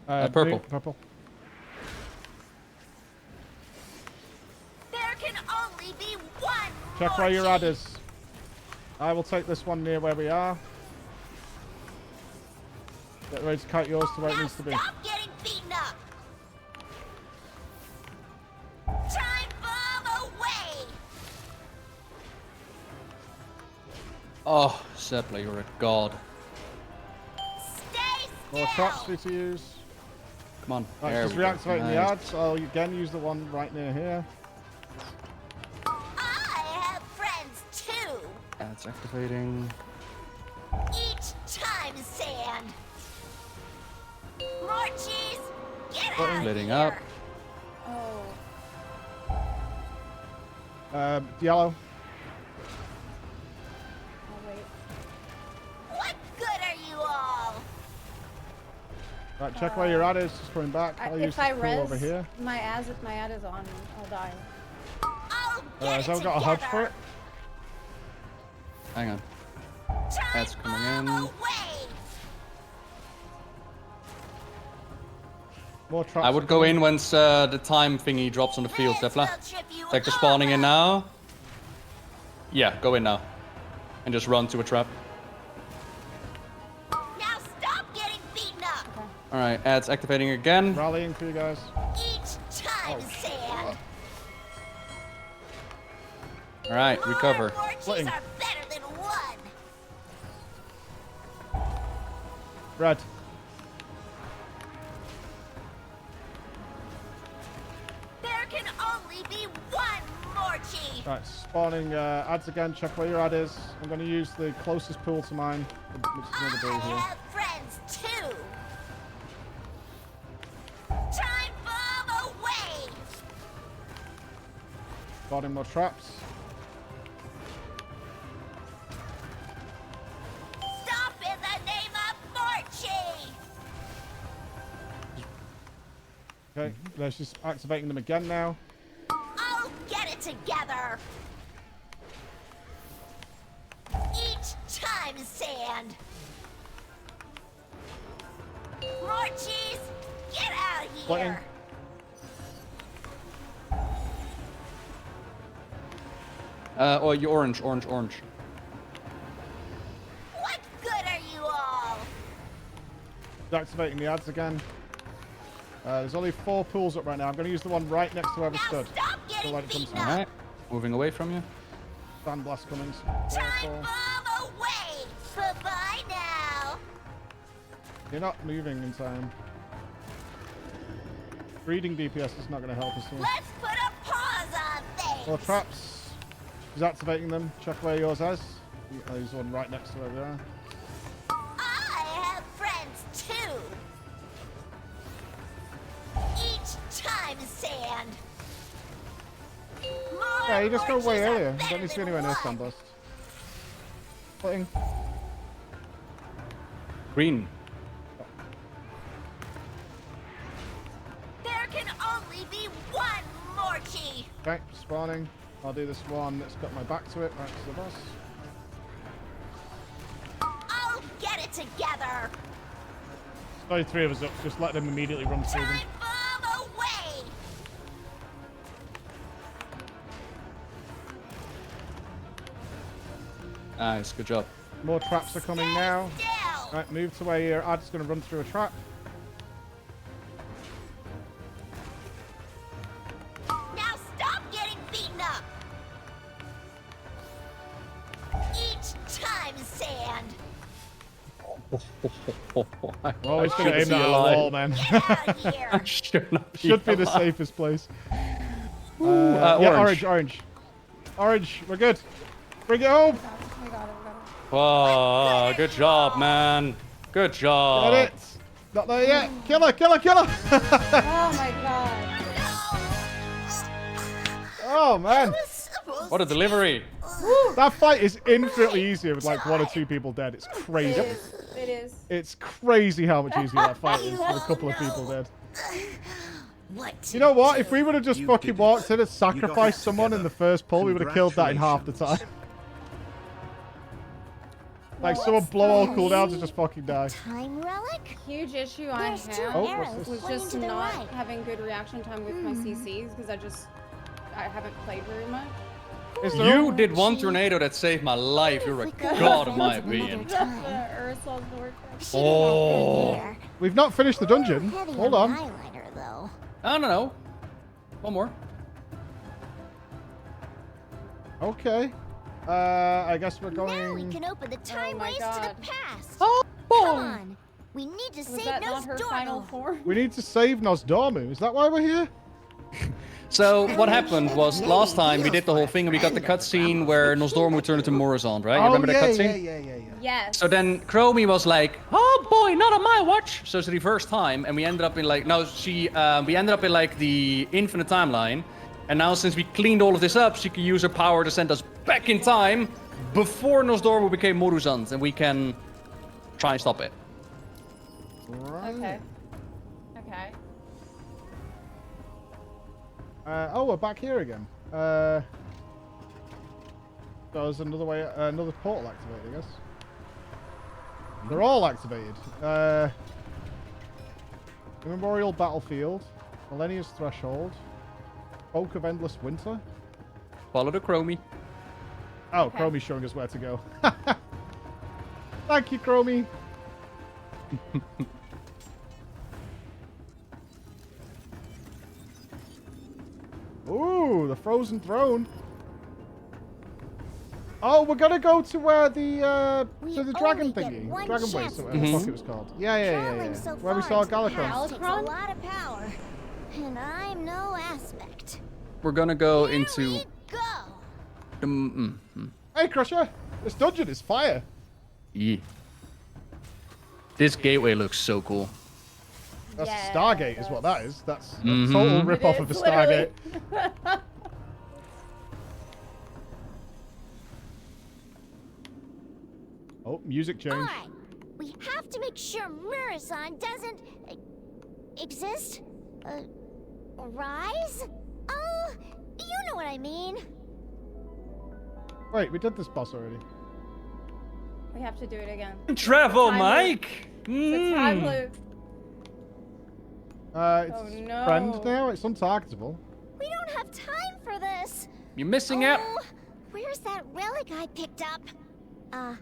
Purple. Purple. There can only be one. Check where your ad is. I will take this one near where we are. Get ready to cut yours to where it needs to be. Stop getting beaten up. Time bomb away. Oh, Zepla, you're a god. Stay More traps for you to use. Come on. Right, There just we go. reactivating the Nice. ads. I'll again use the one right near here. I have friends too. Ads activating. Each time, sand. More cheese. Get out of Splitting here. up. Oh. Yellow. Oh, wait. What good are you all? Right, check where your ad is. Just coming back. I'll use If the I pool res over here. my ad is on, I'll die. I'll get Has that got a HUD for it? Hang on. Ads coming in. More traps. I would go in once the time thingy drops on the field, Zepla. Like the spawning in now. Yeah, go in now. And just run to a trap. Now stop getting beaten up. Alright, ads activating again. Rallying for you guys. Each time, sand. Alright, recover. More cheese are better than one. Red. There can only be one more cheese. Right, spawning ads again. Check where your ad is. I'm going to use the closest pool to mine, which is near the blue I here. have friends too. Time bomb away. Spawning more traps. Stop in the name of Morchi. Okay, let's just activating them again now. I'll get it together. Each time, sand. More cheese. Get out of Splitting. here. Oh, you orange. What good are you all? Deactivating the ads again. There's only 4 pools up right now. I'm going to use the one right next to where we stood. Stop getting Let it come beaten to up. Alright, moving away from you. Sandblast coming. Time bomb away. Bye-bye now. You're not moving in time. Reading DPS is not going to help us here. Let's put a pause on things. More traps. He's activating them. Check where yours is. There's one right next to where we are. I have friends too. Each time, sand. More Yeah, you just go way cheese are earlier. better Don't need to be than anywhere near one. Sandblast. Splitting. Green. There can only be one Morchi. Okay, spawning. I'll do this one that's got my back to it, right to the boss. I'll get it together. There's only 3 of us up, just let them immediately run through them. Time bomb away. Nice, good job. More traps are coming now. Still. Right, move to where your ad's going to run through a trap. Now stop getting beaten up. Each time, sand. I Always going to aim shouldn't that be at the alive. wall, man. Get out of here. I should not be Should be the alive. safest place. Orange. Orange. Orange, we're good. Bring it home. We got it. Whoa, good job, man. Good job. Get it. Not there yet. Killer, killer, killer. Oh my god. Oh, man. What a delivery. That fight is infinitely easier with like 1 or 2 people dead. It's crazy. It is. It's crazy how much easier that fight is with a couple of people dead. What? You know what? If we would have just You fucking did it. walked in and You got sacrificed it someone in together. the first pull, we would have killed that in half the time. Congratulations. Like someone blow all cooldowns and just fucking die. Time relic? Huge issue I There's two have arrows was pointing just to the not right. having good reaction time with my CCs because I haven't played very much. You did one tornado that saved my life. You're a god of my opinion. Oh. We've not finished the dungeon. Hold on. I don't know. One more. Okay. I guess we're going. Now we can open the time ways to the past. Oh, come on. We need to Was save that not her final Nosdormu. form? We need to save Nosdormu. Is that why we're here? So what happened was last time we did the whole thing and we got the cutscene where Nosdormu turned into Morozond, right? You remember that cutscene? Yeah. Yes. So then Chromie was like, "Oh boy, not on my watch." So it's the reverse time, and we ended up in like we ended up in like the infinite timeline, and now since we cleaned all of this up, she can use her power to send us back in time before Nosdormu became Morozond, and we can try and stop it. Right. Okay. Okay. Oh, we're back here again. There's another way, another portal activated, I guess. They're all activated. Immemorial Battlefield, Millennia's Threshold, Oak of Endless Winter. Follow the Chromie. Oh, okay. Chromie's showing us where to go. Thank you, Chromie. Ooh, the Frozen Throne. Oh, we're gonna go to where the dragon thingy, Dragon Way, whatever the fuck it was called. Yeah. So where we saw Galakron. takes a lot of power, and I'm no aspect. We're gonna go into. Go. Hey, Crusher, this dungeon is fire. Yeah. This gateway looks so cool. That's a Stargate, is what that is. That's a total rip-off of the Stargate. Oh, music change. All right, we have to make sure Murison doesn't exist. Rise? Oh, you know what I mean. Wait, we did this boss already. We have to do it again. Travel, Mike. It's a time loop. It's friend now. It's untargetable. We don't have time for this. You're missing out. Where's that relic I picked up? Huh.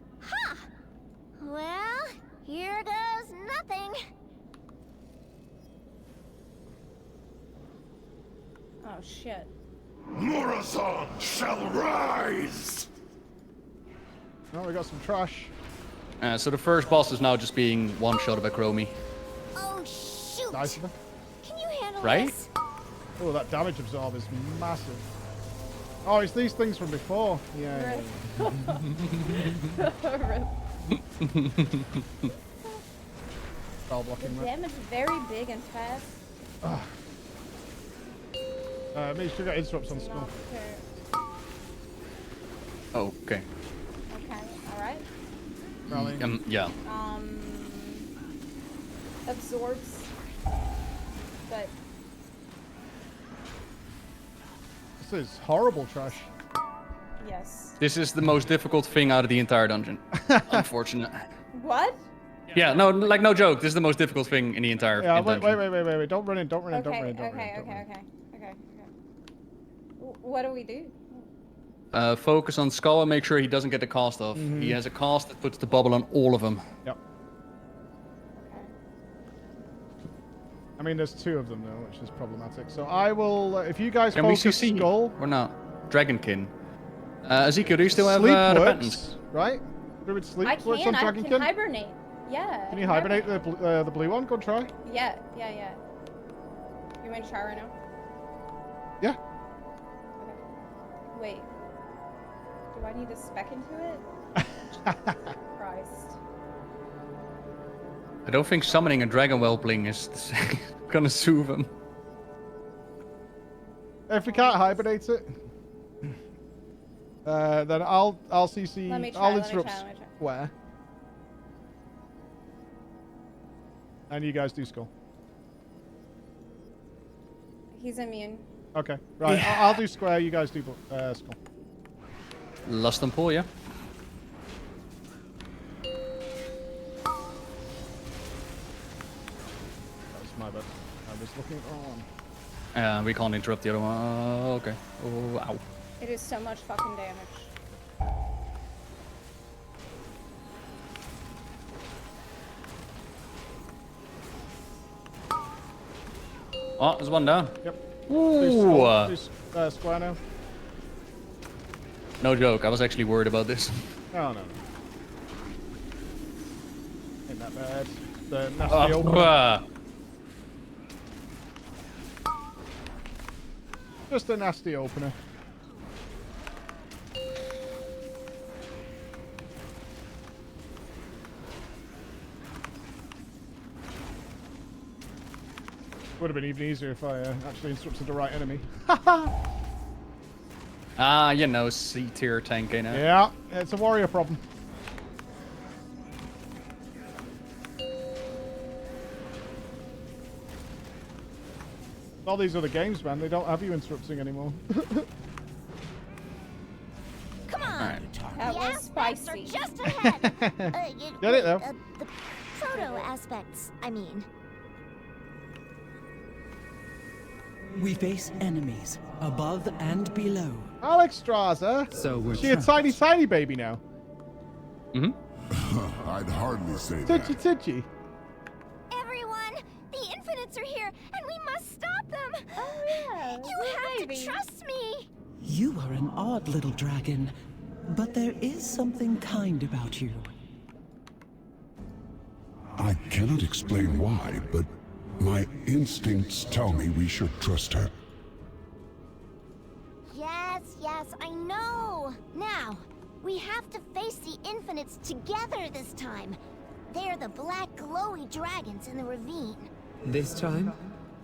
Well, here goes nothing. Oh, shit. Morozond shall rise! Oh, we got some trash. So the first boss is now just being one-shotted by Chromie. Oh, shoot. Nice. Can you handle right? this? Oh, that damage absorb is massive. Oh, it's these things from before. Yeah. Spell blocking. The damage is very big and fast. Make sure you got interrupts on skull. Okay. Okay, alright. Yeah. Absorbs. But. This is horrible trash. Yes. This is the most difficult thing out of the entire dungeon. Unfortunate. What? Yeah, no, like no joke. This is the most difficult thing in the entire dungeon. Wait. Don't run in. Okay. What do we do? Focus on Skull and make sure he doesn't get the cast off. He has a cast that puts the bubble on all of them. Yep. I mean, there's two of them though, which is problematic. So I will, if you guys focus Skull or not, Dragonkin. Ezekiel, do you still have sleep repentance? Right? Druid sleep I works on can Dragonkin? hibernate. Yeah. Can you hibernate the blue one? Go and try. Yeah. You want to try right now? Yeah. Okay. Wait. Do I need to spec into it? Christ. I don't think summoning a dragon whelpling is gonna soothe him. If we can't hibernate it, then I'll CC. I'll interrupt Square. And you guys do Skull. He's immune. Okay, right. Yeah. I'll do Square. You guys do Skull. Lust and pull, yeah. I'm just looking at the wrong one. We can't interrupt the other one. Okay. Oh, ow. It is so much fucking damage. Oh, there's one down. Yep. Ooh. Square now. No joke. I was actually worried about this. Oh, no. Ain't that bad. The nasty opener. Just a nasty opener. Would have been even easier if I actually instructed the right enemy. You know, C-tier tank, you know. Yeah, it's a warrior problem. All these other games, man, they don't have you interrupting anymore. Come on. Right. That The was aspects spicy. are just ahead. Get it, though? The proto aspects, I mean. We face enemies above and below. Alex Straza. So we're She a tiny, tiny baby now. Mm-hmm. I'd hardly say Tidgy, that. tidgy. Everyone, the Infinites are here, and we must stop them. Oh, yeah. You have baby. to trust me. You are an odd little dragon, but there is something kind about you. I cannot explain why, but my instincts tell me we should trust her. Yes, I know. Now, we have to face the Infinites together this time. They're the black glowy dragons in the ravine. This time?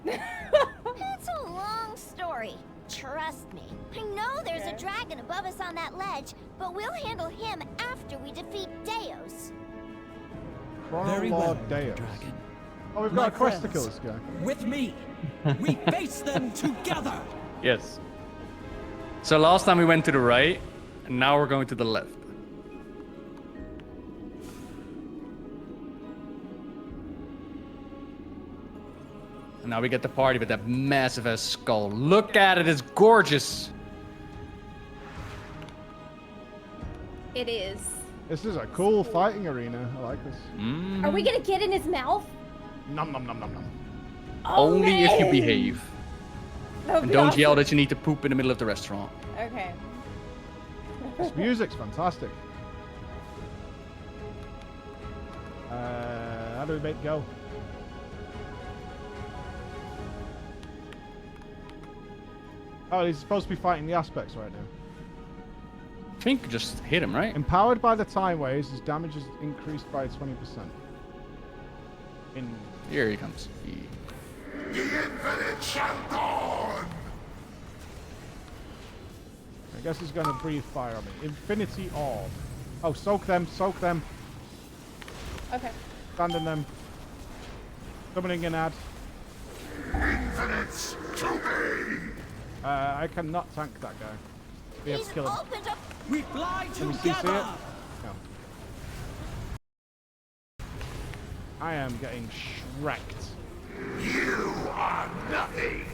It's a long story. Trust me. I know there's a dragon above us on that ledge, but we'll handle him after we defeat Deos. Very well, Lord Deus. dragon. Oh, we've My got a quest to friends, kill this guy. With me, we face them together. Yes. So last time we went to the right, and now we're going to the left. And now we get the party with that massive ass skull. Look at it, it's gorgeous. It is. This is a cool fighting arena. I like this. Are we gonna get in his mouth? Nom nom nom nom nom. Oh, Only if you man. behave. That would And be don't awesome. yell that you need to poop in the middle of the restaurant. Okay. This music's fantastic. How do we make go? Oh, he's supposed to be fighting the aspects right now. I think just hit him, right? Empowered by the time waves, his damage is increased by 20%. Here he comes. The infinite shall dawn! I guess he's going to breathe fire on me. Infinity Orb. Oh, soak them, soak them. Okay. Stand in them. Summoning an ad. Infinites to me! I cannot tank that guy. We have to kill him. Opened up. We fly Can we see it? together. No. I am getting shreked. You are nothing!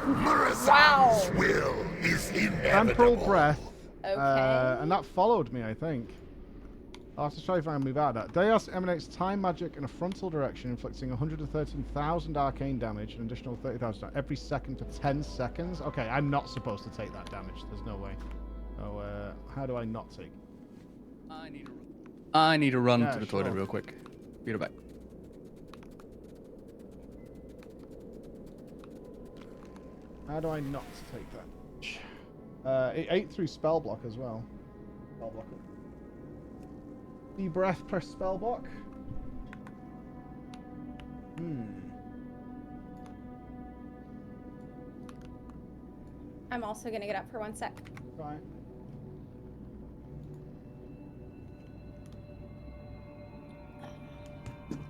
Murazan's will is Temporal inevitable! breath. Okay. And that followed me, I think. I'll have to try if I can move out of that. Deos emanates time magic in a frontal direction, inflicting 113,000 arcane damage, an additional 30,000 every second for 10 seconds. Okay, I'm not supposed to take that damage. There's no way. Oh, how do I not take? I need to run Yeah, to the sure. toilet real quick. Be right back. How do I not take that? It ate through spell block as well. Spell block. Deep breath, press spell block. I'm also gonna get up for 1 sec. Right.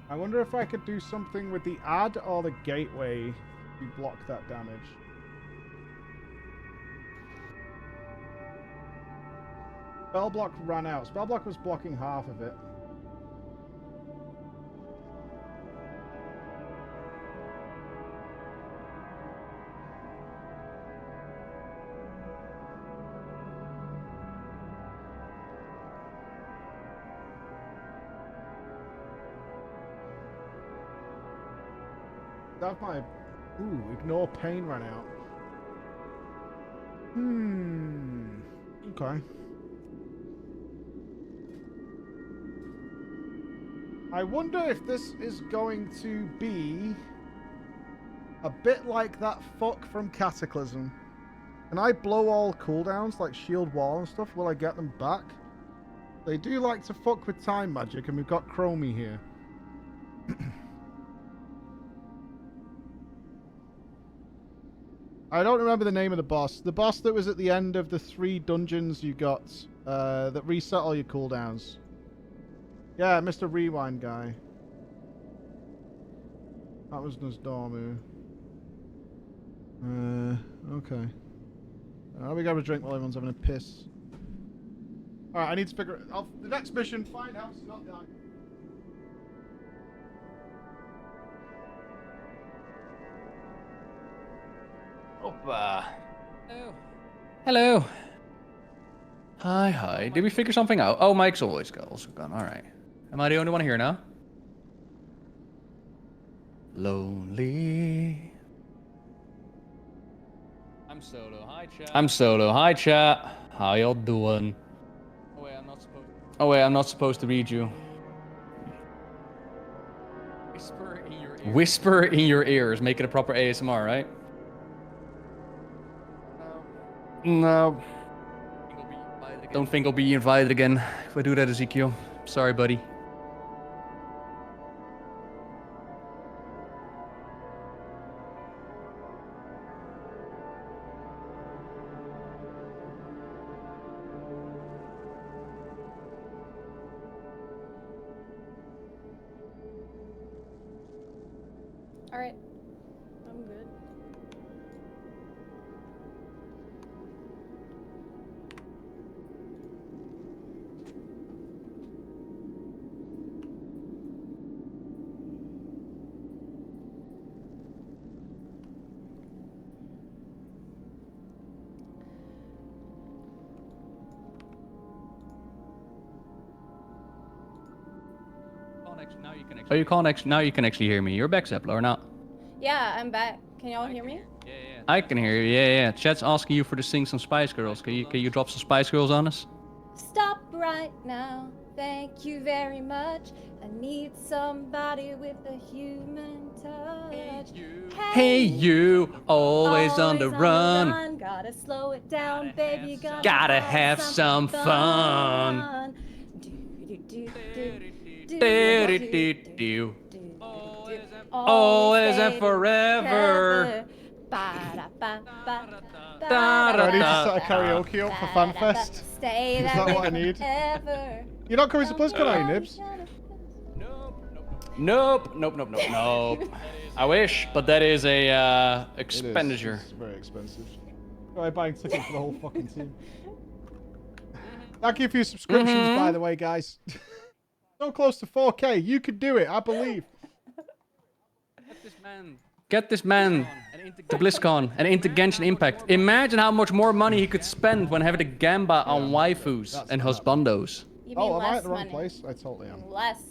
I wonder if I could do something with the ad or the gateway to block that damage. Spell block ran out. Spell block was blocking half of it. That's my... Ooh, ignore pain ran out. Okay. I wonder if this is going to be a bit like that fuck from Cataclysm. Can I blow all cooldowns like shield wall and stuff? Will I get them back? They do like to fuck with time magic, and we've got Chromie here. I don't remember the name of the boss. The boss that was at the end of the 3 dungeons you got that reset all your cooldowns. Yeah, Mr. Rewind guy. That was Nosdormu. Okay. We gotta drink while everyone's having a piss. Alright, I need to figure out the next mission. Find house, not die. Opa. Hello. Hello. Hi. Did we figure something out? Oh, Mike's also gone. Alright. Am I the only one here now? Lonely. I'm solo. Hi, chat. How y'all doing? Oh wait, I'm not supposed to read you. Whisper in your ears. Make it a proper ASMR, right? No. Don't think I'll be invited again if I do that, Ezekiel. Sorry, buddy. Alright. I'm good. Oh, you can't now you can actually hear me. You're back, Zepla, or not? Yeah, I'm back. Can y'all hear me? I can hear you. Yeah. Chat's asking you for to sing some Spice Girls. Can you drop some Spice Girls on us? Stop right now. Thank you very much. I need somebody with a human touch. Hey you, always on the run. Gotta slow it down, baby. Gotta have some fun. Always and forever. I need to set a karaoke up for FanFest. Is that what I need? You're not coming to BlizzCon, are you, Nibs? Nope. I wish, but that is a expenditure. It's very expensive. I'm buying tickets for the whole fucking team. Thank you for your subscriptions, by the way, guys. So close to 4K. You could do it, I believe. Get this man to BlizzCon and into Genshin Impact. Imagine how much more money he could spend when having a gamba on waifus and husbandos. Oh, am I at the wrong place? I totally am. Less.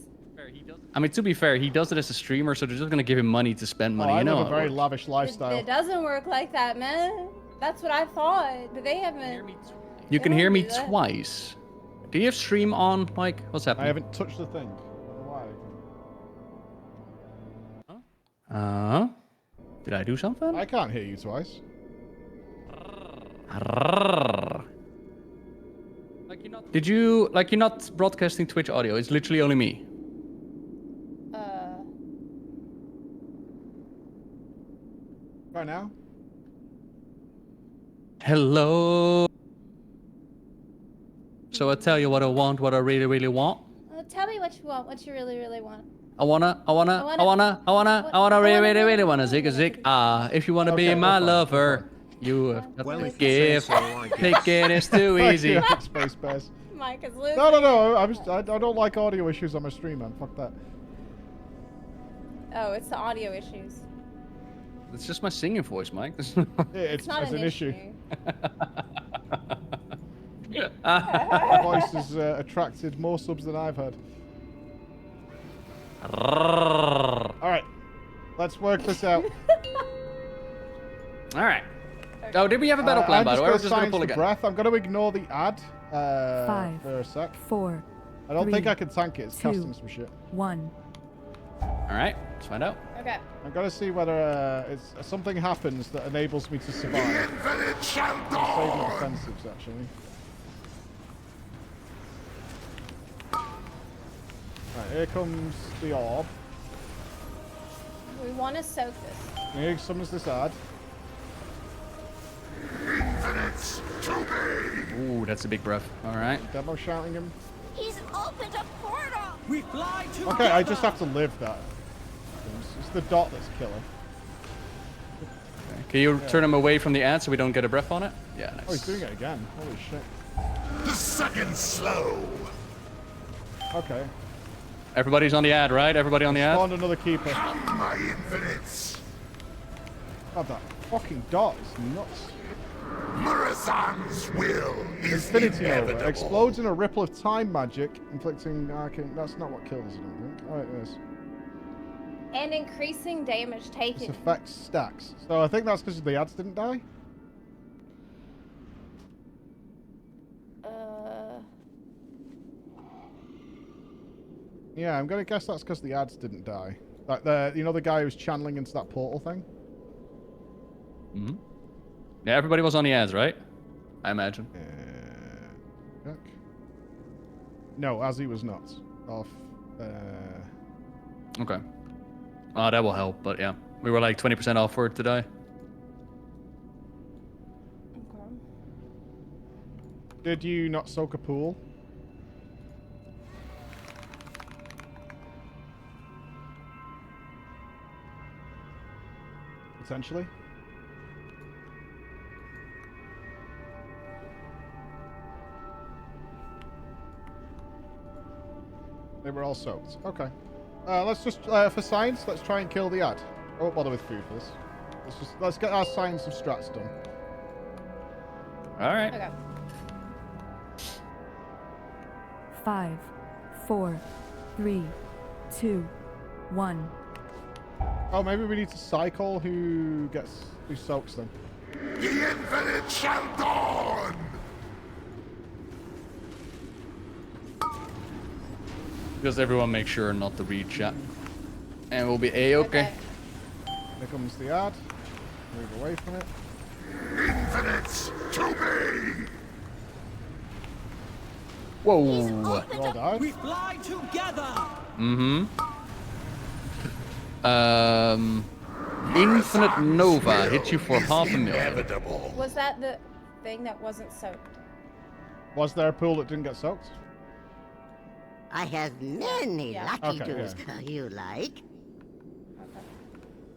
I mean, to be fair, he does it as a streamer, so they're just gonna give him money to spend money. I live a very lavish lifestyle. It doesn't work like that, man. That's what I thought, but they haven't. You can hear me twice. Do you have stream on, Mike? What's happening? I haven't touched the thing. Why? Did I do something? I can't hear you twice. Did you you're not broadcasting Twitch audio? It's literally only me. Right now? Hello. So I tell you what I want, what I really, really want. Tell me what you want, what you really, really want. I wanna really, really wanna zig. If you wanna be my lover, you have got to give. Picking is too easy. Space Bears. Mike is losing. No. I don't like audio issues on my stream, man. Fuck that. Oh, it's the audio issues. It's just my singing voice, Mike. It's not an issue. My voice has attracted more subs than I've had. Alright. Let's work this out. All right. Oh, did we have a battle plan, by the way? We're just going to pull again. Breath. I'm going to ignore the ad 5, for a sec. 4, I don't 3, think I can tank it. It's 2, casting some shit. 1. All right. Let's find out. Okay. I've got to see whether something happens that enables me to survive. Save my defensives, actually. Right, here comes the orb. We want to soak this. Here summons this ad. Ooh, that's a big breath. All right. Demo shouting him. He's opened a portal. We fly together. Okay, I just have to live that. It's the dot that's killer. Can you turn him away from the ad so we don't get a breath on it? Yeah, nice. Oh, he's doing it again. Holy shit. The second slow. Okay. Everybody's on the ad, right? Everybody on the ad? Spawned another keeper. My infinites. God, that fucking dot is nuts. Murasang's will is Infinity inevitable. Nova explodes in a ripple of time magic, inflicting arcane. That's not what kills it, I don't think. Oh, it is. And increasing damage This taken. affects stacks. So I think that's because the ads didn't die. Yeah, I'm gonna guess that's because the ads didn't die. Like the guy who was channeling into that portal thing. Mm-hmm. Yeah, everybody was on the ads, right? I imagine. Check. No, Azzy was not. Off. Okay. Oh, that will help, but yeah. We were like 20% off for it to die. Okay. Did you not soak a pool? Potentially. They were all soaked. Okay. Let's just for science, let's try and kill the ad. I won't bother with food for this. Let's get our science of strats done. All right. Okay. 5, 4, 3, 2, 1. Oh, maybe we need to cycle who soaks them. The infinite shall dawn. Just everyone make sure not to read chat. And we'll be A-okay. Here comes the ad. Move away from it. Infinites to me. Whoa. Well died. We fly together. Mm-hmm. Infinite Nova hit you for $500,000. Was that the thing that wasn't soaked? Was there a pool that didn't get soaked? I have many Yeah. lucky Okay, dues you like.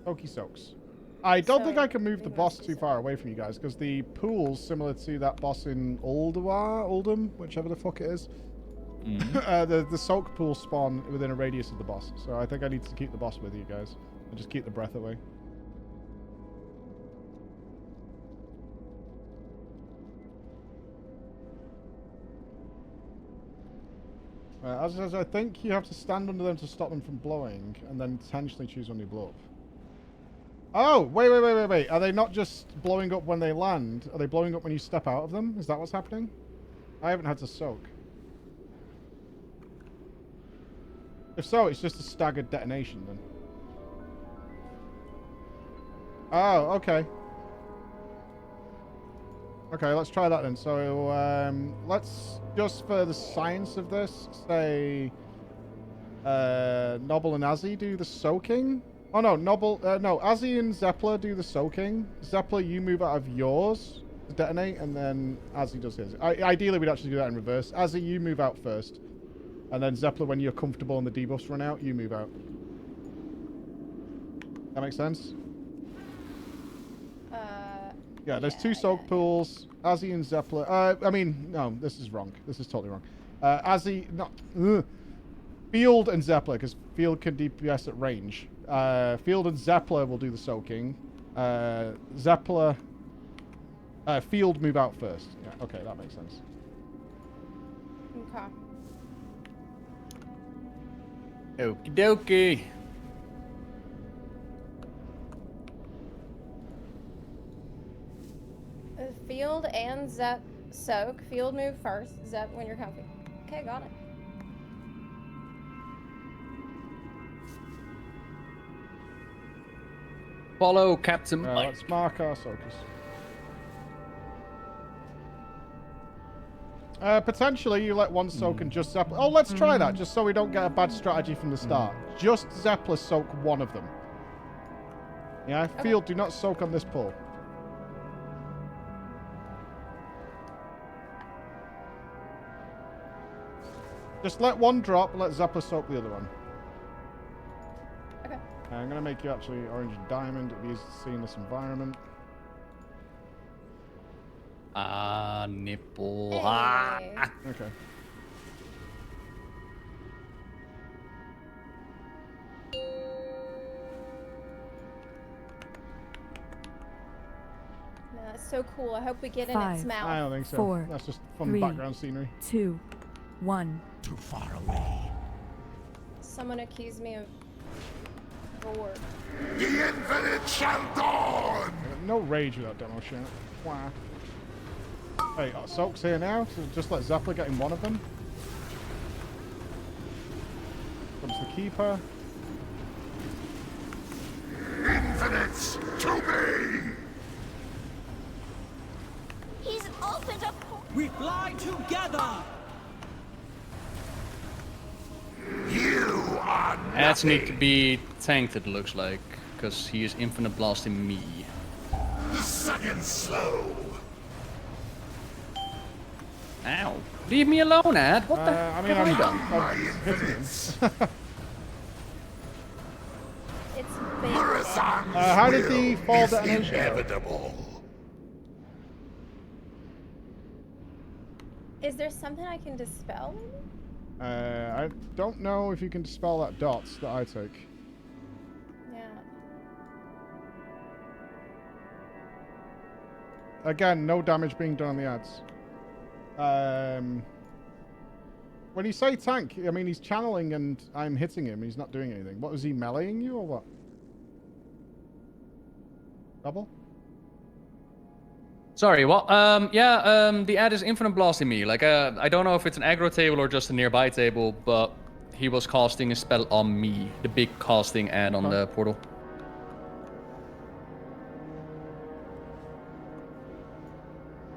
Okie soaks. I don't think So, I can move the boss too far away from you guys because the pool's similar to that boss in Oldham, whichever the fuck it is. Mm-hmm. The soak pool spawn within a radius of the boss, so I think I need to keep the boss with you guys and just keep the breath away. As I think you have to stand under them to stop them from blowing, and then intentionally choose when you blow up. Oh, wait. Are they not just blowing up when they land? Are they blowing up when you step out of them? Is that what's happening? I haven't had to soak. If so, it's just a staggered detonation then. Oh, okay. Okay, let's try that then. So, let's just for the science of this say Nobbel and Azzy do the soaking. Oh no, Azzy and Zepla do the soaking. Zepla, you move out of yours to detonate, and then Azzy does his. Ideally, we'd actually do that in reverse. Azzy, you move out first, and then Zepla, when you're comfortable and the debuffs run out, you move out. That makes sense? Yeah, there's two soak pools. Azzy and Zepla. I mean, no, this is wrong. This is totally wrong. Azzy, Field and Zepla, because Field can DPS at range. Field and Zepla will do the soaking. Zepla, Field move out first. Yeah, okay, that makes sense. Okay. Okie dokie. down, Zep, soak. Field move first. Zep when you're comfy. Okay, got it. Follow Captain Mike. Let's mark our soakers. Potentially, you let one soak and just Zepla. Oh, let's try that, just so we don't get a bad strategy from the start. Just Zepla soak one of them. Yeah, Field, do not soak on this pull. Just let one drop, let Zepla soak the other one. Okay. I'm going to make you actually orange and diamond. It'll be easy to see in this environment. Nipple. Hey. Ah. Okay. That's so cool. I hope we get in its 5, mouth. I don't think so. 4, That's just fun 3, background scenery. 2, 1. Too far away. Someone accused me of gore. The infinite shall dawn! No rage without demo shit. Wow. Hey, soak's here now, so just let Zepla get in one of them. Comes the keeper. Infinites to me! He's opened up. We fly together! You are Ads need to be tanked, it looks like, because he is infinite blasting me. second slow. Ow. Leave me alone, Ad. What the heck I mean, have I done? I'm hitting him. It's big. How did the fall detonation go? Inevitable. Is there something I can dispel? I don't know if you can dispel that dots that I take. Yeah. Again, no damage being done on the ads. When you say tank, I mean, he's channeling and I'm hitting him. He's not doing anything. What, was he meleeing you or what? Double? Sorry, what? The ad is infinite blasting me. Like, I don't know if it's an aggro table or just a nearby table, but he was casting a spell on me. The big casting ad on the portal.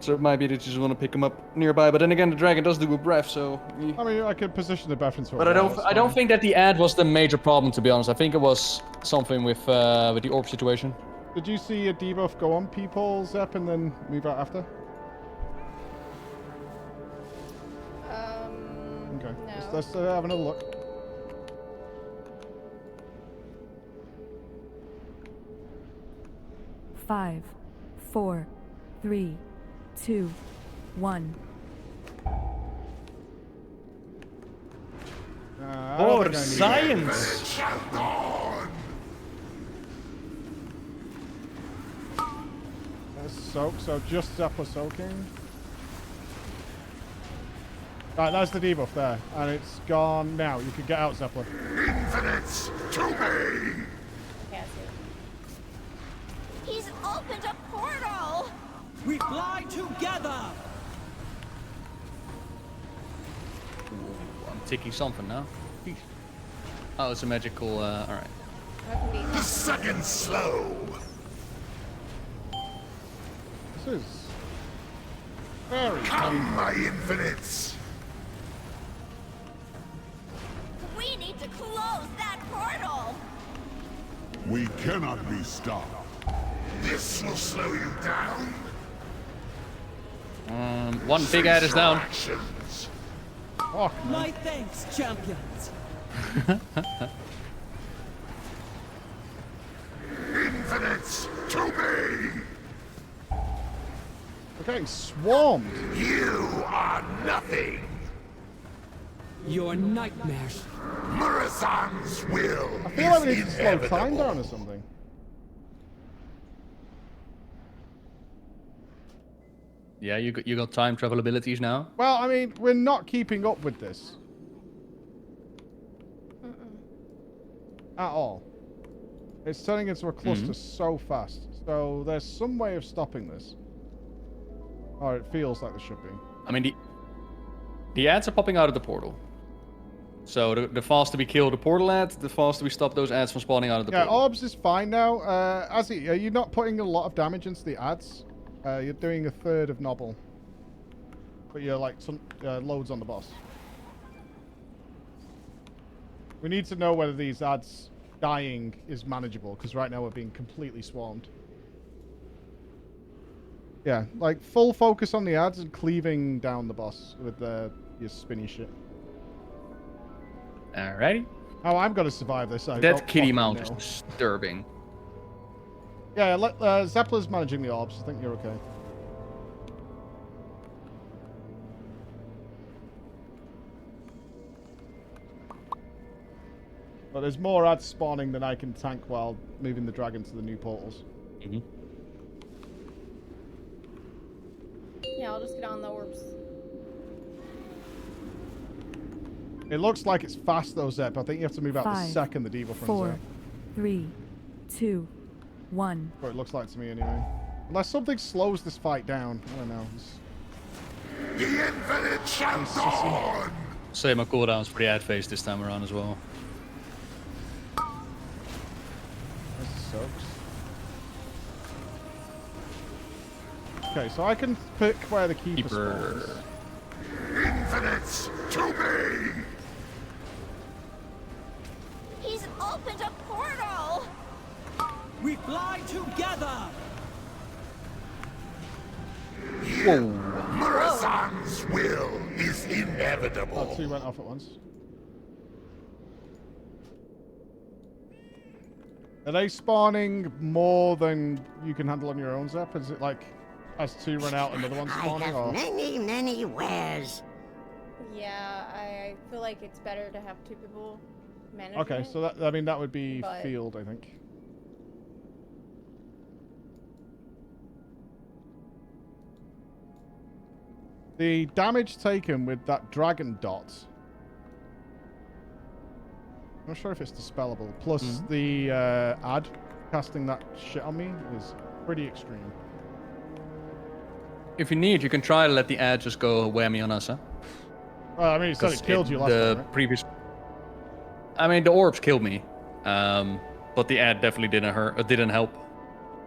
So it might be that you just want to pick him up nearby, but then again, the dragon does do a breath, so. I mean, I could position the breath into. But I don't think that the ad was the major problem, to be honest. I think it was something with the orb situation. Did you see a debuff go on people, Zep, and then move out after? Okay. No. Let's have another look. Five, 4, 3, 2, 1. For science! Soak, so just Zepla soaking. Right, that's the debuff there, and it's gone now. You can get out, Zepla. Infinites to me! Yeah, I see it. He's opened a portal. We fly together! I'm taking something now. Oh, it's a magical, alright. The second slow. This is very Come, my infinites. We need to close that portal. We cannot be stopped. This will slow you down. One big ad is down. Actions. Oh, My thanks, champions! Infinites to me. we're getting swarmed. You are nothing. Your nightmares. Murasang's will I feel like we need is to slow time inevitable. down or something. Yeah, you got time travel abilities now. Well, I mean, we're not keeping up with this. At all. It's turning into a cluster so fast. So there's some way of stopping this. Or it feels like there should be. I mean, the ads are popping out of the portal. So the faster we kill the portal ads, the faster we stop those ads from spawning out of the portal. Yeah, orbs is fine now. Azzy, are you not putting a lot of damage into the ads? You're doing a third of Nobbel. But you're like some loads on the boss. We need to know whether these ads dying is manageable, because right now we're being completely swarmed. Yeah, like full focus on the ads and cleaving down the boss with your spinny shit. Alrighty. Oh, I'm gonna survive this. That kitty mount is disturbing. Yeah, Zepla's managing the orbs. I think you're okay. But there's more ads spawning than I can tank while moving the dragon to the new portals. Mm-hmm. Yeah, I'll just get on the orbs. It looks like it's fast though, Zep. I think you have to move out the second the debuff runs out. 3, 2, 1. Or it looks like to me anyway. Unless something slows this fight down. I don't know. The infinite shall dawn! Save my cooldowns for the ad phase this time around as well. This sucks. Okay, so I can pick where the keeper spawns. Infinites to me! He's opened a portal! We fly together! Murasan's will is inevitable. Oh, two went off at once. Are they spawning more than you can handle on your own, Zep? Is it like as two run out, another one's spawning? I have or? many wares. Yeah, I feel like it's better to have two people managing Okay, it, so that, I mean, that would be but... field, I think. The damage taken with that dragon dot. I'm not sure if it's dispellable. Plus the ad casting that shit on me is pretty extreme. If you need, you can try to let the ad just go whammy on us, huh? Well, I mean, it said it killed you last time, right? Previous... I mean, the orbs killed me, but the ad definitely didn't help.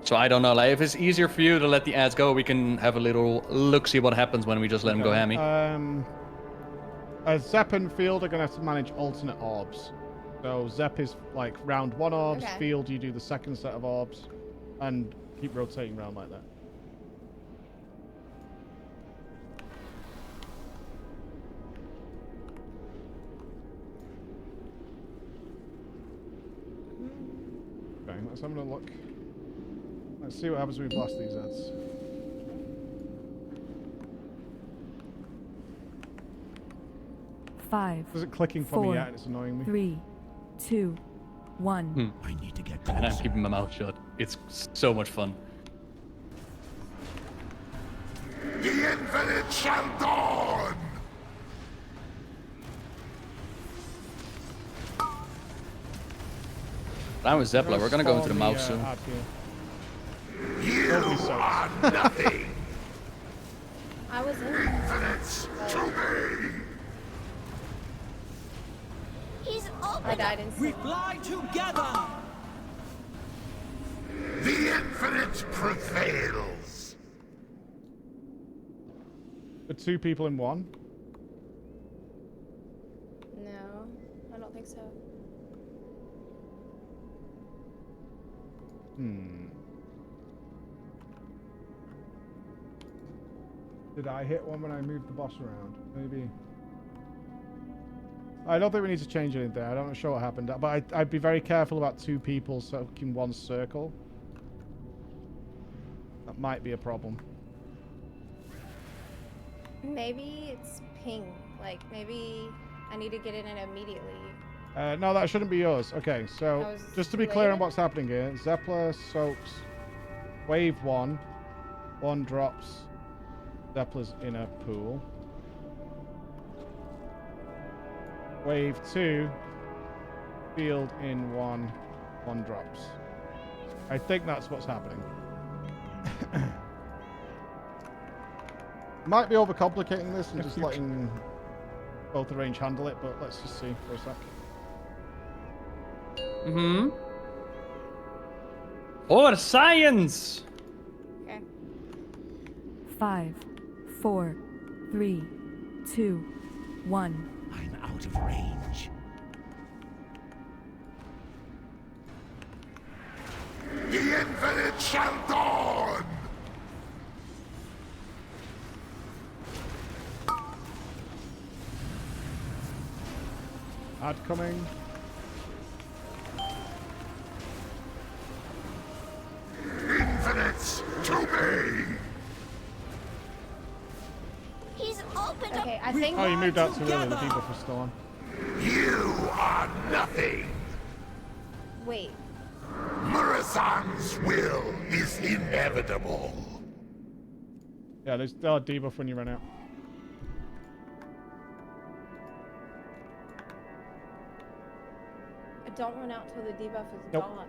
So I don't know. Like, if it's easier for you to let the ads go, we can have a little look, see what happens when we just let them go hammy. Zep and Field are gonna have to manage alternate orbs. So Zep is like round one orbs. Okay. Field, you do the second set of orbs, and keep rotating around like that. Okay, let's have a look. Let's see what happens when we blast these ads. Five. Is it clicking for me yet? It's annoying me. 3, 2, 1. I need to get And I'm keeping my mouth shut. It's so much fun. The infinite shall dawn! I'm with Zepla. We're gonna go into the mouse soon. You are nothing! I was in. Infinites to me! He's I opened died in. We fly together! The infinite prevails! The two people in one? No, I don't think so. Did I hit one when I moved the boss around? Maybe. I don't think we need to change anything. I'm not sure what happened. But I'd be very careful about two people in one circle. That might be a problem. Maybe it's ping. Like, maybe I need to get in it immediately. No, that shouldn't be yours. Okay, so just to be clear on what's happening here. Zepla soaks. Wave 1. 1 drops. Zepla's in a pool. Wave 2. Field in 1. 1 drops. I think that's what's happening. Might be overcomplicating this and just letting both the range handle it, but let's just see for a sec. Mm-hmm. Or science! Okay. 5, 4, 3, 2, 1. I'm out of range. The infinite shall dawn! Ad coming. Infinites to me! He's opened Okay, I think. Oh, you moved out too early. The debuff was still on. You are nothing! Wait. Murasan's will is inevitable. Yeah, there's still a debuff when you run out. Don't run out till the debuff is Nope. gone.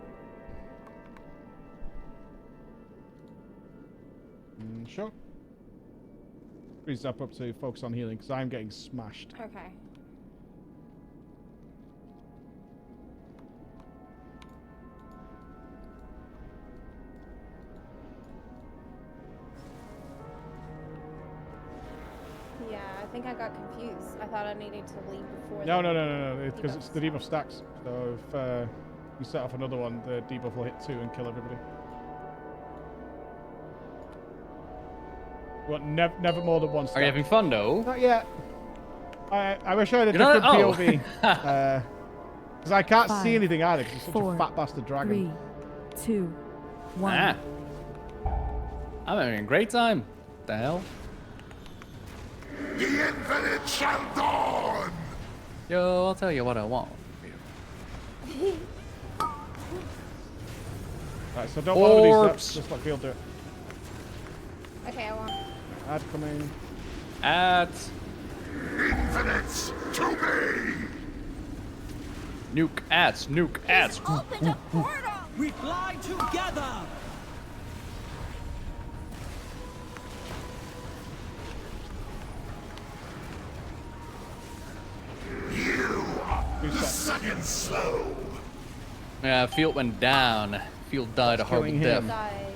Sure. Freeze up to focus on healing because I'm getting smashed. Okay. Yeah, I think I got confused. I thought I needed to leave before. No, because it's the debuff stacks. So if you set off another one, the debuff will hit 2 and kill everybody. What? Never more than one stack. Are you having fun though? Not yet. I wish I had a You're different not- oh. POV. Because I can't 5, see anything either because it's such 4, a fat bastard dragon. 3, 2, 1. Ah. I'm having a great time. What the hell? The infinite shall dawn! Yo, I'll tell you what I want. Right, so don't bother with these Orbs. steps. Just let Field do it. Okay, I want. Ad coming. At Infinites to me! nuke ads, nuke ads. opened a portal. We fly together! You are second slow. Yeah, Field went down. Field died a horrible killing death. him. Die.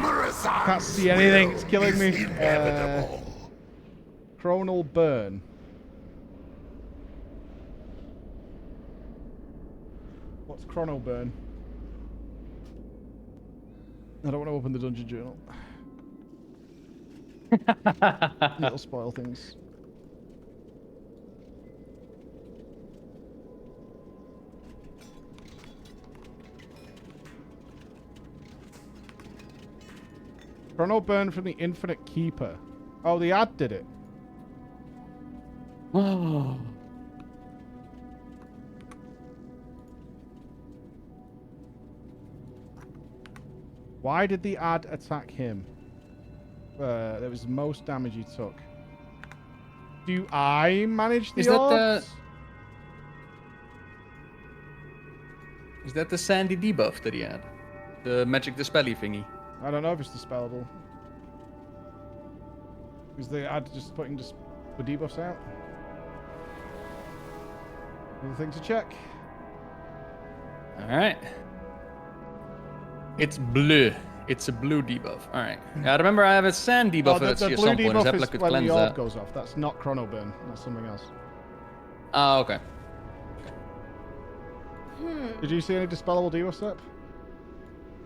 Murasan's Can't see anything. will It's killing is me. Inevitable. Chronal burn. What's chronal burn? I don't want to open the dungeon journal. It'll spoil things. Chronal burn from the Infinite Keeper. Oh, the ad did it. Why did the ad attack him? That was the most damage he took. Do I manage the odds? Is that the Sandy debuff that he had? The magic dispelly thingy? I don't know if it's dispellable. Is the ad just putting the debuffs out? Another thing to check. Alright. It's blue. It's a blue debuff. Alright. I remember I have a sand debuff the at blue some point. debuff Zepla is could when cleanse the orb that. goes off. That's not chrono burn. That's something else. Oh, okay. Did you see any dispellable debuff step?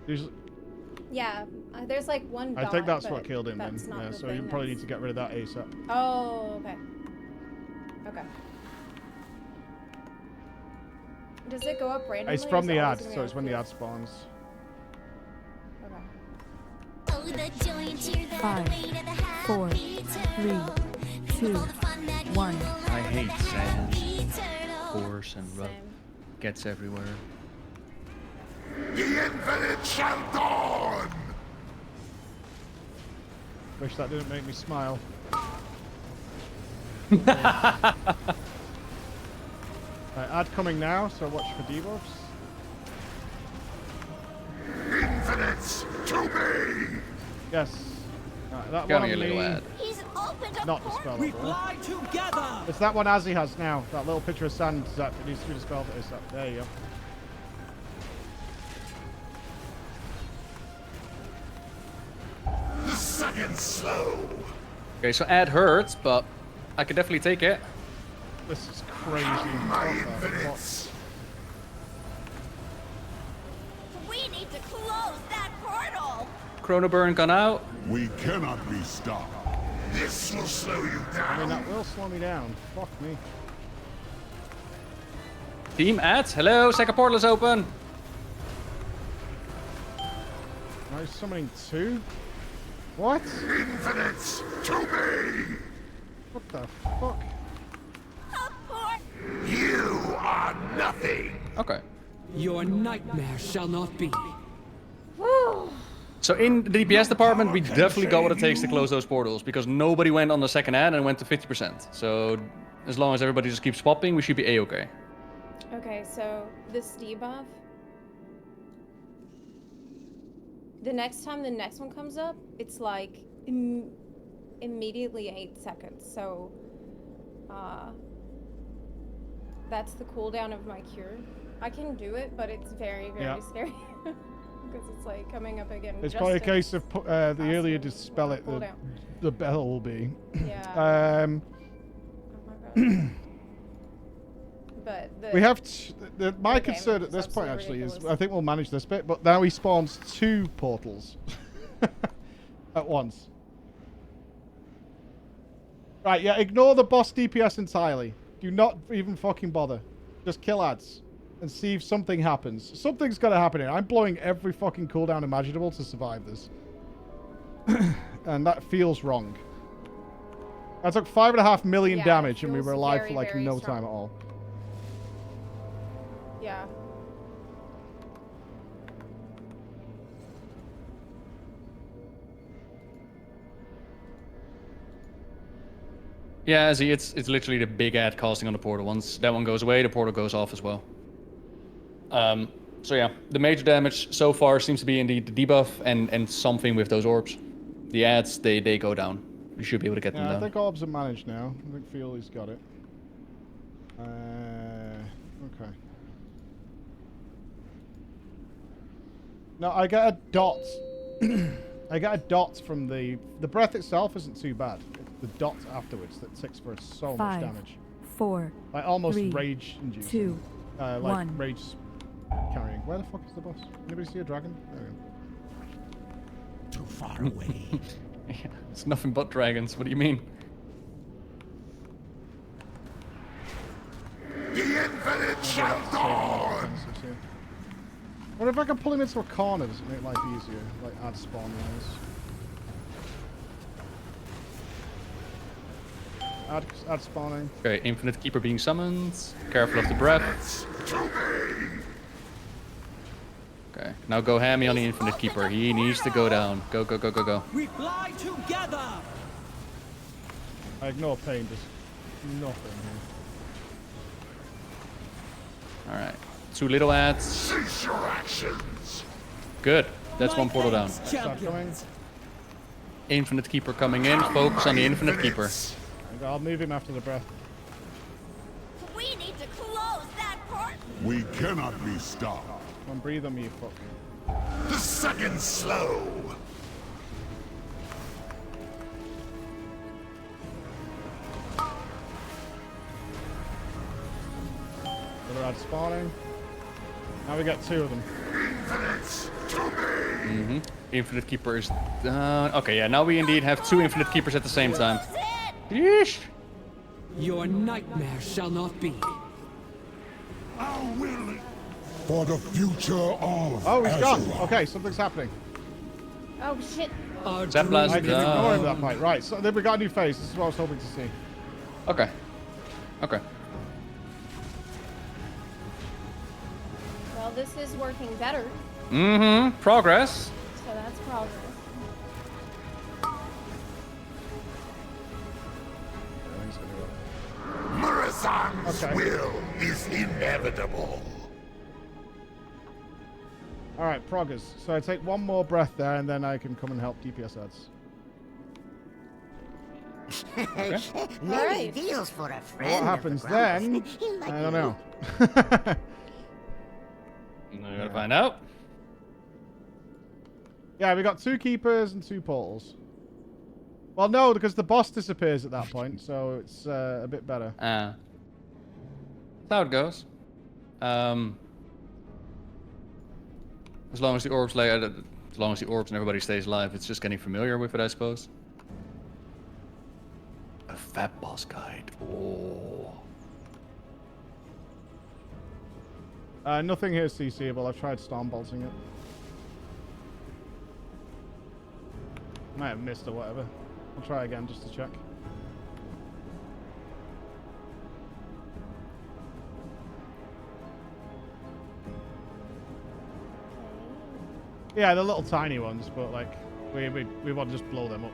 Usually, Yeah, there's like one. I think dot, that's what but killed him then. that's not Yeah, the so you thing probably need that's- to get rid of that ASAP. Oh, okay. Okay. Does it go up randomly? It's or from is the it ad, always gonna so be it's on when the field? ad spawns. Oh, the joy and cheer that 5, await at the 4, 3, 2, 1. I hate sand. Coarse and rough. Gets everywhere. The infinite shall dawn! Wish that didn't make me smile. Ad coming now, so watch for debuffs. Infinites to me! Yes. That Got one me a on little me. ad. He's opened a Not portal. dispellable. Fly together. It's that one Azzy has now. That little picture of sand that needs to be dispelled. Is that? There you go. The second slow. Okay, so add hurts, but I could definitely take it. This is crazy. My infinites. We need to close that portal. Chrono burn gone out. We cannot be stopped. This will slow you I mean, down. that will slow me down. Fuck me. Team ads, hello, second portal is open. Now summoning 2? What? Infinites to me. What the fuck? You are nothing. Okay. Your nightmare shall not be. So in the DPS department, we definitely got what it takes to close those portals because nobody went on the second ad and went to 50%. So as long as everybody just keeps swapping, we should be a-okay. Okay, so this debuff. The next time the next one comes up, it's like immediately 8 seconds. So that's the cooldown of my cure. I can do it, but it's very, very scary. Because it's like coming up again. It's probably a case of the earlier you dispel it, the better will be. Yeah. Oh my god. But we have my concern at this point actually is I think we'll manage this bit, but now he spawns 2 portals at once. Right, yeah, ignore the boss DPS entirely. Do not even fucking bother. Just kill ads and see if something happens. Something's got to happen here. I'm blowing every fucking cooldown imaginable to survive this. And that feels wrong. I took 5.5 million damage and we were alive for like no time at all. Yeah. Yeah, see, it's literally the big ad casting on the portal. Once that one goes away, the portal goes off as well. So yeah, the major damage so far seems to be indeed the debuff and something with those orbs. The ads, they go down. We should be able to get them down. I think orbs are managed now. I think Feely's got it. Okay. No, I get a dot. I get a dot from the breath itself isn't too bad. It's the dot afterwards that ticks for so much damage. 4, like almost 3, rage inducing. 2, like 1. Rage carrying. Where the fuck is the boss? Anybody see a dragon? There we go. Too far away. Yeah, it's nothing but dragons. What do you mean? The infinite shall dawn. What if I can pull him into a corner? Does it make life easier? Like add spawn wise. Add spawning. Okay, infinite keeper being summoned. Careful of the breath. Okay, now go hammy on the infinite keeper. He needs to go down. Go, go, go, go, go. We fly together. I ignore pain, just nothing here. All right, 2 little ads. Cease your actions. Good. That's one portal down. Infinite keeper coming in. Focus on the infinite keeper. I'll move him after the breath. We need to close that portal. We cannot be stopped. Come on, breathe on me, you fuck. The second slow. Another ad spawning. Now we got 2 of them. Infinite keeper is down. Okay, yeah, now we indeed have 2 infinite keepers at the same time. Yeesh. Your nightmare shall not be. Our will for the future of Oh, he's gone. Azeroth. Okay, something's happening. Oh shit. Zepla's I can ignore him down. that point. Right, so then we got a new phase. This is what I was hoping to see. Okay. Okay. Well, this is working better. Mm-hmm. Progress. So that's progress. Murazan's will is inevitable. Alright, progress. So I take 1 more breath there and then I can come and help DPS ads. Many deals for a friend. What happens of the Grumpus. then? Like I don't you. know. I gotta find out. Yeah, we got 2 keepers and 2 portals. Well, no, because the boss disappears at that point, so it's a bit better. That's how it goes. As long as the orbs as long as the orbs and everybody stays alive, it's just getting familiar with it, I suppose. A fat boss guide. Oh. Nothing here is CCable. I've tried storm bolting it. Might have missed or whatever. I'll try again just to check. Yeah, the little tiny ones, but like we want to just blow them up.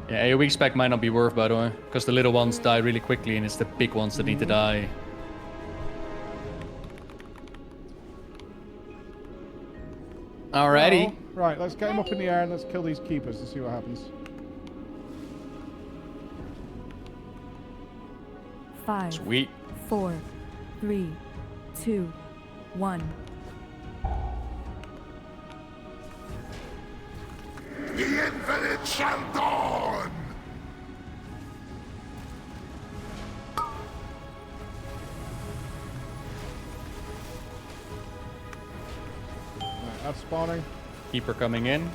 Yeah, AoE spec might not be worth, by the way, because the little ones die really quickly, and it's the big ones that need to die. Alrighty. Well, right, let's get him up in the air and let's kill these keepers to see what happens. 5, Sweet. 4, 3, 2, 1. The infinite shall dawn! Right, that's spawning. Keeper coming in.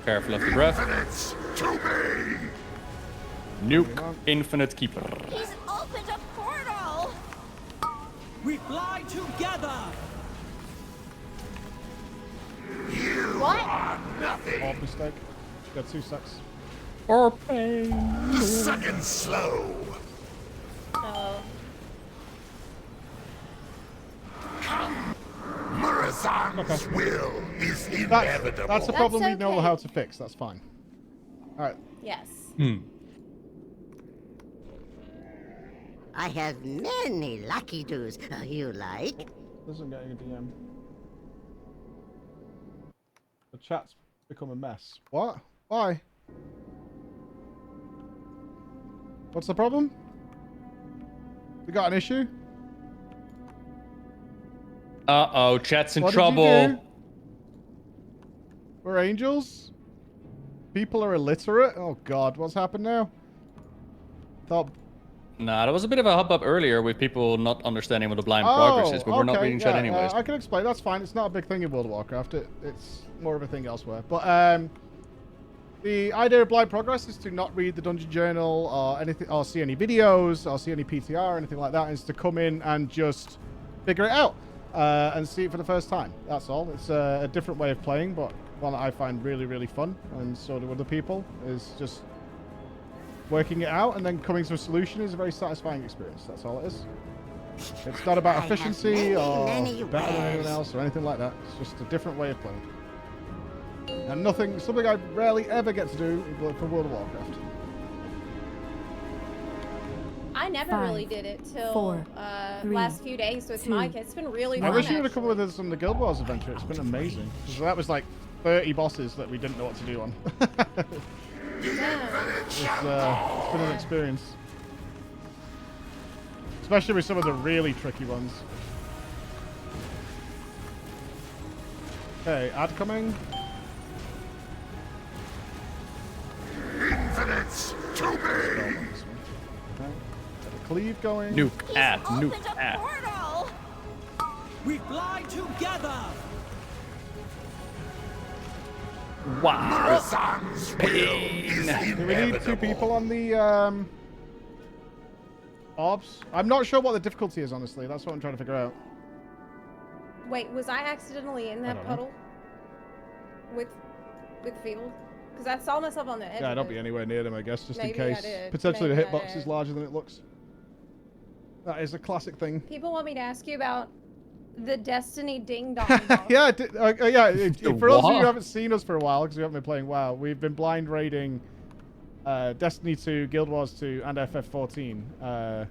Careful of the breath. Infinites to me! Nuke infinite keeper. He's opened a portal! We fly together! You What? are nothing! Orb mistake. Got 2 secs. Or pain. A second slow! Oh. Murazan's will is inevitable. That's a problem we know okay. how to fix. That's fine. Alright. Yes. I have many lucky doos. You like? Doesn't get a DM. The chat's become a mess. What? Why? What's the problem? We got an issue? Uh-oh, chat's in What did you trouble. do? We're angels? People are illiterate? Oh god, what's happened now? Thought... Nah, there was a bit of a hubbub earlier with people not understanding what the blind progress is, but we're not reading chat anyways. I can explain. That's fine. It's not a big thing in World of Warcraft. It's more of a thing elsewhere. But the idea of blind progress is to not read the dungeon journal or anything, or see any videos, or see any PTR or anything like that. Is to come in and just figure it out and see it for the first time. That's all. It's a different way of playing, but one that I find really, really fun, and so do other people. Is just working it out and then coming to a solution is a very satisfying experience. That's all it is. It's not about efficiency or better than anyone else or anything like that. It's just a different way of playing. And something I rarely ever get to do for World of Warcraft. I never really did it till 4, 3, last few days with 2, Mike. It's been really I fun. wish you would have come with us on the Guild Wars adventure. It's been amazing. So that was like 30 bosses that we didn't know what to do on. It's been an experience. Especially with some of the really tricky ones. Okay, ad coming. Infinites to me! Okay. Got the cleave going. Nuke ad, nuke ad. Portal! We fly together! Wow. Murazan's will is Do we need 2 people on the orbs? I'm not sure what the difficulty is, honestly. That's what I'm trying to figure out. Wait, was I accidentally in that don't know. puddle? With Field? Because I saw myself on the edge. Yeah, of don't it. be anywhere near them, I guess, just Maybe in I case. did. Potentially Maybe the I hitbox did. is larger than it looks. That is a classic thing. People want me to ask you about the Destiny Ding Dong. Yeah, for those of you What? who haven't seen us for a while, because we haven't been playing WoW, we've been blind raiding Destiny 2, Guild Wars 2, and FF14.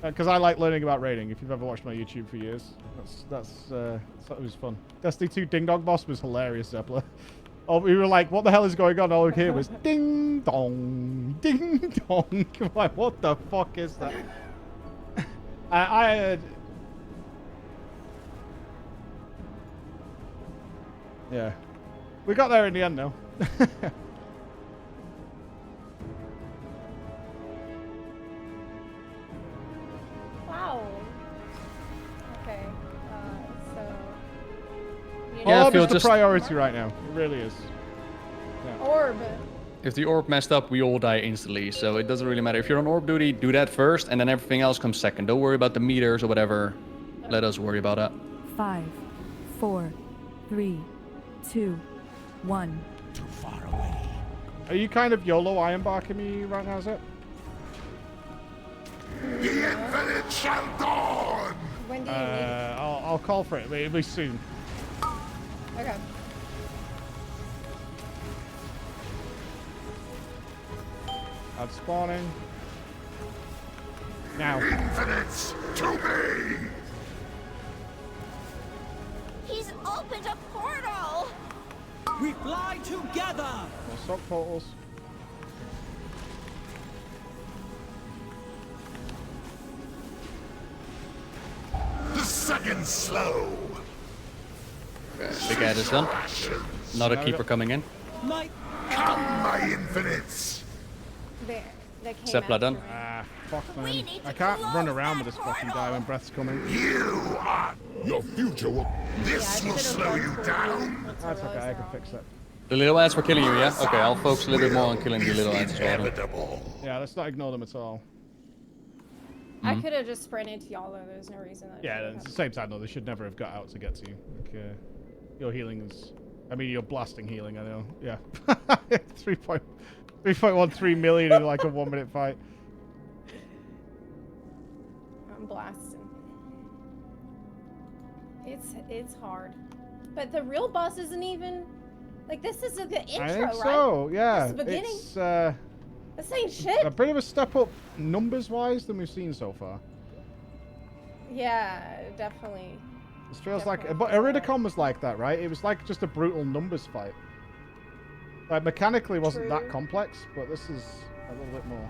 Because I like learning about raiding. If you've ever watched my YouTube for years, it was fun. Destiny 2 Ding Dong boss was hilarious, Zepla. Oh, we were like, what the hell is going on? All we hear was ding dong, ding dong. Like, what the fuck is that? I heard. Yeah. We got there in the end, though. Wow. Okay. So. Yeah, Orb Phil, is the just- priority right now. It really is. Yeah. Orb. If the orb messed up, we all die instantly, so it doesn't really matter. If you're on orb duty, do that first, and then everything else comes second. Don't worry about the meters or whatever. Let us worry about that. 5, 4, 3, 2, 1. Too far away. Are you kind of YOLO ironbarking me right now, Zep? The infinite shall dawn! When do you need I'll call for it. It'll be soon. Okay. Add spawning. Now. Infinites to me! He's opened a portal! We fly together! More sock portals. The second slow! Big ad is done. Another keeper coming in. My Come, my infinites! There. They came Zepla done. Ah, fuck, man. I can't run around with this fucking guy when breath's coming. You are... Your future will... This will slow you down! That's okay, I can fix that. The little ants were killing you, yeah? Okay, I'll focus a little bit more on killing the little ants as well. Inevitable. Yeah, let's not ignore them at all. I could have just sprinted to y'all though. There's no reason. Yeah, at the same time, though, they should never have got out to get to you. Like, your healing is... I mean, your blasting healing, I know. Yeah. 3.13 million in like a 1 minute fight. I'm blasting. It's hard, but the real boss isn't even like this. Is the intro, I think right? so, yeah. This is the beginning. It's This ain't shit. a bit of a step up numbers-wise than we've seen so far. Yeah, definitely. It feels like... But Iridicon was like that, right? It was like just a brutal numbers fight. Like, mechanically wasn't that complex, but this is a little bit more.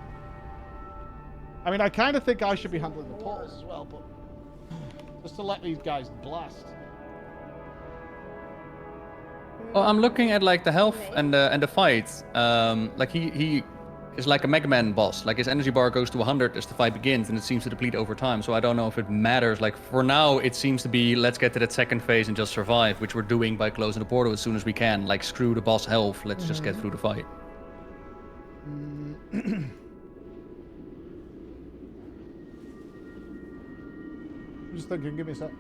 I mean, I kind of think I should be handling the portals as well, but... Just to let these guys blast. Well, I'm looking at like the health and the fights. Like he is like a Mega Man boss. Like his energy bar goes to 100 as the fight begins, and it seems to deplete over time. So I don't know if it matters. Like for now, it seems to be let's get to that second phase and just survive, which we're doing by closing the portal as soon as we can. Like screw the boss health. Let's just get through the fight. I'm just thinking, give me a sec.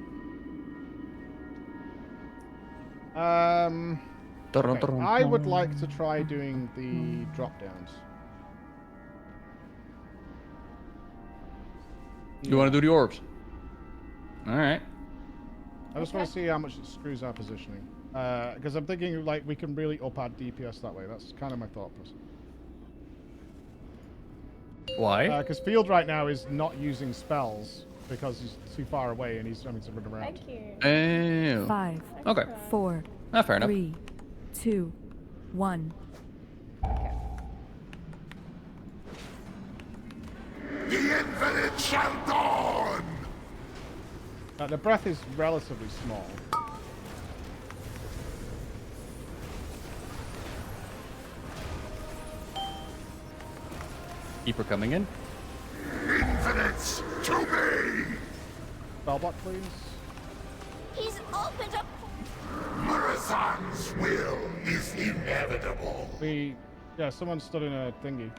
Okay, I would like to try doing the drop downs. You want to do the orbs? All right. I just want to see how much it screws our positioning. Because I'm thinking like we can really up our DPS that way. That's kind of my thought process. Why? Because Field right now is not using spells because he's too far away and he's having to run around. Thank you. Oh. 5, Okay. 4, Fair enough. 3, 2, 1. The infinite shall dawn! The breath is relatively small. Keeper coming in. Infinites to me! Spellblock, please. He's opened a Marathon's will is inevitable. Yeah, someone stood in a thingy.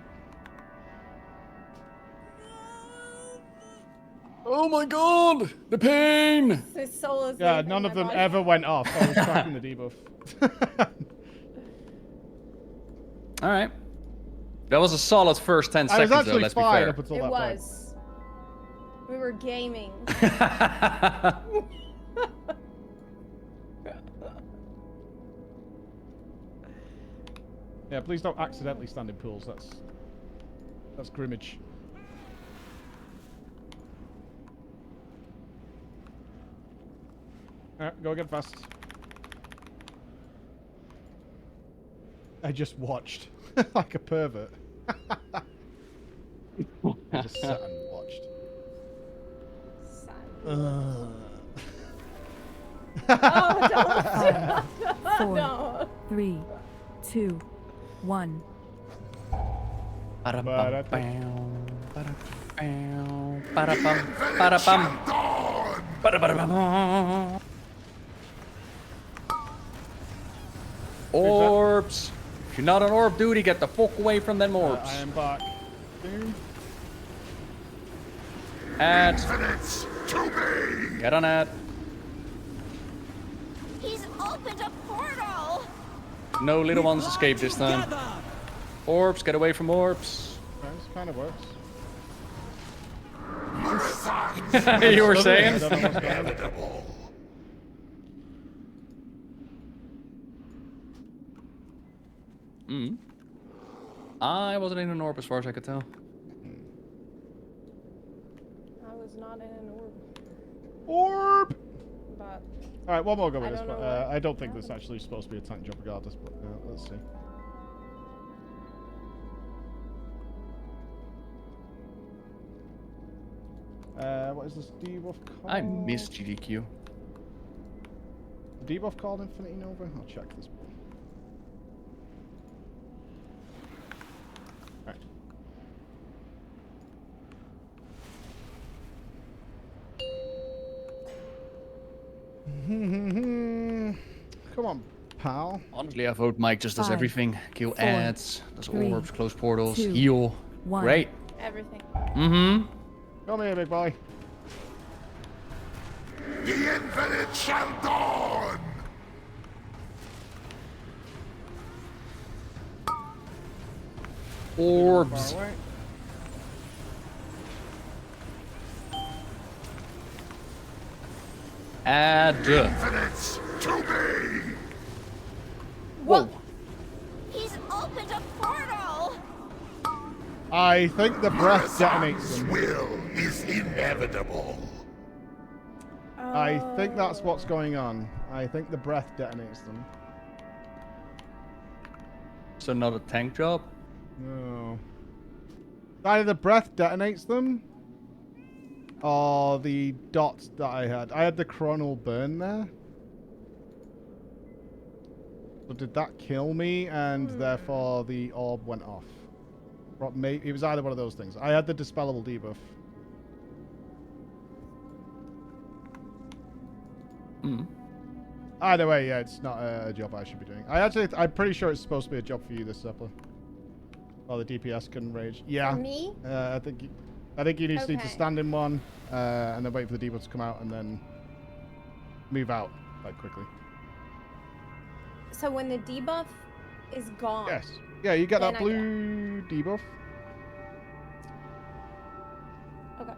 Oh my god! The pain! His soul is Yeah, leaving none my of them body. ever went off. I was tracking the debuff. Alright. That was a solid first 10 I was seconds though, actually let's be fine fair. up until It that point. was. We were gaming. Yeah, please don't accidentally stand in pools. That's grimmage. Alright, go again fast. I just watched like a pervert. I just sat and watched. Oh, don't. 5, 4, No. 3, 2, 1. Orbs! If you're not on orb duty, get the fuck away from them orbs. I am back. Boom. Add. Get on it. He's opened a portal. No little ones escape this time. Orbs, get away from orbs. This kind of works. You were saying? I wasn't in an orb as far as I could tell. I was not in an orb. Orb! But Alright, one more go with this, don't but know I don't think this is actually supposed to be a tank job regardless, but let's see. What is this debuff called? I miss GDQ. Debuff called Infinity Nova? I'll check this. Right. Come on, pal. Honestly, I vote Mike just does 5, everything. Kill 4, ads, does 3, orbs, close portals, 2, heal. 1. Great. everything. Mm-hmm. Come here, big boy. The infinite shall dawn! Orbs. Far away. Add. Infinites to me! Whoa. He's opened a portal. I think the breath detonates them. Will is inevitable. I think that's what's going on. I think the breath detonates them. So not a tank job? No. Either the breath detonates them, or the dots that I had. I had the chronal burn there. So did that kill me, and therefore the orb went off? It was either one of those things. I had the dispellable debuff. Either way, yeah, it's not a job I should be doing. I'm pretty sure it's supposed to be a job for you, this Zepla. Oh, the DPS can rage. Yeah. For me? I think you need to stand in one, and then wait for the debuff to come out, and then move out like quickly. So when the debuff is gone. Yes. Yeah, you get then that blue debuff. Okay.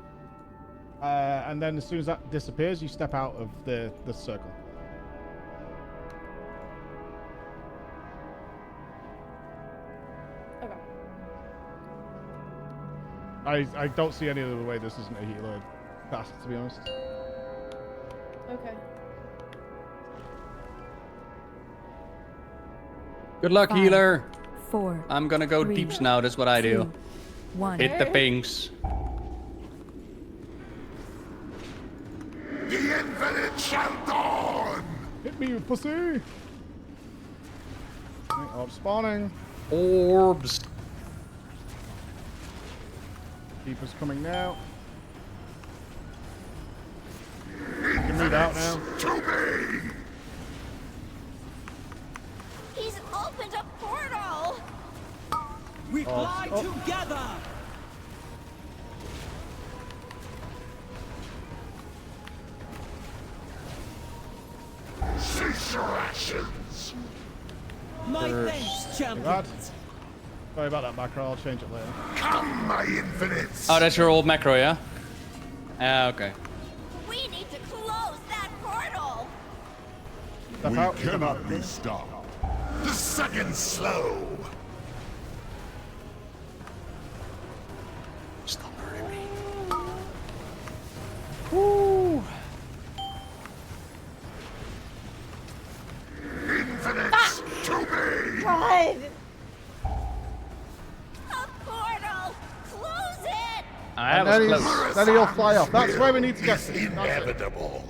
And then as soon as that disappears, you step out of the circle. Okay. I don't see any other way this isn't a healer fast, to be honest. Okay. Good luck, 5, healer. 4. I'm gonna go 3, deeps now. That's what I do. 2, 1. Hit the pings. The infinite shall dawn! Hit me, you pussy! Orb spawning. Orbs. Keeper's coming now. You can move out now. To me! He's opened a portal. We fly together! Cease your actions! My thanks, champion. Sorry about that macro, I'll change it later. Come, my infinites! Oh, that's your old macro, yeah? Okay. We need to close that portal. Step out. Cannot be stopped. The second slow! Stop hurting me. Woo! Infinites to me! God! I and was close. then he'll fly off. That's where we need to get to. Inevitable.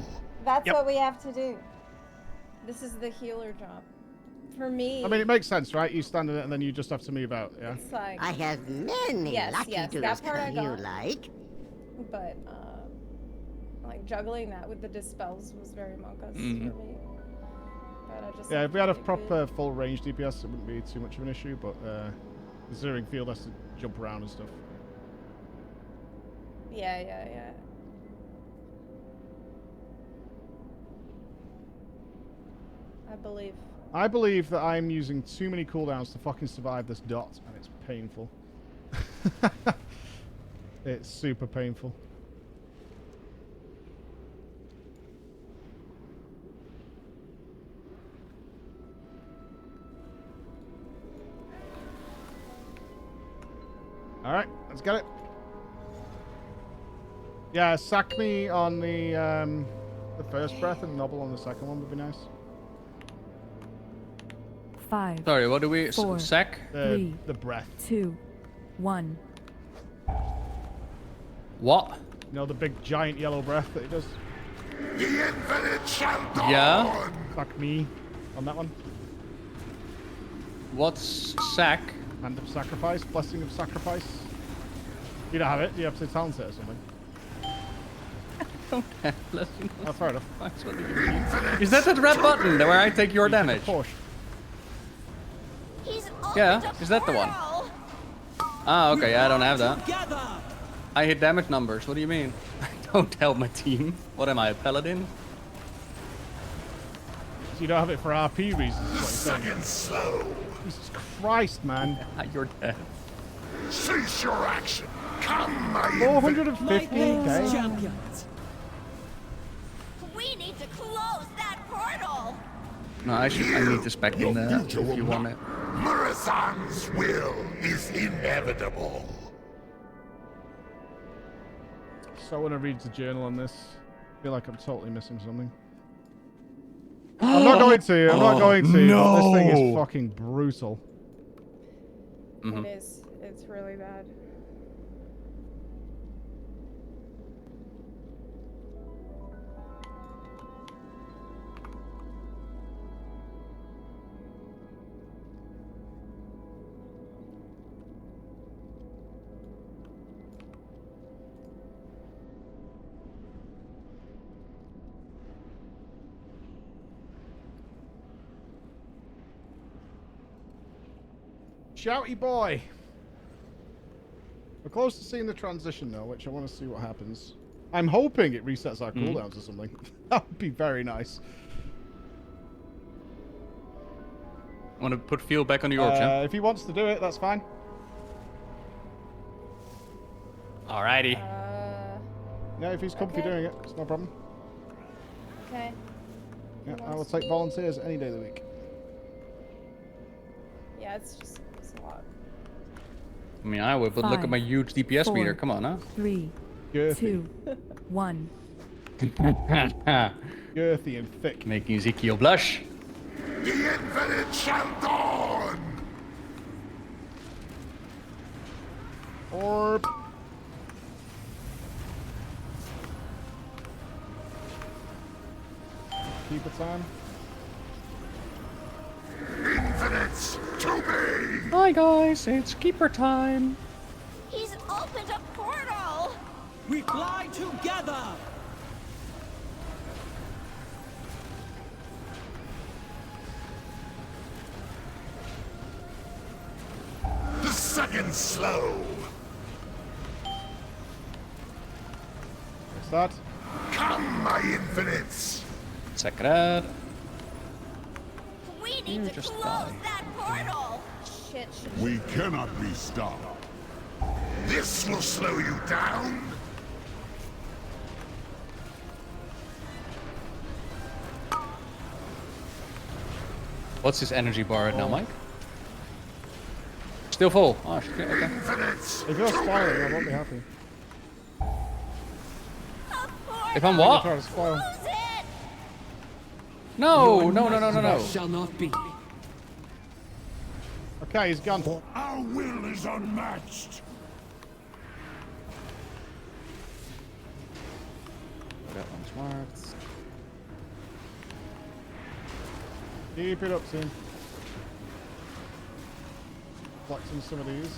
That's what we have to do. This is the healer job. For me. I mean, it makes sense, right? You stand in it and then you just have to move out, yeah? It's like, I have many lucky that tools part I you got. like. But, like, juggling that with the dispels was very monkus for me. But I just Yeah, if we had a proper full range DPS, it wouldn't be too much of an issue, but considering field has to jump around and stuff. Yeah. I believe that I'm using too many cooldowns to fucking survive this dot, and it's painful. It's super painful. Alright, let's get it. Yeah, sack me on the first breath and Nobbel on the second one would be nice. 5. Sorry, what do we... 4, sack? 3, the breath. 2, 1. What? You know, the big giant yellow breath that he does? The infinite shall dawn. Yeah? Sack me on that one. What's sack? Hand of sacrifice, blessing of sacrifice. You don't have it, you have to talent it or something. Don't have blessing. Oh, fair enough. Is that the red button where I take your damage? Yeah, is that the one? Ah, okay, I don't have that. I hit damage numbers, what do you mean? Don't help my team. What am I, a paladin? So you don't have it for RP reasons, is what you're saying. Slow. Jesus Christ, man. You're dead. Cease your action. Come, my 450k. champions. We need to close that portal. No, I need to spec in there if you want it. Marathon's will is inevitable. So when I read the journal on this, I feel like I'm totally missing something. I'm not going to. I'm not going to. No. This thing is fucking brutal. It is. It's really bad. Shouty boy. We're close to seeing the transition though, which I want to see what happens. I'm hoping it resets our cooldowns or something. That would be very nice. Want to put fuel back on the orb, yeah? If he wants to do it, that's fine. Alrighty. Yeah, if he's comfy doing it, it's no problem. Okay. Yeah, I will take volunteers any day of the week. Yeah, it's just a lot. I mean, I would, but look at my huge DPS meter. Come on, huh? 3, 2, 1. Girthy and thick. Making Ezekiel blush. The infinite shall dawn. Orb. Keep it time. Infinites to me. Hi guys, it's keeper time. He's opened a portal. We fly together. The second slow. What's that? Come, my infinites. Check it out. We need to close that portal. Shit. We cannot be stopped. This will slow you down. What's his energy bar right now, Mike? Still full. Oh, shit. Okay. If you're spoiling, I won't be happy. If I'm what? Try to spoil. No. Shall not be. Okay, he's gone. Our will is unmatched. that one's marked. Keep it up, Tim. Flexing some of these.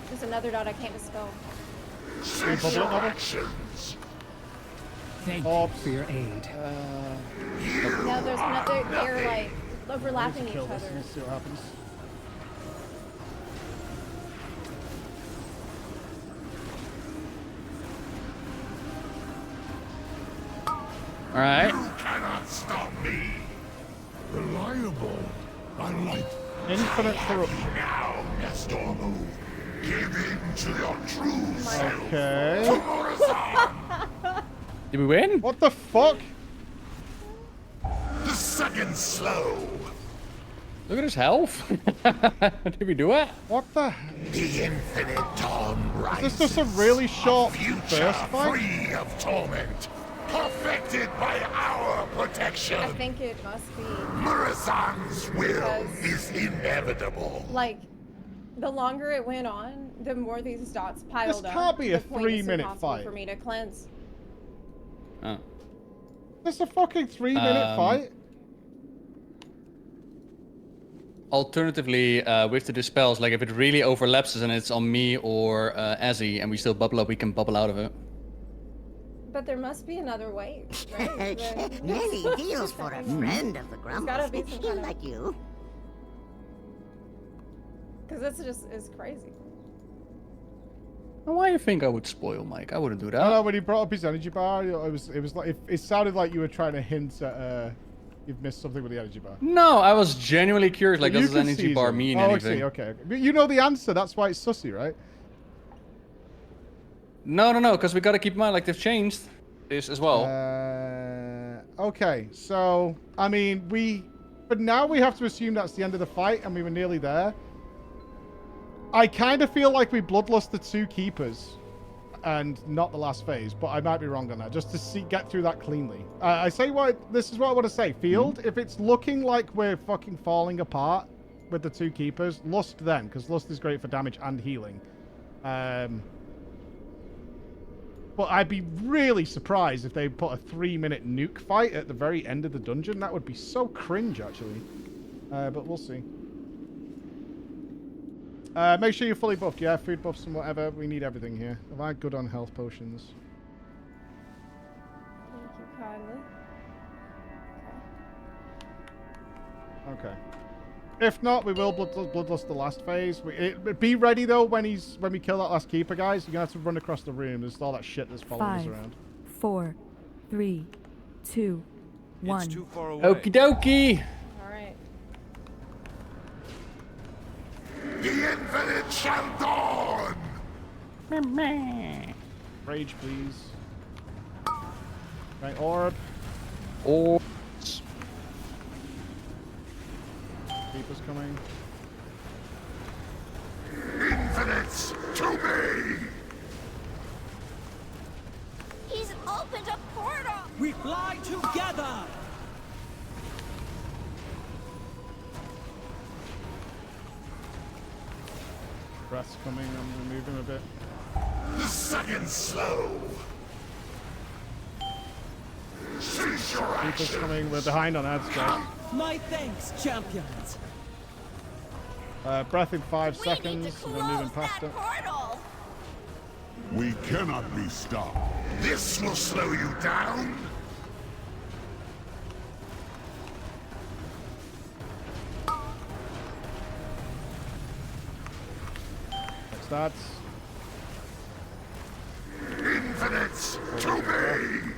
There's another dot I can't dispel. Thank you for your aid. No, there's another. They're like overlapping each Kill this other. and see what happens. All right. You cannot stop me. Reliable, unlike infinite corruption. Now, Nestormu, give in to your true self. Okay. Did we win? What the fuck? The second slow. Look at his health. Did we do it? What the? The infinite dawn rises. Is this just a really short burst fight? Free of torment. Perfected by our protection. I think it must be. Murasan's will is inevitable. Like, the longer it went on, the more these dots piled up. This can't be a to the point it's 3-minute impossible fight. for me to cleanse. Oh. This is a fucking 3-minute fight. Alternatively, with the dispels, like if it really overlaps and it's on me or Azzy and we still bubble up, we can bubble out of it. But there must be another way, right? Many deals for a friend of the There's gotta be Grumble some kind of... like you. Because this just is crazy. Why do you think I would spoil Mike? I wouldn't do that. I know when he brought up his energy bar, it was like it sounded like you were trying to hint at you've missed something with the energy bar. No, I was genuinely curious. Like, You does can energy seize bar it. mean Oh, anything? okay. But you know the answer. That's why it's sussy, right? No, because we gotta keep in mind, like, they've changed this as well. Okay, so I mean, but now we have to assume that's the end of the fight, and we were nearly there. I kind of feel like we bloodlust the 2 keepers, and not the last phase, but I might be wrong on that. Just to get through that cleanly. This is what I want to say. Field, if it's looking like we're fucking falling apart with the 2 keepers, lust then, because lust is great for damage and healing. But I'd be really surprised if they put a 3-minute nuke fight at the very end of the dungeon. That would be so cringe, actually. But we'll see. Make sure you're fully buffed. Yeah, food buffs and whatever. We need everything here. Am I good on health potions? Thank you kindly. Okay. If not, we will bloodlust the last phase. Be ready though when we kill that last keeper, guys. You're gonna have to run across the room. There's all that shit that's following us 5, around. 4, 3, 2, 1. It's too far away. Okie dokie. Alright. The infinite shall dawn. Rage, please. Right, orb. Orbs. Keeper's coming. Infinites to me. He's opened a portal! We fly together! Breath's coming. I'm gonna move him a bit. The second slow. Cease your Keeper's action. coming. We're behind on ads, guys. My thanks, champions! Breath in 5 seconds. We're moving past it. Portal! We cannot be stopped. This will slow you down. Starts. Infinites to me.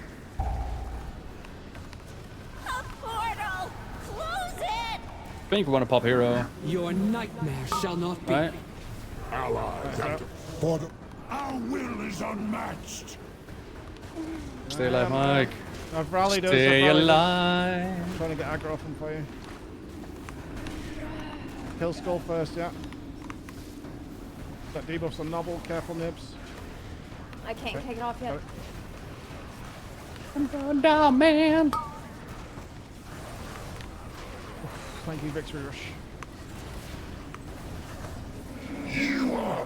A portal! Close it! I think we want to pop hero. Your nightmare shall not be. Right? Allies for the... Our will is unmatched. Stay alive, Mike. I've rallied us. Stay I've rallied us. alive. I'm trying to get aggro off him for you. Kill Skull first, yeah. Got debuffs on Nobbel. Careful, Nupss. I can't take it off yet. I'm going down, man. Thank you, Victory Rush.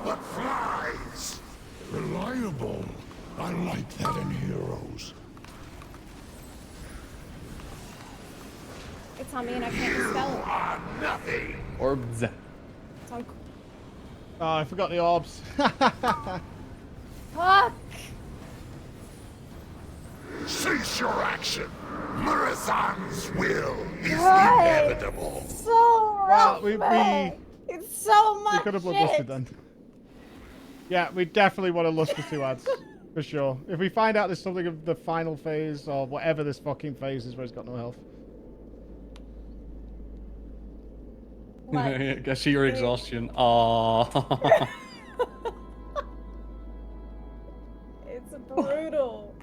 but flies. Reliable. I like that in heroes. It's on me and I can't spell it. Are nothing. Orbs. It's on... Oh, I forgot the orbs. Fuck! Cease your action. Murazan's will is God, inevitable. So rough, Well, it's so much we could have shit. lusted then. Yeah, we definitely want to lust the 2 ads. For sure. If we find out there's something of the final phase or whatever this fucking phase is where he's got no health. I see your exhaustion. Aww. It's brutal.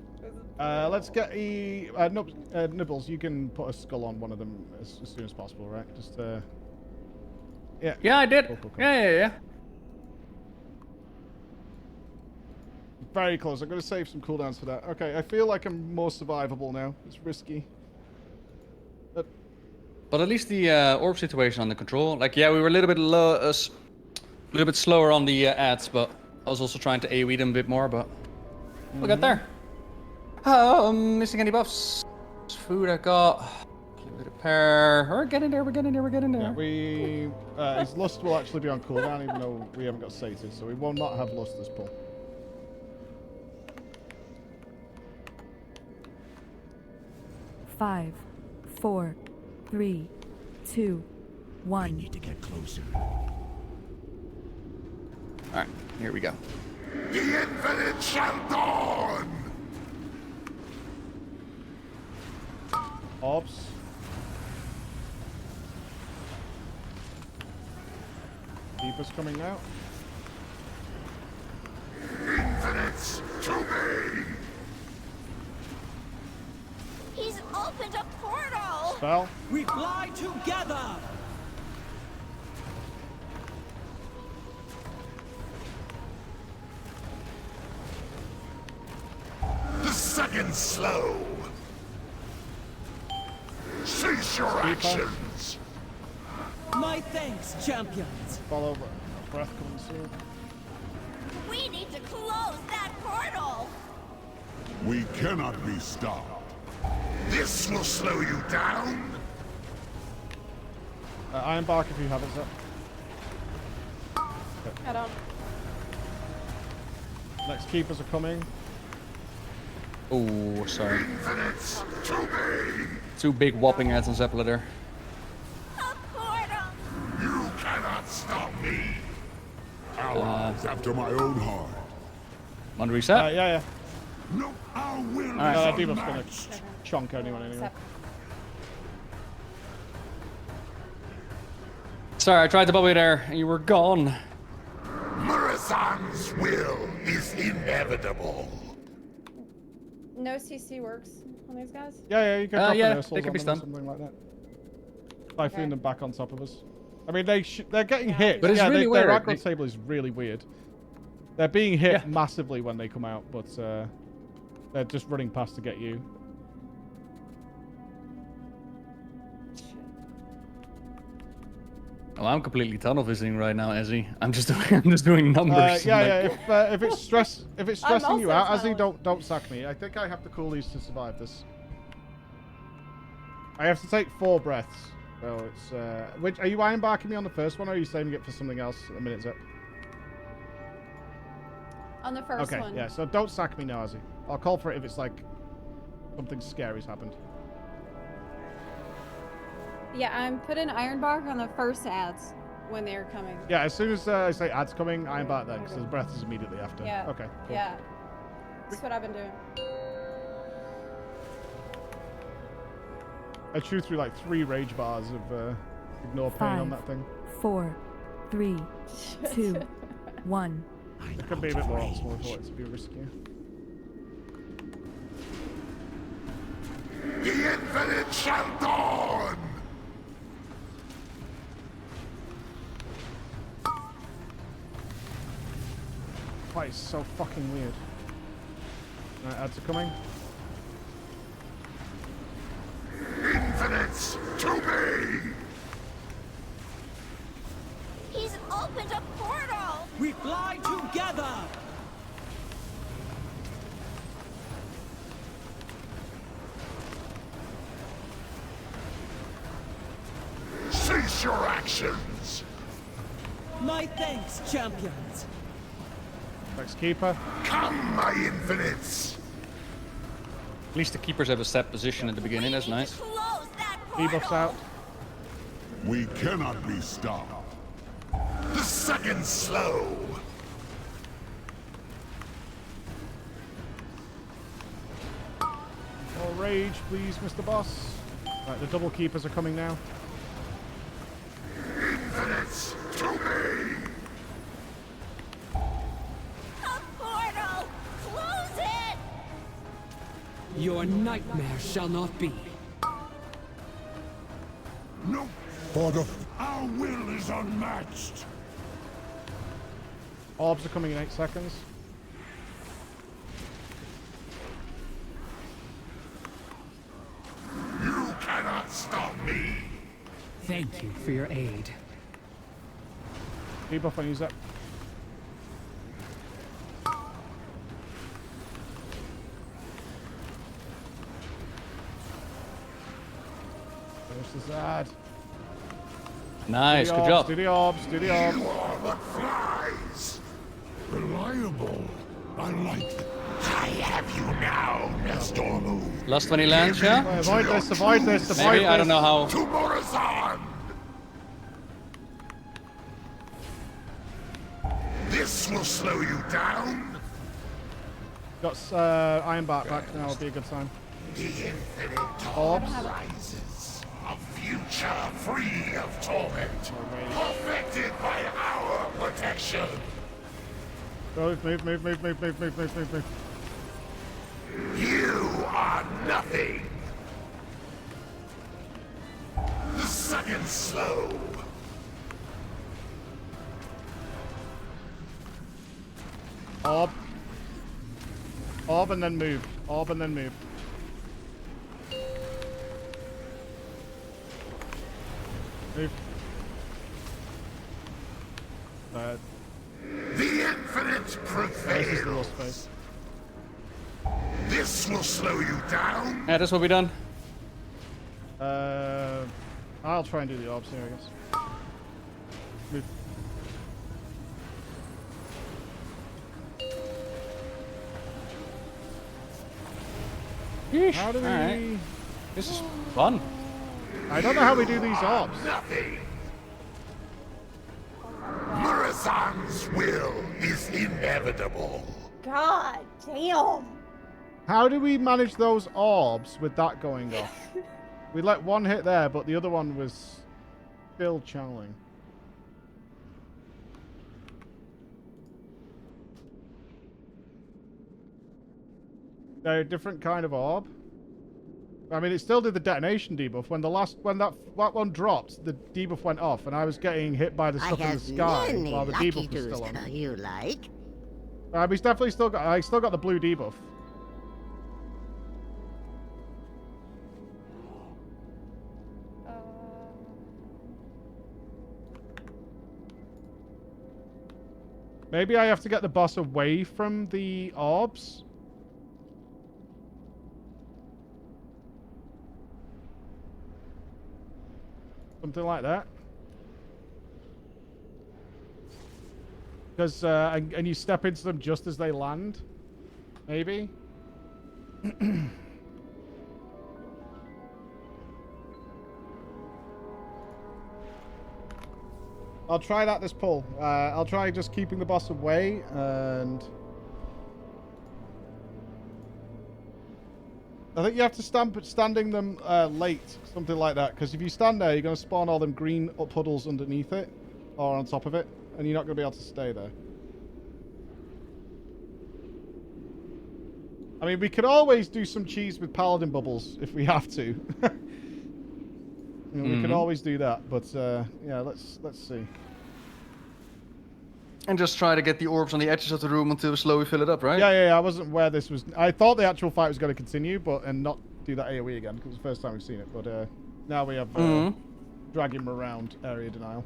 Let's get Nubbles, you can put a skull on one of them as soon as possible, right? Just, yeah. Yeah, I did. Cool. Yeah. Very close. I'm going to save some cooldowns for that. Okay, I feel like I'm more survivable now. It's risky. But at least the orb situation under control. Like, yeah, we were a little bit low, a little bit slower on the ads, but I was also trying to AoE them a bit more, but we'll get there. Missing any buffs? Food I got. Repair. We're getting there. Yeah, his lust will actually be on cooldown, even though we haven't got sated, so we will not have lust this pull. Five, 4, 3, 2, 1. I need to get closer. Alright, here we go. The infinite shall dawn! Orbs. Keeper's coming now. Infinites to me! He's opened a portal! Spell. We fly together! The second slow! Cease your actions! My thanks, champions! Follow breath coming soon. We need to close that portal! We cannot be stopped. This will slow you down? Iron Bark if you have it, Zep. I don't. Next keepers are coming. Oh, sorry. Infinites to me! 2 big whopping ads on Zepla there. You cannot stop me! Allies after my own heart. Want to reset? Yeah. No, our will Alright. is Debuff's gonna unmatched. chonk anyone anyway. Sorry, I tried to bubble you there, and you were gone. Murazan's will is inevitable. No CC works on these guys? Yeah, you can drop yeah, reversals they can on be them or stunned. something like that. Typhoon them back on top of us. I mean, they're getting hit. But it's really their weird. aggro table is really weird. They're being hit massively when they come out, but they're just running past to get you. Oh, I'm completely tunnel visiting right now, Ezzy. I'm just doing numbers. If it's stressing you out, also Azzy, don't sack me. I think I have the coolies to survive this. I have to take 4 breaths. So it's which are you ironbarking me on the first one, or are you saving it for something else at the minute, Zep? On the first one. Okay, yeah. So don't sack me now, Azzy. I'll call for it if it's like something scary's happened. Yeah, I'm putting iron bark on the first ads when they're coming. Yeah, as soon as I say ads coming, ironbark then, because the breath is immediately after. Yeah. Okay. Cool. Yeah. That's what I've been doing. I chew through like 3 rage bars of ignore pain on that thing. 4, 3, 2, 1. It could be a bit more optimal for it to be riskier. The infinite shall dawn! Why it's so fucking weird. Right, ads are coming. Infinites to me! He's opened a portal! We fly Watch your actions. My thanks, champions. Next keeper. Come, my infinites. At least the keepers have a set position at the beginning. That's nice. Debuffs out. We cannot be stopped. The second slow. More rage, please, Mr. Boss. Right, the double keepers are coming now. Infinites to me. Portal! Close it! Your nightmare shall not be. No, for our will is unmatched. Orbs are coming in 8 seconds. You cannot stop me. Thank you for your aid. Debuff on use that. There's the Zad. Nice, Do the good orbs, job. Do the orbs, do the orbs. You are but flies. Reliable. I like it. I have you now, Nestor. Last 20 lands, yeah? Avoid this, avoid this, avoid Maybe, this. I don't know how. To Morazan. This will slow you down. Got Iron Bark back now, will be a good time. The infinite Orbs. rises. A future free of torment. Perfected by our protection. Move, move, move, move, move, move, move, move, move, move. You are nothing. The second slow. Orb. Orb and then move. Orb and then move. Move. The infinite This is the prevails. lost space. This will slow you down. Yeah, that's what we done. I'll try and do the orbs here, I guess. Move. Yeesh. How do we... Alright. This is fun. I don't know how we do these orbs. Nothing. Morazan's will is inevitable. God damn. How do we manage those orbs with that going off? We let one hit there, but the other one was still channeling. They're a different kind of orb. I mean, it still did the detonation debuff. When that one dropped, the debuff went off, and I was getting hit by the I stuff in the have sky many while the lucky debuff was still on. dues you like. We definitely still got. I still got the blue debuff. Maybe I have to get the boss away from the orbs. Something like that. Because, and you step into them just as they land. Maybe. I'll try that this pull. I'll try just keeping the boss away and... I think you have to standing them late, something like that. Because if you stand there, you're going to spawn all them green puddles underneath it. Or on top of it. And you're not going to be able to stay there. I mean, we could always do some cheese with paladin bubbles if we have to. We could always do that, but yeah, let's see. And just try to get the orbs on the edges of the room until we slowly fill it up, right? Yeah, I wasn't aware this was... I thought the actual fight was going to continue, and not do that AoE again, because it's the first time we've seen it, but now we have drag him around area denial.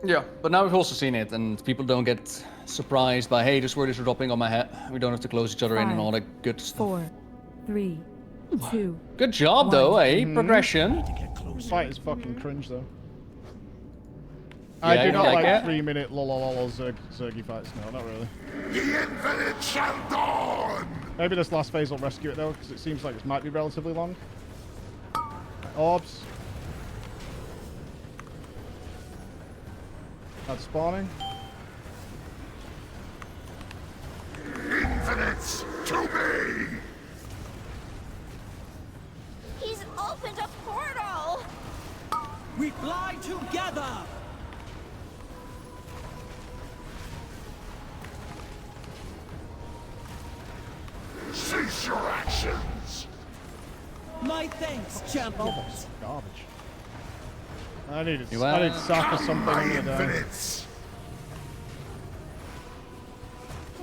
Yeah, but now we've also seen it, and people don't get surprised by, hey, this word is dropping on my head. We don't have to close each other in and all that good stuff. 4, 3, 2. Good job, though, eh? Progression. fight is fucking cringe though. Yeah, I do you not like like it? 3-minute lololol Zergy fights. No, not really. The infinite shall dawn! Maybe this last phase will rescue it though, because it seems like it might be relatively long. Orbs. That's spawning. Infinites to me! He's opened a portal! We fly together! Cease your actions! My thanks, champions! Garbage. I need You I need are- sap or something. My I'm gonna die. infinites!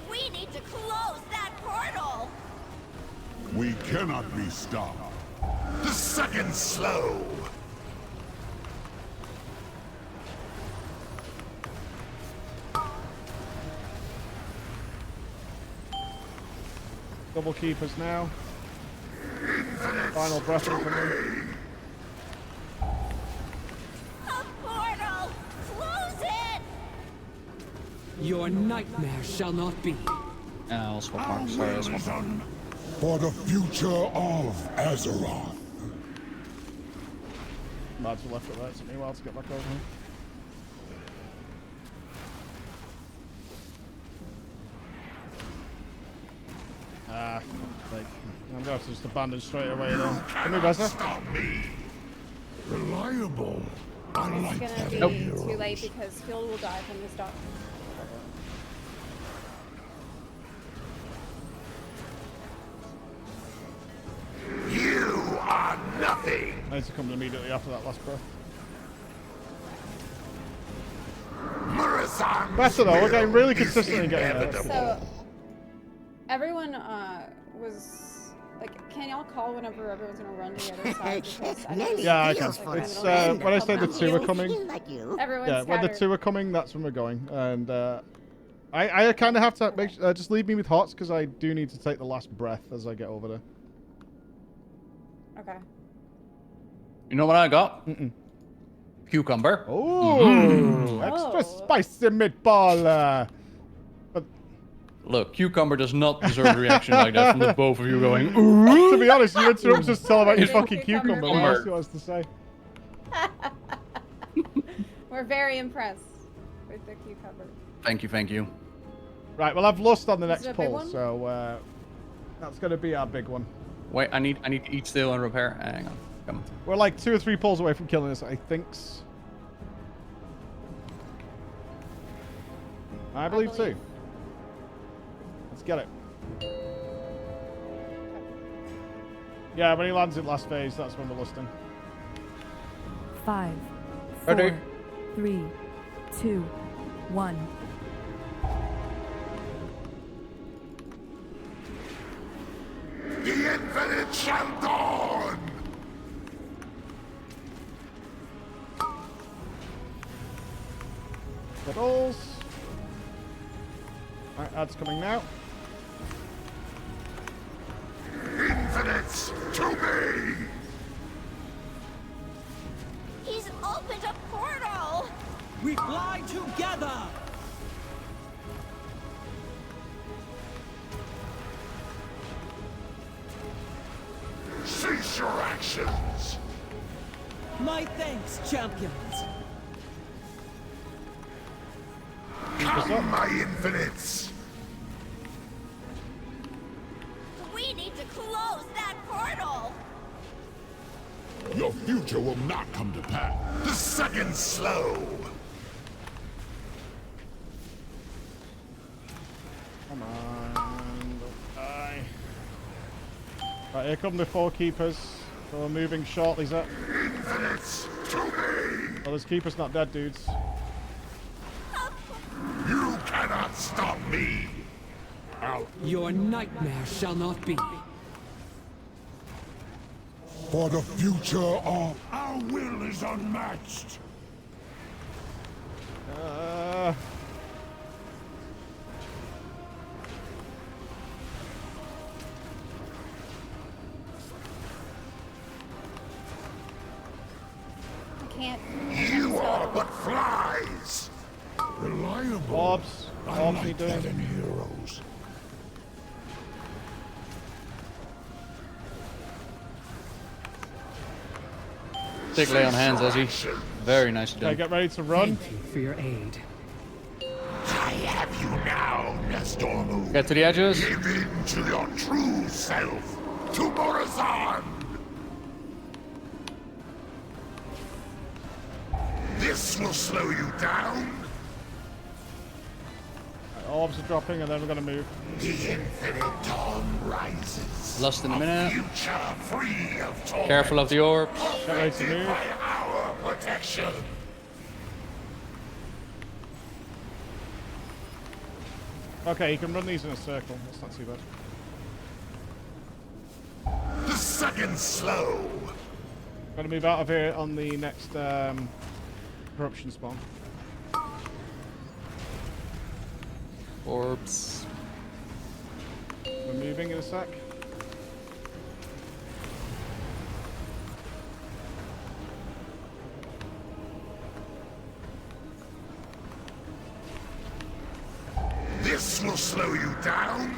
We need to close that portal! We cannot be stopped. The second slow! Double keepers now. Final breath incoming. A portal! Close it! Your nightmare shall not be. I'll swap mark. Sorry, I'll swap mark. For the future of Azeroth. Might as well left it there. It took me a while to get back over here. Ah, like, I'm gonna have to just abandon straight away then. Come here, Bessa. Stop me! Reliable. I It's like gonna that. be too late because Field will die from this doctor. You are nothing! I need to come immediately after that last breath. Murasang's Better though, we're getting really will is consistently getting there. inevitable. So, everyone was like, can y'all call whenever everyone's gonna run to the other side? Because I know Yeah, I can. Deals for a It's friend when I of say the mine. two are coming. Like you. everyone's Yeah, when the scattered. two are coming, that's when we're going. And I kind of have to make just leave me with hots because I do need to take the last breath as I get over there. Okay. You know what I got? Cucumber. Oh, extra spicy meatball. But Look, cucumber does not deserve a reaction like that from the both of you going, ooh. to be honest, you interrupt just tell about your Cucumber. fucking cucumber. What else do you want us to say? We're very impressed with the cucumber. Thank you, thank you. Right, well, I've lost on the Is next it a big pull, one? so that's going to be our big one. Wait, I need to eat still and repair. Hang on. Come on. We're like 2 or 3 pulls away from killing this, I think. I believe 2. Let's get it. Yeah, when he lands in last phase, that's when we're lusting. 5, Ready? 4, 3, 2, 1. The infinite shall dawn! Fiddles. Alright, ad's coming now. Infinites to me! He's opened a portal! We fly together! Cease your actions! My thanks, champions! Come, my infinites! We need to close that portal! Your future will not come to pass. The second slow! Come on. Don't die. Right, here come the 4 keepers. So we're moving shortly, Zep. Infinites to me! Well, this keeper's not dead, dudes. You cannot stop me! Out. Your nightmare shall not be. For the future of our will is unmatched. can't You spell are it. but flies. Reliable. Orbs. I Orbs like me doing. having heroes. Take lay on hands, Ezzy. Very nicely Okay, done. get ready to run. Thank you for your aid. I have you now, Nestor. Get to the edges. Give in to your true self. To Morazan. This will slow you down. Orbs are dropping, and then we're gonna move. The infinite dawn rises. Lust in a minute. Future free of torment. Careful of the orb. Get ready to move. By our protection. Okay, you can run these in a circle. That's not too bad. The second slow. Gonna move out of here on the next corruption spawn. Orbs. We're moving in a sec. This will slow you down.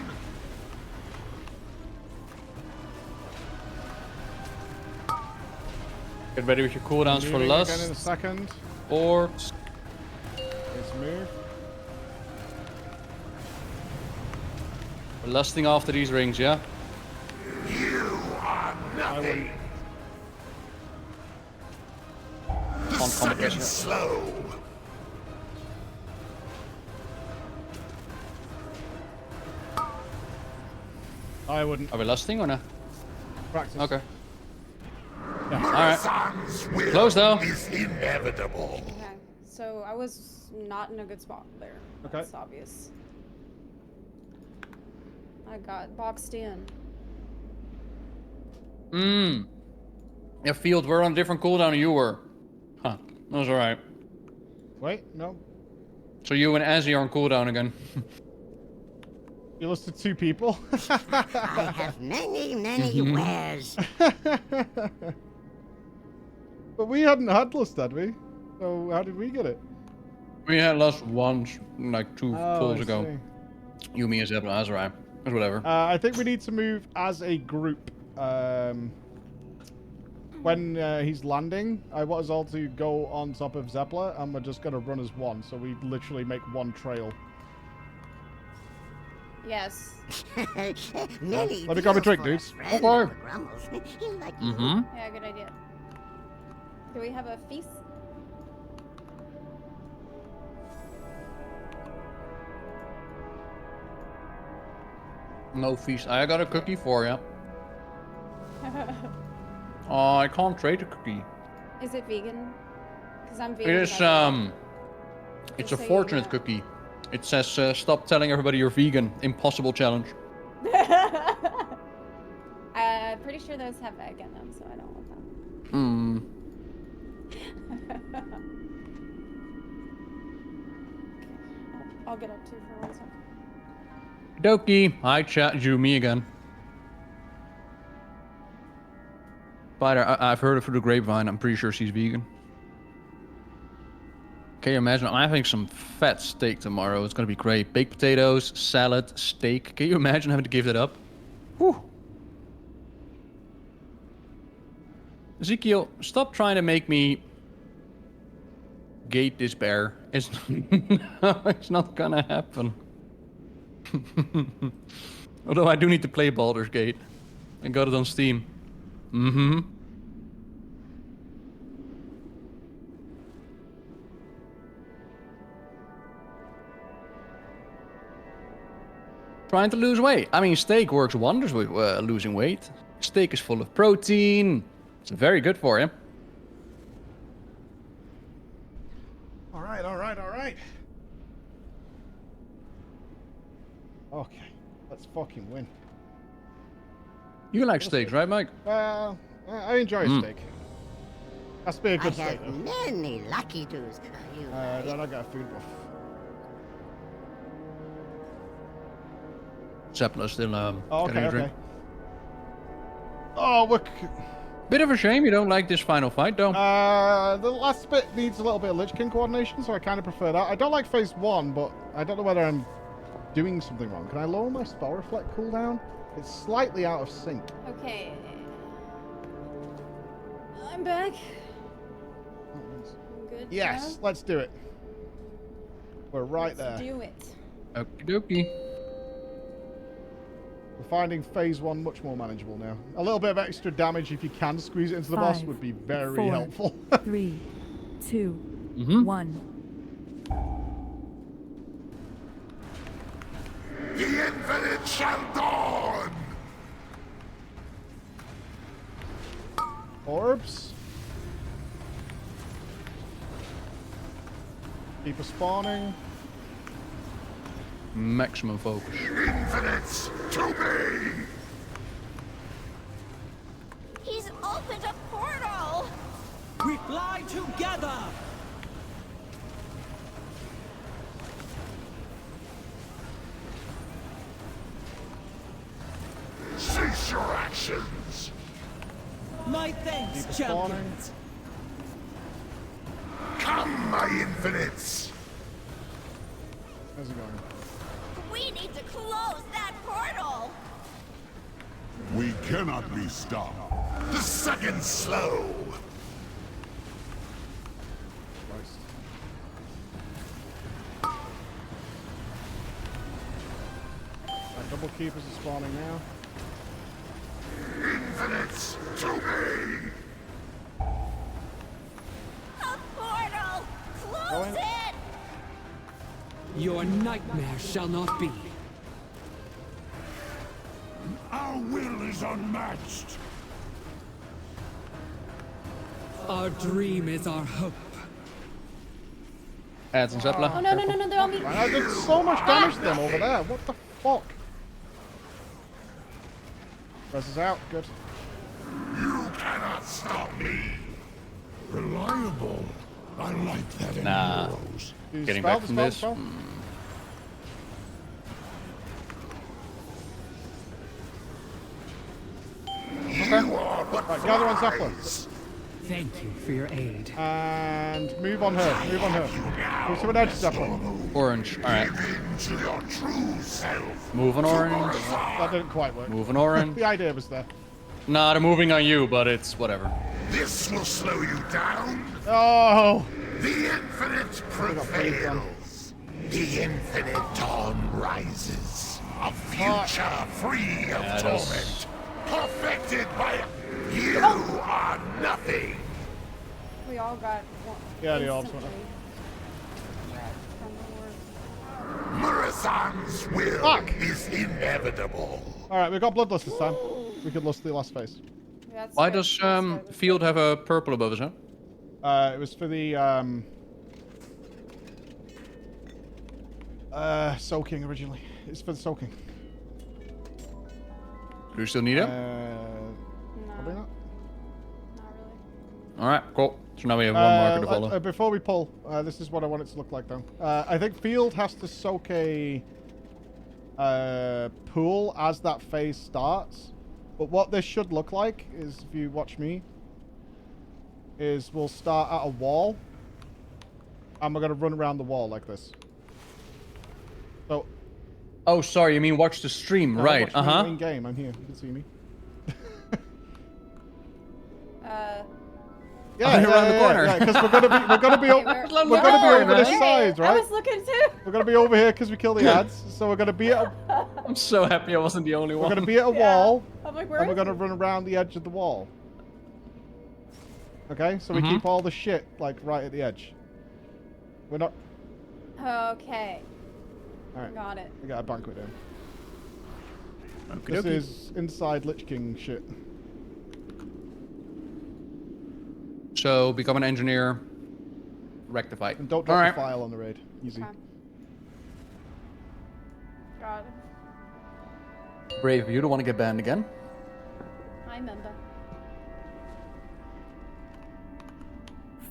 Get ready with your cooldowns for Moving lust. again in a second. Orbs. Let's move. We're lusting after these rings, yeah? You are nothing. The Can't second combat this. slow. I wouldn't. Are we lusting or no? Practice. Okay. Morazan's will Close though. is inevitable. Okay, so I was not in a good spot there. Okay. That's obvious. I got boxed in. Yeah, Field, we're on a different cooldown than you were. Huh. That was alright. Wait, no. So you and Azzy are on cooldown again. You listed 2 people. I have many wares. But we hadn't had lust, had we? So how did we get it? We had lust once, like 2 pulls I ago. see. You, me, and Zepla, that's alright. That's whatever. I think we need to move as a group. When he's landing, I want us all to go on top of Zepla, and we're just going to run as one, so we literally make one trail. Yes. Let me grab a drink, dudes. Yeah, good idea. Do we have a feast? No feast. I got a cookie for you. Oh, I can't trade a cookie. Is it vegan? Because I'm vegan. It is, it's a Just so you fortunate know. cookie. It says, stop telling everybody you're vegan. Impossible challenge. I'm pretty sure those have egg in them, so I don't want them. I'll get up to for 1 second. Doki. Hi, chat. You, me again. Spider, I've heard it through the grapevine. I'm pretty sure she's vegan. Can you imagine? I'm having some fat steak tomorrow. It's gonna be great. Baked potatoes, salad, steak. Can you imagine having to give that up? Whew. Ezekiel, stop trying to make me gate this bear. It's it's not gonna happen. Although I do need to play Baldur's Gate. I got it on Steam. Trying to lose weight. I mean, steak works wonders with losing weight. Steak is full of protein. It's very good for you. All right, all right, all right. Okay, let's fucking win. You like steaks, right, Mike? Well, I enjoy a steak. Has to be a I good steak, have though. many lucky dues. Then I got a food buff. Zepla still Oh, getting okay, a drink. okay. Oh, look. Bit of a shame you don't like this final fight, though. The last bit needs a little bit of Lich King coordination, so I kind of prefer that. I don't like phase 1, but I don't know whether I'm doing something wrong. Can I lower my spell reflect cooldown? It's slightly out of sync. Okay. I'm back. I'm good. Yes, let's do it. We're right Let's there. do it. Okie dokie. We're finding phase 1 much more manageable now. A little bit of extra damage if you can squeeze it into the boss would be very helpful. 3, 2, 1. The infinite shall dawn! Orbs. Keep us spawning. Maximum focus. Infinites to me! He's opened a portal! We fly together! Cease your actions! My thanks, champions! Come, my infinites! How's it going? We need to close that portal! We cannot be stopped. The second slow! Double keepers are spawning now. Infinites to me! A portal! Close it! Your nightmare shall not be. Our will is unmatched! Our dream is our hope. Add some Zepla. Oh no, they're on me. I did so much damage to them over there. What the fuck? Press is out. Good. You cannot stop me! Reliable. I like that in Nah. heroes. Getting back from this. Spell. You are but Right, gather on Zepla. Thank you for your aid. And move on her. Move on her. Move to an edge, Zepla. Orange. Alright. into your true self. Move on orange. That didn't quite work. Move on orange. The idea was there. Nah, they're moving on you, but it's whatever. This will slow you down. Oh! The infinite prevails. The infinite dawn rises. A future free of torment. Perfected by you are nothing. We all got one. Yeah, the orbs went up. Murasan's will Fuck. is inevitable. Alright, we got Bloodlust this time. We could lust the last phase. That's Why good, does that's good. Field have a purple above his head? It was for the soaking originally. It's for the soaking. Do you still need it? Probably not. Not really. Alright, cool. So now we have one marker to follow. Before we pull, this is what I want it to look like though. I think Field has to soak a pool as that phase starts. But what this should look like is, if you watch me, is we'll start at a wall. And we're going to run around the wall like this. So... Oh, sorry, you mean watch the stream, right? Watch me in game. I'm here. You can see me. Yeah, around the corner. Because we're gonna be over this side, right? I was looking too. We're gonna be over here because we kill the ads. So we're gonna be at. I'm so happy I wasn't the only one. We're gonna be at a wall, I'm like, and we're gonna run around the edge of the wall. Okay, so we keep all the shit like right at the edge. We're not. Okay. All right. Got it. We got a banquet down. Okey This dokey. is inside Lich King shit. So become an engineer. Rectify. And don't drop the file on the raid. Easy. Okay. Got it. Brave, you don't want to get banned again. I remember.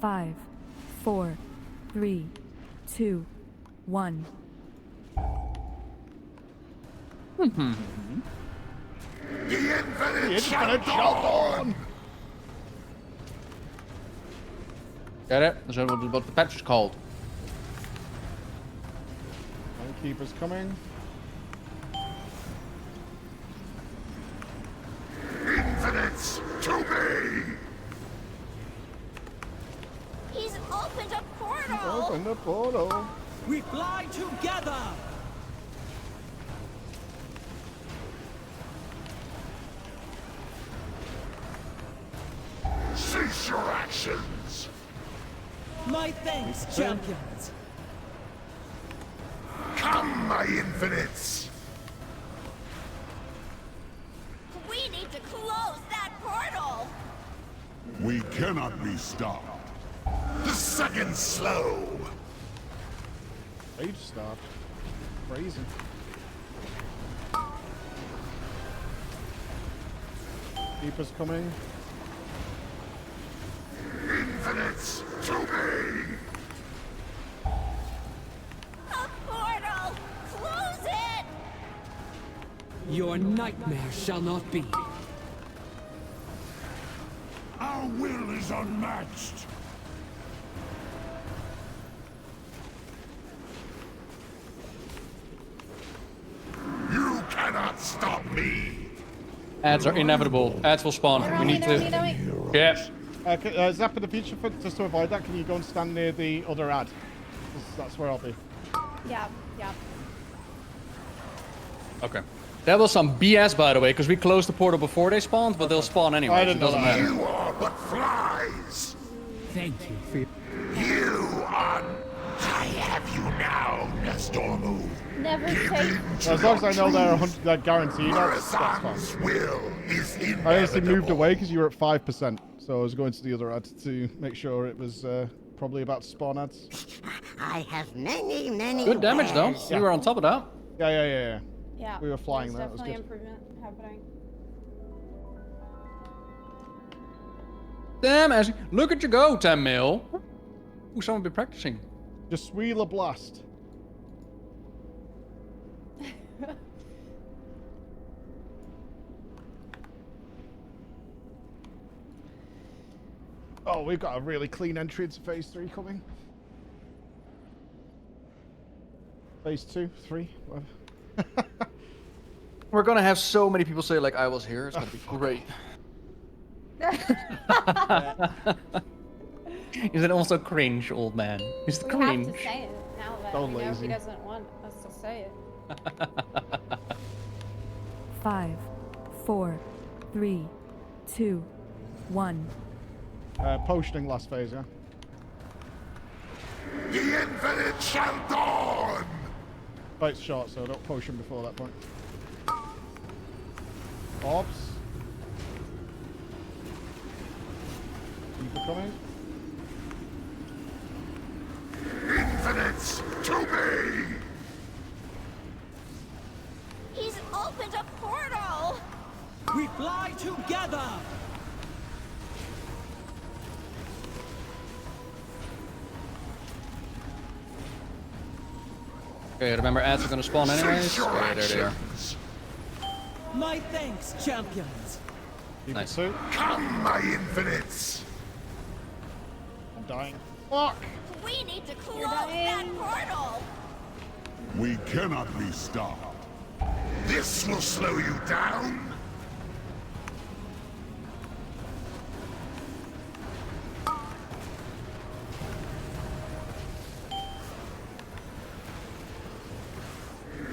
5, 4, 3, 2, 1. The infinite shall dawn. Get it? That's what the patch is called. Keeper's coming. Infinites to me! He's opened a portal! Open the portal. We fly together! Cease your actions! My thanks, champions! Come, my infinites! We need to close that portal! We cannot be stopped. The second slow! Age stopped. Crazy. Keeper's coming. Infinites to me! A portal! Close it! Your nightmare shall not be. Our will is unmatched! You cannot stop me! Ads are inevitable. Ads will spawn. We need to... Yeah. Zap in the future, just to avoid that, can you go and stand near the other ad? That's where I'll be. Yeah, yeah. Okay. That was some BS, by the way, because we closed the portal before they spawned, but they'll spawn anyway. I didn't know that. You are but flies! Thank you for your... You are... I have you now, Nestormu. Never say... As long as I know they're guaranteed, that's fine. Will is inevitable. I honestly moved away because you were at 5%, so I was going to the other ad to make sure it was probably about to spawn ads. I have many Good damage, though. wares. You were on top of that. Yeah. Yeah. We were flying there's there, it was definitely good. improvement happening. Damn, Ashley. Look at you go, 10 mil. Ooh, someone be practicing. Just Wheeler Blast. Oh, we've got a really clean entry into phase 3 coming. Phase 2, 3, whatever. We're gonna have so many people say, like, I was here. It's gonna be great. Is it also cringe, old man? Is it We cringe? have to say it now that So we know lazy. he doesn't want us to say it. 5, 4, 3, 2, 1. Potioning last phase, yeah? The infinite shall dawn! Fight's short, so don't potion before that point. Orbs. Keeper coming. Infinites to me! He's opened a portal! We fly together! Okay, remember ads are gonna spawn anyways? Okay, there they are. My thanks, champions! Nice. Come, my infinites! I'm dying. Fuck! We need to close that portal! We cannot be stopped. This will slow you down.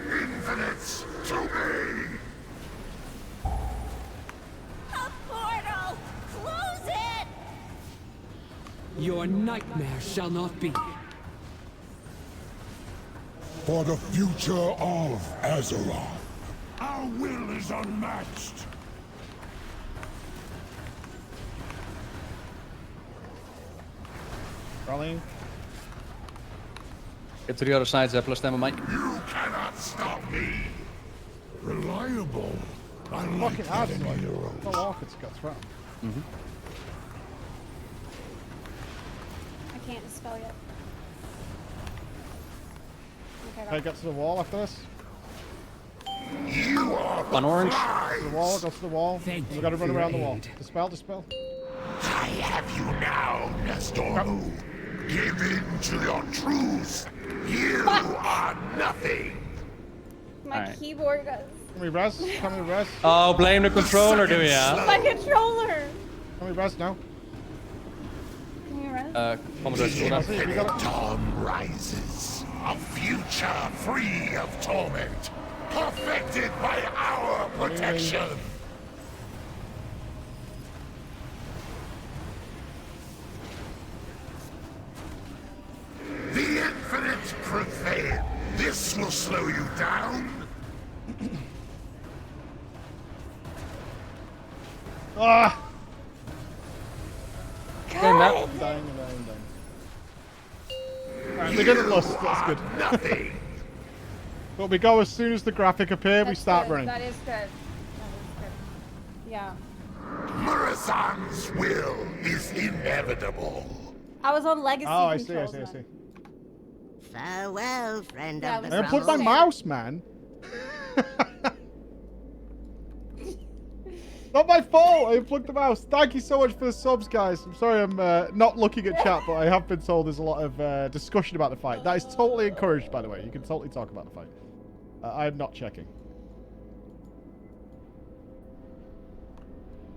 Infinites to me! A portal! Close it! Your nightmare shall not be. For the future of Azeroth, our will is unmatched. Rallying. Get to the other side, Zepla, stand by Mike. You cannot stop me. Reliable. I like Fucking that ads, in like, heroes. no orchids got thrown. I can't dispel yet. Okay, Okay, get to the wall after this. You are On orange. To the wall, go to the wall. Thank We you gotta run for around the your wall. aid. Dispel. I have you now, Nestormu. Give in to your truth. You are nothing. My keyboard goes. Can we rest? Can we rest? Oh, blame the controller, do we? My controller. Can we rest now? Can you rest? The infinite dawn rises. A future free of torment. Perfected by our protection. The infinite prevail. This will slow you down. Ah! God. Dying. Right, we didn't lose. That's good. Nothing. But we go as soon as the graphic appear, we start good. running. That is good. That is good. Yeah. Murazan's will is inevitable. I was on legacy Oh, I controls. see. Farewell, friend Yeah, of the it was I unplugged my Promised. mouse, man. Not my fault. I unplugged the mouse. Thank you so much for the subs, guys. I'm sorry I'm not looking at chat, but I have been told there's a lot of discussion about the fight. That is totally encouraged, by the way. You can totally talk about the fight. I'm not checking.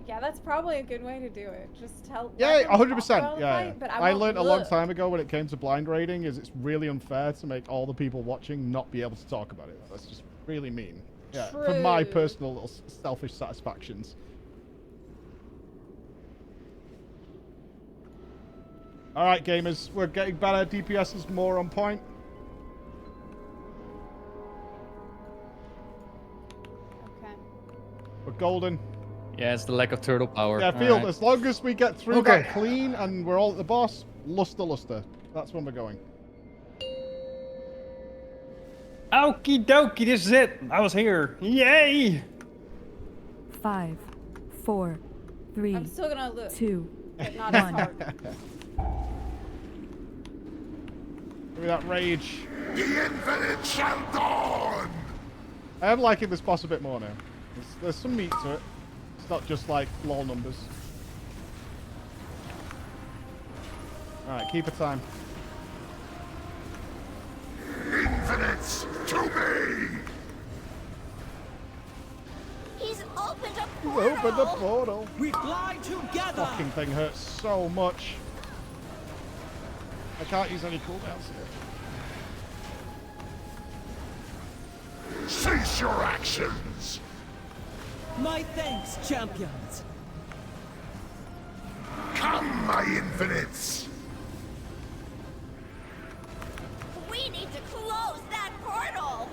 Yeah, that's probably a good way to do it. Just tell. Yeah, let them 100%. talk about the Yeah. fight, but I won't learned a long look. time ago when it came to blind rating is it's really unfair to make all the people watching not be able to talk about it. That's just really mean. Yeah, for my True. personal little selfish satisfactions. All right, gamers, we're getting better. DPS is more on point. Okay. We're golden. Yeah, it's the lack of turtle power. Yeah, All field. right. As long as we get through that clean and we're all at the boss, luster. That's when we're going. Okie dokie, this is it. I was here. Yay! 5, 4, 3, I'm still gonna look. 2, But not as 1. hard. Give me that rage. The infinite shall dawn. I am liking this boss a bit more now. There's some meat to it. It's not just like lol numbers. Alright, keep a time. Infinites to me. He's opened a You portal. opened the portal. We fly together. Fucking thing hurts so much. I can't use any cooldowns here. Cease your actions. My thanks, champions. Come, my infinites. We need to close that portal.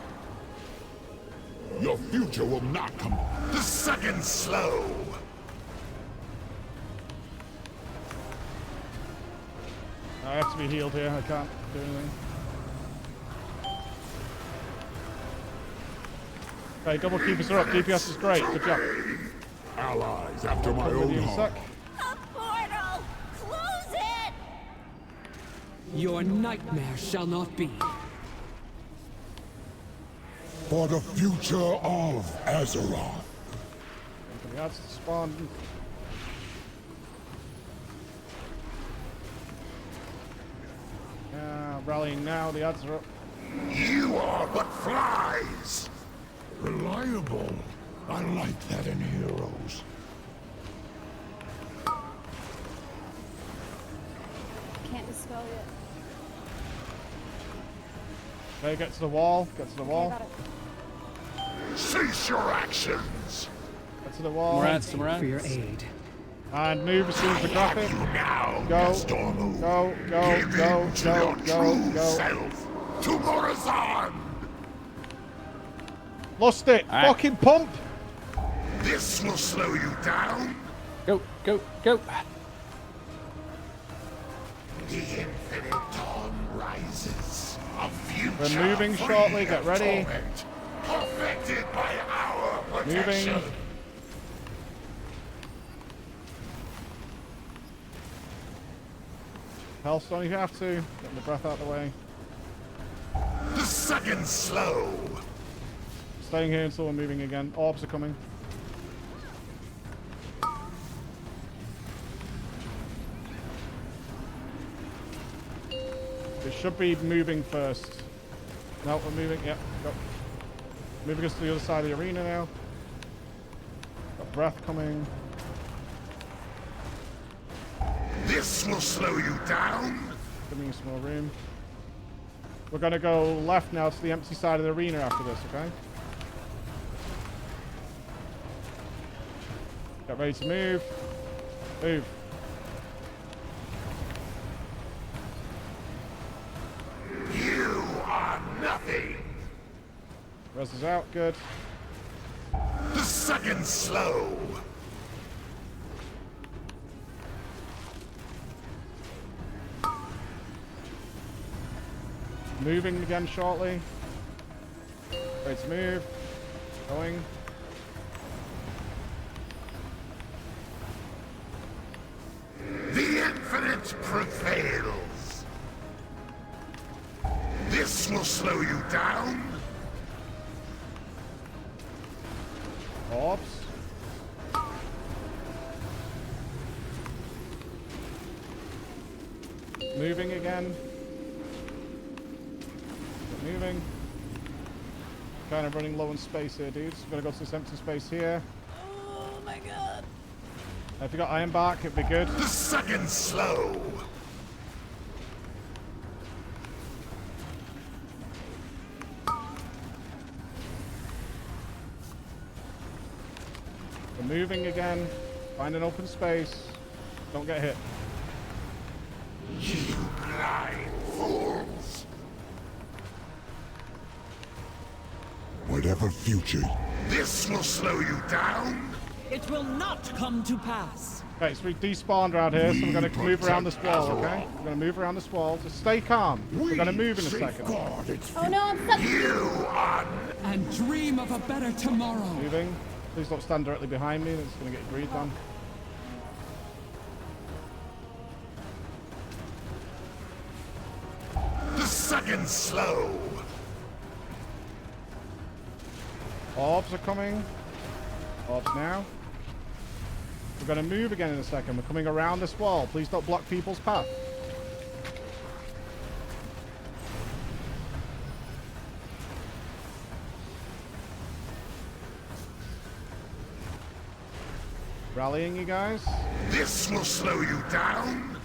Your future will not come. The second slow. I have to be healed here. I can't do anything. Okay, double keepers are up. DPS is great. Good job. Allies after my Come with own you in a heart. sec. A portal. Close it. Your nightmare shall not be. For the future of Azeroth. The odds to spawn. Rallying now. The odds are up. You are but flies. Reliable. I like that in heroes. Can't dispel yet. Okay, get to the wall. Get to the wall. Okay, got it. Cease your actions. Get to the wall. For your aid. And move as soon as the graphic. Now, Go. Nestormu. Go. Give in to your true Go. self. To Morazan. Lost it. All right. Fucking pump. This will slow you down. Go. The infinite dawn rises. A future We're moving free shortly, of get ready. torment, perfected by our protection. Moving. Hellstone if you have to. Get the breath out of the way. The second slow. Staying here until we're moving again. Orbs are coming. It should be moving first. No, we're moving. Yep, go. Moving us to the other side of the arena now. Got breath coming. This will slow you down. Give me some more room. We're gonna go left now to the empty side of the arena after this, okay? Get ready to move. Move. You are nothing. Res is out, good. The second slow. Moving again shortly. Ready to move. Going. The infinite prevails. This will slow you down. Orbs. Moving again. Moving. Kind of running low on space here, dudes. I'm gonna go to this empty space here. Oh my god. If you got iron bark, it'd be good. The second slow. We're moving again. Find an open space. Don't get hit. You blind fools. Whatever future. This will slow you down. It will not come to pass. Okay, so we despawned around here, so we're going to move around this wall, okay? We're going to move around this wall. Just stay calm. We're going to move in a second. Oh no, I'm stuck. You are. And dream of a better tomorrow. Moving. Please don't stand directly behind me. That's going to get breathed on. The second slow. Orbs are coming. Orbs now. We're going to move again in a second. We're coming around this wall. Please don't block people's path. Rallying, you guys. This will slow you down.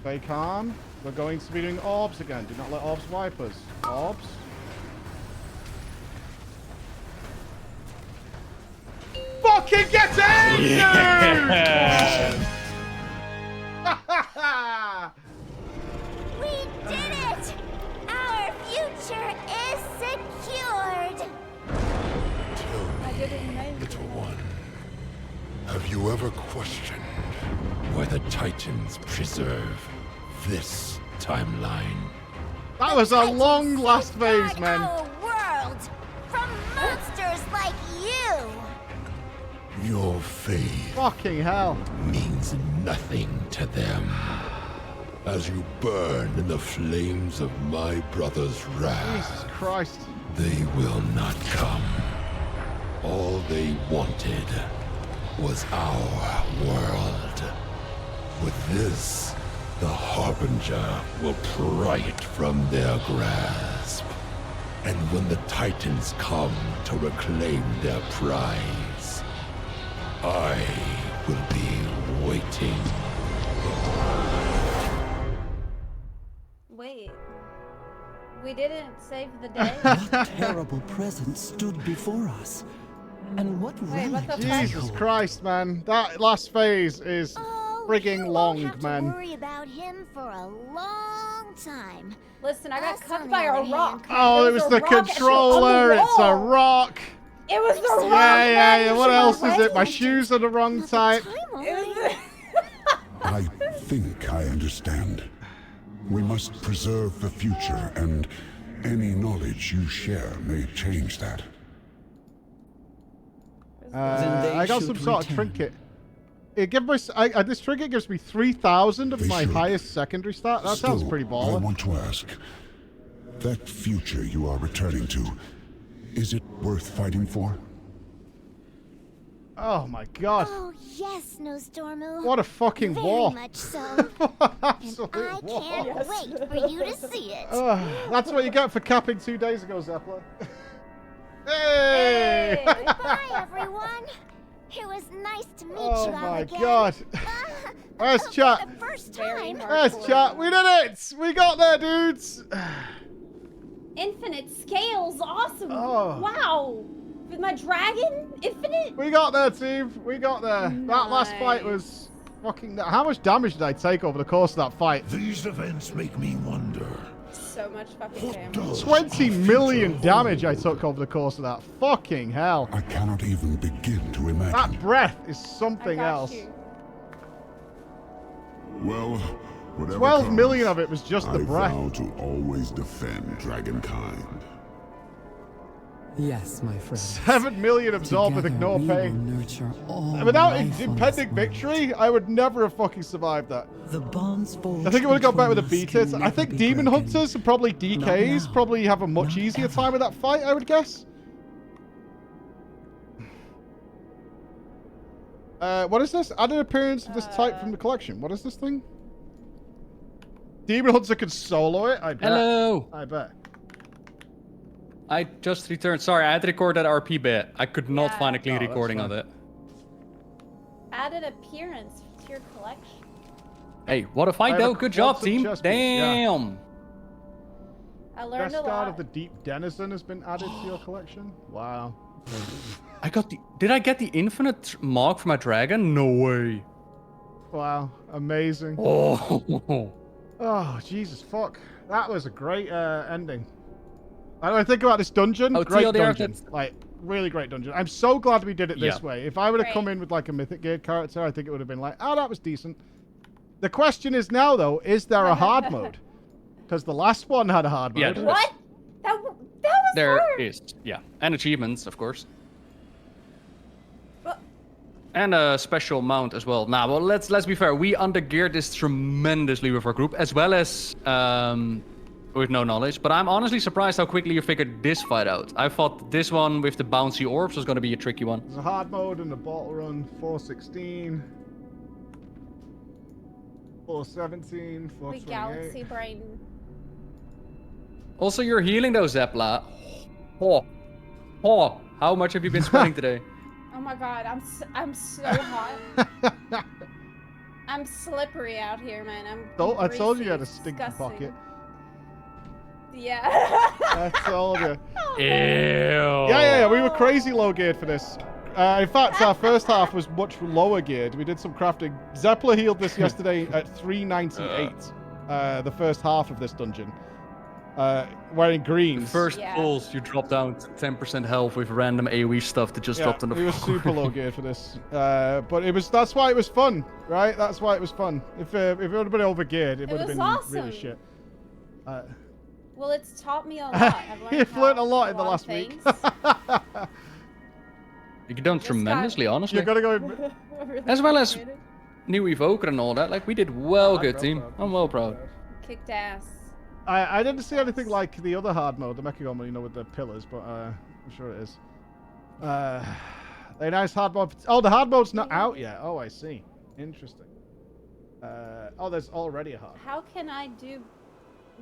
Stay calm. We're going to be doing orbs again. Do not let orbs wipe us. Orbs. Fucking get in! Yeah. We did it! Our future is secured! Little one, have you ever questioned why the Titans preserve this timeline? That was a long last phase, man. Our world from monsters like you! Your faith Fucking hell. means nothing to them. As you burn in the flames of my brother's wrath, Jesus Christ. they will not come. All they wanted was our world. With this, the Harbinger will pry it from their grasp. And when the Titans come to reclaim their prize, I will be waiting. Wait. We didn't save the day? What terrible present stood before us? And what Wait, what relic the did Jesus hold? Christ, man. That last phase is frigging long, have man. to worry about him for a long time. Listen, I got Us, cut on by the a other rock. Oh, it was a the rock actually controller. on the It's a wall. rock. It was the rock. Yeah. man. What You else should is have it? My waited. shoes are the wrong type. I think I understand. We must preserve the future, and any knowledge you share may change that. I got some sort of trinket. It gives me, this trinket gives me 3,000 of They my should. highest secondary stat. That sounds Still, pretty I baller. want to ask, that future you are returning to, is it worth fighting for? Oh my god. Oh, yes, Snowstormu. What a fucking Very war. much so. And Absolute I war. can't wait for you to see it. That's what you get for capping 2 days ago, Zepla. Hey! Bye, everyone. It was nice to meet you all Oh my again. god. Where's chat? The first time. Where's chat? We did it! We got there, dudes! Infinite scales, awesome. Oh. Wow. With my dragon, infinite. We got there, team. We got there. That last fight was fucking... How much damage did I take over the course of that fight? These events make me wonder. So much fucking damage. 20 million damage I took over the course of that. Fucking hell. I cannot even begin to imagine. That breath is something else. Well, whatever 12 comes, million of it was just the I breath. vow to always defend dragonkind. Yes, my friend. 7 million absorbed with ignore pain. Nurture all Without life on impending this victory, I would never have fucking survived that. The bonds forged I think it would have got better with the between us beaters. can I think never be demon broken. hunters and probably DKs now. probably have a much easier time with that fight, I would guess. What is this? Add an appearance of this type from the collection. What is this thing? Demon Hunter can solo it? I bet. Hello. I bet. I just returned. Sorry, I had to record that RP bit. I could not find a clean Oh, that's recording fine. of it. Add an appearance to your collection. Hey, what a fight I have though. a Good job, quantum team. chest piece, yeah. Damn. I learned Best a Guard lot. of the Deep Denizen has been added to your collection. Wow. I got the... Did I get the infinite mark for my dragon? No way. Wow. Amazing. Oh. Oh, Jesus, fuck. That was a great ending. I think about this dungeon. Oh, Great TLDR, dungeon. that's- Like, really great dungeon. I'm so glad we did it this Yeah. way. If I would have come in with like a Mythic Gear character, I think it would have been like, oh, that was decent. The question is now, though, is there a hard mode? Because the last one had a hard mode. Yeah, What? That was There hard. is. Yeah. And achievements, of course. But- And a special mount as well. Nah, well, let's be fair. We undergeared this tremendously with our group, as well as with no knowledge. But I'm honestly surprised how quickly you figured this fight out. I thought this one with the bouncy orbs was going to be a tricky one. There's a hard mode and a bottle run. 416. 417. We 428. galaxy brain. Also, you're healing though, Zepla. Oh, how much have you been sweating today? Oh my god, I'm so hot. I'm slippery out here, man. I'm I told you you greasy. had a It's stinky disgusting. pocket. Yeah. I told you. Ew. Yeah, we were crazy low geared for this. In fact, our first half was much lower geared. We did some crafting. Zepla healed this yesterday at 398. The first half of this dungeon. Wearing greens. First pulls, you drop down to 10% health with random AoE stuff that just dropped on the we floor. were super low geared for this. But that's why it was fun, right? That's why it was fun. If it would have been over geared, it would have was been really awesome. shit. Well, it's taught me a lot. I've learned You've learned a how- lot in the of last week. things. You've done tremendously, honestly. You're gonna go. As well as new evoker and all that. Like, we did well, good team. I'm well proud. Kicked ass. I didn't see anything like the other hard mode, the Megadungeon one, with the pillars, but I'm sure it is. A nice hard mode. Oh, the hard mode's not out yet. Oh, I see. Interesting. Oh, there's already a hard. How can I do?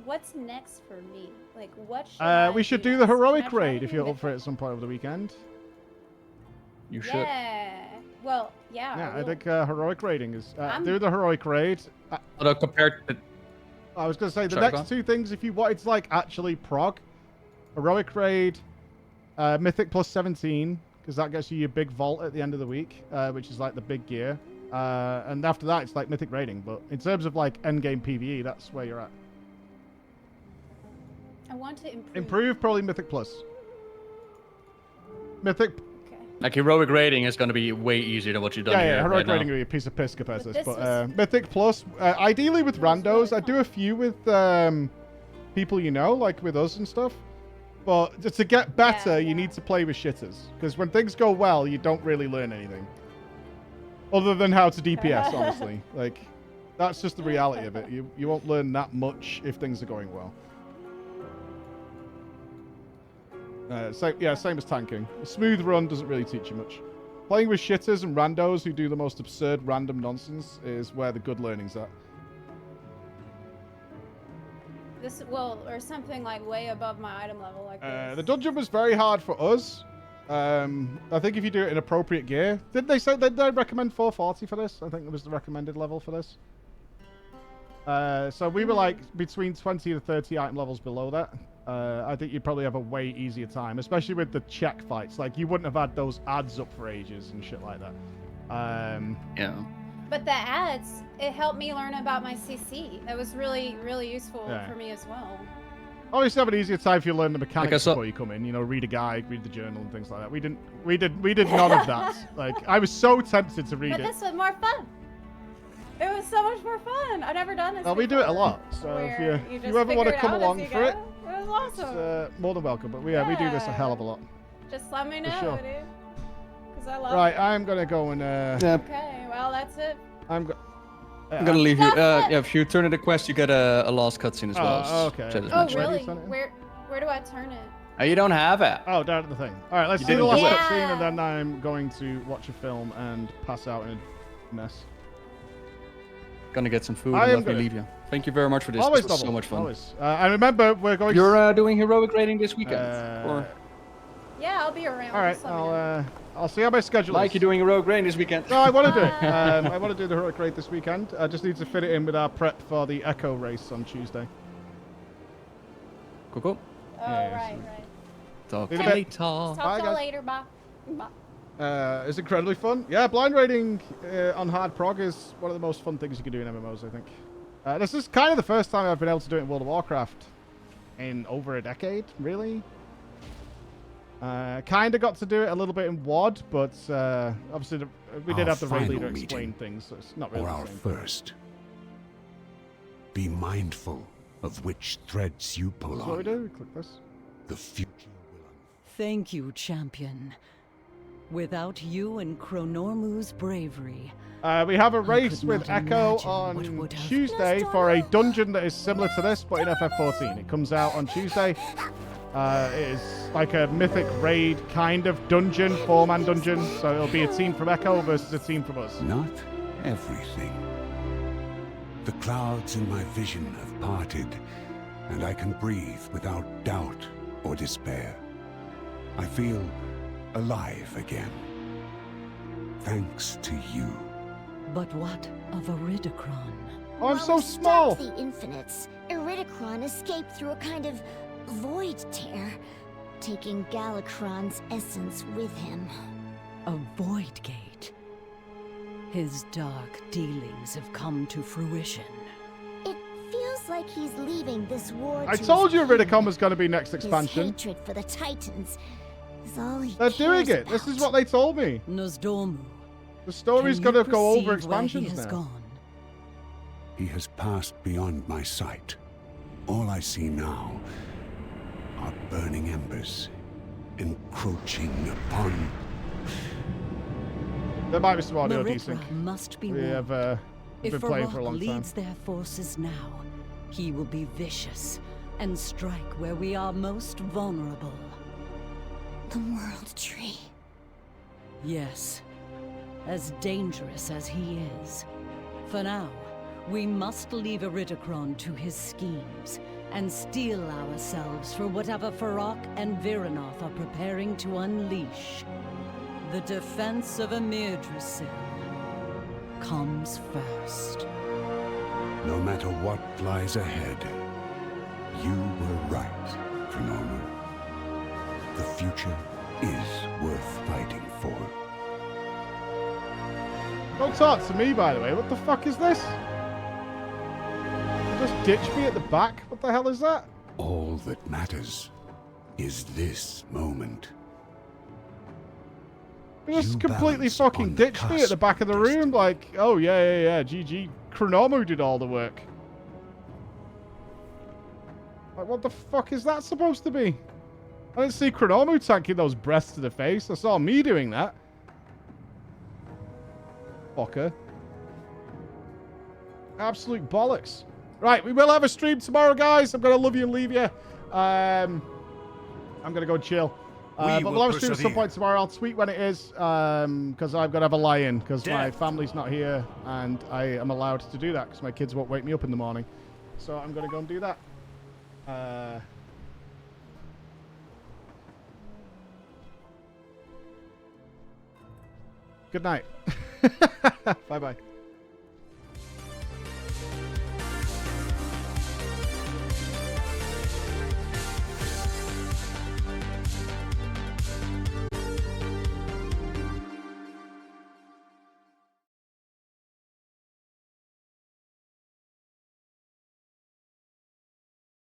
What's next for me? Like, what should We should do the heroic raid if you're up for it at some point over the weekend. You should. Yeah. Well, yeah. Yeah, I will. think heroic raiding is. I'm- Do the heroic raid. Although compared to... I was going to say the Sorry, go next on. two things, if you wanted to like actually prog, heroic raid, mythic plus 17, because that gets you your big vault at the end of the week, which is like the big gear. And after that, it's like mythic raiding. But in terms of like endgame PvE, that's where you're at. I want to improve. Improve probably mythic plus. Mythic. Like, heroic rating is going to be way easier than what you've done Yeah, here. yeah, heroic right now. raiding would be a piece of piss compared to this. this But mythic plus, ideally with randos. I do a few with people you know, like with us and stuff. But to get better, you need to play with shitters. Because when things go well, you don't really learn anything. Other than how to DPS, honestly. Like, that's just the reality of it. You won't learn that much if things are going well. Same as tanking. A smooth run doesn't really teach you much. Playing with shitters and randos who do the most absurd random nonsense is where the good learning's at. This or something like way above my item level, like this. The dungeon was very hard for us. I think if you do it in appropriate gear, did they say they recommend 440 for this? I think it was the recommended level for this. So we were like between 20 to 30 item levels below that. I think you'd probably have a way easier time, especially with the check fights. Like, you wouldn't have had those ads up for ages and shit like that. Yeah. But the ads, it helped me learn about my CC. That was really, really useful for me as well. Obviously, have an easier time if you learn the mechanics before you come in. You know, read a guide, read the journal, and things like that. We did none of that. Like, I was so tempted to read But this was more fun. It was so much more fun. I've never done this. Well, we do it a lot. So if you ever want to come along for it, it was awesome. it's more than welcome. But we do this a hell of a lot. Just let me know, sure. dude. Because I love Right, it. I'm gonna go and. Okay, well that's it. I'm gonna leave you. Yeah, if you turn in the quest, you get a last cutscene as well. Oh, okay. Oh, really? Where do I turn it? You don't have it. Oh, down at the thing. All right, let's see the last cutscene, and then I'm going to watch a film and pass out in a mess. Gonna get some food and let me leave you. Thank you very much for this. Always This was double. so much fun. Always. I remember we're going. You're doing heroic rating this weekend. Or... Yeah, I'll be around. All right, I'll see how my schedule Mike, is. you're doing heroic rating this weekend. No, I want to do it. I want to do the heroic raid this weekend. I just need to fit it in with our prep for the Echo race on Tuesday. Cool. Oh, right. Talk to you later. Talk to you later. Bye. It's incredibly fun. Yeah, blind raiding on hard prog is one of the most fun things you can do in MMOs, I think. This is kind of the first time I've been able to do it in World of Warcraft in over a decade, really. Kind of got to do it a little bit in WoD, but obviously we did have the raid leader explain things, so it's not really or the our same. first. Be mindful of which threads you pull That's on. what we do. We click this. The future. Thank you, champion. Without you and Chronormu's bravery, We have a race with Echo on Tuesday for a dungeon that is similar to this, but in FF14. It comes out on Tuesday. It is like a mythic raid kind of dungeon, 4-man dungeon. So it'll be a team from Echo versus a team from us. Not everything. The clouds in my vision have parted, and I can breathe without doubt or despair. I feel alive again. Thanks to you. but what of Iridikron? Oh, I'm While so we small. stopped the Infinites, Iridikron escaped through a kind of void tear, taking Galakrond's essence with him. A void gate. His dark dealings have come to fruition. It feels like he's leaving this war I to told his you Iridikon people. was going to be next expansion. His hatred for the Titans is all he They're doing cares it. This is about. what they told me. Nosdormu. The story's Can going you to go over perceive where expansions he has now. gone? He has passed beyond my sight. All I see now are burning embers encroaching upon... There might be some audio Maritra desync. must be We warned. have been If playing for a Varrock long time. leads their forces now, he will be vicious and strike where we are most vulnerable. The World Tree. Yes, as dangerous as he is. For now, we must leave Iridikron to his schemes and steel ourselves for whatever Varrock and Viranoth are preparing to unleash. The defense of Emir Drasil comes first. No matter what lies ahead, you were right, Chronormu. The future is worth fighting for. Don't talk to me, by the way. What the fuck is this? Just ditch me at the back? What the hell is that? All that matters is this moment. You just You completely balance fucking on the ditched me at the back of the room. Like, oh, yeah. GG. Chronormu did all the work. Like, what the fuck is that supposed to be? I didn't see Chronormu tanking those breaths to the face. I saw me doing that. Fucker. Absolute bollocks. Right, we will have a stream tomorrow, guys. I'm going to love you and leave you. I'm going to go chill. But we'll have a stream at some point tomorrow. I'll tweet when it is, because I've got to have a lie-in, because my family's not here, and I am allowed to do that, because my kids won't wake me up in the morning. So I'm going to go and do that. Good night. Bye-bye.